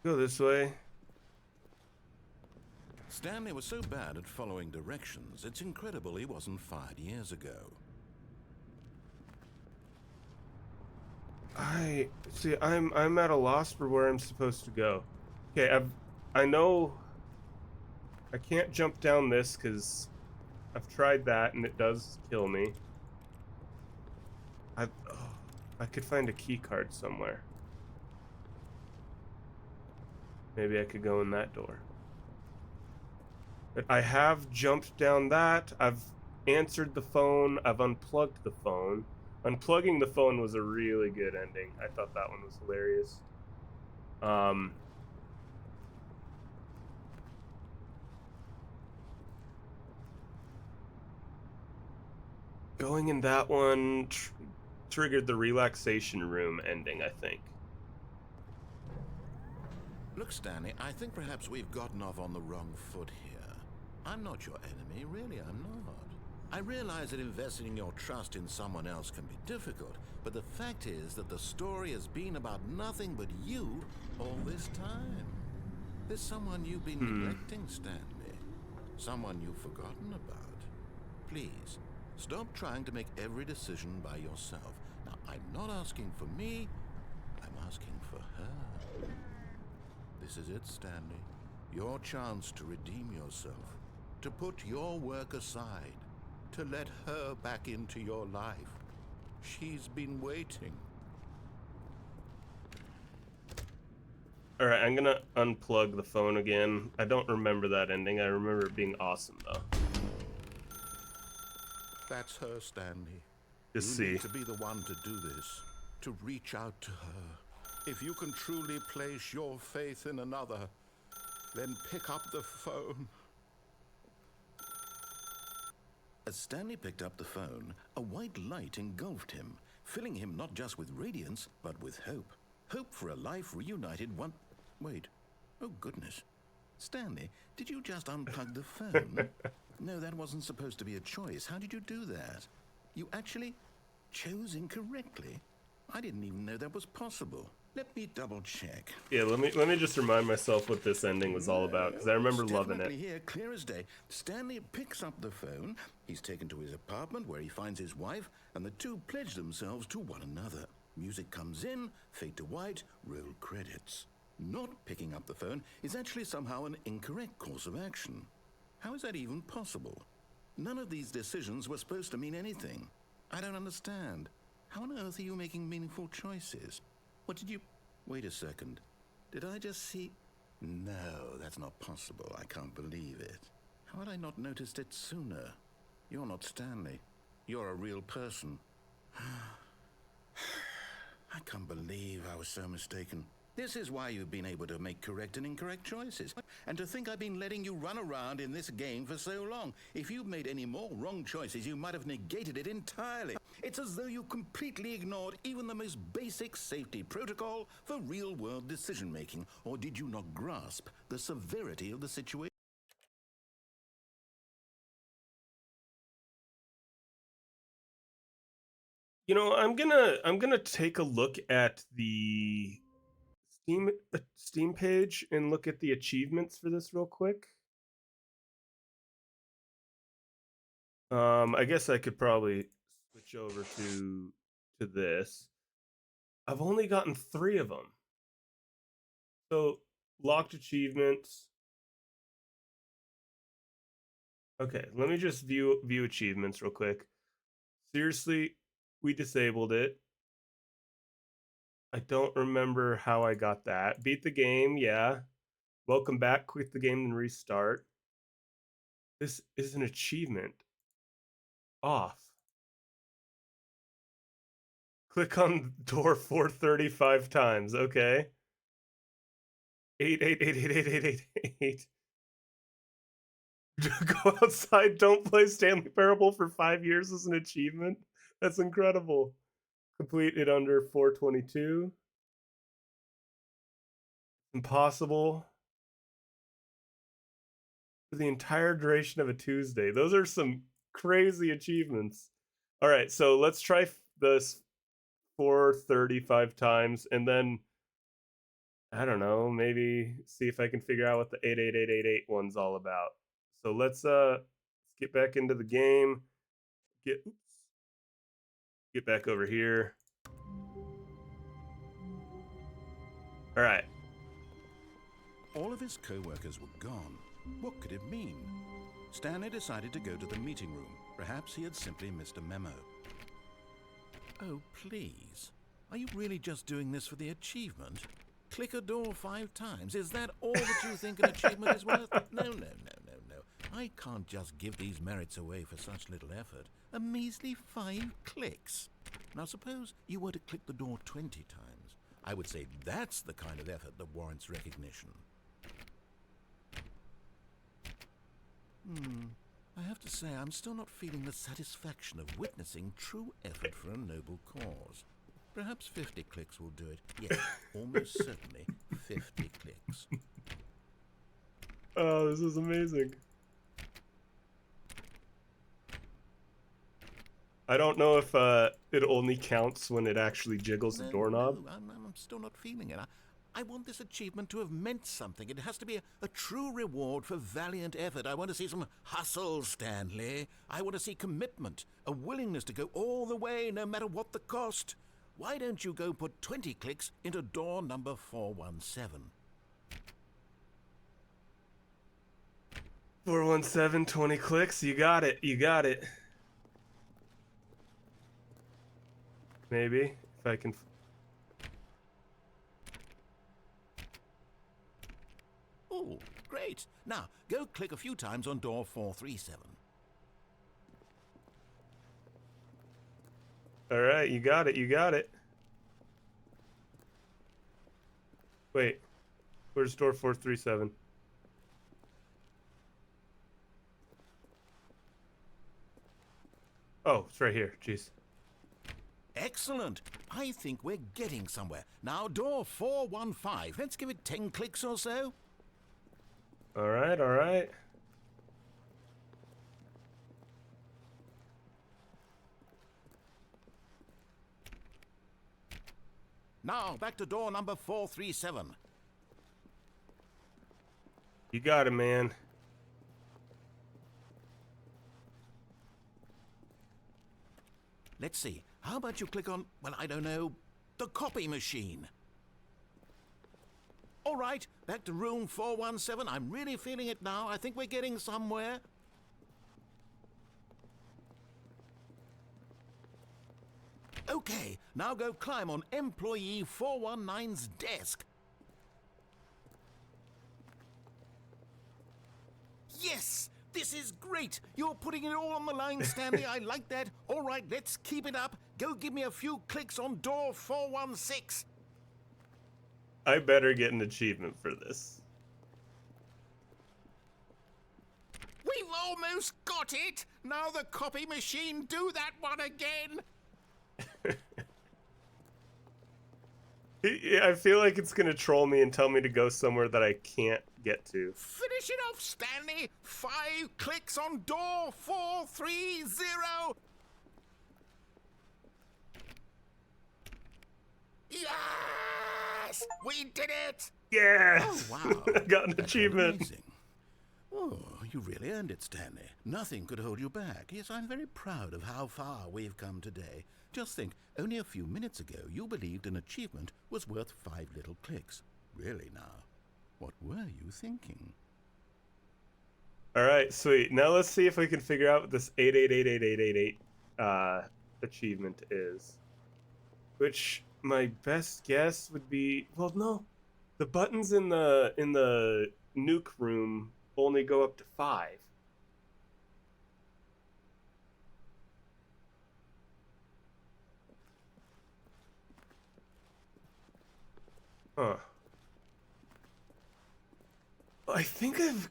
Speaker 1: Go this way.
Speaker 2: Stanley was so bad at following directions, it's incredible he wasn't fired years ago.
Speaker 1: I'm at a loss for where I'm supposed to go. Okay, I know I can't jump down this because I've tried that and it does kill me. I could find a key card somewhere. Maybe I could go in that door. But I have jumped down that. I've answered the phone. I've unplugged the phone. Unplugging the phone was a really good ending. I thought that one was hilarious. going in that one triggered the relaxation room ending, I think.
Speaker 2: Look, Stanley, I think perhaps we've gotten off on the wrong foot here. I'm not your enemy, really, I'm not. I realize that investing your trust in someone else can be difficult, but the fact is that the story has been about nothing but you all this time. There's someone you've been neglecting, Stanley. Someone you've forgotten about. Please, stop trying to make every decision by yourself. Now, I'm not asking for me, I'm asking for her. This is it, Stanley. Your chance to redeem yourself, to put your work aside, to let her back into your life. She's been waiting.
Speaker 1: All right, I'm gonna unplug the phone again. I don't remember that ending. I remember it being awesome, though.
Speaker 2: That's her, Stanley.
Speaker 1: Just
Speaker 2: You
Speaker 1: see.
Speaker 2: need to be the one to do this, to reach out to her. If you can truly place your faith in another, then pick up the phone. As Stanley picked up the phone, a white light engulfed him, filling him not just with radiance, but with hope. Hope for a life reunited one... Wait. Oh, goodness. Stanley, did you just unplug the phone? No, that wasn't supposed to be a choice. How did you do that? You actually chose incorrectly. I didn't even know that was possible. Let me double check.
Speaker 1: Yeah, let me just remind myself what this ending was all about, because I remember
Speaker 2: It's
Speaker 1: loving
Speaker 2: definitely
Speaker 1: it.
Speaker 2: here, clear as day. Stanley picks up the phone. He's taken to his apartment where he finds his wife, and the two pledge themselves to one another. Music comes in, fade to white, roll credits. Not picking up the phone is actually somehow an incorrect course of action. How is that even possible? None of these decisions were supposed to mean anything. I don't understand. How on earth are you making meaningful choices? What did you... Wait a second. Did I just see... No, that's not possible. I can't believe it. How had I not noticed it sooner? You're not Stanley. You're a real person. I can't believe I was so mistaken. This is why you've been able to make correct and incorrect choices. And to think I've been letting you run around in this game for so long. If you'd made any more wrong choices, you might have negated it entirely. It's as though you completely ignored even the most basic safety protocol for real-world decision-making. Or did you not grasp the severity of the situation?
Speaker 1: You know, I'm gonna take a look at the Steam page and look at the achievements for this real quick. I guess I could probably switch over to this. I've only gotten 3 of them. So, locked achievements. Okay, let me just view achievements real quick. Seriously, we disabled it. I don't remember how I got that. Beat the game, yeah. Welcome back, quit the game and restart. This is an achievement. Off. Click on door 435 times. Okay. 888888888. Go outside. Don't play Stanley Parable for 5 years as an achievement. That's incredible. Complete it under 422. Impossible. For the entire duration of a Tuesday. Those are some crazy achievements. All right, so let's try this 435 times, and then I don't know, maybe see if I can figure out what the 88888 one's all about. So let's get back into the game. Get back over here. All right.
Speaker 2: All of his co-workers were gone. What could it mean? Stanley decided to go to the meeting room. Perhaps he had simply missed a memo. Oh, please. Are you really just doing this for the achievement? Click a door 5 times. Is that all that you think an achievement is worth? No. I can't just give these merits away for such little effort. A measly 5 clicks. Now suppose you were to click the door 20 times. I would say that's the kind of effort that warrants recognition. I have to say, I'm still not feeling the satisfaction of witnessing true effort for a noble cause. Perhaps 50 clicks will do it. Yes, almost certainly 50 clicks.
Speaker 1: Oh, this is amazing. I don't know if it only counts when it actually jiggles the doorknob.
Speaker 2: No, I'm still not feeling it. I want this achievement to have meant something. It has to be a true reward for valiant effort. I want to see some hustle, Stanley. I want to see commitment, a willingness to go all the way, no matter what the cost. Why don't you go put 20 clicks into door number 417?
Speaker 1: 417, 20 clicks. You got it. You got it. Maybe if I can.
Speaker 2: Oh, great. Now, go click a few times on door 437.
Speaker 1: All right, you got it. You got it. Wait, where's door 437? Oh, it's right here. Jeez.
Speaker 2: Excellent. I think we're getting somewhere. Now, door 415. Let's give it 10 clicks or so.
Speaker 1: All right, all right.
Speaker 2: Now, back to door number 437.
Speaker 1: You got it, man.
Speaker 2: Let's see. How about you click on, well, I don't know, the copy machine? All right, back to room 417. I'm really feeling it now. I think we're getting somewhere. Okay, now go climb on employee 419's desk. Yes! This is great! You're putting it all on the line, Stanley. I like that. All right, let's keep it up. Go give me a few clicks on door 416.
Speaker 1: I better get an achievement for this.
Speaker 2: We've almost got it! Now the copy machine, do that one again!
Speaker 1: I feel like it's gonna troll me and tell me to go somewhere that I can't get to.
Speaker 2: Finish it off, Stanley! 5 clicks on door 430! Yes! We did it!
Speaker 1: Yes!
Speaker 2: Oh, wow.
Speaker 1: I got an
Speaker 2: That's
Speaker 1: achievement.
Speaker 2: amazing. Oh, you really earned it, Stanley. Nothing could hold you back. Yes, I'm very proud of how far we've come today. Just think, only a few minutes ago you believed an achievement was worth 5 little clicks. Really now, what were you thinking?
Speaker 1: All right, sweet. Now let's see if we can figure out what this 888888 achievement is. Which my best guess would be, well, no, the buttons in the nuke room only go up to 5. Huh. I think I've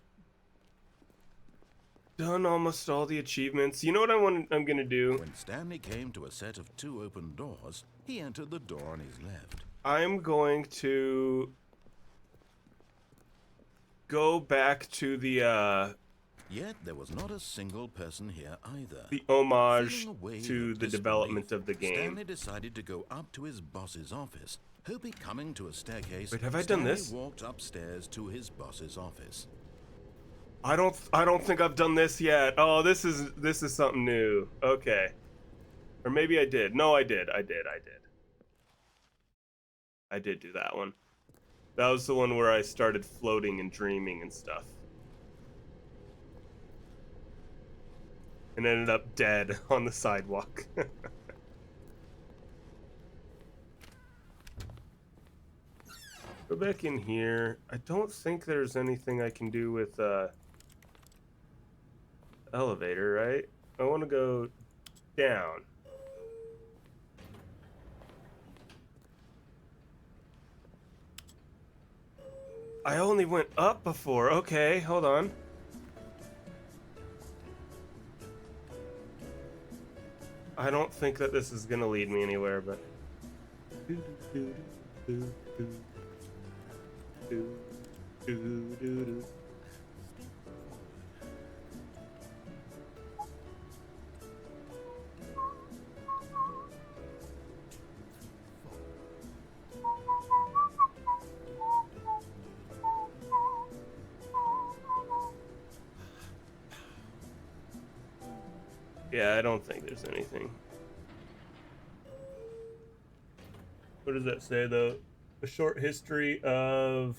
Speaker 1: done almost all the achievements. You know what I'm gonna do?
Speaker 2: When Stanley came to a set of 2 open doors, he entered the door on his left.
Speaker 1: I'm going to go back to the
Speaker 2: Yet there was not a single person here either.
Speaker 1: homage
Speaker 2: Feeling a wave
Speaker 1: to
Speaker 2: of
Speaker 1: the development
Speaker 2: disbelief,
Speaker 1: of the game.
Speaker 2: Stanley decided to go up to his boss's office. Hoping coming to a staircase,
Speaker 1: Wait, have I done
Speaker 2: Stanley
Speaker 1: this?
Speaker 2: walked upstairs to his boss's office.
Speaker 1: I don't think I've done this yet. Oh, this is something new. Okay. Or maybe I did. No, I did. I did do that one. That was the one where I started floating and dreaming and stuff. And ended up dead on the sidewalk. Go back in here. I don't think there's anything I can do with elevator, right? I want to go down. I only went up before. Okay, hold on. I don't think that this is gonna lead me anywhere, but. Yeah, I don't think there's anything. What does that say, though? A short history of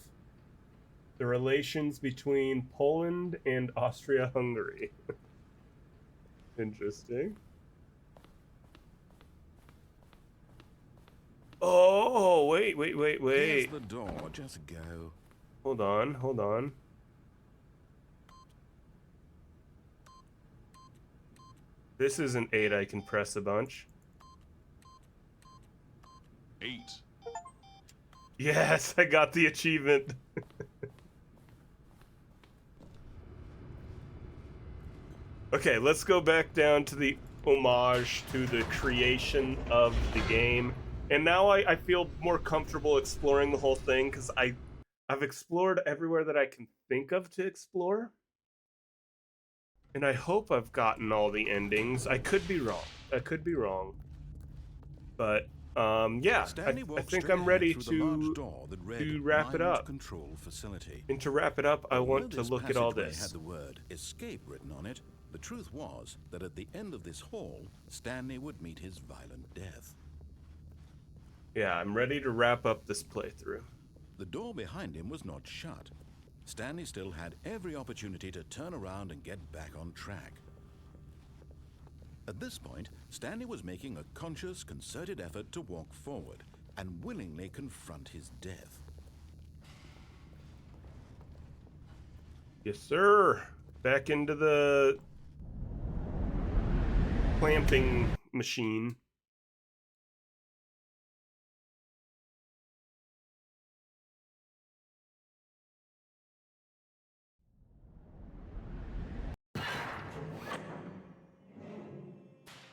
Speaker 1: the relations between Poland and Austria-Hungary. Interesting. Oh, wait.
Speaker 2: Here's the door. Just go.
Speaker 1: Hold on. This is an 8 I can press a bunch.
Speaker 7: 8.
Speaker 1: Yes, I got the achievement. Okay, let's go back down to the homage to the creation of the game. And now I feel more comfortable exploring the whole thing because I've explored everywhere that I can think of to explore. And I hope I've gotten all the endings. I could be wrong. But yeah, I think I'm ready to wrap it up.
Speaker 2: Control facility.
Speaker 1: And to wrap it up, I want to
Speaker 2: Although
Speaker 1: look at all
Speaker 2: passageway
Speaker 1: this.
Speaker 2: had the word escape written on it, the truth was that at the end of this hall, Stanley would meet his violent death.
Speaker 1: Yeah, I'm ready to wrap up this playthrough.
Speaker 2: The door behind him was not shut. Stanley still had every opportunity to turn around and get back on track. At this point, Stanley was making a conscious, concerted effort to walk forward and willingly confront his death.
Speaker 1: Yes, sir. Back into the clamping machine.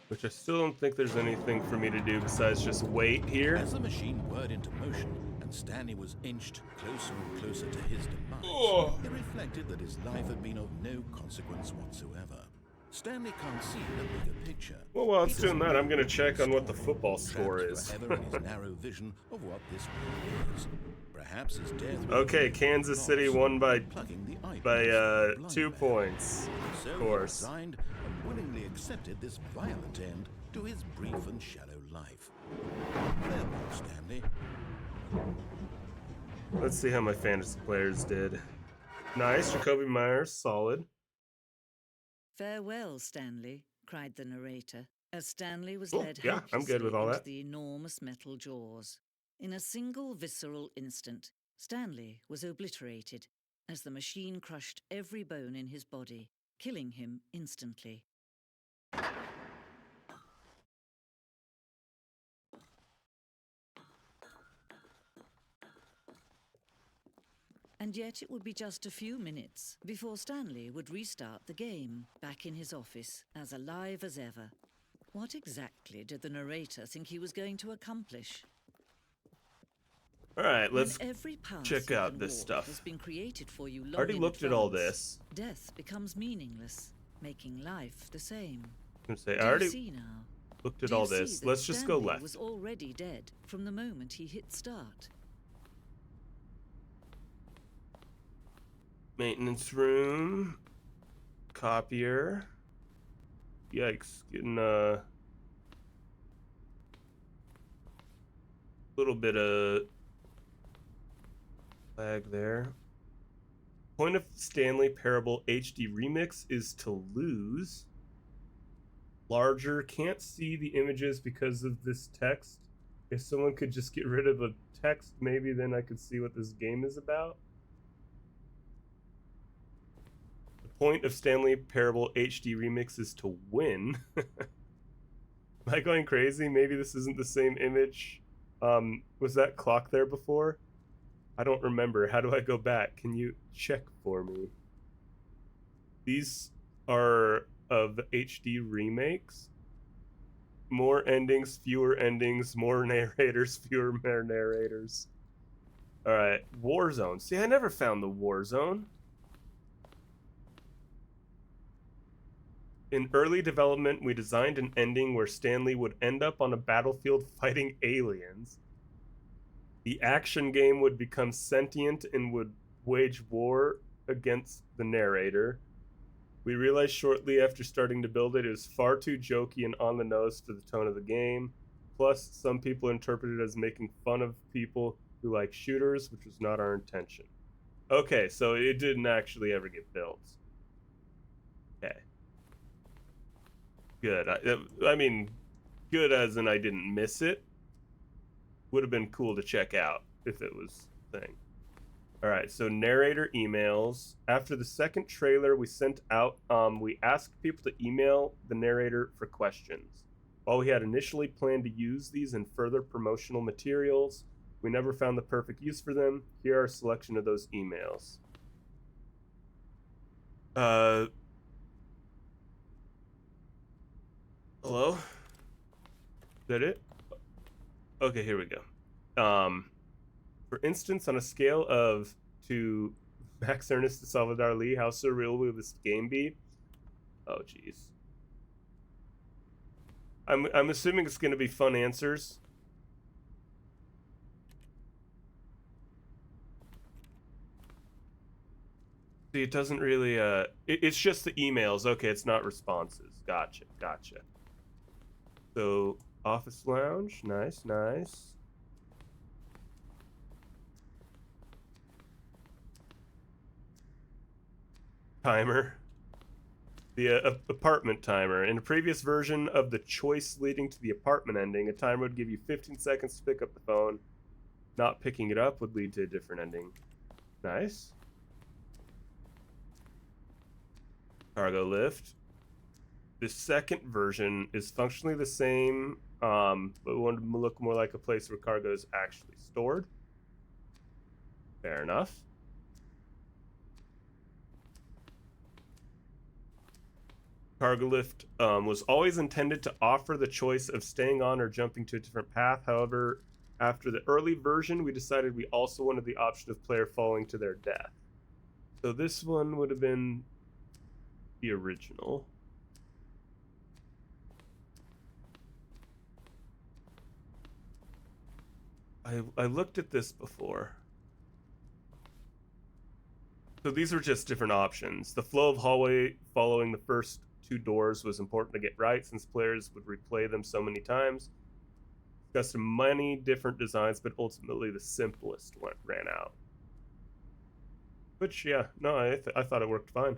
Speaker 1: Which I still don't think there's anything for me to do besides just wait here.
Speaker 2: As the machine whirred into motion and Stanley was inched closer and closer to his demise, he reflected that his life had been of no consequence whatsoever. Stanley can't see the bigger picture.
Speaker 1: Well, while it's
Speaker 2: He
Speaker 1: doing
Speaker 2: doesn't
Speaker 1: that, I'm
Speaker 2: know
Speaker 1: going to check on what the
Speaker 2: story,
Speaker 1: football score
Speaker 2: trapped
Speaker 1: is.
Speaker 2: forever in his narrow vision of what this world is. Perhaps his death was
Speaker 1: Okay,
Speaker 2: a
Speaker 1: Kansas
Speaker 2: loss,
Speaker 1: City won by
Speaker 2: plucking the eyepiece from the blind
Speaker 1: 2
Speaker 2: man.
Speaker 1: points.
Speaker 2: So
Speaker 1: Of
Speaker 2: he
Speaker 1: course.
Speaker 2: resigned and willingly accepted this violent end to his brief and shallow life. Farewell, Stanley.
Speaker 1: Let's see how my fantasy players did. Nice, Jacoby Myers, solid.
Speaker 3: Farewell, Stanley, cried the narrator, as Stanley was
Speaker 1: Oh,
Speaker 3: led
Speaker 1: yeah, I'm good
Speaker 3: helplessly
Speaker 1: with all
Speaker 3: into
Speaker 1: that.
Speaker 3: the enormous metal jaws. In a single visceral instant, Stanley was obliterated as the machine crushed every bone in his body, killing him instantly. And yet it would be just a few minutes before Stanley would restart the game, back in his office, as alive as ever. What exactly did the narrator think he was going to accomplish?
Speaker 1: All right, let's
Speaker 3: When every path
Speaker 1: check
Speaker 3: you
Speaker 1: out
Speaker 3: can
Speaker 1: this
Speaker 3: walk
Speaker 1: stuff.
Speaker 3: has been created for you long
Speaker 1: Already
Speaker 3: in
Speaker 1: looked at all
Speaker 3: advance,
Speaker 1: this.
Speaker 3: Death becomes meaningless, making life the same.
Speaker 1: I'm gonna say, I
Speaker 3: Do you
Speaker 1: already
Speaker 3: see now?
Speaker 1: looked at
Speaker 3: Do you
Speaker 1: all
Speaker 3: see
Speaker 1: this.
Speaker 3: that
Speaker 1: Let's just go
Speaker 3: Stanley
Speaker 1: left.
Speaker 3: was already dead from the moment he hit start?
Speaker 1: Maintenance room. Copier. Yikes, getting a little bit of lag there. Point of Stanley Parable HD Remix is to lose. Larger, can't see the images because of this text. If someone could just get rid of the text, maybe then I could see what this game is about. The point of Stanley Parable HD Remix is to win. Am I going crazy? Maybe this isn't the same image. Was that clock there before? I don't remember. How do I go back? Can you check for me? These are of HD remakes. More endings, fewer endings, more narrators, fewer narrators. All right, Warzone. See, I never found the Warzone. In early development, we designed an ending where Stanley would end up on a battlefield fighting aliens. The action game would become sentient and would wage war against the narrator. We realized shortly after starting to build it, it was far too jokey and on the nose for the tone of the game. Plus, some people interpreted it as making fun of people who like shooters, which was not our intention. Okay, so it didn't actually ever get built. Okay. Good. I mean, good as in I didn't miss it. Would have been cool to check out if it was a thing. All right, so narrator emails. After the second trailer we sent out, we asked people to email the narrator for questions. While we had initially planned to use these in further promotional materials, we never found the perfect use for them. Here are a selection of those emails. Hello? Is that it? Okay, here we go. For instance, on a scale of to Max Ernest to Salvador Lee, how surreal will this game be? Oh, jeez. I'm assuming it's going to be fun answers. See, it doesn't really, it's just the emails. Okay, it's not responses. Gotcha. So, office lounge. Nice. Timer. The apartment timer. In a previous version of the choice leading to the apartment ending, a timer would give you 15 seconds to pick up the phone. Not picking it up would lead to a different ending. Nice. Cargo lift. The second version is functionally the same, but we want to look more like a place where cargo is actually stored. Fair enough. Cargo lift was always intended to offer the choice of staying on or jumping to a different path. However, after the early version, we decided we also wanted the option of player falling to their death. So this one would have been the original. I looked at this before. So these were just different options. The flow of hallway following the first two doors was important to get right since players would replay them so many times. Discussed many different designs, but ultimately the simplest one ran out. Which, yeah, no, I thought it worked fine.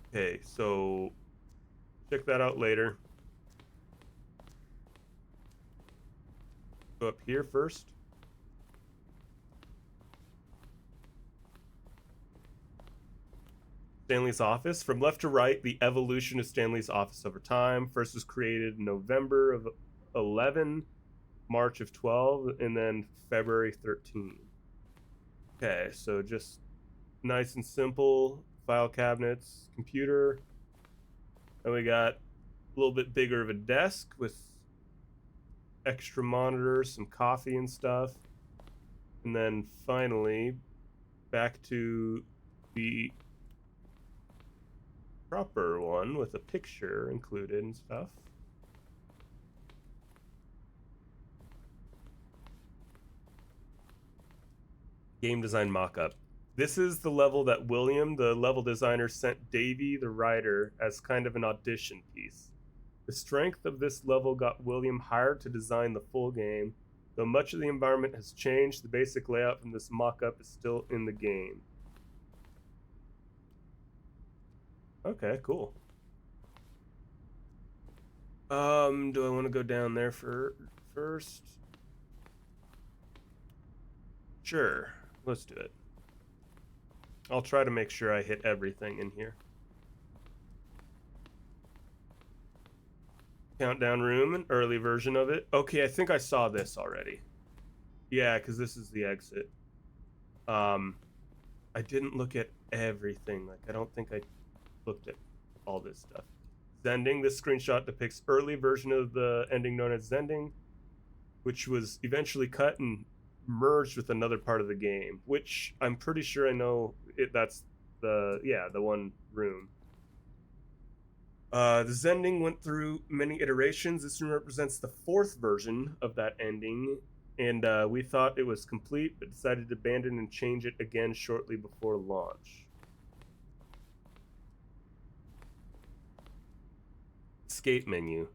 Speaker 1: Okay, so check that out later. Go up here first. Stanley's office. From left to right, the evolution of Stanley's office over time. First was created in November of 11, March of 12, and then February 13. Okay, so just nice and simple. File cabinets, computer. And we got a little bit bigger of a desk with extra monitors, some coffee and stuff. And then finally, back to the proper one with a picture included and stuff. Game design mock-up. This is the level that William, the level designer, sent Davey, the writer, as kind of an audition piece. The strength of this level got William hired to design the full game. Though much of the environment has changed, the basic layout from this mock-up is still in the game. Okay, cool. Do I want to go down there first? Sure, let's do it. I'll try to make sure I hit everything in here. Countdown room, an early version of it. Okay, I think I saw this already. Yeah, because this is the exit. I didn't look at everything. Like, I don't think I looked at all this stuff. Zending. This screenshot depicts early version of the ending known as Zending, which was eventually cut and merged with another part of the game, which I'm pretty sure I know it. That's the one room. The Zending went through many iterations. This room represents the 4th version of that ending, and we thought it was complete, but decided to abandon and change it again shortly before launch. Escape menu.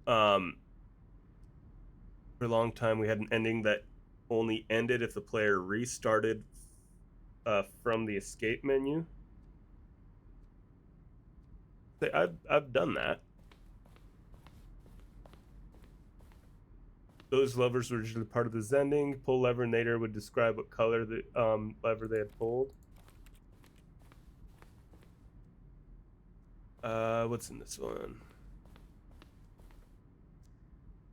Speaker 1: For a long time, we had an ending that only ended if the player restarted from the escape menu. I've done that. Those levers were usually part of the Zending. Pull lever later would describe what color the lever they had pulled. What's in this one?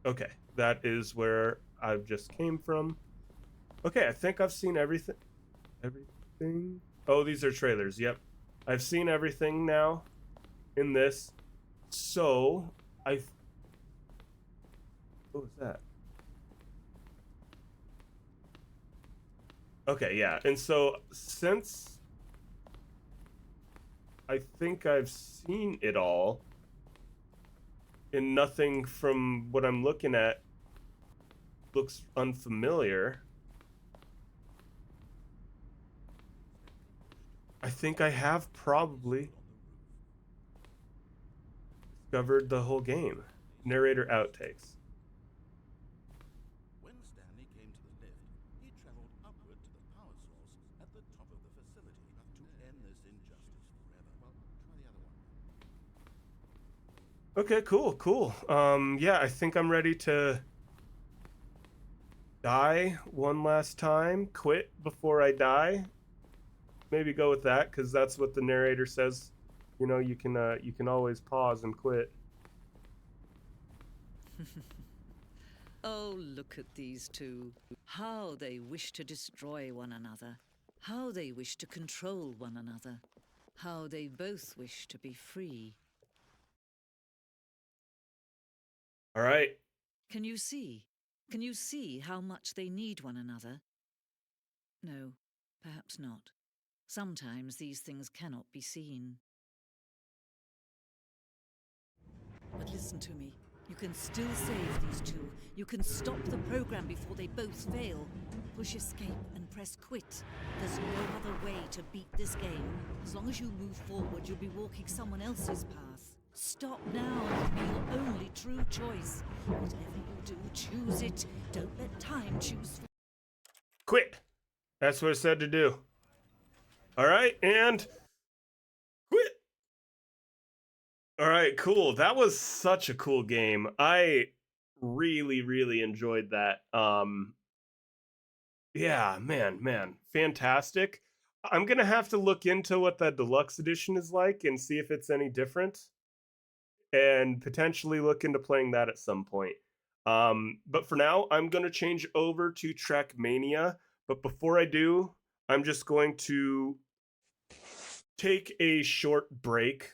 Speaker 1: Okay, that is where I've just came from. Okay, I think I've seen everything. Everything? Oh, these are trailers. Yep. I've seen everything now in this. So, what was that? Okay, yeah. And so, since I think I've seen it all, and nothing from what I'm looking at looks unfamiliar, I think I have probably discovered the whole game. Narrator outtakes.
Speaker 2: When Stanley came to the lift, he traveled upward to the power source at the top of the facility to end this injustice forever. Well, try the other one.
Speaker 1: Okay, cool. Yeah, I think I'm ready to die one last time. Quit before I die. Maybe go with that, because that's what the narrator says. You know, you can always pause and quit.
Speaker 3: Oh, look at these two. How they wish to destroy one another. How they wish to control one another. How they both wish to be free.
Speaker 1: All right.
Speaker 3: Can you see? Can you see how much they need one another? No, perhaps not. Sometimes these things cannot be seen. But listen to me. You can still save these two. You can stop the program before they both fail. Push escape and press quit. There's no other way to beat this game. As long as you move forward, you'll be walking someone else's path. Stop now and be your only true choice. Whatever you do, choose it. Don't let time choose for
Speaker 1: Quit. That's what it said to do. All right, and quit. All right, cool. That was such a cool game. I really enjoyed that. Yeah, man, fantastic. I'm gonna have to look into what that deluxe edition is like and see if it's any different, and potentially look into playing that at some point. But for now, I'm gonna change over to Trackmania. But before I do, I'm just going to take a short break